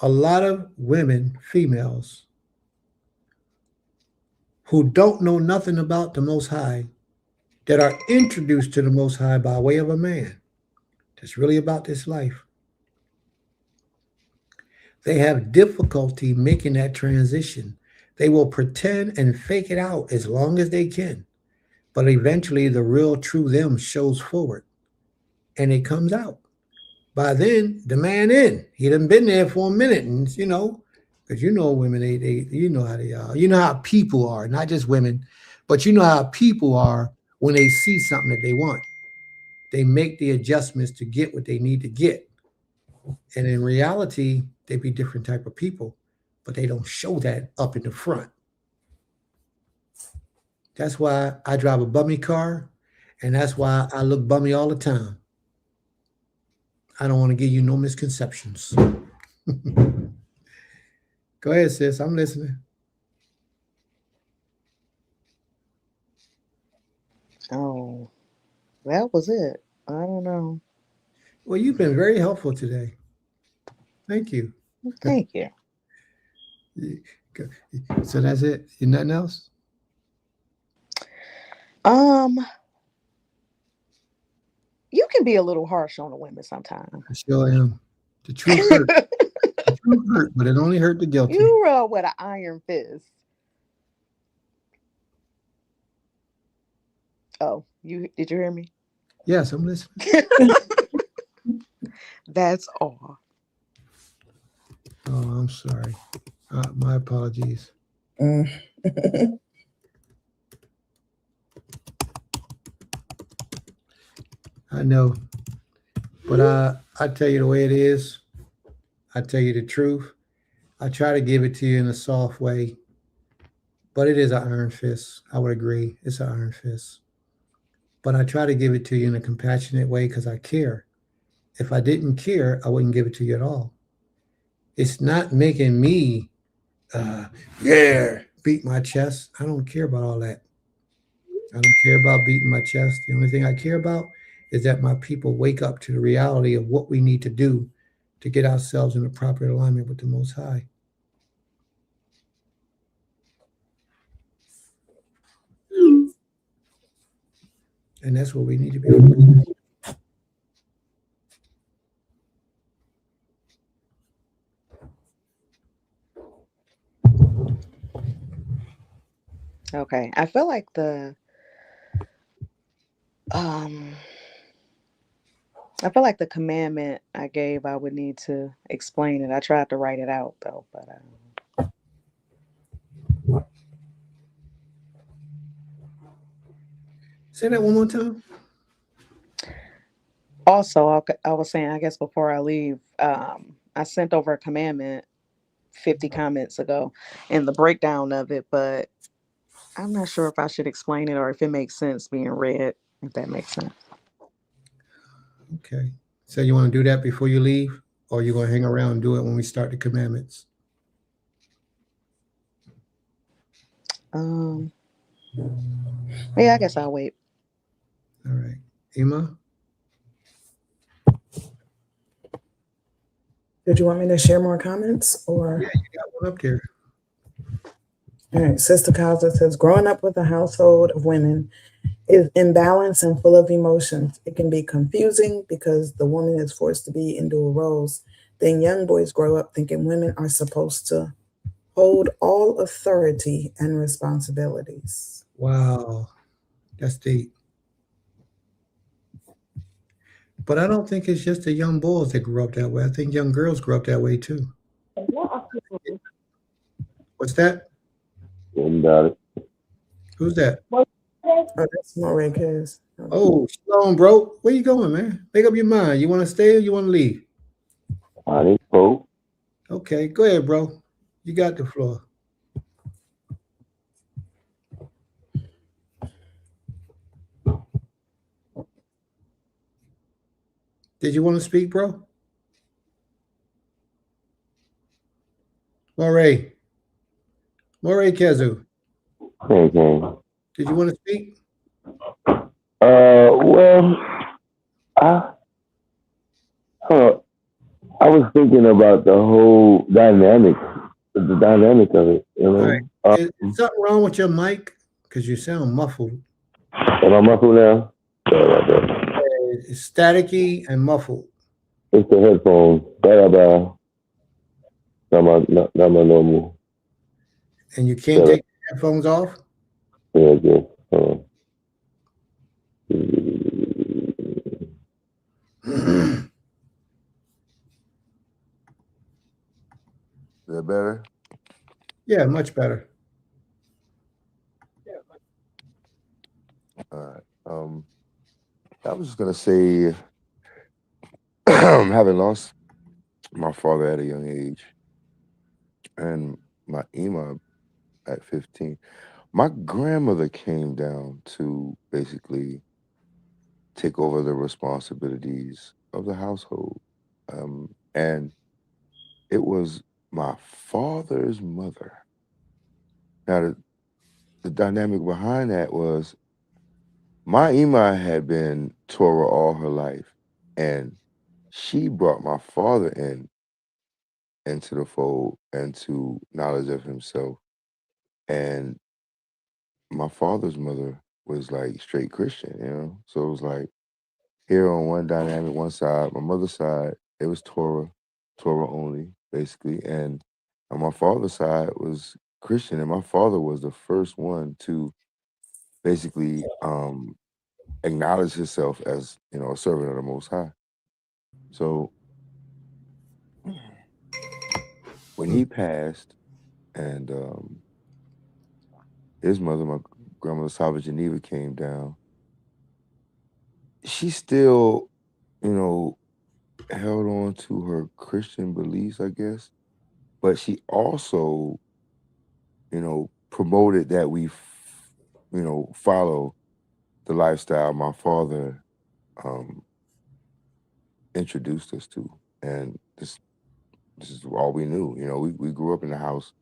A lot of women, females, who don't know nothing about the Most High, that are introduced to the Most High by way of a man that's really about this life, they have difficulty making that transition. They will pretend and fake it out as long as they can, but eventually the real true them shows forward, and it comes out. By then, the man he done been there for a minute, and because women, they you know how they are. You know how people are, not just women, but you know how people are when they see something that they want. They make the adjustments to get what they need to get. And in reality, they be different type of people, but they don't show that up in the front. That's why I drive a bummy car, and that's why I look bummy all the time. I don't want to give you no misconceptions. Go ahead, sis. I'm listening.
Oh, that was it. I don't know.
Well, you've been very helpful today. Thank you.
Thank you.
So that's it. You nothing else?
Um, you can be a little harsh on the women sometimes.
I sure am. The truth hurt. The truth hurt, but it only hurt the guilty.
You roll with an iron fist. Oh, did you hear me?
Yes, I'm listening.
That's all.
Oh, I'm sorry. My apologies.
Mm.
I know, but I tell you the way it is. I tell you the truth. I try to give it to you in a soft way, but it is an iron fist. I would agree. It's an iron fist. But I try to give it to you in a compassionate way because I care. If I didn't care, I wouldn't give it to you at all. It's not making me, beat my chest. I don't care about all that. I don't care about beating my chest. The only thing I care about is that my people wake up to the reality of what we need to do to get ourselves in the proper alignment with the Most High. And that's what we need to be doing.
Okay. I feel like um the commandment I gave, I would need to explain it. I tried to write it out though, but
Say that one more time.
also I was saying, I guess before I leave, I sent over a commandment 50 comments ago and the breakdown of it, but I'm not sure if I should explain it or if it makes sense being read, if that makes sense.
Okay. So you want to do that before you leave, or you going to hang around and do it when we start the commandments?
Yeah, I guess I'll wait.
All right. Ima?
Did you want me to share more comments or?
Yeah, you got one up there.
All right. Sister Causa says, growing up with a household of women is imbalanced and full of emotions. It can be confusing because the woman is forced to be in dual roles. Then young boys grow up thinking women are supposed to hold all authority and responsibilities.
Wow. That's deep. But I don't think it's just the young boys that grew up that way. I think young girls grew up that way too. What's that?
Got it.
Who's that?
Oh, that's Marquez.
Oh, shalom, bro. Where you going, man? Make up your mind. You want to stay or you want to leave?
I didn't vote.
Okay, go ahead, bro. You got the floor. Did you want to speak, bro? Moray Kezu.
Okay.
Did you want to speak?
Well, I, I was thinking about the whole dynamic, the dynamic of it. You know,
right. Is something wrong with your mic? Because you sound muffled.
Am I muffled now? Sorry about that.
It's staticky and muffled.
It's the headphones. Not my normal.
And you can't take the headphones off?
Yeah, just. Is that better?
Yeah, much better.
All right. I was just gonna say, having lost my father at a young age, and my Ima at 15, my grandmother came down to basically take over the responsibilities of the household, and it was my father's mother. Now, the dynamic behind that was My Ima had been Torah all her life, and she brought my father into the fold and to knowledge of himself. And my father's mother was like straight Christian, you know. So it was like here on one dynamic, one side, my mother's side, it was Torah, Torah only, basically, and on my father's side was Christian, and my father was the first one to basically acknowledge himself as a servant of the Most High. So when he passed, and his mother, my grandmother Salva Geneva, came down, she still, you know, held on to her Christian beliefs, I guess, but she also, promoted that follow the lifestyle my father um, introduced us to, and this is all we knew. We grew up in the house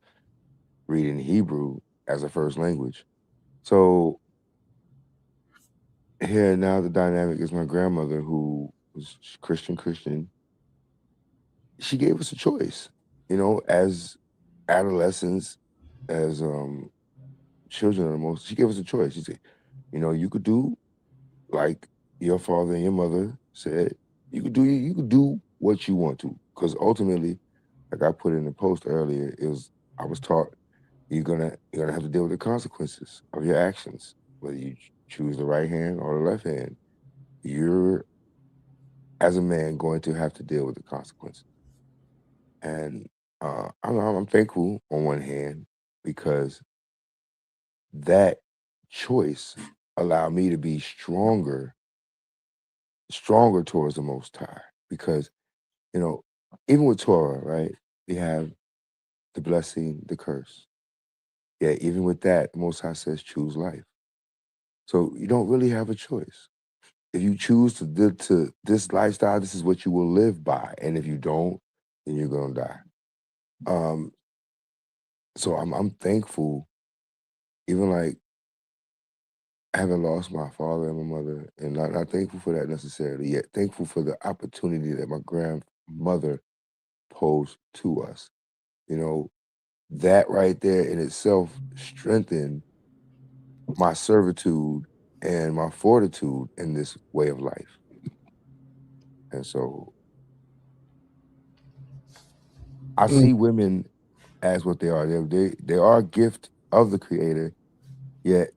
reading Hebrew as a first language. So here now the dynamic is my grandmother, who was Christian. She gave us a choice, as adolescents, as children of the most. She gave us a choice. She said, you could do like your father and your mother said. You could do what you want to, because ultimately, like I put in the post earlier, I was taught you're gonna have to deal with the consequences of your actions, whether you choose the right hand or the left hand. You're, as a man, going to have to deal with the consequences. And I'm thankful on one hand because that choice allowed me to be stronger towards the Most High. Because you know, even with Torah, right, we have the blessing, the curse. Yeah, even with that, the Most High says choose life. So you don't really have a choice. If you choose to this lifestyle, this is what you will live by, and if you don't, then you're gonna die. Um, so I'm thankful, even like having lost my father and my mother, and not thankful for that necessarily, yet thankful for the opportunity that my grandmother posed to us. You know, that right there in itself strengthened my servitude and my fortitude in this way of life. And so I see women as what they are. They are a gift of the creator, yet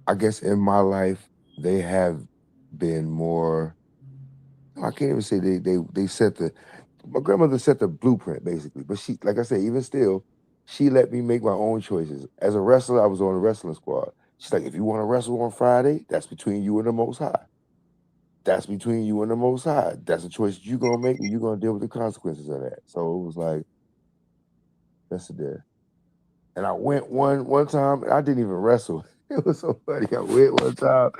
I guess in my life they have been more. I can't even say they set the. My grandmother set the blueprint basically, but she, like I said, even still, she let me make my own choices. As a wrestler, I was on a wrestling squad. She's like, if you want to wrestle on Friday, that's between you and the Most High. That's between you and the Most High. That's a choice you're gonna make, and you're gonna deal with the consequences of that. So it was like, that's it there. And I went one time, and I didn't even wrestle. It was so funny. I went one time,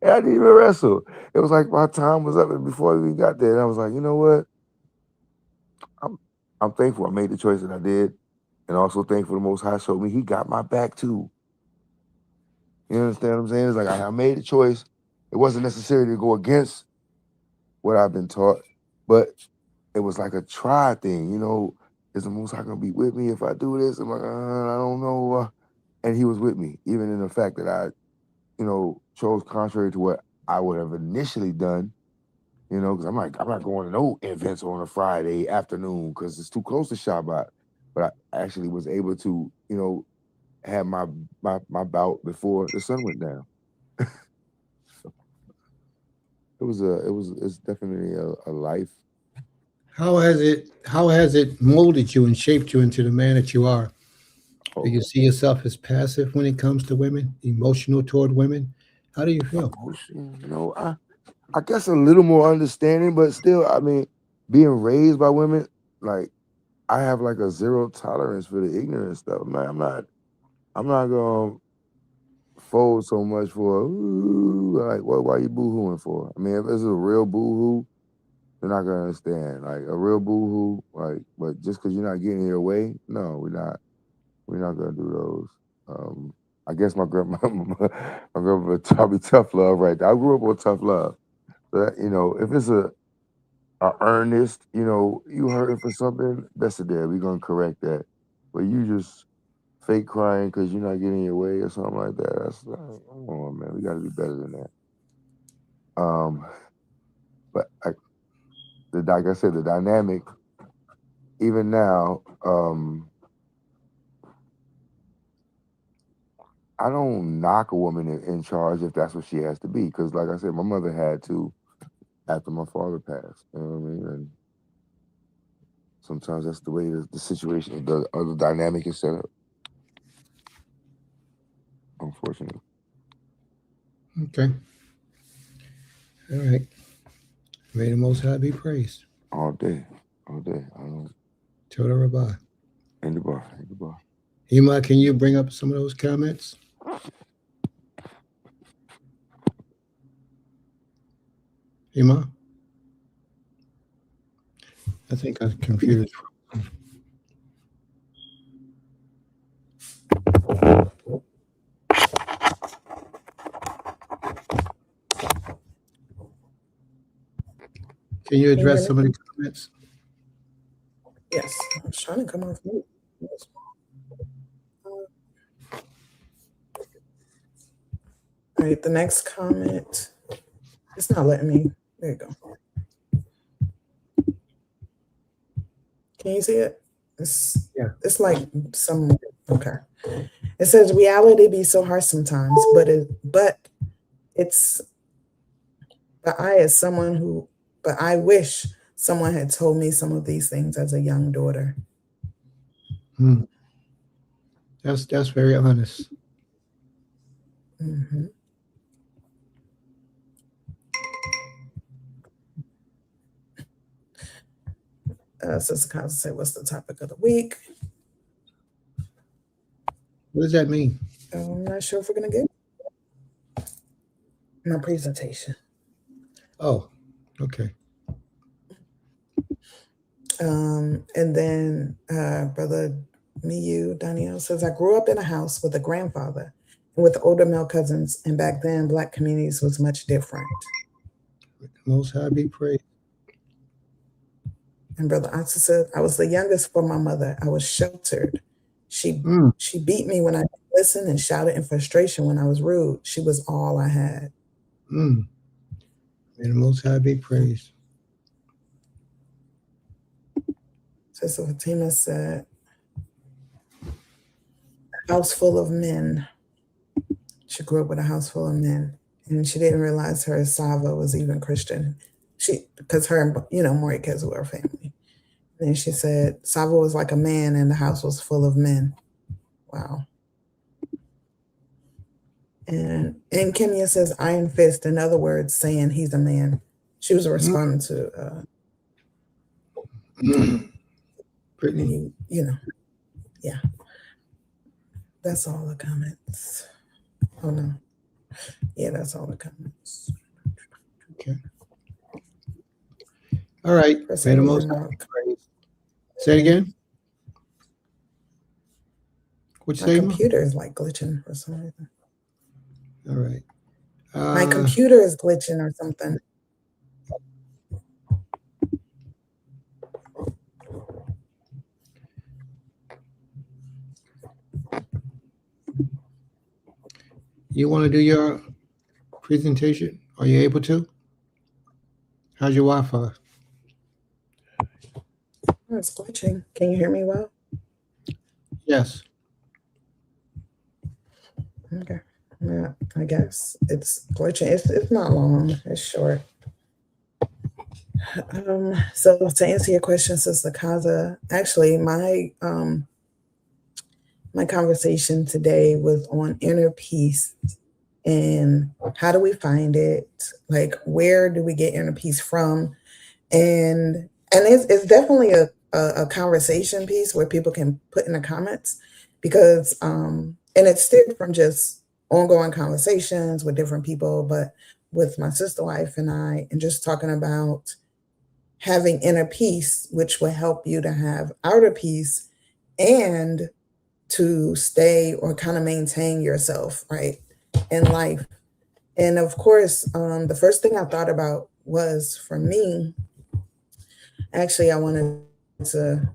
and I didn't even wrestle. It was like my time was up, and before we got there, and I was like, you know what? I'm I'm thankful I made the choice that I did, and also thankful the Most High showed me He got my back too. You understand what I'm saying? It's like I made a choice. It wasn't necessary to go against what I've been taught, but it was like a try thing. Is the Most High gonna be with me if I do this? I'm like, I don't know. And He was with me, even in the fact that I, chose contrary to what I would have initially done. Because I'm like, I'm not going to no events on a Friday afternoon because it's too close to Shabbat. But I actually was able to, have my bout before the sun went down. It's definitely a life.
How has it molded you and shaped you into the man that you are? Do you
Oh,
see yourself as passive when it comes to women, emotional toward women? How do you feel?
emotion, I guess a little more understanding, but still, I mean, being raised by women, like I have like a zero tolerance for the ignorant stuff. I'm not gonna fold so much for ooh, like what why you boo-hooing for? I mean, if it's a real boo-hoo, they're not gonna understand. Like a real boo-hoo, like, but just because you're not getting your way, no, we're not gonna do those. I guess my grandma taught me tough love right there. I grew up on tough love. So that, if it's a earnest, you hurting for something, that's it there. We're gonna correct that. But you just fake crying because you're not getting your way or something like that. That's like, come on, man. We gotta do better than that. But like I said, the dynamic, even now, I don't knock a woman in charge if that's what she has to be. Because, like I said, my mother had to after my father passed. You know what I mean? And sometimes that's the way the situation, the other dynamic is set up. Unfortunately.
Okay. All right. May the Most High be praised.
All day. All day. I don't.
Toda Rabbah.
In the bar. In the bar.
Hima, can you bring up some of those comments? Hima? I think I confused. Can you address some of the comments?
Yes, I was trying to come off mute. All right, the next comment. It's not letting me. There you go. Can you see it? It's like some. Okay. It says reality be so harsh sometimes, but I wish someone had told me some of these things as a young daughter.
That's very honest.
Mm-hmm. Sister Constance said, what's the topic of the week?
What does that mean?
I'm not sure if we're going to get my presentation.
Oh, okay.
And then Brother Miyu Daniel says, I grew up in a house with a grandfather and with older male cousins, and back then Black communities was much different.
Most High be praised.
And Brother Ansa said, I was the youngest for my mother. I was sheltered. She beat me when I didn't listen and shouted in frustration when I was rude. She was all I had.
May the Most High be praised.
Sister Fatima said, a house full of men. She grew up with a house full of men, and she didn't realize her Sava was even Christian. Because her and, Morikez were her family. And then she said, Sava was like a man and the house was full of men. Wow. And Kenya says, iron fist, in other words, saying he's a man. She was responding to
Brittany.
Yeah. That's all the comments. Oh, no. Yeah, that's all the comments.
Okay. All right. May the Most High be praised. Say it again. What'd you say?
My computer is like glitching for some reason.
All right.
My computer is glitching or something.
You want to do your presentation? Are you able to? How's your Wi-Fi?
Oh, it's glitching. Can you hear me well?
Yes.
Okay. Yeah, I guess it's glitching. It's not long. It's short. So to answer your question, Sister Kaza, actually my conversation today was on inner peace and how do we find it? Like, where do we get inner peace from? And it's definitely a conversation piece where people can put in the comments because and it's still from just ongoing conversations with different people, but with my sister wife and I, and just talking about having inner peace, which will help you to have outer peace and to stay or kind of maintain yourself, right, in life. And of course, the first thing I thought about was, for me, actually, I wanted to,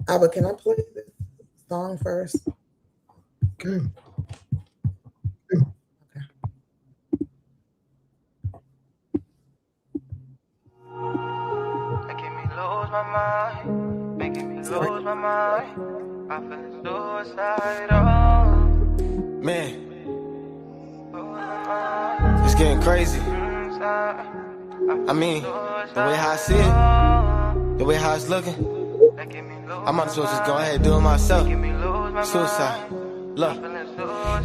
Alba, can I play this song first?
Okay.
Making me lose my mind, making me lose my mind. I feel suicidal. Man, it's getting crazy. I mean, the way how I see it, the way how it's looking, I might as well just go ahead and do it myself. Suicide. Look,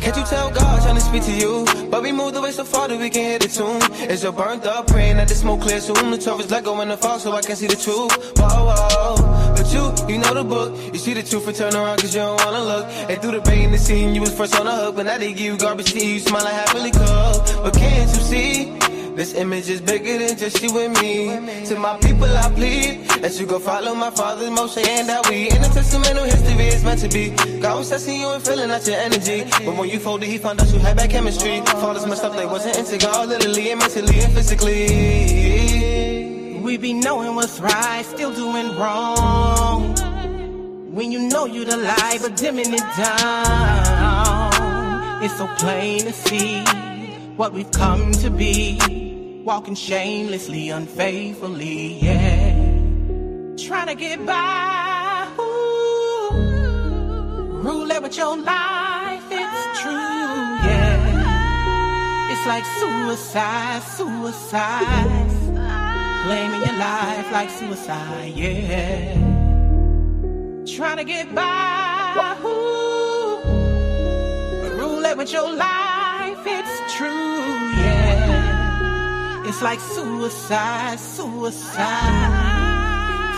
can't you tell God trying to speak to you? But we moved away so far that we can hear the tune. It's your burnt up, praying that the smoke clears soon. The truth is let go in the fall so I can see the truth. Whoa, whoa. But you know the book. You see the truth and turn around cause you don't wanna look. And through the pain the scene, you was first on the hook. But now they give you garbage tea, you smile like happily cooked. But can't you see? This image is bigger than just you and me. To my people I plead that you go follow my father's motion and that we in the testamental history is meant to be. God was testing you and feeling out your energy. But when you folded, he found out you had bad chemistry. Fathers messed up, they wasn't into God, literally and mentally and physically.
We be knowing what's right, still doing wrong. When you know you the lie, but dimming it down. It's so plain to see what we've come to be. Walking shamelessly, unfaithfully, yeah. Trying to get by, ooh. Rule it with your life, it's true, yeah. It's like suicide, suicide. Claiming your life like suicide, yeah. Trying to get by, ooh. Rule it with your life, it's true, yeah. It's like suicide, suicide.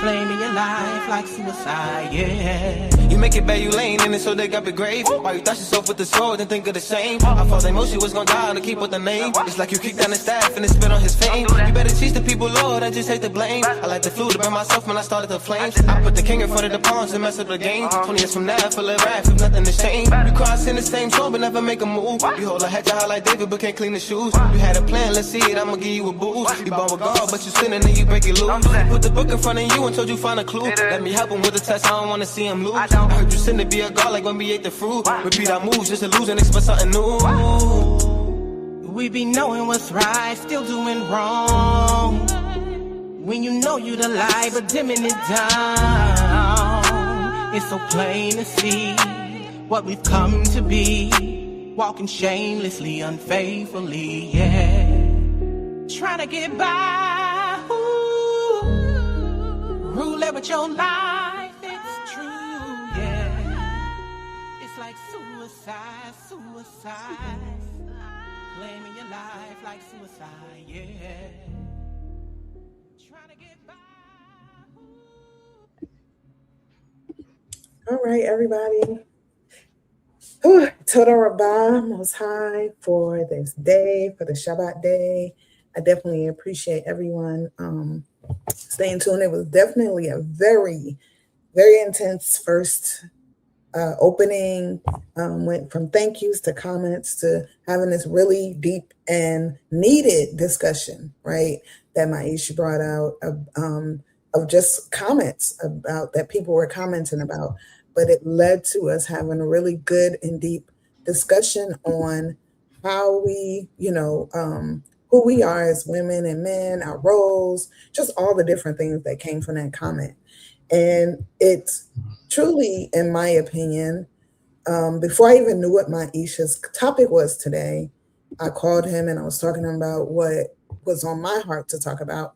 Claiming your life like suicide, yeah.
You make it bad, you laying in it so they got the grave. Why you thought yourself with the sword and think of the shame? I thought they motion was gonna die to keep with the name. It's like you kicked down the staff and it spit on his fame. You better teach the people, Lord, I just hate the blame. I like the flu to burn myself when I started the flames. I put the king in front of the pawns and mess up the game. 20 years from now, full of wrath, with nothing to shame. You cross in the same throne but never make a move. You hold a hat high like David but can't clean the shoes. You had a plan, let's see it, I'ma give you a boost. You bought with God but you sinning and you break it loose. Put the book in front of you and told you find a clue. Let me help him with the test, I don't wanna see him lose. I heard you sin to be a god like when we ate the fruit. Repeat our moves just to lose and express something new.
We be knowing what's right, still doing wrong. When you know you the lie, but dimming it down. It's so plain to see what we've come to be. Walking shamelessly, unfaithfully, yeah. Trying to get by, ooh. Rule it with your life, it's true, yeah. It's like suicide, suicide. Claiming your life like suicide, yeah. Trying to get by.
All right, everybody. Whew, Toda Rabbah, Most High, for this day, for the Shabbat day. I definitely appreciate everyone staying tuned. It was definitely a very, very intense first opening. Went from thank yous to comments to having this really deep and needed discussion, right? That Maisha brought out of just comments about that people were commenting about. But it led to us having a really good and deep discussion on how we, who we are as women and men, our roles, just all the different things that came from that comment. And it's truly, in my opinion, before I even knew what Maisha's topic was today, I called him and I was talking to him about what was on my heart to talk about.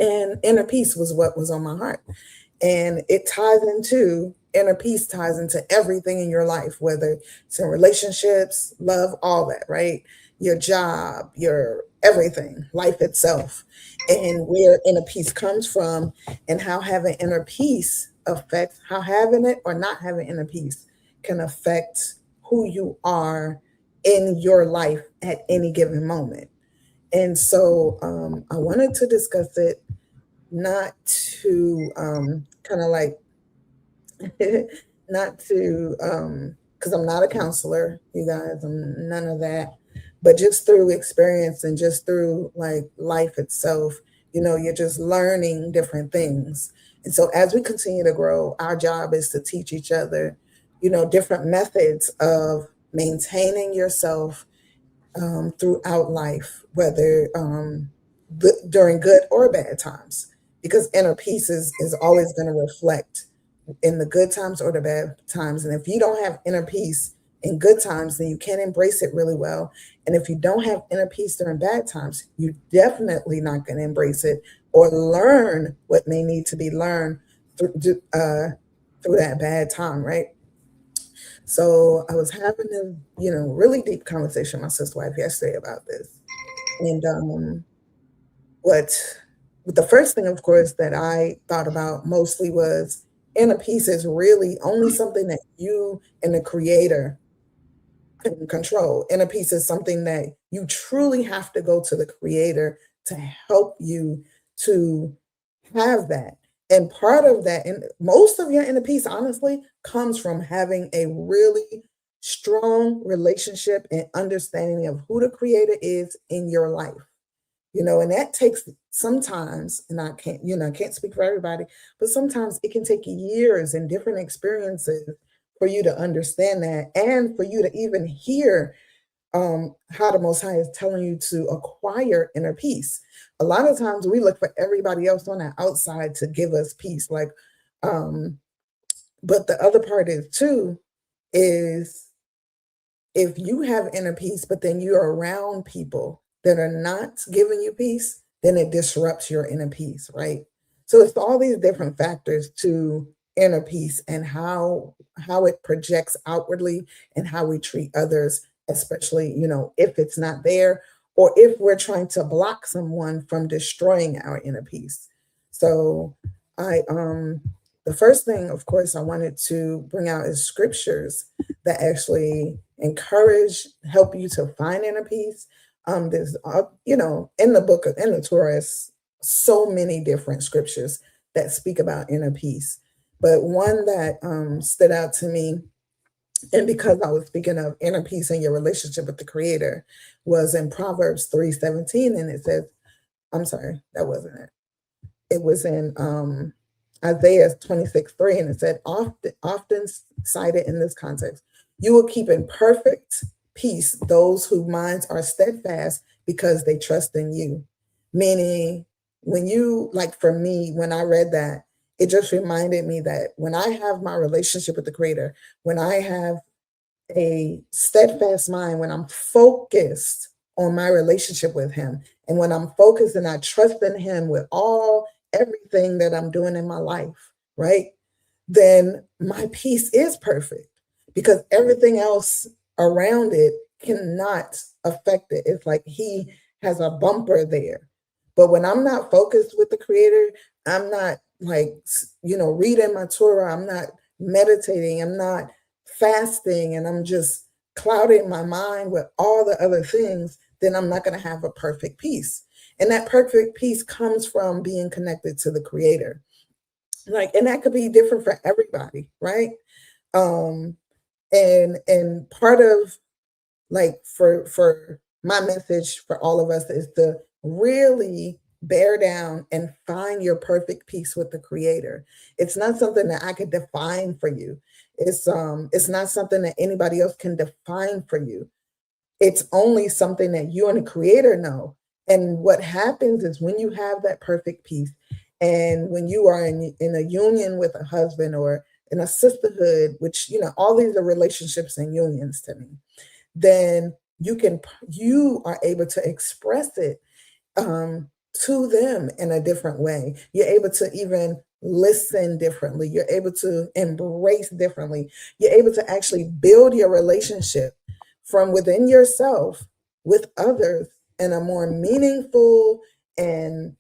And inner peace was what was on my heart. And it ties into, inner peace ties into everything in your life, whether it's in relationships, love, all that, right? Your job, your everything, life itself. And where inner peace comes from and how having inner peace affects, how having it or not having inner peace can affect who you are in your life at any given moment. And so I wanted to discuss it, not to kind of like, because I'm not a counselor, you guys, I'm none of that, but just through experience and just through like life itself, you're just learning different things. And so as we continue to grow, our job is to teach each other, different methods of maintaining yourself throughout life, whether during good or bad times, because inner peace is always going to reflect in the good times or the bad times. And if you don't have inner peace in good times, then you can't embrace it really well. And if you don't have inner peace during bad times, you're definitely not going to embrace it or learn what may need to be learned through that bad time, right? So I was having a really deep conversation with my sister wife yesterday about this, and what the first thing, of course, that I thought about mostly was inner peace is really only something that you and the creator can control. Inner peace is something that you truly have to go to the creator to help you to have that. And part of that, and most of your inner peace, honestly, comes from having a really strong relationship and understanding of who the creator is in your life. And that takes sometimes, and I can't speak for everybody, but sometimes it can take years and different experiences for you to understand that and for you to even hear how the Most High is telling you to acquire inner peace. A lot of times we look for everybody else on the outside to give us peace, but the other part is too, is if you have inner peace, but then you're around people that are not giving you peace, then it disrupts your inner peace, right? So it's all these different factors to inner peace and how it projects outwardly and how we treat others, especially, if it's not there or if we're trying to block someone from destroying our inner peace. So the first thing, of course, I wanted to bring out is scriptures that actually help you to find inner peace. There's, in the Torah, is so many different scriptures that speak about inner peace. But one that stood out to me, and because I was speaking of inner peace in your relationship with the Creator, was in Proverbs 3:17, and it says, I'm sorry, that wasn't it. It was in Isaiah 26:3, and it said, often cited in this context, you will keep in perfect peace those whose minds are steadfast because they trust in you. Meaning, for me, when I read that, it just reminded me that when I have my relationship with the Creator, when I have a steadfast mind, when I'm focused on my relationship with Him, and when I'm focused and I trust in Him with everything that I'm doing in my life, right? Then my peace is perfect because everything else around it cannot affect it. It's like He has a bumper there. But when I'm not focused with the Creator, I'm not reading my Torah, I'm not meditating, I'm not fasting, and I'm just clouding my mind with all the other things, then I'm not going to have a perfect peace. And that perfect peace comes from being connected to the Creator. And that could be different for everybody, right? And part of for my message for all of us is to really bear down and find your perfect peace with the Creator. It's not something that I could define for you. It's not something that anybody else can define for you. It's only something that you and the Creator know. And what happens is when you have that perfect peace, and when you are in a union with a husband or in a sisterhood, which, all these are relationships and unions to me, then you are able to express it to them in a different way. You're able to even listen differently. You're able to embrace differently. You're able to actually build your relationship from within yourself with others in a more meaningful and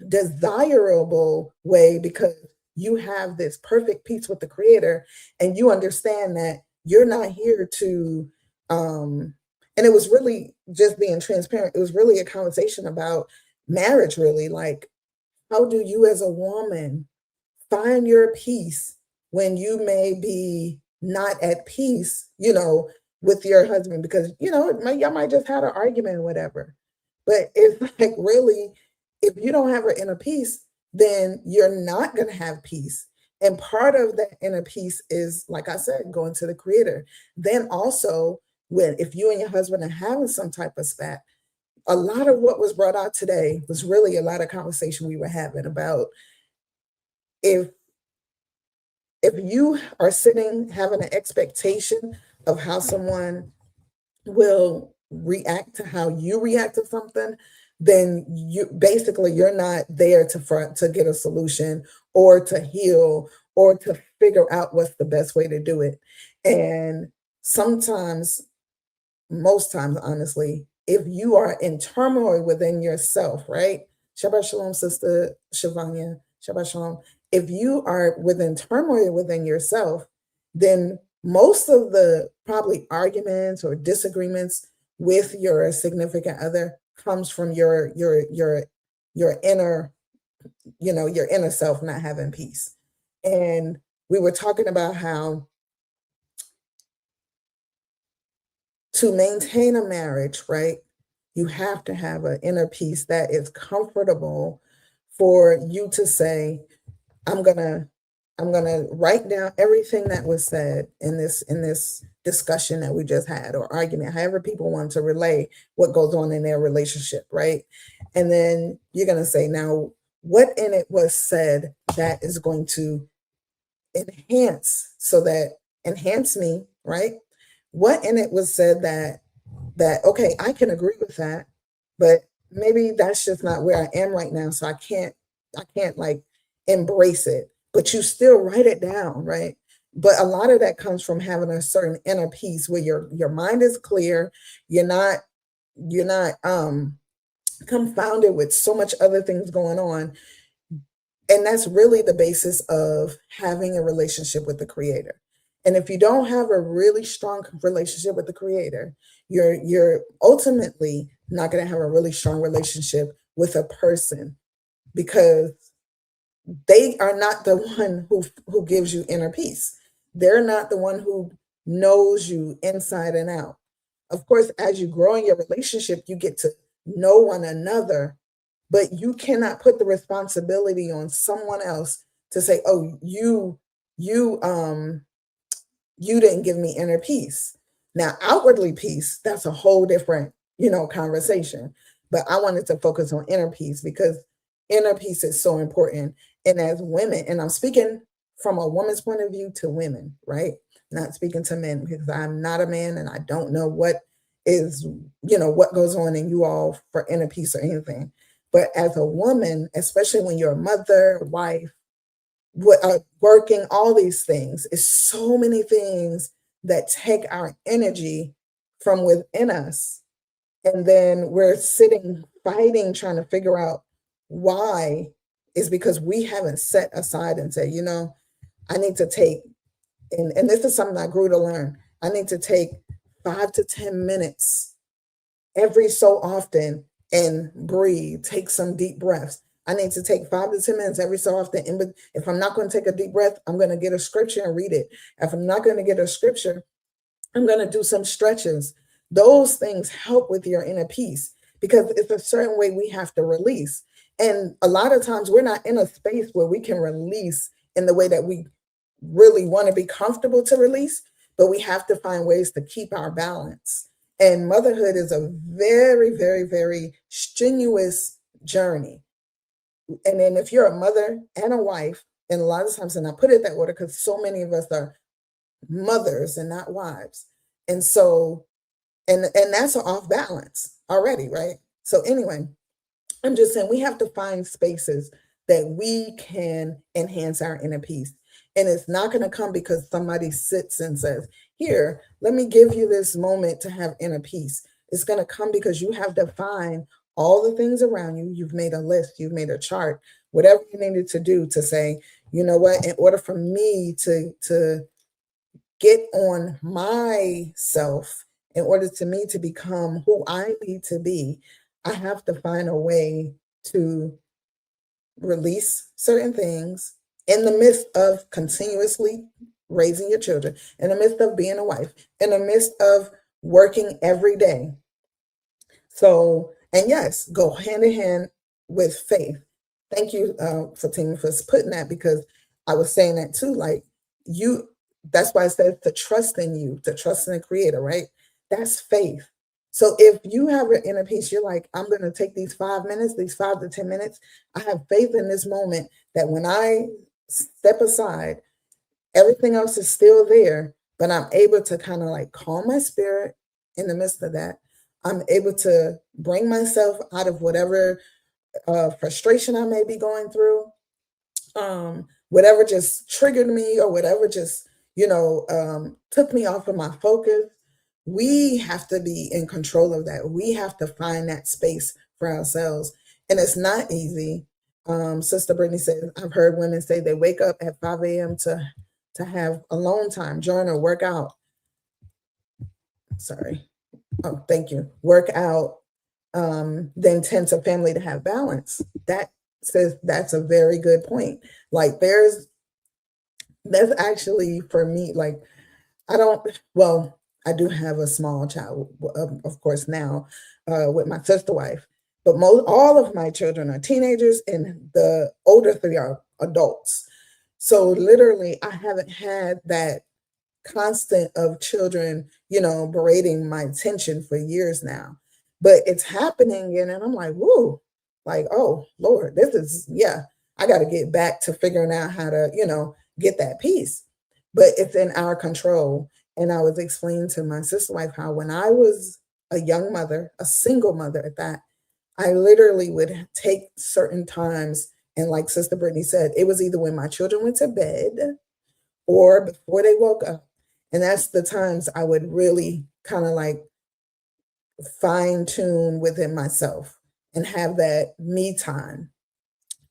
desirable way, because you have this perfect peace with the Creator, and you understand that you're not here to and it was really just being transparent. It was really a conversation about marriage, really. Like, how do you as a woman find your peace when you may be not at peace, with your husband, because, y'all might just had an argument or whatever. But it's like, really, if you don't have an inner peace, then you're not going to have peace. And part of that inner peace is, like I said, going to the creator. Then also, if you and your husband are having some type of spat, a lot of what was brought out today was really a lot of conversation we were having about if you are sitting having an expectation of how someone will react to how you react to something, then you're not there to get a solution or to heal or to figure out what's the best way to do it. And sometimes, most times, honestly, if you are in turmoil within yourself, right? Shabbat Shalom, Sister Shavanya. Shabbat Shalom. If you are within turmoil within yourself, then most of the probably arguments or disagreements with your significant other comes from your inner, your inner self not having peace. And we were talking about how to maintain a marriage, right, you have to have an inner peace that is comfortable for you to say, I'm gonna write down everything that was said in this discussion that we just had, or argument, however people want to relay what goes on in their relationship, right? And then you're gonna say, now, what in it was said that is going to enhance me, right? What in it was said that okay, I can agree with that, but maybe that's just not where I am right now, so I can't like embrace it. But you still write it down, right? But a lot of that comes from having a certain inner peace where your mind is clear, you're not confounded with so much other things going on. And that's really the basis of having a relationship with the creator. And if you don't have a really strong relationship with the creator, you're ultimately not going to have a really strong relationship with a person, because they are not the one who gives you inner peace. They're not the one who knows you inside and out. Of course, as you grow in your relationship, you get to know one another, but you cannot put the responsibility on someone else to say, oh, you didn't give me inner peace. Now, outwardly peace, that's a whole different, conversation. But I wanted to focus on inner peace because inner peace is so important. And as women, and I'm speaking from a woman's point of view to women, right? Not speaking to men, because I'm not a man and I don't know what is, what goes on in you all for inner peace or anything. But as a woman, especially when you're a mother, wife, working, all these things, is so many things that take our energy from within us. And then we're sitting, fighting, trying to figure out why, is because we haven't set aside and said, I need to take, and this is something I grew to learn, I need to take 5 to 10 minutes every so often and breathe, take some deep breaths. I need to take 5 to 10 minutes every so often. And if I'm not going to take a deep breath, I'm going to get a scripture and read it. If I'm not going to get a scripture, I'm going to do some stretches. Those things help with your inner peace, because it's a certain way we have to release. And a lot of times we're not in a space where we can release in the way that we really want to be comfortable to release, but we have to find ways to keep our balance. And motherhood is a very, very, very strenuous journey. And then if you're a mother and a wife, and a lot of times, and I put it that order because so many of us are mothers and not wives. And so, and that's an off balance already, right? So anyway, I'm just saying we have to find spaces that we can enhance our inner peace. And it's not going to come because somebody sits and says, here, let me give you this moment to have inner peace. It's going to come because you have defined all the things around you. You've made a list, you've made a chart, whatever you needed to do to say, you know what, in order for me to get on myself, in order to me to become who I need to be, I have to find a way to release certain things in the midst of continuously raising your children, in the midst of being a wife, in the midst of working every day. So, and yes, go hand in hand with faith. Thank you, Fatima, for putting that, because I was saying that too. Like, you, that's why I said to trust in you, to trust in the Creator, right? That's faith. So if you have an inner peace, you're like, I'm going to take these 5 minutes, these 5 to 10 minutes. I have faith in this moment that when I step aside, everything else is still there, but I'm able to kind of like calm my spirit in the midst of that. I'm able to bring myself out of whatever frustration I may be going through, whatever just triggered me, or whatever just, took me off of my focus. We have to be in control of that. We have to find that space for ourselves. And it's not easy. Sister Brittany says, I've heard women say they wake up at 5 a.m. to have alone time, journal, work out. Sorry. Oh, thank you. Work out, then tend to family to have balance. That says that's a very good point. Like that's actually for me, like, I do have a small child, of course, now, with my sister wife, but all of my children are teenagers, and the older 3 are adults. So literally, I haven't had that constant of children, berating my attention for years now. But it's happening, and I'm like, whoa, like, oh Lord, this is, I got to get back to figuring out how to, get that peace. But it's in our control. And I was explaining to my sister wife how when I was a young mother, a single mother at that, I literally would take certain times, and like Sister Brittany said, it was either when my children went to bed or before they woke up. And that's the times I would really kind of like fine tune within myself and have that me time.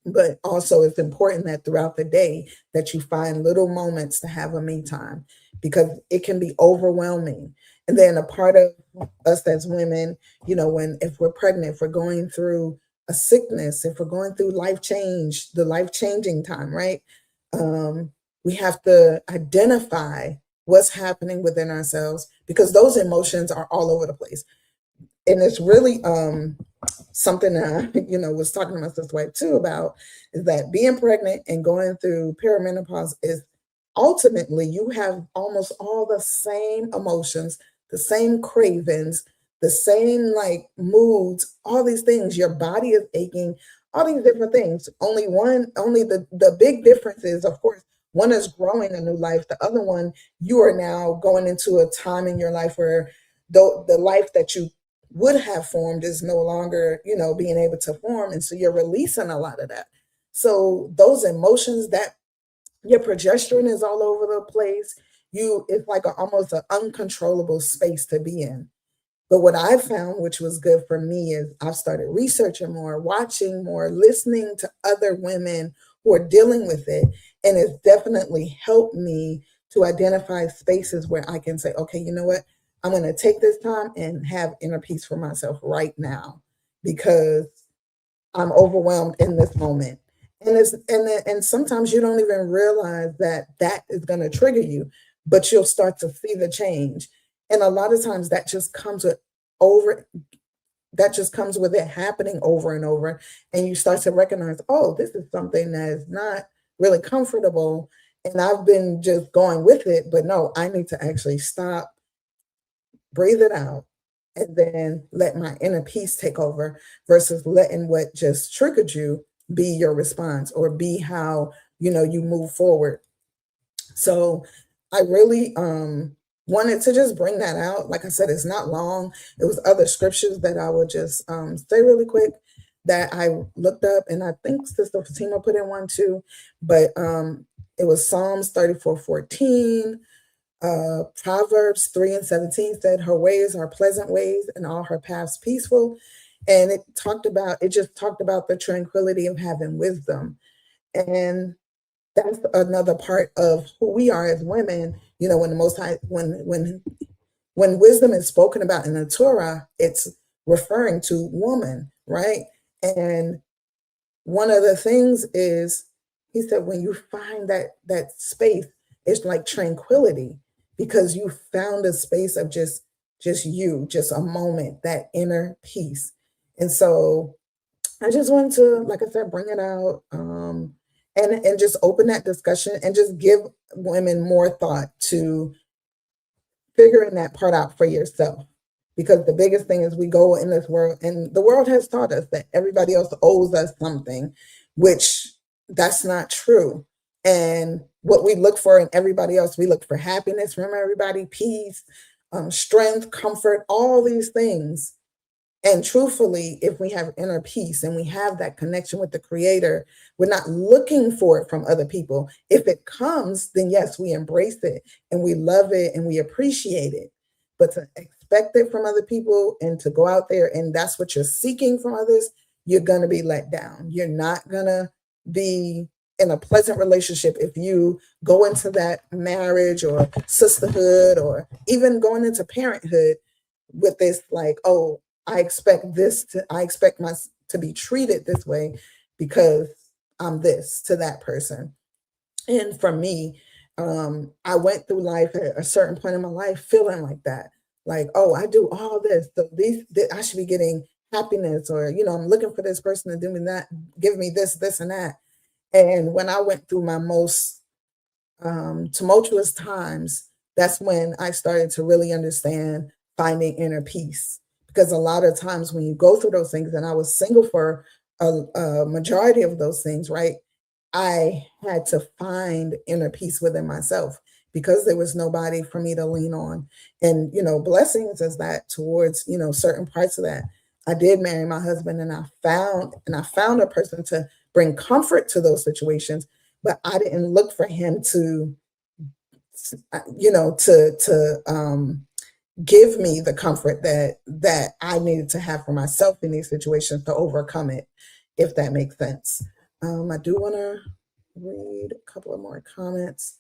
But also it's important that throughout the day that you find little moments to have a me time, because it can be overwhelming. And then a part of us as women, if we're pregnant, if we're going through a sickness, if we're going through the life-changing time, right? We have to identify what's happening within ourselves, because those emotions are all over the place. And it's really something that I, was talking to my sister wife too about, is that being pregnant and going through perimenopause is ultimately you have almost all the same emotions, the same cravings, the same like moods, all these things. Your body is aching, all these different things. Only the big difference is, of course, one is growing a new life. The other one, you are now going into a time in your life where the life that you would have formed is no longer, being able to form. And so you're releasing a lot of that. So those emotions, that your progesterone is all over the place. It's like almost an uncontrollable space to be in. But what I found, which was good for me, is I've started researching more, watching more, listening to other women who are dealing with it. And it's definitely helped me to identify spaces where I can say, okay, you know what? I'm going to take this time and have inner peace for myself right now, because I'm overwhelmed in this moment. And sometimes you don't even realize that is going to trigger you, but you'll start to see the change. And a lot of times that just comes with it happening over and over. And you start to recognize, oh, this is something that is not really comfortable. And I've been just going with it, but no, I need to actually stop, breathe it out, and then let my inner peace take over, versus letting what just triggered you be your response, or be how, you move forward. So I really wanted to just bring that out. Like I said, it's not long. It was other scriptures that I would just say really quick that I looked up, and I think Sister Fatima put in one too, but it was Psalms 34:14. Proverbs 3:17 said, her ways are pleasant ways, and all her paths peaceful. And it just talked about the tranquility of having wisdom. And that's another part of who we are as women. When the Most High, when wisdom is spoken about in the Torah, it's referring to woman, right? And one of the things is he said, when you find that space, it's like tranquility, because you found a space of just you, just a moment, that inner peace. And so I just wanted to, like I said, bring it out, and just open that discussion and just give women more thought to figuring that part out for yourself. Because the biggest thing is we go in this world, and the world has taught us that everybody else owes us something, which that's not true. And what we look for in everybody else, we look for happiness from everybody, peace, strength, comfort, all these things. And truthfully, if we have inner peace and we have that connection with the creator, we're not looking for it from other people. If it comes, then yes, we embrace it and we love it and we appreciate it. But to expect it from other people and to go out there and that's what you're seeking from others, you're going to be let down. You're not going to be in a pleasant relationship if you go into that marriage or sisterhood or even going into parenthood with this like, oh, I expect my to be treated this way because I'm this to that person. And for me, I went through life at a certain point in my life feeling like that. Like, oh, I do all this. So I should be getting happiness, or, I'm looking for this person to do me that, give me this, this, and that. And when I went through my most tumultuous times, that's when I started to really understand finding inner peace. Because a lot of times when you go through those things, and I was single for a majority of those things, right? I had to find inner peace within myself because there was nobody for me to lean on. And, blessings is that towards, certain parts of that. I did marry my husband, and I found a person to bring comfort to those situations, but I didn't look for him to give me the comfort that I needed to have for myself in these situations to overcome it, if that makes sense. I do want to read a couple of more comments.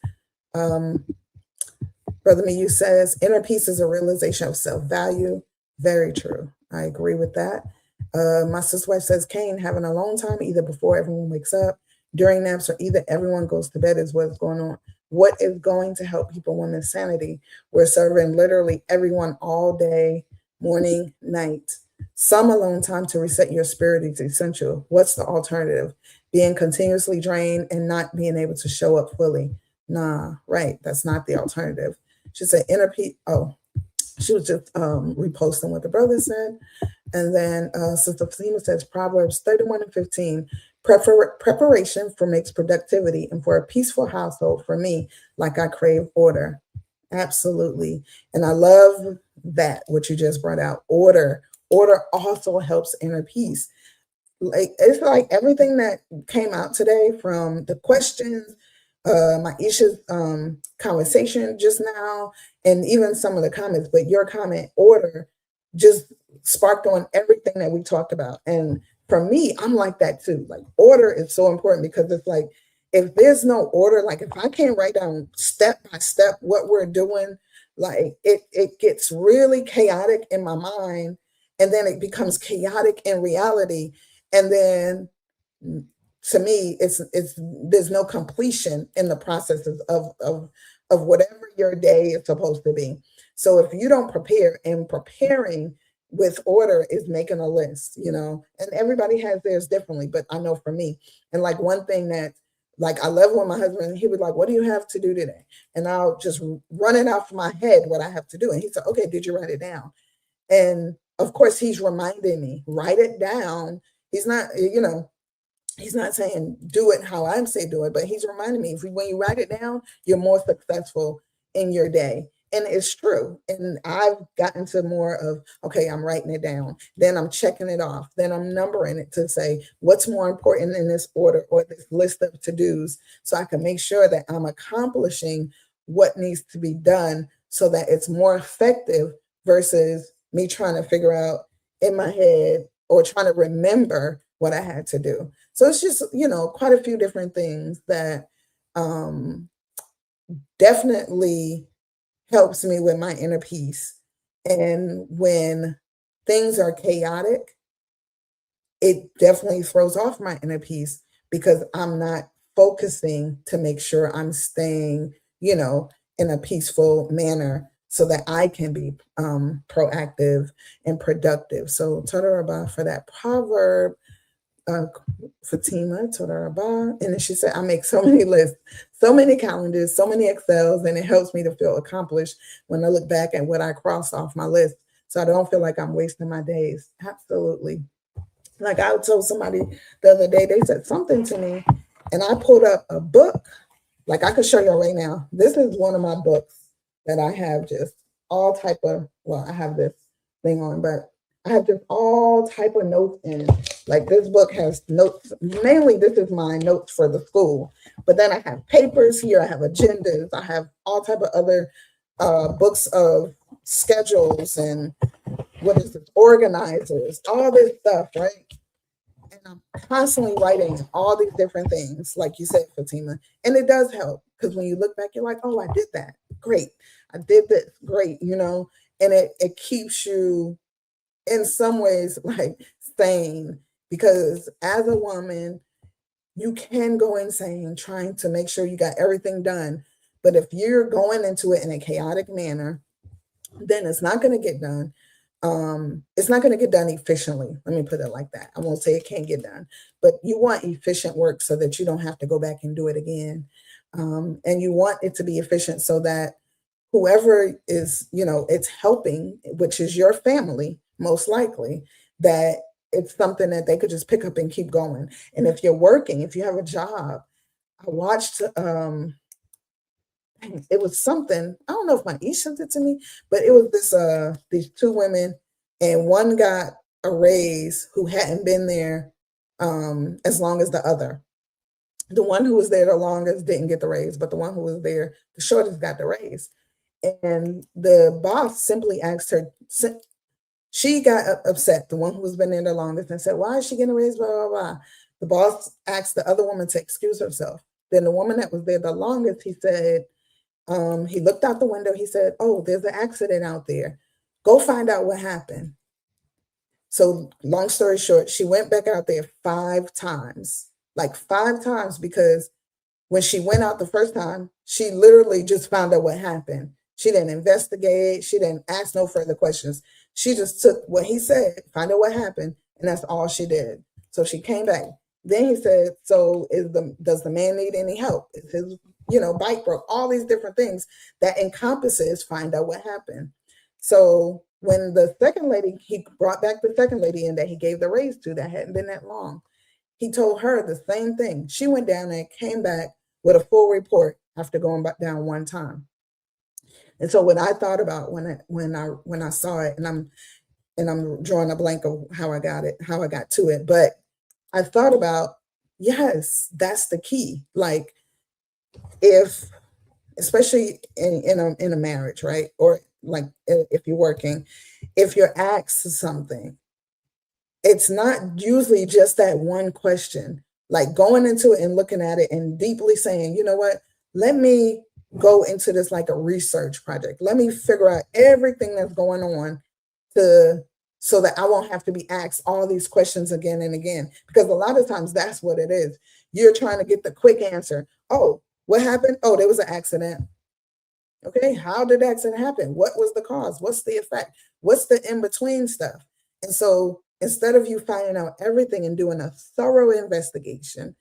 Brother Miyu says, inner peace is a realization of self-value. Very true. I agree with that. My sister wife says, Kane, having a alone time either before everyone wakes up, during naps, or either everyone goes to bed is what's going on. What is going to help people women's sanity? We're serving literally everyone all day, morning, night. Some alone time to reset your spirit is essential. What's the alternative? Being continuously drained and not being able to show up fully. Nah, right. That's not the alternative. She said inner peace. Oh, she was just reposting what the brother said. And then Sister Fatima says Proverbs 31:15. Preparation for makes productivity, and for a peaceful household, for me, like I crave order. Absolutely. And I love that, what you just brought out. Order also helps inner peace. Like, it's like everything that came out today, from the questions, Maisha's conversation just now, and even some of the comments, but your comment, order, just sparked on everything that we talked about. And for me, I'm like that too. Like, order is so important, because it's like, if there's no order, like if I can't write down step by step what we're doing, like it gets really chaotic in my mind, and then it becomes chaotic in reality. And then to me, it's there's no completion in the processes of whatever your day is supposed to be. So if you don't prepare, and preparing with order is making a list, and everybody has theirs differently, but I know for me, and like one thing that, like, I love when my husband, he was like, what do you have to do today? And I'll just run it out from my head what I have to do. And he said, okay, did you write it down? And of course, he's reminding me, write it down. He's not, he's not saying do it how I'm saying do it, but he's reminding me, when you write it down, you're more successful in your day. And it's true. And I've gotten to more of, okay, I'm writing it down, then I'm checking it off, then I'm numbering it to say what's more important in this order or this list of to-dos, so I can make sure that I'm accomplishing what needs to be done so that it's more effective, versus me trying to figure out in my head or trying to remember what I had to do. So it's just, quite a few different things that definitely helps me with my inner peace. And when things are chaotic, it definitely throws off my inner peace, because I'm not focusing to make sure I'm staying, you know, in a peaceful manner so that I can be proactive and productive. So Toda Rabah for that proverb, Fatima, Toda Rabah. And then she said, I make so many lists, so many calendars, so many Excels, and it helps me to feel accomplished when I look back at what I crossed off my list. So I don't feel like I'm wasting my days. Absolutely. Like I told somebody the other day, they said something to me, and I pulled up a book. Like I could show you right now. This is one of my books that I have just all type of, well, I have this thing on, but I have just all type of notes in it. Like this book has notes, mainly this is my notes for the school, but then I have papers here, I have agendas, I have all type of other books of schedules and what is it, organizers, all this stuff, right? And I'm constantly writing all these different things, like you said, Fatima. And it does help because when you look back, you're like, oh, I did that. Great. I did this. Great. You know, and it keeps you in some ways like sane because as a woman, you can go insane trying to make sure you got everything done. But if you're going into it in a chaotic manner, then it's not going to get done. It's not going to get done efficiently. Let me put it like that. I won't say it can't get done, but you want efficient work so that you don't have to go back and do it again. And you want it to be efficient so that whoever is, you know, it's helping, which is your family, most likely, that it's something that they could just pick up and keep going. And if you're working, if you have a job, I watched, it was something, I don't know if my niece sent it to me, but it was this these two women, and one got a raise who hadn't been there as long as the other. The one who was there the longest didn't get the raise, but the one who was there the shortest got the raise. And the boss simply asked her, she got upset, the one who has been there the longest, and said, why is she getting a raise, blah, blah, blah. The boss asked the other woman to excuse herself. Then the woman that was there the longest, he said, he looked out the window, he said, oh, there's an accident out there. Go find out what happened. So long story short, she went back out there 5 times, like 5 times, because when she went out the first time, she literally just found out what happened. She didn't investigate. She didn't ask no further questions. She just took what he said, find out what happened, and that's all she did. So she came back. Then he said, so does the man need any help? Is his, you know, bike broke? All these different things that encompasses find out what happened. So when the second lady, he brought back the second lady in that he gave the raise to that hadn't been that long. He told her the same thing. She went down and came back with a full report after going back down one time. And so what I thought about when I saw it, and I'm drawing a blank of how I got to it, but I thought about, yes, that's the key. Like if, especially in a marriage, right? Or like if you're working, if you're asked something, it's not usually just that one question, like going into it and looking at it and deeply saying, you know what, let me go into this like a research project. Let me figure out everything that's going on so that I won't have to be asked all these questions again and again. Because a lot of times that's what it is. You're trying to get the quick answer. Oh, what happened? Oh, there was an accident. Okay, how did the accident happen? What was the cause? What's the effect? What's the in-between stuff? And so instead of you finding out everything and doing a thorough investigation,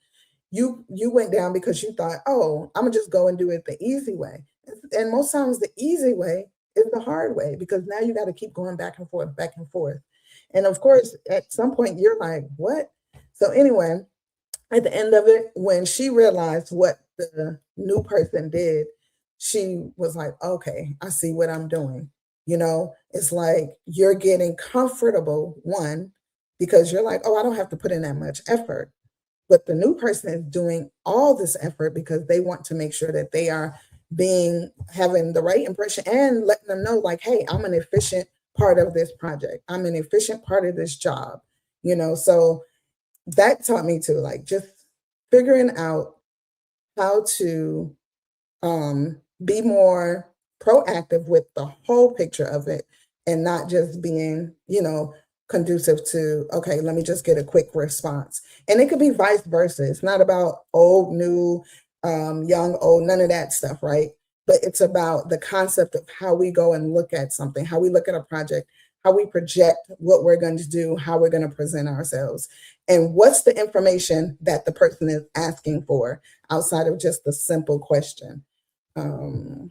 you went down because you thought, oh, I'm gonna just go and do it the easy way. And most times the easy way is the hard way, because now you got to keep going back and forth, back and forth. And of course, at some point you're like, what? So anyway, at the end of it, when she realized what the new person did, she was like, okay, I see what I'm doing. You know, it's like you're getting comfortable, one, because you're like, oh, I don't have to put in that much effort. But the new person is doing all this effort because they want to make sure that they are having the right impression and letting them know, like, hey, I'm an efficient part of this project. I'm an efficient part of this job, you know. So that taught me to like just figuring out how to be more proactive with the whole picture of it, and not just being, you know, conducive to, okay, let me just get a quick response. And it could be vice versa. It's not about old, new, young, old, none of that stuff, right? But it's about the concept of how we go and look at something, how we look at a project, how we project what we're going to do, how we're going to present ourselves, and what's the information that the person is asking for outside of just the simple question. And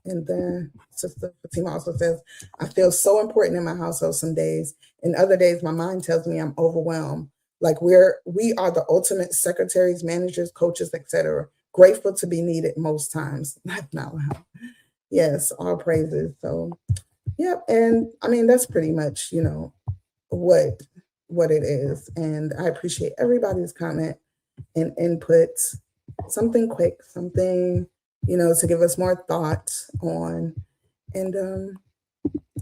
then Sister Fatima also says, I feel so important in my household some days, and other days my mind tells me I'm overwhelmed. Like we are the ultimate secretaries, managers, coaches, etc. Grateful to be needed most times. Not loud. Yes, all praises. So, yep. And I mean, that's pretty much, what it is. And I appreciate everybody's comment and inputs. Something quick, something, to give us more thoughts on. And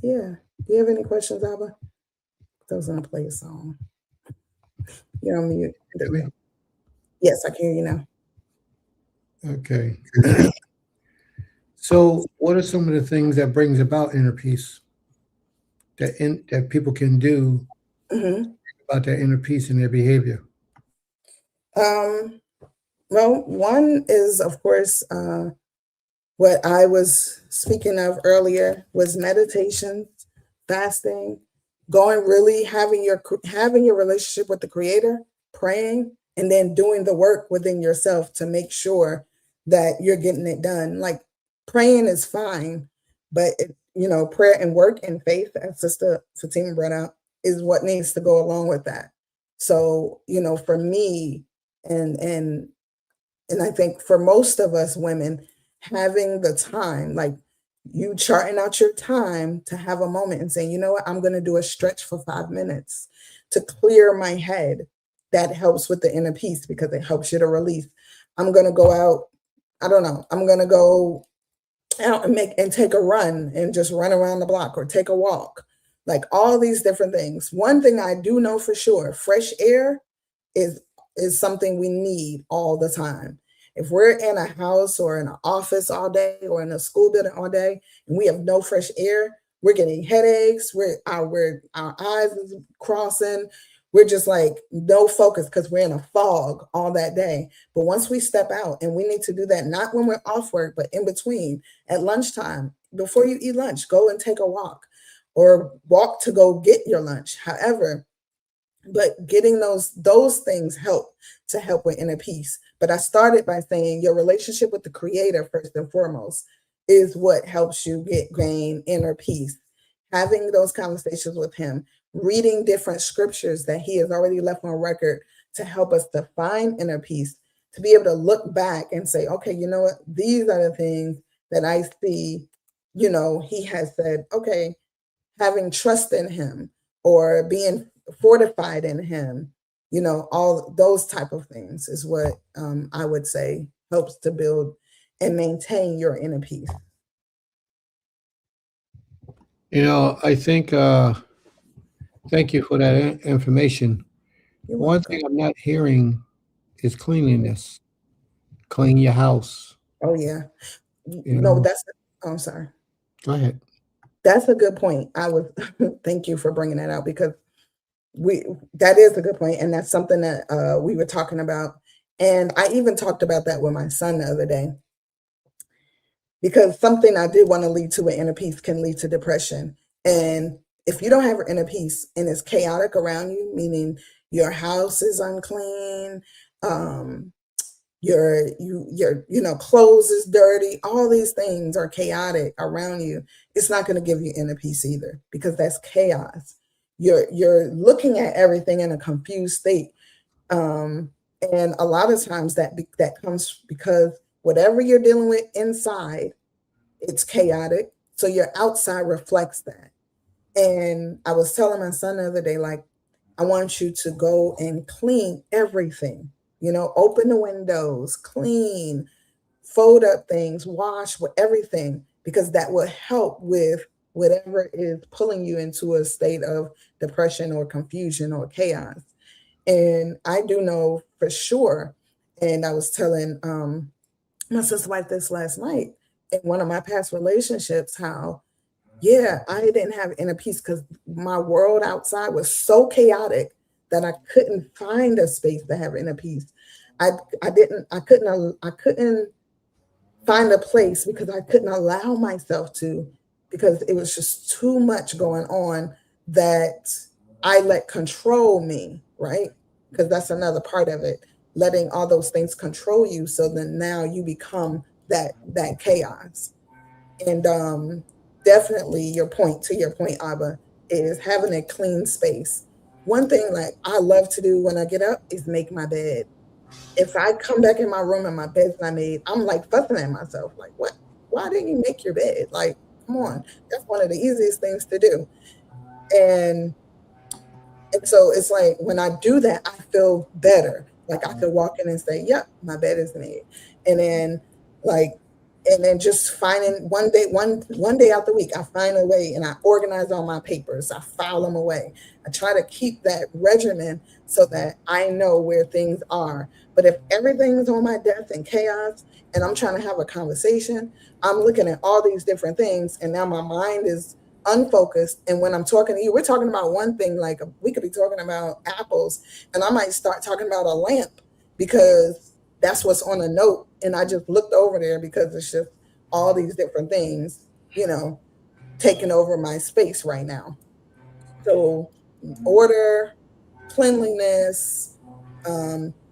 yeah. Do you have any questions, Abba? I was gonna play a song. You're on mute. There we go. Yes, I can hear you now.
Okay. So, what are some of the things that brings about inner peace that people can do about that inner peace in their behavior?
Well, one is, of course, what I was speaking of earlier was meditation, fasting, having your relationship with the Creator, praying, and then doing the work within yourself to make sure that you're getting it done. Like praying is fine, but prayer and work and faith, as Sister Fatima brought out, is what needs to go along with that. So, for me, and I think for most of us women, having the time, like you charting out your time to have a moment and saying, you know what, I'm going to do a stretch for 5 minutes to clear my head. That helps with the inner peace because it helps you to release. I'm going to go out. I don't know. I'm going to go out and take a run and just run around the block or take a walk. Like all these different things. One thing I do know for sure, fresh air is something we need all the time. If we're in a house or in an office all day or in a school building all day and we have no fresh air, we're getting headaches, our eyes is crossing, we're just like no focus because we're in a fog all that day. But once we step out, and we need to do that not when we're off work, but in between, at lunchtime, before you eat lunch, go and take a walk or walk to go get your lunch. However, but getting those things help with inner peace. But I started by saying your relationship with the Creator, first and foremost, is what helps you gain inner peace. Having those conversations with Him, reading different scriptures that He has already left on record to help us to find inner peace, to be able to look back and say, okay, you know what? These are the things that I see, He has said, okay, having trust in Him or being fortified in Him, all those type of things is what I would say helps to build and maintain your inner peace.
I think, thank you for that information. One thing I'm not hearing is cleanliness. Clean your house.
Oh, yeah. I'm sorry.
Go ahead.
That's a good point. Thank you for bringing that out because that is a good point, and that's something that we were talking about, and I even talked about that with my son the other day, because something I did want to lead to an inner peace can lead to depression. And if you don't have an inner peace and it's chaotic around you, meaning your house is unclean, your clothes is dirty, all these things are chaotic around you, it's not going to give you inner peace either, because that's chaos. You're looking at everything in a confused state. And a lot of times that comes because whatever you're dealing with inside, it's chaotic. So your outside reflects that. And I was telling my son the other day, like, I want you to go and clean everything, open the windows, clean, fold up things, wash with everything, because that will help with whatever is pulling you into a state of depression or confusion or chaos. And I do know for sure, and I was telling my sister wife this last night, in one of my past relationships, how Yeah, I didn't have inner peace because my world outside was so chaotic that I couldn't find a space to have inner peace. I I couldn't find a place because I couldn't allow myself to, because it was just too much going on that I let control me, right? Because that's another part of it, letting all those things control you, so then now you become that chaos. And definitely your point, Abba, is having a clean space. One thing like I love to do when I get up is make my bed. If I come back in my room and my bed's not made, I'm like fussing at myself, like, what? Why didn't you make your bed? Like, come on. That's one of the easiest things to do. And and so it's like when I do that, I feel better. Like I could walk in and say, "Yep, my bed is made," and then like, and then just finding one day out the week, I find a way and I organize all my papers. I file them away. I try to keep that regimen so that I know where things are. But if everything's on my desk in chaos and I'm trying to have a conversation, I'm looking at all these different things, and now my mind is unfocused. And when I'm talking to you, we're talking about one thing, like we could be talking about apples, and I might start talking about a lamp because that's what's on a note. And I just looked over there because it's just all these different things, taking over my space right now. So, order, cleanliness,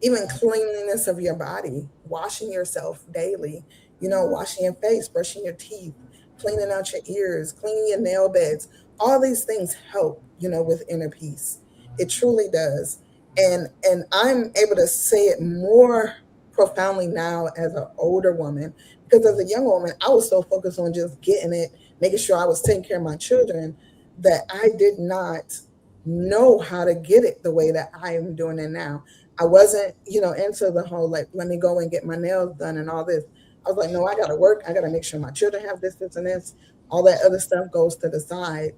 even cleanliness of your body, washing yourself daily, washing your face, brushing your teeth, cleaning out your ears, cleaning your nail beds. All these things help, with inner peace. It truly does. And I'm able to say it more profoundly now as an older woman, because as a young woman, I was so focused on just getting it, making sure I was taking care of my children, that I did not know how to get it the way that I am doing it now. I wasn't, into the whole like, let me go and get my nails done and all this. I was like, no, I got to work. I got to make sure my children have this, and this. All that other stuff goes to the side.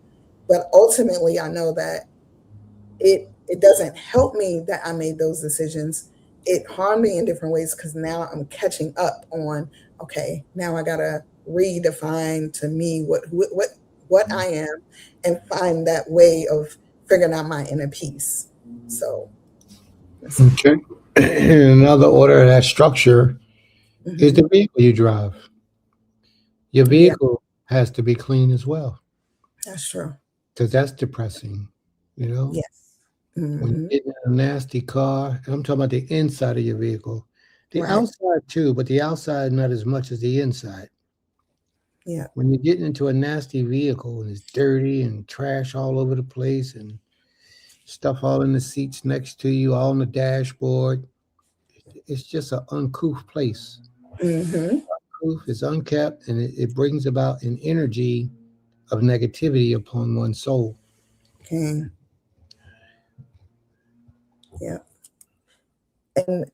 But ultimately, I know that it doesn't help me that I made those decisions. It harmed me in different ways because now I'm catching up on, okay, now I got to redefine to me what I am, and find that way of figuring out my inner peace. So,
Okay. In another order of that structure is
mhm.
the vehicle you drive. Your
Yeah,
vehicle has to be clean as well,
that's true.
because that's depressing. You know,
Yes.
when
Hmm.
you get in a nasty car, and I'm talking about the inside of your vehicle, the
Right.
outside too, but the outside not as much as the inside.
Yeah.
When you're getting into a nasty vehicle and it's dirty and trash all over the place and stuff all in the seats next to you, all on the dashboard, it's just an uncouth place.
Hmm.
Uncouth, it's unkept, and it brings about an energy of negativity upon one's soul.
Okay. Yeah. And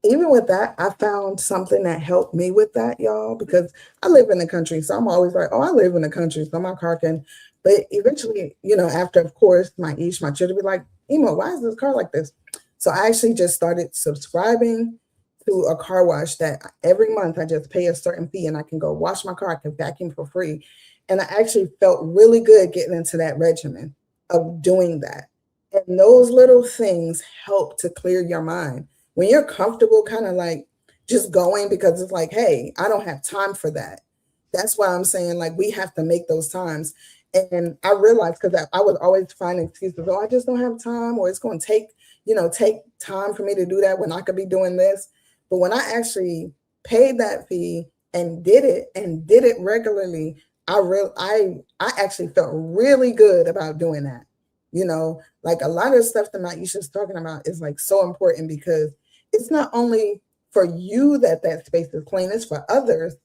even with that, I found something that helped me with that, y'all, because I live in the country. So I'm always like, oh, I live in the country, so my car can. But eventually, after, of course, my children be like, Emo, why is this car like this? So I actually just started subscribing to a car wash that every month I just pay a certain fee and I can go wash my car. I can vacuum for free. And I actually felt really good getting into that regimen of doing that. And those little things help to clear your mind when you're comfortable kind of like just going, because it's like, hey, I don't have time for that. That's why I'm saying like we have to make those times. And I realized, because I was always finding excuses, oh, I just don't have time, or it's going to take time for me to do that when I could be doing this. But when I actually paid that fee and did it regularly, I actually felt really good about doing that. Like a lot of stuff that Maisha's talking about is like so important, because it's not only for you that space is clean, it's for others,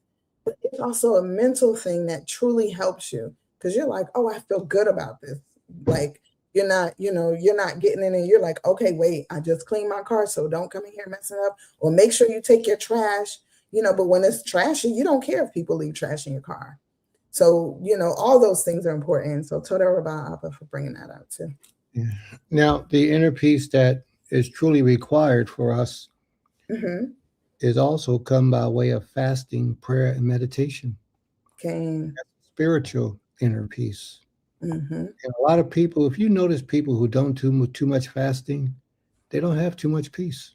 but it's also a mental thing that truly helps you, because you're like, oh, I feel good about this. Like you're not getting in and you're like, okay, wait, I just cleaned my car, so don't come in here messing up. Or make sure you take your trash, but when it's trashy, you don't care if people leave trash in your car. So, all those things are important. So Toda about Appa for bringing that out too.
Yeah. Now, the inner peace that is truly required for us
Mm-hmm.
is also come by way of fasting, prayer, and meditation.
Okay.
Spiritual inner peace.
Mm-hmm.
And a lot of people, if you notice people who don't do too much fasting, they don't have too much peace.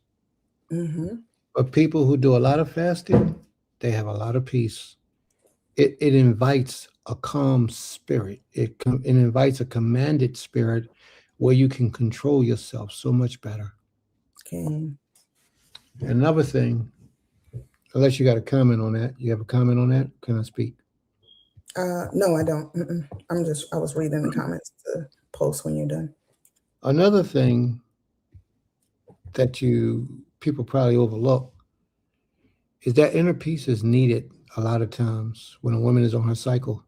Mm-hmm.
But people who do a lot of fasting, they have a lot of peace. It invites a calm spirit. It invites a commanded spirit where you can control yourself so much better.
Okay.
Another thing, unless you got a comment on that, you have a comment on that? Can I speak?
No, I don't. I was reading the comments to post when you're done.
Another thing that people probably overlook is that inner peace is needed a lot of times when a woman is on her cycle.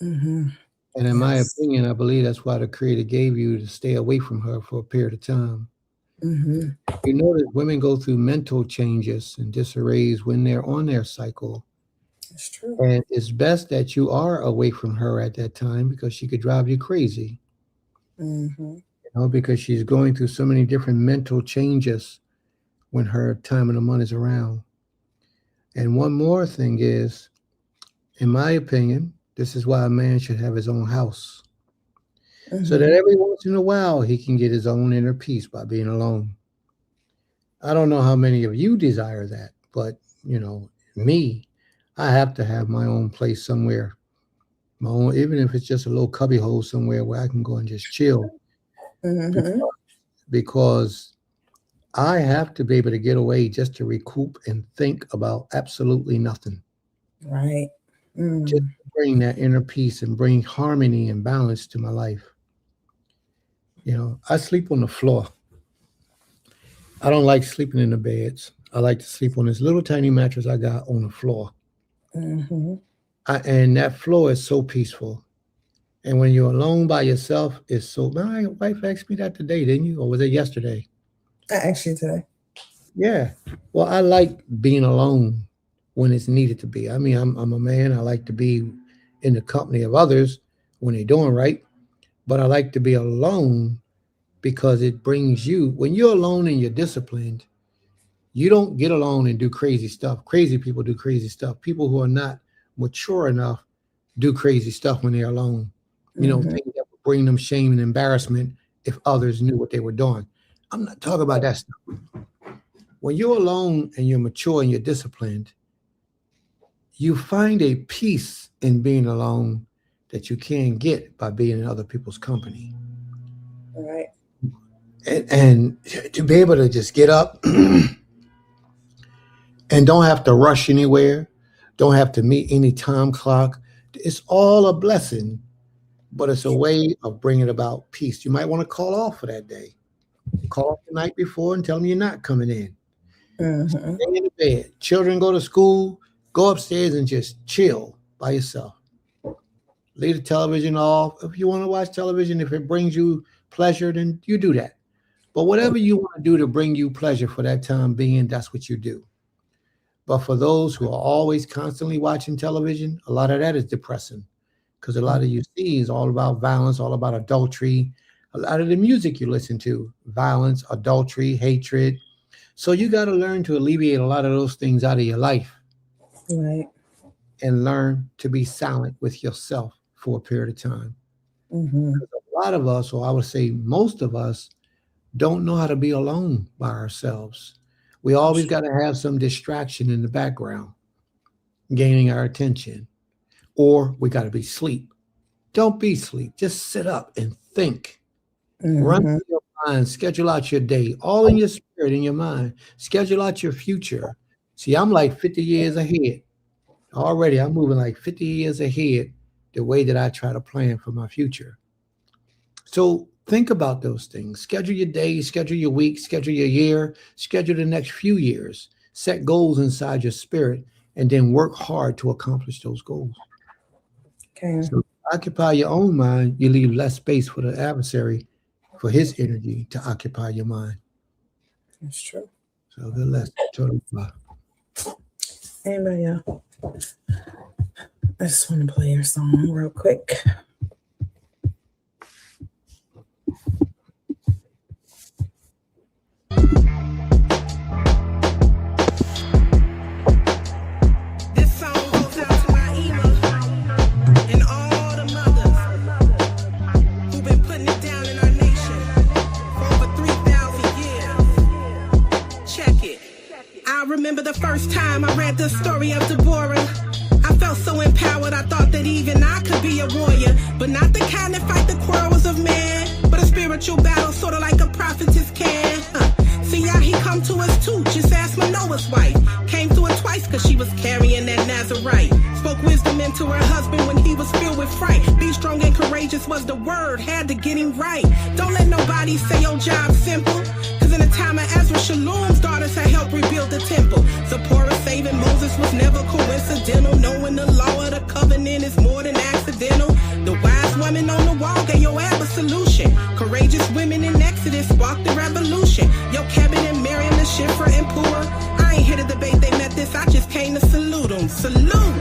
Mm-hmm.
And in my opinion, I believe that's why the Creator gave you to stay away from her for a period of time.
Mm-hmm.
You know that women go through mental changes and disarrays when they're on their cycle.
It's true.
And it's best that you are away from her at that time because she could drive you crazy.
Mm-hmm.
Because she's going through so many different mental changes when her time of the month is around. And one more thing is, in my opinion, this is why a man should have his own house.
Mm-hmm.
So that every once in a while he can get his own inner peace by being alone. I don't know how many of you desire that, but me, I have to have my own place somewhere. My own, even if it's just a little cubby hole somewhere where I can go and just chill.
Mm-hmm.
Because I have to be able to get away just to recoup and think about absolutely nothing.
Right. Mm.
Just bring that inner peace and bring harmony and balance to my life. I sleep on the floor. I don't like sleeping in the beds. I like to sleep on this little tiny mattress I got on the floor.
Mm-hmm.
And that floor is so peaceful. And when you're alone by yourself, it's so. My wife asked me that today, didn't you? Or was it yesterday?
I asked you today.
Yeah. Well, I like being alone when it's needed to be. I mean, I'm a man. I like to be in the company of others when they're doing right. But I like to be alone because it brings you, when you're alone and you're disciplined, you don't get alone and do crazy stuff. Crazy people do crazy stuff. People who are not mature enough do crazy stuff when they're alone.
Mm-hmm.
Things that would bring them shame and embarrassment if others knew what they were doing. I'm not talking about that stuff. When you're alone and you're mature and you're disciplined, you find a peace in being alone that you can't get by being in other people's company.
Right.
And to be able to just get up and don't have to rush anywhere, don't have to meet any time clock. It's all a blessing, but it's a way of bringing about peace. You might want to call off for that day. Call off the night before and tell them you're not coming in.
Mm-hmm.
Stay in the bed. Children go to school, go upstairs and just chill by yourself. Leave the television off. If you want to watch television, if it brings you pleasure, then you do that. But whatever you want to do to bring you pleasure for that time being, that's what you do. But for those who are always constantly watching television, a lot of that is depressing because a lot of you see is all about violence, all about adultery. A lot of the music you listen to, violence, adultery, hatred. So you got to learn to alleviate a lot of those things out of your life.
Right.
And learn to be silent with yourself for a period of time.
Mm-hmm.
A lot of us, or I would say most of us, don't know how to be alone by ourselves. We always got to have some distraction in the background, gaining our attention, or we got to be asleep. Don't be asleep. Just sit up and think.
Mm-hmm.
Run through your mind, schedule out your day, all in your spirit, in your mind. Schedule out your future. See, I'm like 50 years ahead. Already, I'm moving like 50 years ahead the way that I try to plan for my future. So think about those things. Schedule your days, schedule your week, schedule your year, schedule the next few years. Set goals inside your spirit, and then work hard to accomplish those goals.
Okay.
So occupy your own mind, you leave less space for the adversary, for his energy to occupy your mind.
That's true.
So good lesson. Totally fine.
Anybody else? I just want to play your song real quick.
This song goes out to my emo and all the read the story of Deborah, I felt so empowered, I thought that even I could be a warrior. But not the kind that fight the quarrels of man, but a spiritual battle, sort of like a prophetess can. See how he come to us too, just ask Manoah's wife. Came through it twice cause she was carrying that Nazarite. Spoke wisdom into her husband when he was filled with fright. Be strong and courageous was the word, had to get him right. Don't let nobody say your job's simple, cause in the time of Ezra, Shalom's daughters had helped rebuild the temple. Zipporah saving Moses was never coincidental. Knowing the law of the covenant is more than accidental. The wise woman on the wall gave Joab a solution. Courageous women in Exodus sparked the revolution. Yo, Kevin and Miriam, the Shifra and Pur. I ain't here to debate they met this, I just came to salute them. Salute!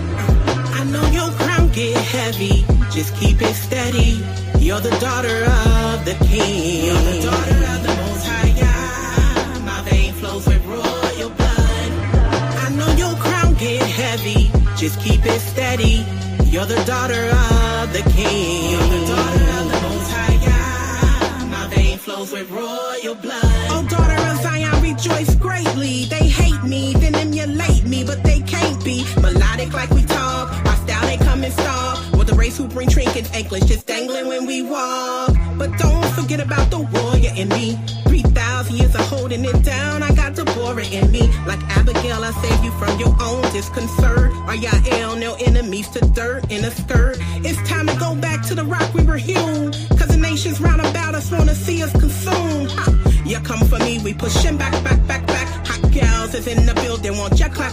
I know your crown get heavy, just keep it steady. You're the daughter of the king. You're the daughter of the Most High God. My vein flows with royal blood. I know your crown get heavy, just keep it steady. You're the daughter of the king. You're the daughter of the Most High God. My vein flows with royal blood. Oh, daughter of Zion, rejoice greatly. They hate me, then emulate me, but they can't be melodic like we talk. Our style ain't come in stock. With the race who bring trinkets, anklets just dangling when we walk. But don't forget about the warrior in me. 3,000 years of holding it down. I got Deborah in me. Like Abigail, I save you from your own disconcert. Are y'all no enemies to dirt in a skirt? It's time to go back to the rock we were hewn. Cause the nations round about us wanna see us consumed. You come for me, we pushing back. Hot gals is in the building, want ya clap.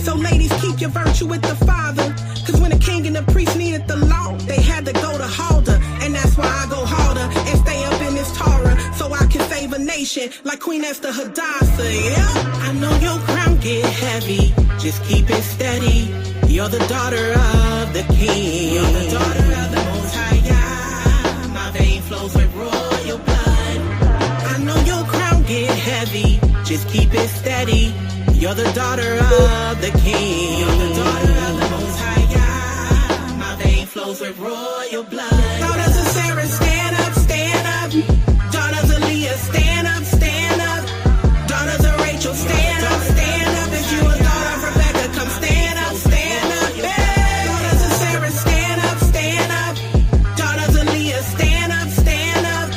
So ladies, keep your virtue with the Father. Cause when the king and the priest needed the law, they had to go to Halder. And that's why I go harder and stay up in this Torah, so I can save a nation like Queen Esther Hadassah. Yeah, I know your crown get heavy, just keep it steady. You're the daughter of the king. You're the daughter of the Most High God. My vein flows with royal blood. I know your crown get heavy, just keep it steady. You're the daughter of the king. You're the daughter of the Most High God. My vein flows with royal blood. Daughters of Sarah, stand up, stand up. Daughters of Leah, stand up, stand up. Daughters of Rachel, stand up, stand up. If you a daughter of Rebecca, come stand up, stand up. Yeah. Daughters of Sarah, stand up, stand up. Daughters of Leah, stand up, stand up.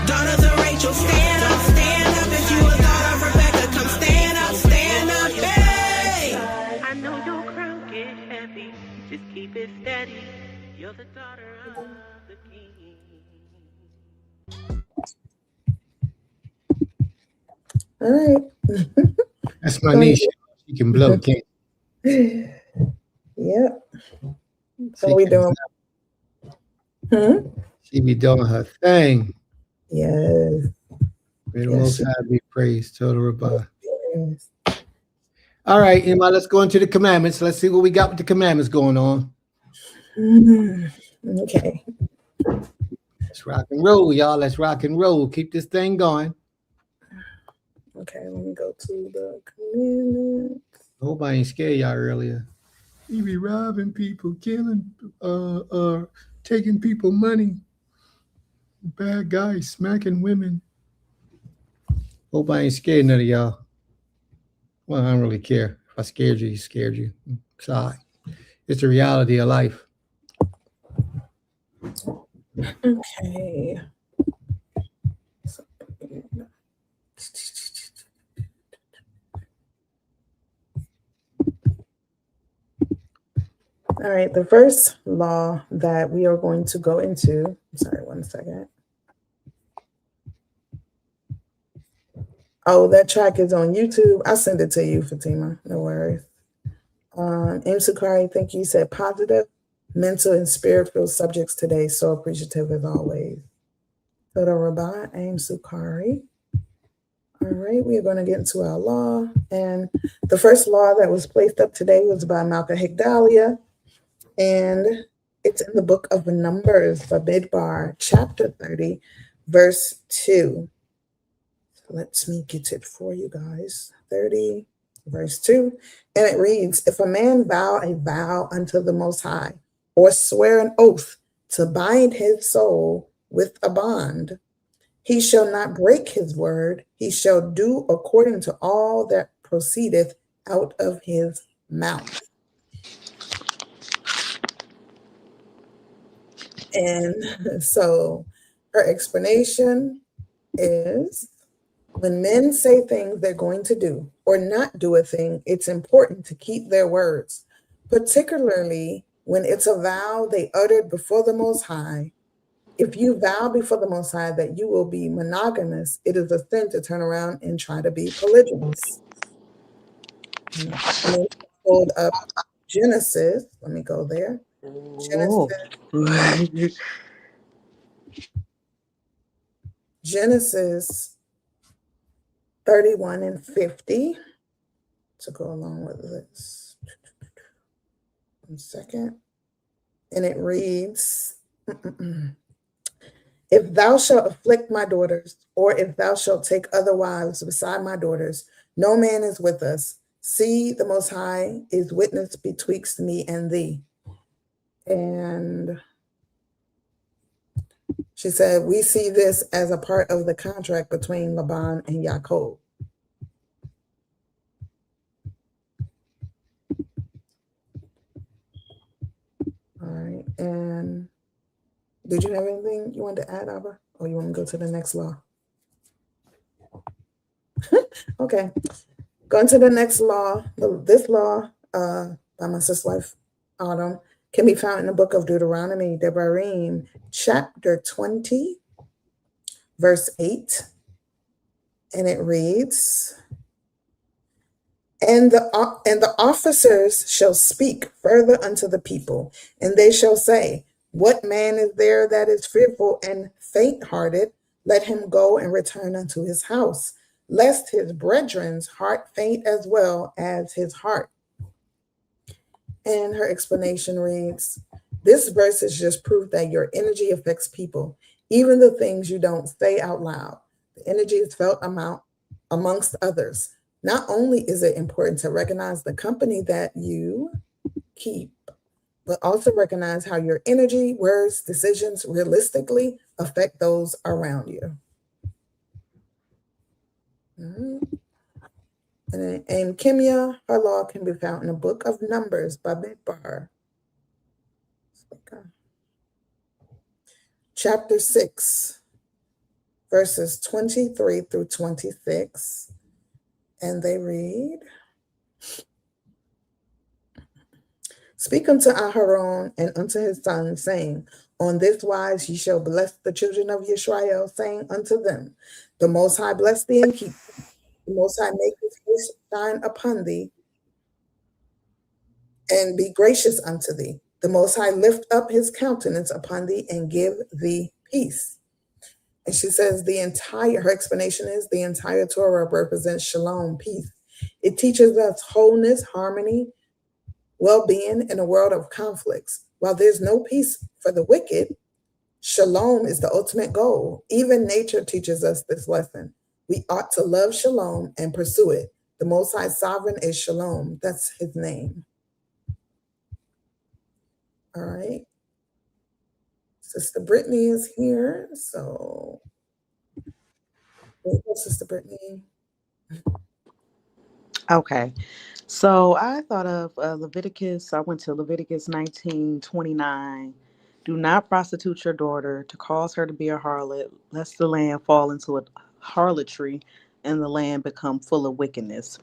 Daughters of Rachel, stand up, stand up. If you a daughter of Rebecca, come stand up, stand up. Yeah. I know your crown get heavy, just keep it steady. You're the daughter of the king.
All right.
That's my niece. She can blow, can't
Yep. So
she?
we doing?
She be doing her thing.
Yes.
May the
Yes,
Most
she-
High be praised. Total Rabbah.
Yes.
All right, Emma, let's go into the commandments. Let's see what we got with the commandments going on.
Okay.
Let's rock and roll, y'all. Let's rock and roll. Keep this thing going.
Okay. Let me go to the commandments.
I hope I ain't scared y'all earlier. You be robbing people, killing, taking people money. Bad guys smacking women. Hope I ain't scared none of y'all. Well, I don't really care. If I scared you, scared you. It's all right. It's the reality of life.
Okay. All right, the first law that we are going to go into, sorry, 1 second. Oh, that track is on YouTube. I'll send it to you, Fatima. No worries. M. Sukari, thank you. You said positive, mental, and spirit-filled subjects today. So appreciative as always. Toda Rabbah, M. Sukari. All right, we are going to get into our law. And the first law that was placed up today was by Malka Higdalia. And it's in the book of Numbers, Bamidbar, chapter 30, verse 2. Let me get it for you guys. 30, verse 2. And it reads, if a man vow a vow unto the Most High, or swear an oath to bind his soul with a bond, he shall not break his word. He shall do according to all that proceedeth out of his mouth. And so her explanation is, when men say things they're going to do or not do a thing, it's important to keep their words, particularly when it's a vow they uttered before the Most High. If you vow before the Most High that you will be monogamous, it is a sin to turn around and try to be polygynous. And then hold up Genesis. Let me go there.
Oh.
Genesis 31 and 50 to go along with this. 1 second. And it reads, if thou shalt afflict my daughters, or if thou shalt take other wives beside my daughters, no man is with us. See, the Most High is witness betwixt me and thee. And she said, we see this as a part of the contract between Laban and Yaakov. All right. And did you have anything you wanted to add, Abba? Or you want to go to the next law? Okay. Going to the next law. This law by my sister's wife, Autumn, can be found in the book of Deuteronomy, Devarim, chapter 20, verse 8. And it reads, and the officers shall speak further unto the people, and they shall say, what man is there that is fearful and faint-hearted? Let him go and return unto his house, lest his brethren's heart faint as well as his heart. And her explanation reads, this verse is just proof that your energy affects people, even the things you don't say out loud. The energy is felt amongst others. Not only is it important to recognize the company that you keep, but also recognize how your energy, words, decisions realistically affect those around you. And in Kimia, her law can be found in the book of Numbers by Midbar. Chapter 6, verses 23 through 26. And they read, speak unto Aharon and unto his sons, saying, on this wise ye shall bless the children of Yisrael, saying unto them, the Most High bless thee and keep thee. The Most High make his face shine upon thee and be gracious unto thee. The Most High lift up his countenance upon thee and give thee peace. And she says her explanation is the entire Torah represents shalom, peace. It teaches us wholeness, harmony, well-being in a world of conflicts. While there's no peace for the wicked, shalom is the ultimate goal. Even nature teaches us this lesson. We ought to love shalom and pursue it. The Most High Sovereign is shalom. That's his name. All right. Sister Brittany is here. So, Sister Brittany.
Okay. So I thought of Leviticus. I went to Leviticus 19:29. Do not prostitute your daughter to cause her to be a harlot, lest the land fall into a harlotry and the land become full of wickedness.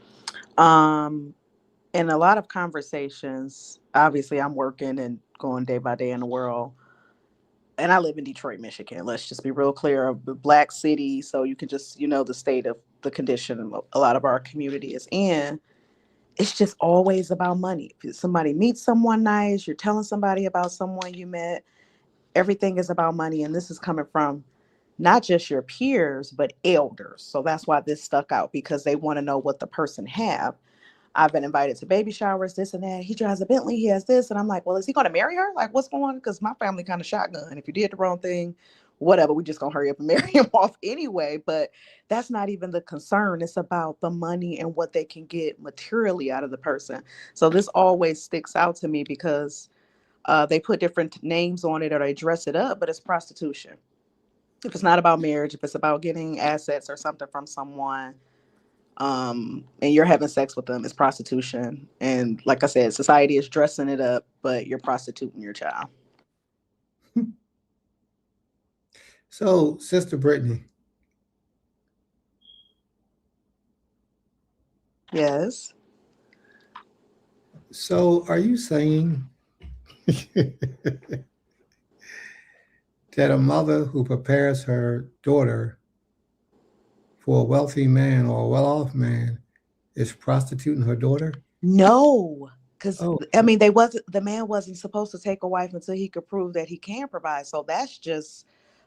In a lot of conversations, obviously I'm working and going day by day in the world. And I live in Detroit, Michigan. Let's just be real clear, of the black city. So you can just, the state of the condition a lot of our community is in. It's just always about money. If somebody meets someone nice, you're telling somebody about someone you met, everything is about money. And this is coming from not just your peers, but elders. So that's why this stuck out, because they want to know what the person have. I've been invited to baby showers, this and that. He drives a Bentley, he has this. And I'm like, well, is he going to marry her? Like, what's going on? Because my family kind of shotgun. If you did the wrong thing, whatever, we just going to hurry up and marry him off anyway. But that's not even the concern. It's about the money and what they can get materially out of the person. So this always sticks out to me because they put different names on it or they dress it up, but it's prostitution. If it's not about marriage, if it's about getting assets or something from someone, and you're having sex with them, it's prostitution. And like I said, society is dressing it up, but you're prostituting your child.
So, Sister Brittany,
Yes.
so are you saying that a mother who prepares her daughter for a wealthy man or a well-off man is prostituting her daughter?
No, because
Oh,
I mean, the man wasn't supposed to take a wife until he could prove that he can provide. So that's just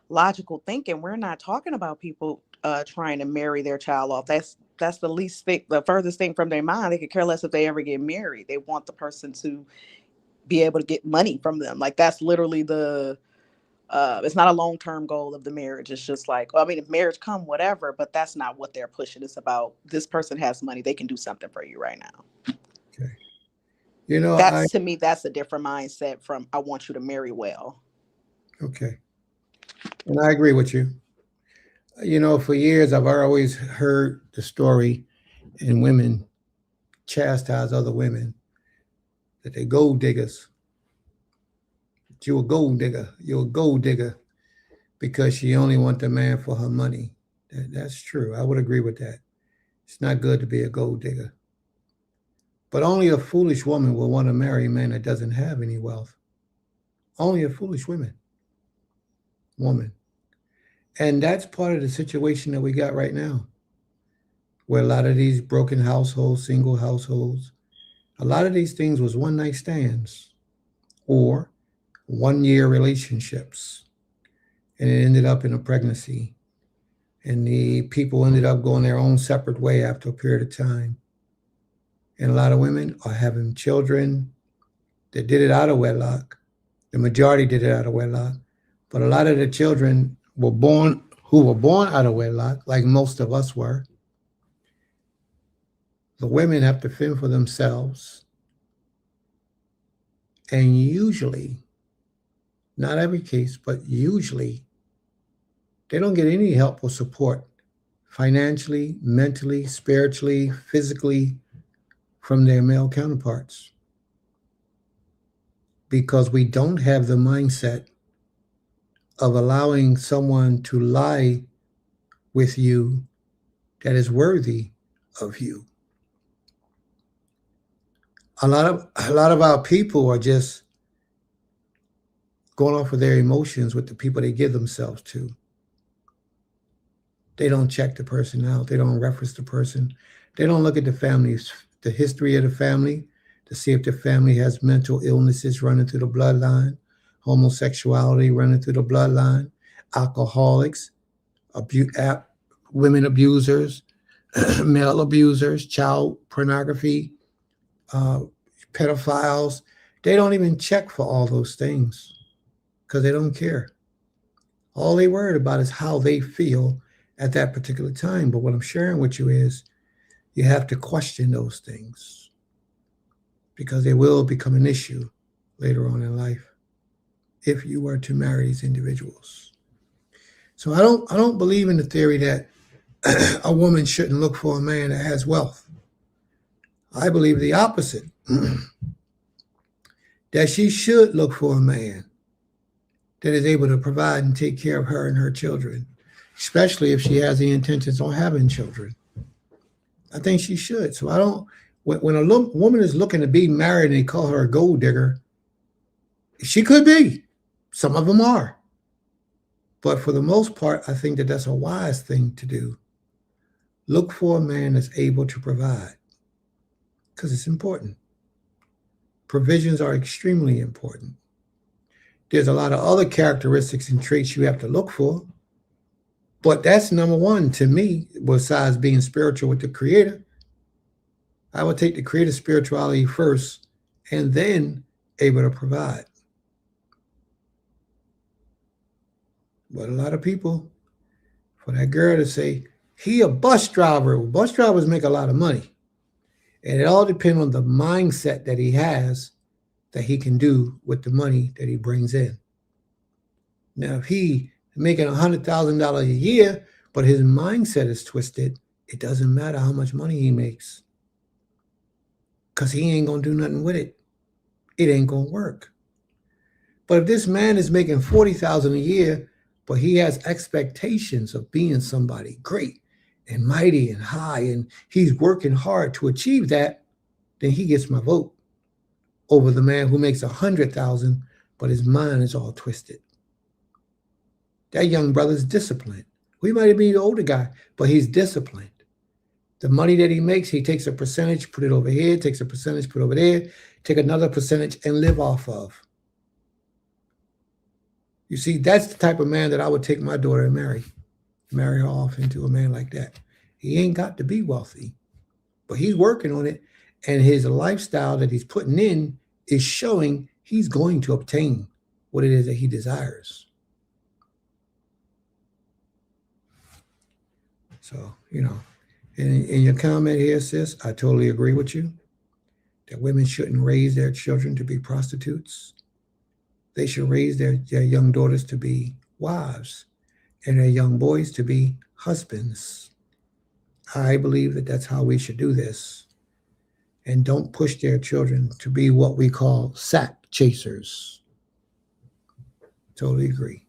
logical thinking. We're not talking about people trying to marry their child off. That's the least thing, the furthest thing from their mind. They could care less if they ever get married. They want the person to be able to get money from them. Like that's literally the it's not a long-term goal of the marriage. It's just like, well, I mean, if marriage come, whatever, but that's not what they're pushing. It's about this person has money. They can do something for you right now.
okay. You know,
That's to me, that's a different mindset from I want you to marry well.
okay. And I agree with you. You know, for years, I've always heard the story and women chastise other women that they're gold diggers. You're a gold digger. You're a gold digger because she only wants the man for her money. That's true. I would agree with that. It's not good to be a gold digger. But only a foolish woman will want to marry a man that doesn't have any wealth. Only a foolish woman. And that's part of the situation that we got right now, where a lot of these broken households, single households, a lot of these things was one-night stands or one-year relationships. And it ended up in a pregnancy. And the people ended up going their own separate way after a period of time. And a lot of women are having children that did it out of wedlock. The majority did it out of wedlock. But a lot of the children who were born out of wedlock, like most of us were. The women have to fend for themselves. And usually, not every case, but usually, they don't get any help or support financially, mentally, spiritually, physically from their male counterparts. Because we don't have the mindset of allowing someone to lie with you that is worthy of you. A lot of our people are just going off of their emotions with the people they give themselves to. They don't check the person out. They don't reference the person. They don't look at the history of the family to see if the family has mental illnesses running through the bloodline, homosexuality running through the bloodline, alcoholics, women abusers, male abusers, child pornography, pedophiles. They don't even check for all those things because they don't care. All they worried about is how they feel at that particular time. But what I'm sharing with you is you have to question those things because they will become an issue later on in life if you were to marry these individuals. So I don't believe in the theory that a woman shouldn't look for a man that has wealth. I believe the opposite, that she should look for a man that is able to provide and take care of her and her children, especially if she has the intentions on having children. I think she should. So when a woman is looking to be married and they call her a gold digger, she could be. Some of them are. But for the most part, I think that that's a wise thing to do. Look for a man that's able to provide because it's important. Provisions are extremely important. There's a lot of other characteristics and traits you have to look for. But that's number one to me, besides being spiritual with the Creator. I would take the Creator spirituality first and then able to provide. But a lot of people, for that girl to say, he a bus driver. Well, bus drivers make a lot of money. And it all depends on the mindset that he has that he can do with the money that he brings in. Now, if he making $100,000 a year, but his mindset is twisted, it doesn't matter how much money he makes, because he ain't going to do nothing with it. It ain't going to work. But if this man is making $40,000 a year, but he has expectations of being somebody great and mighty and high, and he's working hard to achieve that, then he gets my vote over the man who makes $100,000, but his mind is all twisted. That young brother's disciplined. We might be the older guy, but he's disciplined. The money that he makes, he takes a percentage, put it over here, takes a percentage, put it over there, take another percentage and live off of. You see, that's the type of man that I would take my daughter and marry her off into a man like that. He ain't got to be wealthy, but he's working on it. And his lifestyle that he's putting in is showing he's going to obtain what it is that he desires. So, you know, in your comment here, sis, I totally agree with you that women shouldn't raise their children to be prostitutes. They should raise their young daughters to be wives and their young boys to be husbands. I believe that that's how we should do this. And don't push their children to be what we call sack chasers. Totally agree.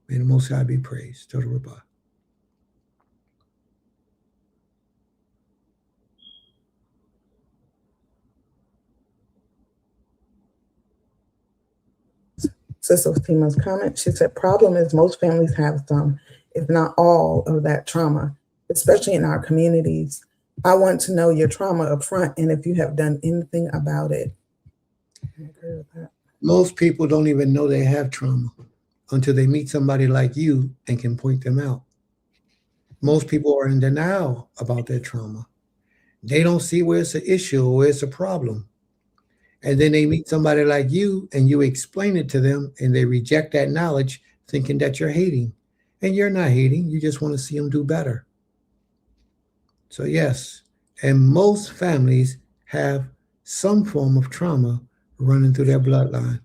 May the Most High be praised. Total Rabbah.
Sister Fatima's comment, she said, problem is most families have some, if not all, of that trauma, especially in our communities. I want to know your trauma up front and if you have done anything about it. I agree with that.
Most people don't even know they have trauma until they meet somebody like you and can point them out. Most people are in denial about their trauma. They don't see where it's an issue or where it's a problem. And then they meet somebody like you and you explain it to them and they reject that knowledge thinking that you're hating. And you're not hating. You just want to see them do better. So yes, and most families have some form of trauma running through their bloodline.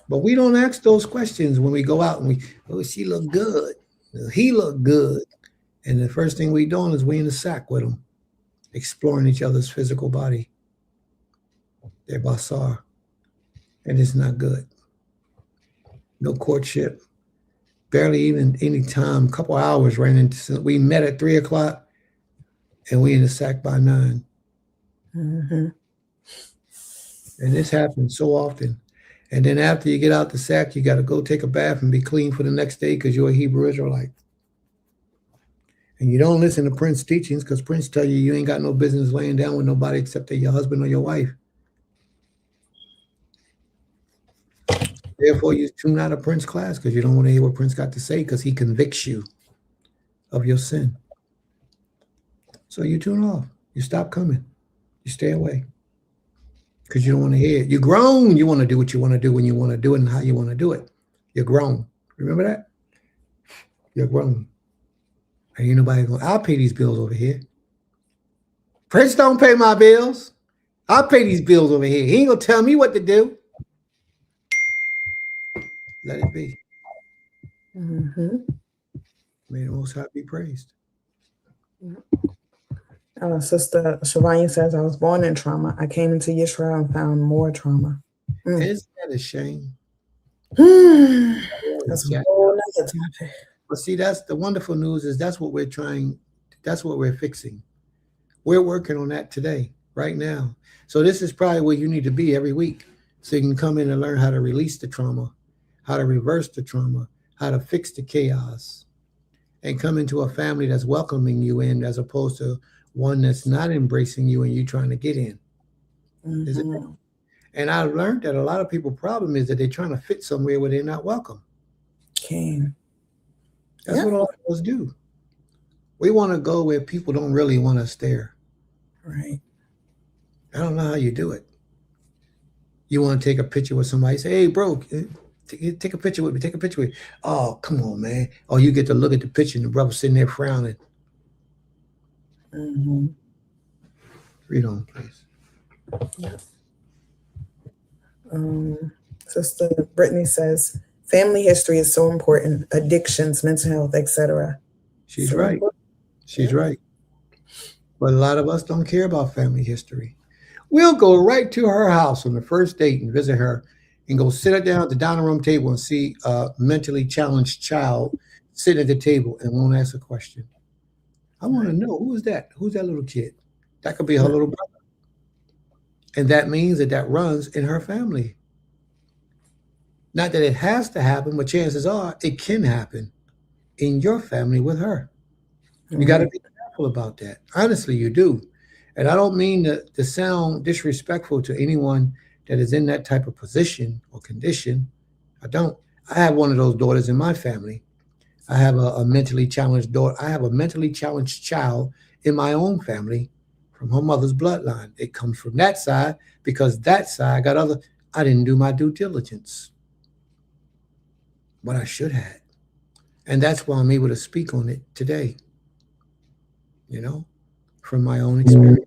But we don't ask those questions when we go out and she look good. He look good. And the first thing we doing is we in the sack with them, exploring each other's physical body, their basar. And it's not good. No courtship, barely even any time, a couple hours ran into, we met at 3 o'clock. And we in the sack by 9.
Mm-hmm.
And this happens so often. And then after you get out the sack, you got to go take a bath and be clean for the next day because you're a Hebrew Israelite. And you don't listen to Prince's teachings because Prince tell you you ain't got no business laying down with nobody except your husband or your wife. Therefore, you tune out of Prince's class because you don't want to hear what Prince got to say because he convicts you of your sin. So you tune off. You stop coming. You stay away because you don't want to hear it. You're grown. You want to do what you want to do when you want to do it and how you want to do it. You're grown. Remember that? You're grown. Ain't nobody going, I'll pay these bills over here. Prince don't pay my bills. I'll pay these bills over here. He ain't going to tell me what to do. Let it be.
Mm-hmm.
May the Most High be praised.
Sister Shavanya says, I was born in trauma. I came into Yisrael and found more trauma.
Isn't that a shame?
That's a whole nother topic.
But see, that's the wonderful news is that's what we're trying. That's what we're fixing. We're working on that today, right now. So this is probably where you need to be every week. So you can come in and learn how to release the trauma, how to reverse the trauma, how to fix the chaos, and come into a family that's welcoming you in as opposed to one that's not embracing you and you trying to get in.
Mm-hmm.
And I learned that a lot of people's problem is that they're trying to fit somewhere where they're not welcome.
Okay.
That's what all of us do. We want to go where people don't really want us there.
Right.
I don't know how you do it. You want to take a picture with somebody, say, hey, bro, take a picture with me. Take a picture with me. Oh, come on, man. Oh, you get to look at the picture and the brother sitting there frowning.
Mm-hmm.
Read on, please.
Yeah. Sister Brittany says, family history is so important. Addictions, mental health, etc.
She's
so
right.
Important.
She's right. But a lot of us don't care about family history. We'll go right to her house on the first date and visit her and go sit her down at the dining room table and see a mentally challenged child sit at the table and won't ask a question. I want to know, who is that? Who's that little kid? That could be her little brother. And that means that that runs in her family. Not that it has to happen, but chances are it can happen in your family with her. You got to be careful about that. Honestly, you do. And I don't mean to sound disrespectful to anyone that is in that type of position or condition. I don't. I have one of those daughters in my family. I have a mentally challenged daughter. I have a mentally challenged child in my own family from her mother's bloodline. It comes from that side because that side got other. I didn't do my due diligence, but I should have. And that's why I'm able to speak on it today, you know, from my own experience.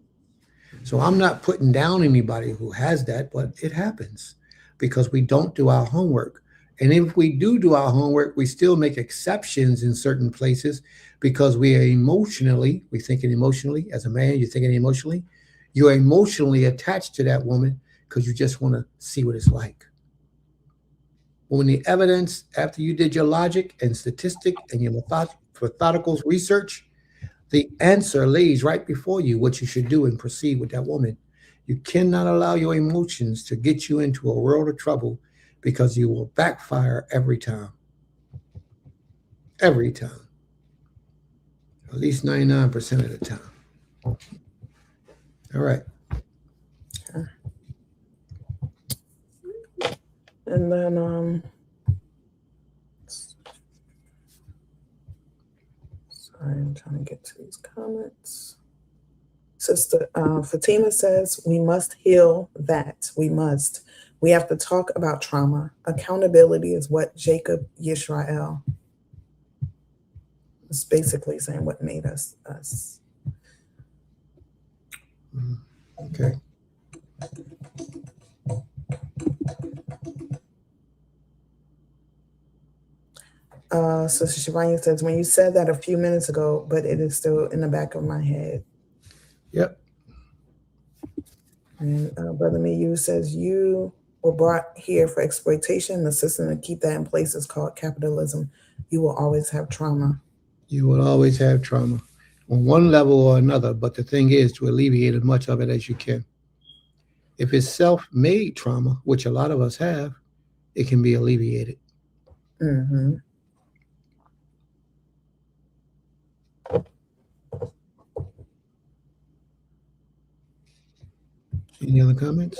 So I'm not putting down anybody who has that, but it happens because we don't do our homework. And if we do our homework, we still make exceptions in certain places because we're thinking emotionally. As a man, you're thinking emotionally. You're emotionally attached to that woman because you just want to see what it's like. When the evidence, after you did your logic and statistic and your methodical research, the answer lays right before you what you should do and proceed with that woman. You cannot allow your emotions to get you into a world of trouble because you will backfire every time. Every time. At least 99% of the time. All right.
And then, sorry, I'm trying to get to these comments. Sister Fatima says, we must heal that. We must. We have to talk about trauma. Accountability is what Jacob Yisrael is basically saying what made us us.
Okay.
Sister Shivanya says, when you said that a few minutes ago, but it is still in the back of my head.
Yep.
And Brother Miyu says, you were brought here for exploitation. The system to keep that in place is called capitalism. You will always have trauma.
You will always have trauma on one level or another. But the thing is to alleviate as much of it as you can. If it's self-made trauma, which a lot of us have, it can be alleviated.
Mm-hmm.
Any other comments?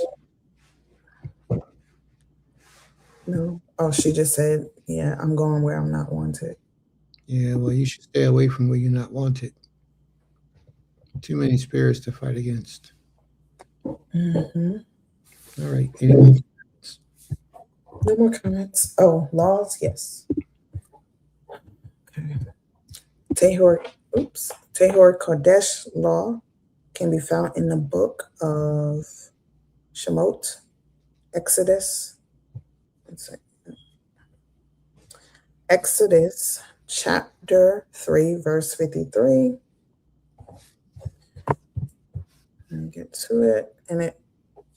No. Oh, she just said, yeah, I'm going where I'm not wanted.
Yeah, well, you should stay away from where you're not wanted. Too many spirits to fight against.
Mm-hmm.
All right. Any more comments?
No more comments. Oh, laws, yes. Okay. Tehor Kodesh law can be found in the book of Shemot, Exodus. Exodus chapter 3, verse 53. Let me get to it. And it,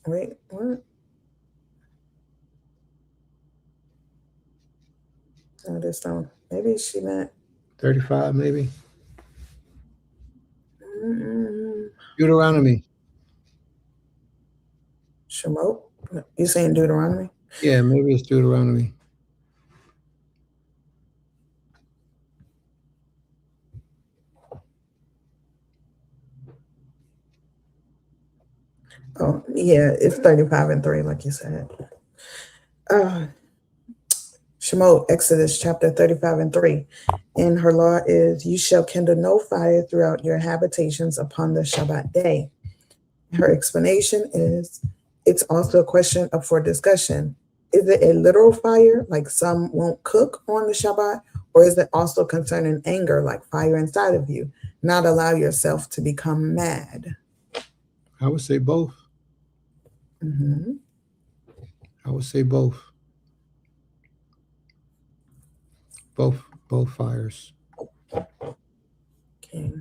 wait, what? No, this don't. Maybe she meant
35, maybe. Deuteronomy.
Shemot? You saying Deuteronomy?
Yeah, maybe it's Deuteronomy.
Oh, yeah, it's 35 and 3, like you said. Shemot, Exodus chapter 35 and 3. And her law is, you shall kindle no fire throughout your habitations upon the Shabbat day. Her explanation is, it's also a question up for discussion. Is it a literal fire, like some won't cook on the Shabbat, or is it also concerning anger, like fire inside of you, not allow yourself to become mad?
I would say both.
Mm-hmm.
I would say both. Both fires.
Okay.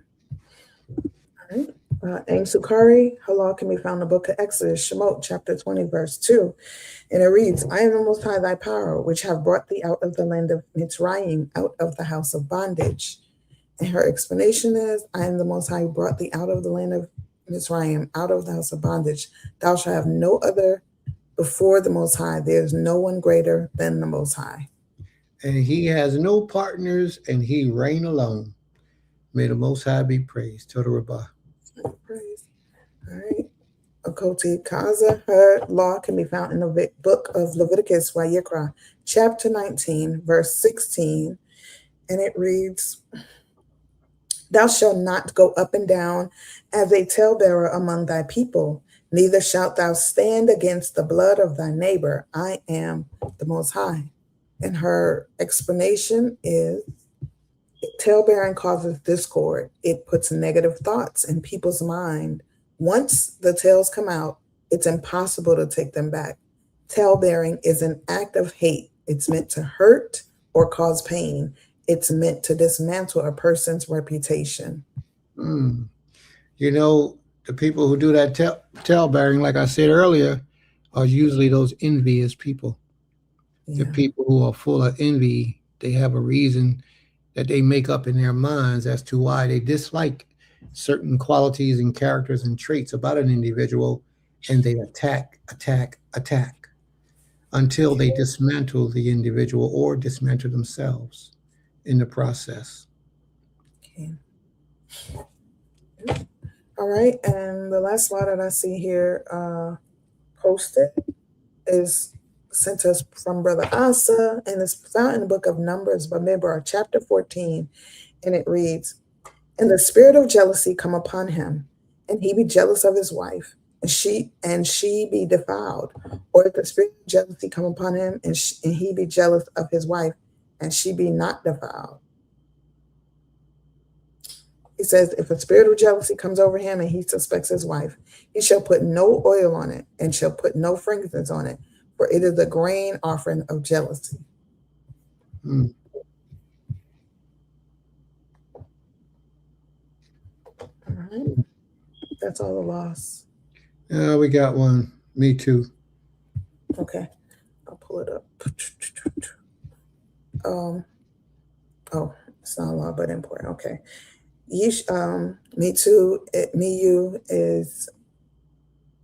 Aim Sukari, her law can be found in the book of Exodus, Shemot, chapter 20, verse 2. And it reads, I am the Most High thy power, which have brought thee out of the land of Mitzrayim, out of the house of bondage. And her explanation is, I am the Most High who brought thee out of the land of Mitzrayim, out of the house of bondage. Thou shalt have no other before the Most High. There is no one greater than the Most High.
And he has no partners, and he reign alone. May the Most High be praised. Total Rabbah.
Praise. All right. Okoti Kaza, her law can be found in the book of Leviticus, Vayikra, chapter 19, verse 16. And it reads, Thou shalt not go up and down as a talebearer among thy people, neither shalt thou stand against the blood of thy neighbor. I am the Most High. And her explanation is, talebearing causes discord. It puts negative thoughts in people's mind. Once the tales come out, it's impossible to take them back. Talebearing is an act of hate. It's meant to hurt or cause pain. It's meant to dismantle a person's reputation.
You know, the people who do that talebearing, like I said earlier, are usually those envious people. Yeah. The people who are full of envy, they have a reason that they make up in their minds as to why they dislike certain qualities and characters and traits about an individual, and they attack until they dismantle the individual or dismantle themselves in the process.
Okay. All right, and the last law that I see here posted is sent us from Brother Asa, and it's found in the book of Numbers, Bamidbar, chapter 14, and it reads, And the spirit of jealousy come upon him, and he be jealous of his wife, and she be defiled. Or if the spirit of jealousy come upon him, and he be jealous of his wife, and she be not defiled. He says, if a spirit of jealousy comes over him and he suspects his wife, he shall put no oil on it and shall put no frankincense on it, for it is a grain offering of jealousy. All right. That's all the laws.
We got one. Me too.
Okay. I'll pull it up. Oh, it's not a law, but important. Okay. Me too. Me you is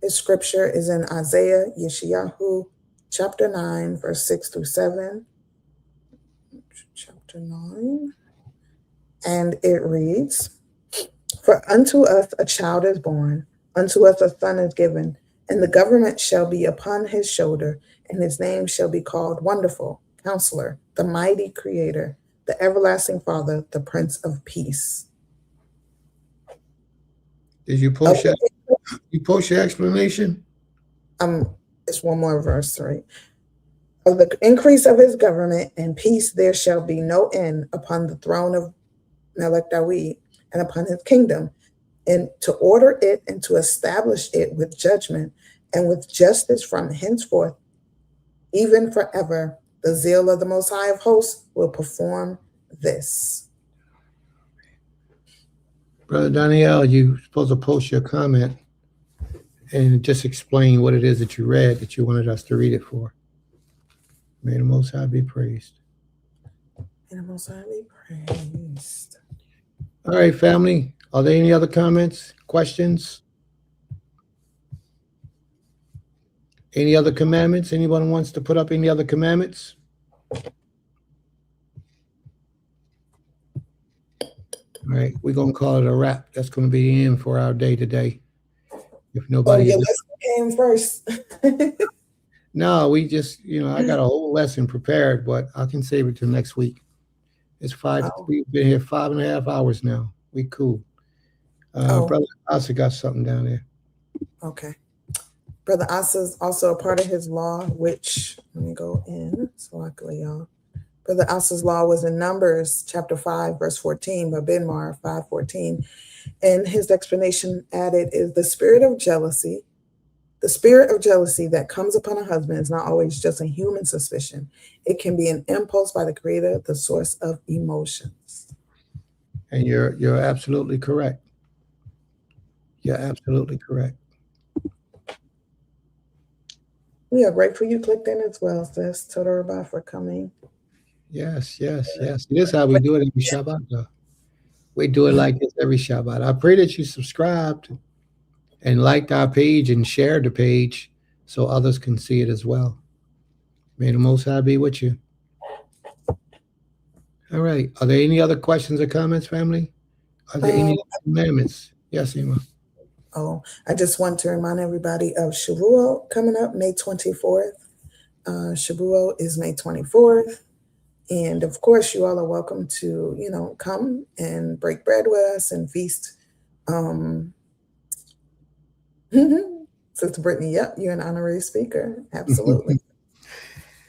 scripture is in Isaiah, Yeshayahu, chapter 9, verse 6 through 7. Chapter 9. And it reads, For unto us a child is born, unto us a son is given, and the government shall be upon his shoulder, and his name shall be called Wonderful, Counselor, the Mighty Creator, the Everlasting Father, the Prince of Peace.
Did you post your explanation?
It's one more verse, right? Of the increase of his government and peace there shall be no end upon the throne of Melech Dawid and upon his kingdom, and to order it and to establish it with judgment and with justice from henceforth, even forever. The zeal of the Most High of hosts will perform this.
Brother Daniel, you're supposed to post your comment and just explain what it is that you read that you wanted us to read it for. May the Most High be praised.
May the Most High be praised.
All right, family. Are there any other comments, questions? Any other commandments? Anyone wants to put up any other commandments? All right, we're going to call it a wrap. That's going to be the end for our day today. If nobody...
your lesson came first.
No, we just, I got a whole lesson prepared, but I can save it till next week. It's we've been here 5.5 hours now. We cool. Brother Asa got something down there.
Okay. Brother Asa is also a part of his law, which, let me go in, so luckily, y'all. Brother Asa's law was in Numbers chapter 5, verse 14, by Benmar 5:14. And his explanation added is the spirit of jealousy. The spirit of jealousy that comes upon a husband is not always just a human suspicion. It can be an impulse by the Creator, the source of emotions.
And you're absolutely correct. You're absolutely correct.
We are grateful you clicked in as well, sis. Toda Rabah for coming.
Yes, yes, yes. This is how we do it every Shabbat, though. We do it like this every Shabbat. I pray that you subscribed and liked our page and shared the page so others can see it as well. May the Most High be with you. All right. Are there any other questions or comments, family? Are there any commandments? Yes, Emma.
Oh, I just want to remind everybody of Shavuot coming up May 24th. Shavuot is May 24th. And of course, you all are welcome to, come and break bread with us and feast. Sister Brittany, yep, you're an honorary speaker. Absolutely.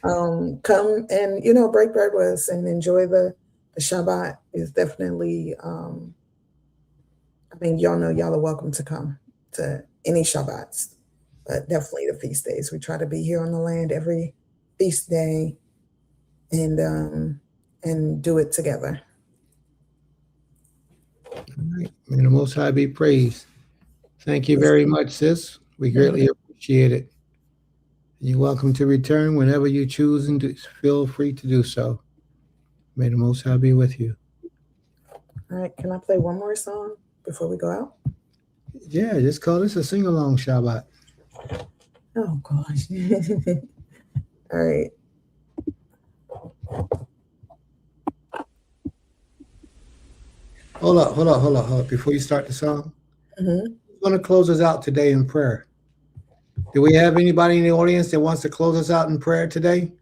Come and, break bread with us and enjoy the Shabbat. Is definitely, y'all know y'all are welcome to come to any Shabbats, but definitely the feast days. We try to be here on the land every feast day and do it together.
All right. May the Most High be praised. Thank you very much, sis. We greatly appreciate it. You're welcome to return whenever you choose and feel free to do so. May the Most High be with you.
All right. Can I play one more song before we go out?
Yeah, just call this a sing-along Shabbat.
Oh, gosh. All right.
Hold up. Before you start the song, I'm going to close us out today in prayer. Do we have anybody in the audience that wants to close us out in prayer today?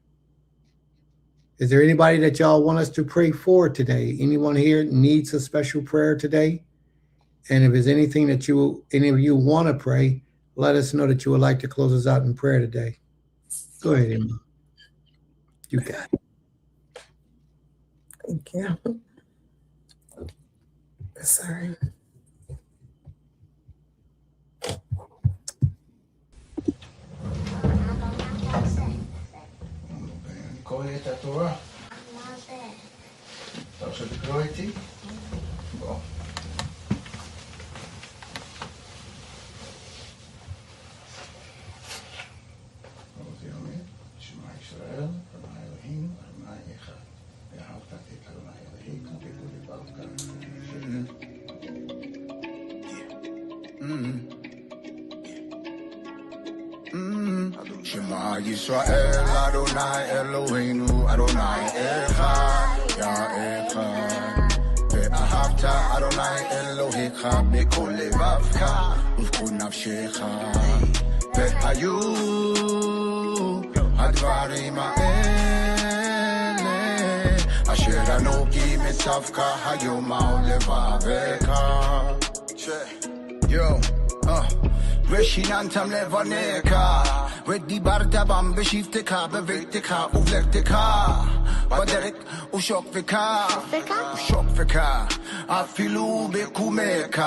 Is there anybody that y'all want us to pray for today? Anyone here needs a special prayer today? And if there's anything that any of you want to pray, let us know that you would like to close us out in prayer today. Go ahead, Emma. You got it.
Thank you. Sorry.
קורא את התורה?
מה זה?
אתה רוצה לקרוא איתי? בוא. שמע ישראל, אדוני אלוהינו, אדוני אחד. ואהבת את אדוני אלוהיך בכל לבבך. שמע ישראל, אדוני אלוהינו, אדוני אחד, יא אחד. ואהבת אדוני אלוהיך בכל לבבך ובכל נפשך. והיו הדברים האלה אשר אנוכי מצווך היום על לבבך. ושיננתם לבניך ודיברת בם בשבתך בביתך ובלכתך בדרך ושוקפך אפילו בקומך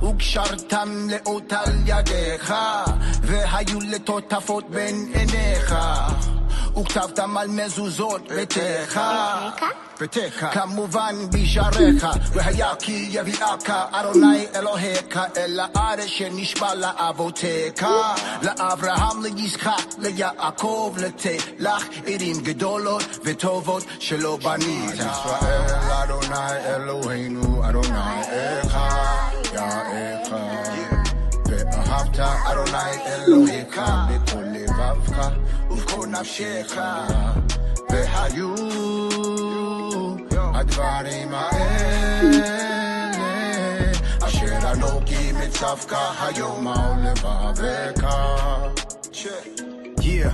וקשרתם לאות על ידיך והיו לטוטפות בין עיניך וכתבתם על מזוזות ביתך כמובן בשעריך והיה כי יביאך אדוני אלוהיך אל הארץ שנשבע לאבותיך לאברהם ליצחק ליעקב לתת לך ערים גדולות וטובות שלא בנית. ישראל אדוני אלוהינו אדוני אחד יא אחד ואהבת אדוני אלוהיך בכל לבבך ובכל נפשך והיו הדברים האלה אשר אנוכי מצווך היום על לבבך. Yeah.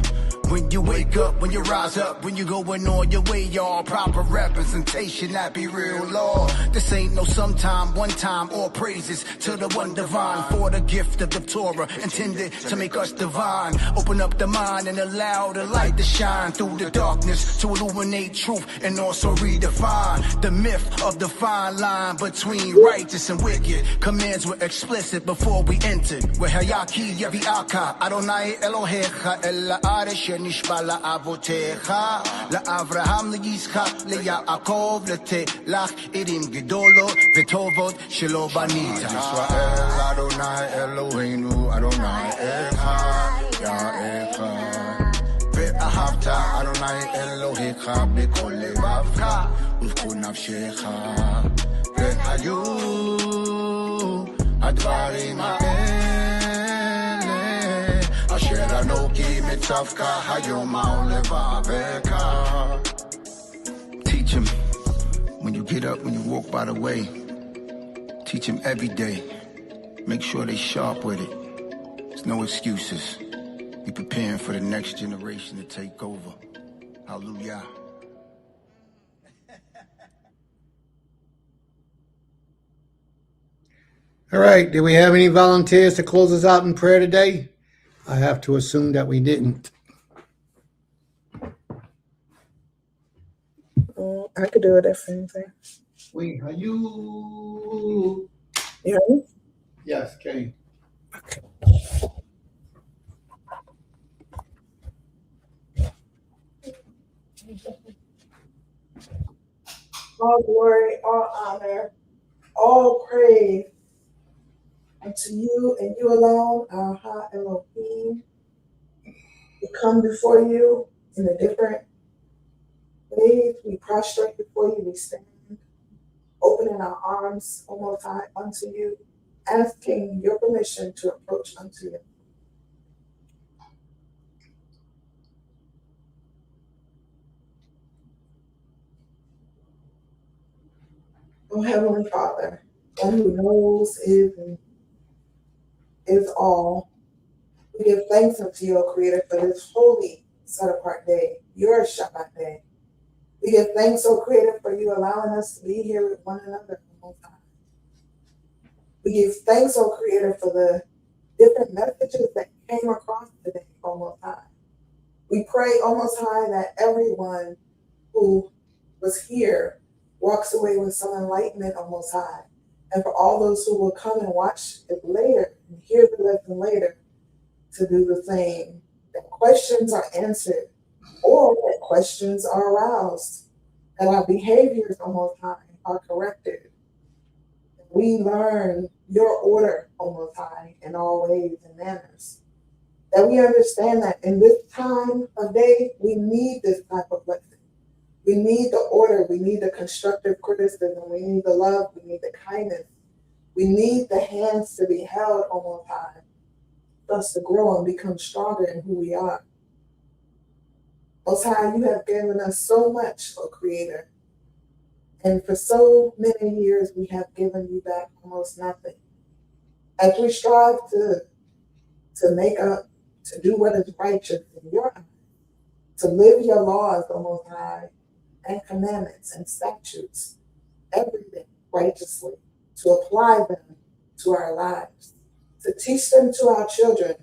When you wake up, when you rise up, when you going on your way, y'all proper representation, that be real law. This ain't no sometime, one time, or praises to the one divine for the gift of the Torah intended to make us divine. Open up the mind and allow the light to shine through the darkness to illuminate truth and also redefine the myth of the fine line between righteous and wicked. Commands were explicit before we entered. Wehayaki yavi'aka Adonai Elohecha el ha'aresh שנשבע לאבותיך, לאברהם ליצחק ליעקב, לתלך ערים גדולות וטובות שלא בנית. ישראל אדוני אלוהינו אדוני אחד אחד, ואהבת אדוני אלוהיך בכל לבבך ובכל נפשך, והיו הדברים האלה אשר אנוכי מצווך היום ולבבך. Teach him when you get up, when you walk by the way. Teach him every day. Make sure they sharp with it. There's no excuses. Be preparing for the next generation to take over. Hallelujah.
All right. Do we have any volunteers to close us out in prayer today? I have to assume that we didn't.
I could do it if anything.
Wait, are you?
You hear me?
Yes, Kay.
Okay. All glory, all honor, all praise unto you and you alone, our Ha Elohim. We come before you in a different ways. We prostrate before you. We stand, opening our arms, O Most High, unto you, asking your permission to approach unto you. O Heavenly Father, one who knows is all, we give thanks unto you, O Creator, for this holy, set-apart day, your Shabbat day. We give thanks, O Creator, for you allowing us to be here with one another, O Most High. We give thanks, O Creator, for the different messages that came across today, O Most High. We pray, O Most High, that everyone who was here walks away with some enlightenment, O Most High. And for all those who will come and watch it later and hear the lesson later, to do the same, that questions are answered or that questions are aroused, that our behaviors, O Most High, are corrected. We learn your order, O Most High, in all ways and manners. That we understand that in this time of day, we need this type of lesson. We need the order, we need the constructive criticism, we need the love, we need the kindness. We need the hands to be held, O Most High, for us to grow and become stronger in who we are. Most High, you have given us so much, O Creator. And for so many years, we have given you back almost nothing. As we strive to make up, to do what is righteous in your eyes, to live your laws, O Most High, and commandments and statutes, everything righteously, to apply them to our lives, to teach them to our children,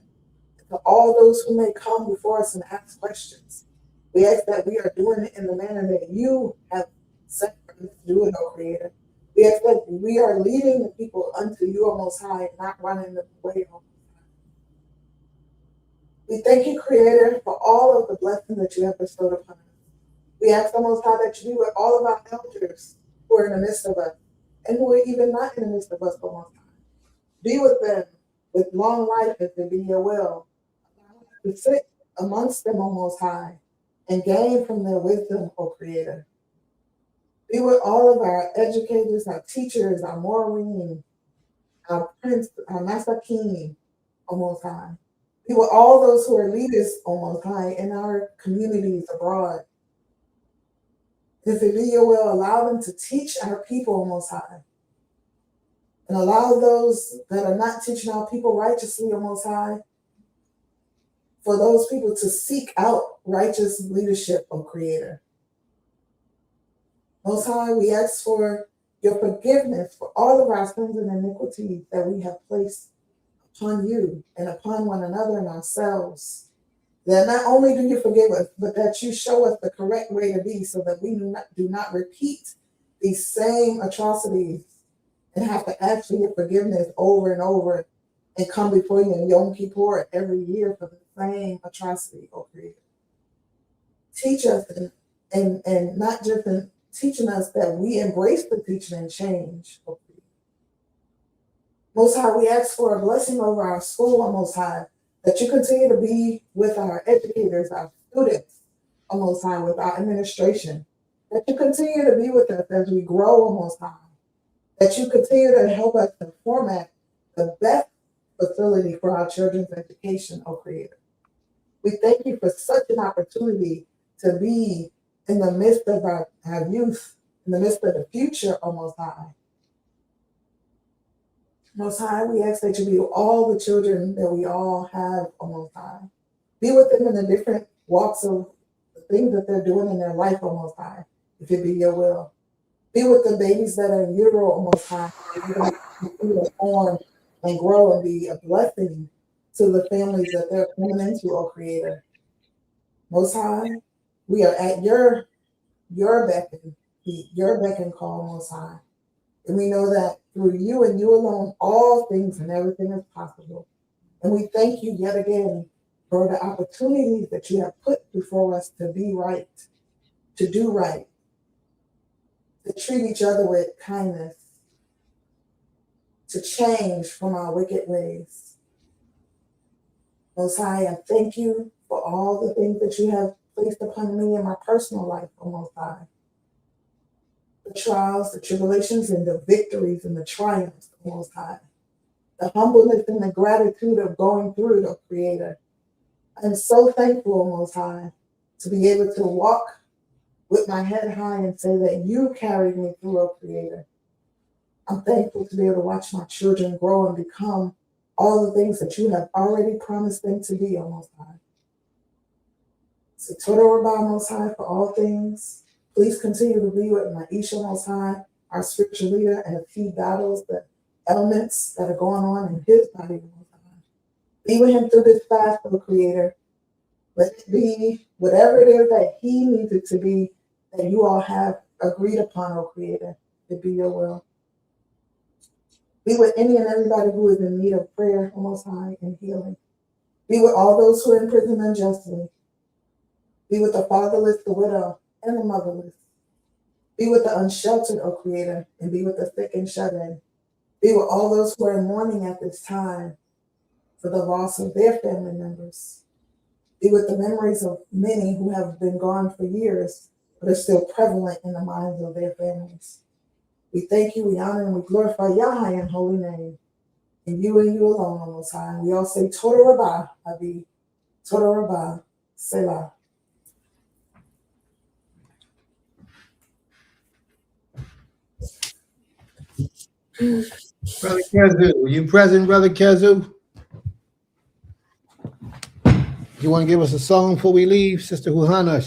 and to all those who may come before us and ask questions. We ask that we are doing it in the manner that you have set for us to do it, O Creator. We ask that we are leading the people unto you, O Most High, and not running them away, O Most High. We thank you, Creator, for all of the blessings that you have bestowed upon us. We ask, O Most High, that you be with all of our elders who are in the midst of us and who are even not in the midst of us, O Most High. Be with them with long life if it be your will. Allow us to sit amongst them, O Most High, and gain from their wisdom, O Creator. Be with all of our educators, our teachers, our Maureen, our Prince, our Masakin, O Most High. Be with all those who are leaders, O Most High, in our communities abroad. If it be your will, allow them to teach our people, O Most High. And allow those that are not teaching our people righteously, O Most High, for those people to seek out righteous leadership, O Creator. Most High, we ask for your forgiveness for all of our sins and iniquities that we have placed upon you and upon one another and ourselves. That not only do you forgive us, but that you show us the correct way to be so that we do not repeat these same atrocities and have to ask for your forgiveness over and over and come before you in Yom Kippur every year for the same atrocity, O Creator. teach us and not just in teaching us that we embrace the teaching and change. Most High, we ask for a blessing over our school, Most High, that you continue to be with our educators, our students, Most High, with our administration, that you continue to be with us as we grow, Most High, that you continue to help us to format the best facility for our children's education, O Creator. We thank you for such an opportunity to be in the midst of our youth, in the midst of the future, O Most High. Most High, we ask that you be with all the children that we all have, O Most High. Be with them in the different walks of the things that they're doing in their life, O Most High, if it be your will. Be with the babies that are in utero, O Most High. They're going to continue to form and grow and be a blessing to the families that they're coming into, O Creator. Most High, we are at your beck and call, Most High. And we know that through you and you alone, all things and everything is possible. And we thank you yet again for the opportunities that you have put before us to be right, to do right, to treat each other with kindness, to change from our wicked ways. Most High, I thank you for all the things that you have placed upon me in my personal life, O Most High. The trials, the tribulations, and the victories and the triumphs, O Most High. The humbleness and the gratitude of going through the Creator. I'm so thankful, O Most High, to be able to walk with my head high and say that you carried me through, O Creator. I'm thankful to be able to watch my children grow and become all the things that you have already promised them to be, O Most High. So Total Rabbi, Most High, for all things. Please continue to be with Maisha, Most High, our spiritual leader, and the key battles, the elements that are going on in his body, Most High. Be with him through this fast, O Creator. Let it be whatever it is that he needs it to be, that you all have agreed upon, O Creator. It be your will. Be with any and everybody who is in need of prayer, O Most High, and healing. Be with all those who are in prison unjustly. Be with the fatherless, the widow, and the motherless. Be with the unsheltered, O Creator, and be with the sick and shut in. Be with all those who are in mourning at this time for the loss of their family members. Be with the memories of many who have been gone for years, but are still prevalent in the minds of their families. We thank you, we honor, and we glorify Yahweh in holy name. And you alone, O Most High. We all say, Total Rabbi, Abi, Total Rabbi, Selah.
Brother Kezu, you present, Brother Kezu? You want to give us a song before we leave? Sister Huhana,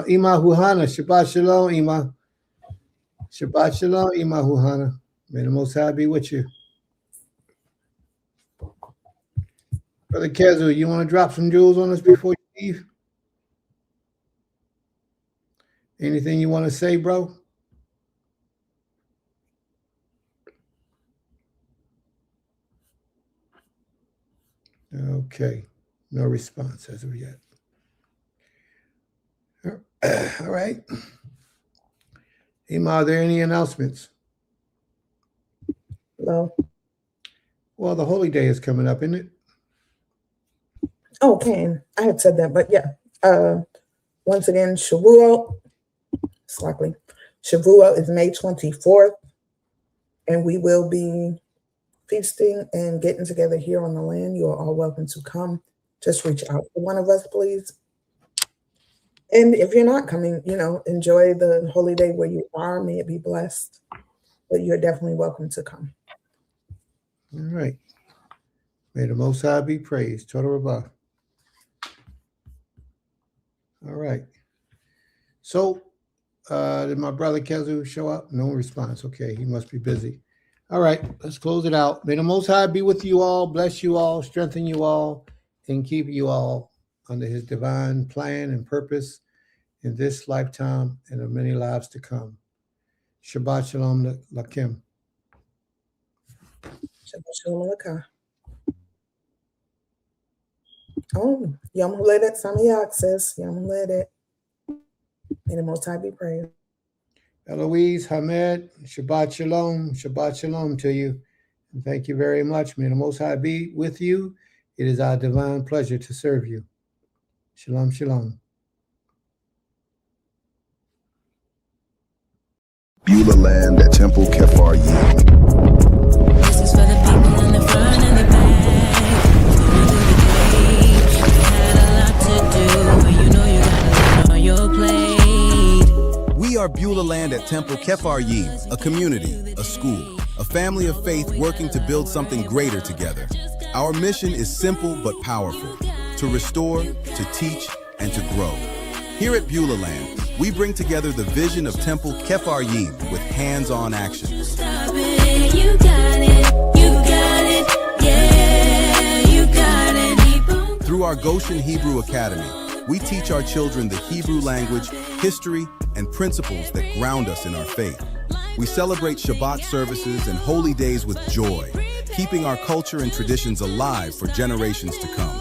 Ima Huhana, Shabbat Shalom, Ima. Shabbat Shalom, Ima Huhana. May the Most High be with you. Brother Kezu, you want to drop some jewels on us before you leave? Anything you want to say, bro? Okay. No response as of yet. All right. Ima, are there any announcements?
No.
Well, the holy day is coming up, isn't it?
Okay, I had said that, but yeah. Once again, Shavuot is May 24th, and we will be feasting and getting together here on the land. You are all welcome to come. Just reach out to one of us, please. And if you're not coming, enjoy the holy day where you are. May it be blessed. But you're definitely welcome to come.
All right. May the Most High be praised. Total Rabah. All right. So, did my brother Kezu show up? No response. Okay, he must be busy. All right, let's close it out. May the Most High be with you all, bless you all, strengthen you all, and keep you all under his divine plan and purpose in this lifetime and of many lives to come. Shabbat Shalom Lakim.
Shabbat Shalom Alaikum. Oh, Yom Huledet Samayach says, Yom Huledet. May the Most High be praised.
Eloise, Hamed, Shabbat Shalom to you. And thank you very much. May the Most High be with you. It is our divine pleasure to serve you. Shalom, shalom.
Beulah land at Temple Kefar Yim.
This is for the people in the front and the back. Through the day, we had a lot to do, and you know you got a lot on your plate.
We are Beulah land at Temple Kefar Yim, a community, a school, a family of faith working to build something greater together. Our mission is simple but powerful: to restore, to teach, and to grow. Here at Beulah land, we bring together the vision of Temple Kefar Yim with hands-on action.
Stop it, you got it, yeah, you got it.
Through our Goshen Hebrew Academy, we teach our children the Hebrew language, history, and principles that ground us in our faith. We celebrate Shabbat services and holy days with joy, keeping our culture and traditions alive for generations to come.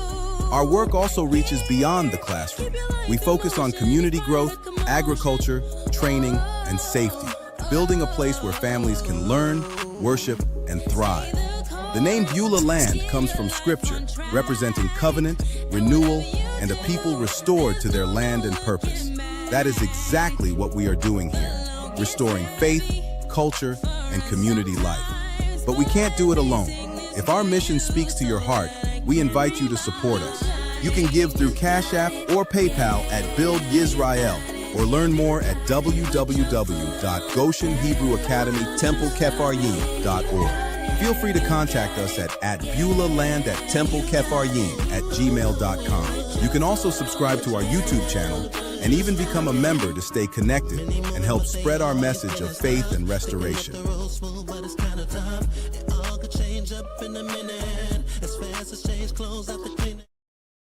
Our work also reaches beyond the classroom. We focus on community growth, agriculture, training, and safety, building a place where families can learn, worship, and thrive. The name Beulah land comes from scripture, representing covenant, renewal, and a people restored to their land and purpose. That is exactly what we are doing here, restoring faith, culture, and community life. But we can't do it alone. If our mission speaks to your heart, we invite you to support us. You can give through Cash App or PayPal at Build Yisrael, or learn more at www.GoshenHebrewAcademyTempleKefaryim.org. Feel free to contact us at BeulahLand@TempleKefaryim@gmail.com. You can also subscribe to our YouTube channel and even become a member to stay connected and help spread our message of faith and restoration. Change up in a minute, as fast as change clothes out the cleaner.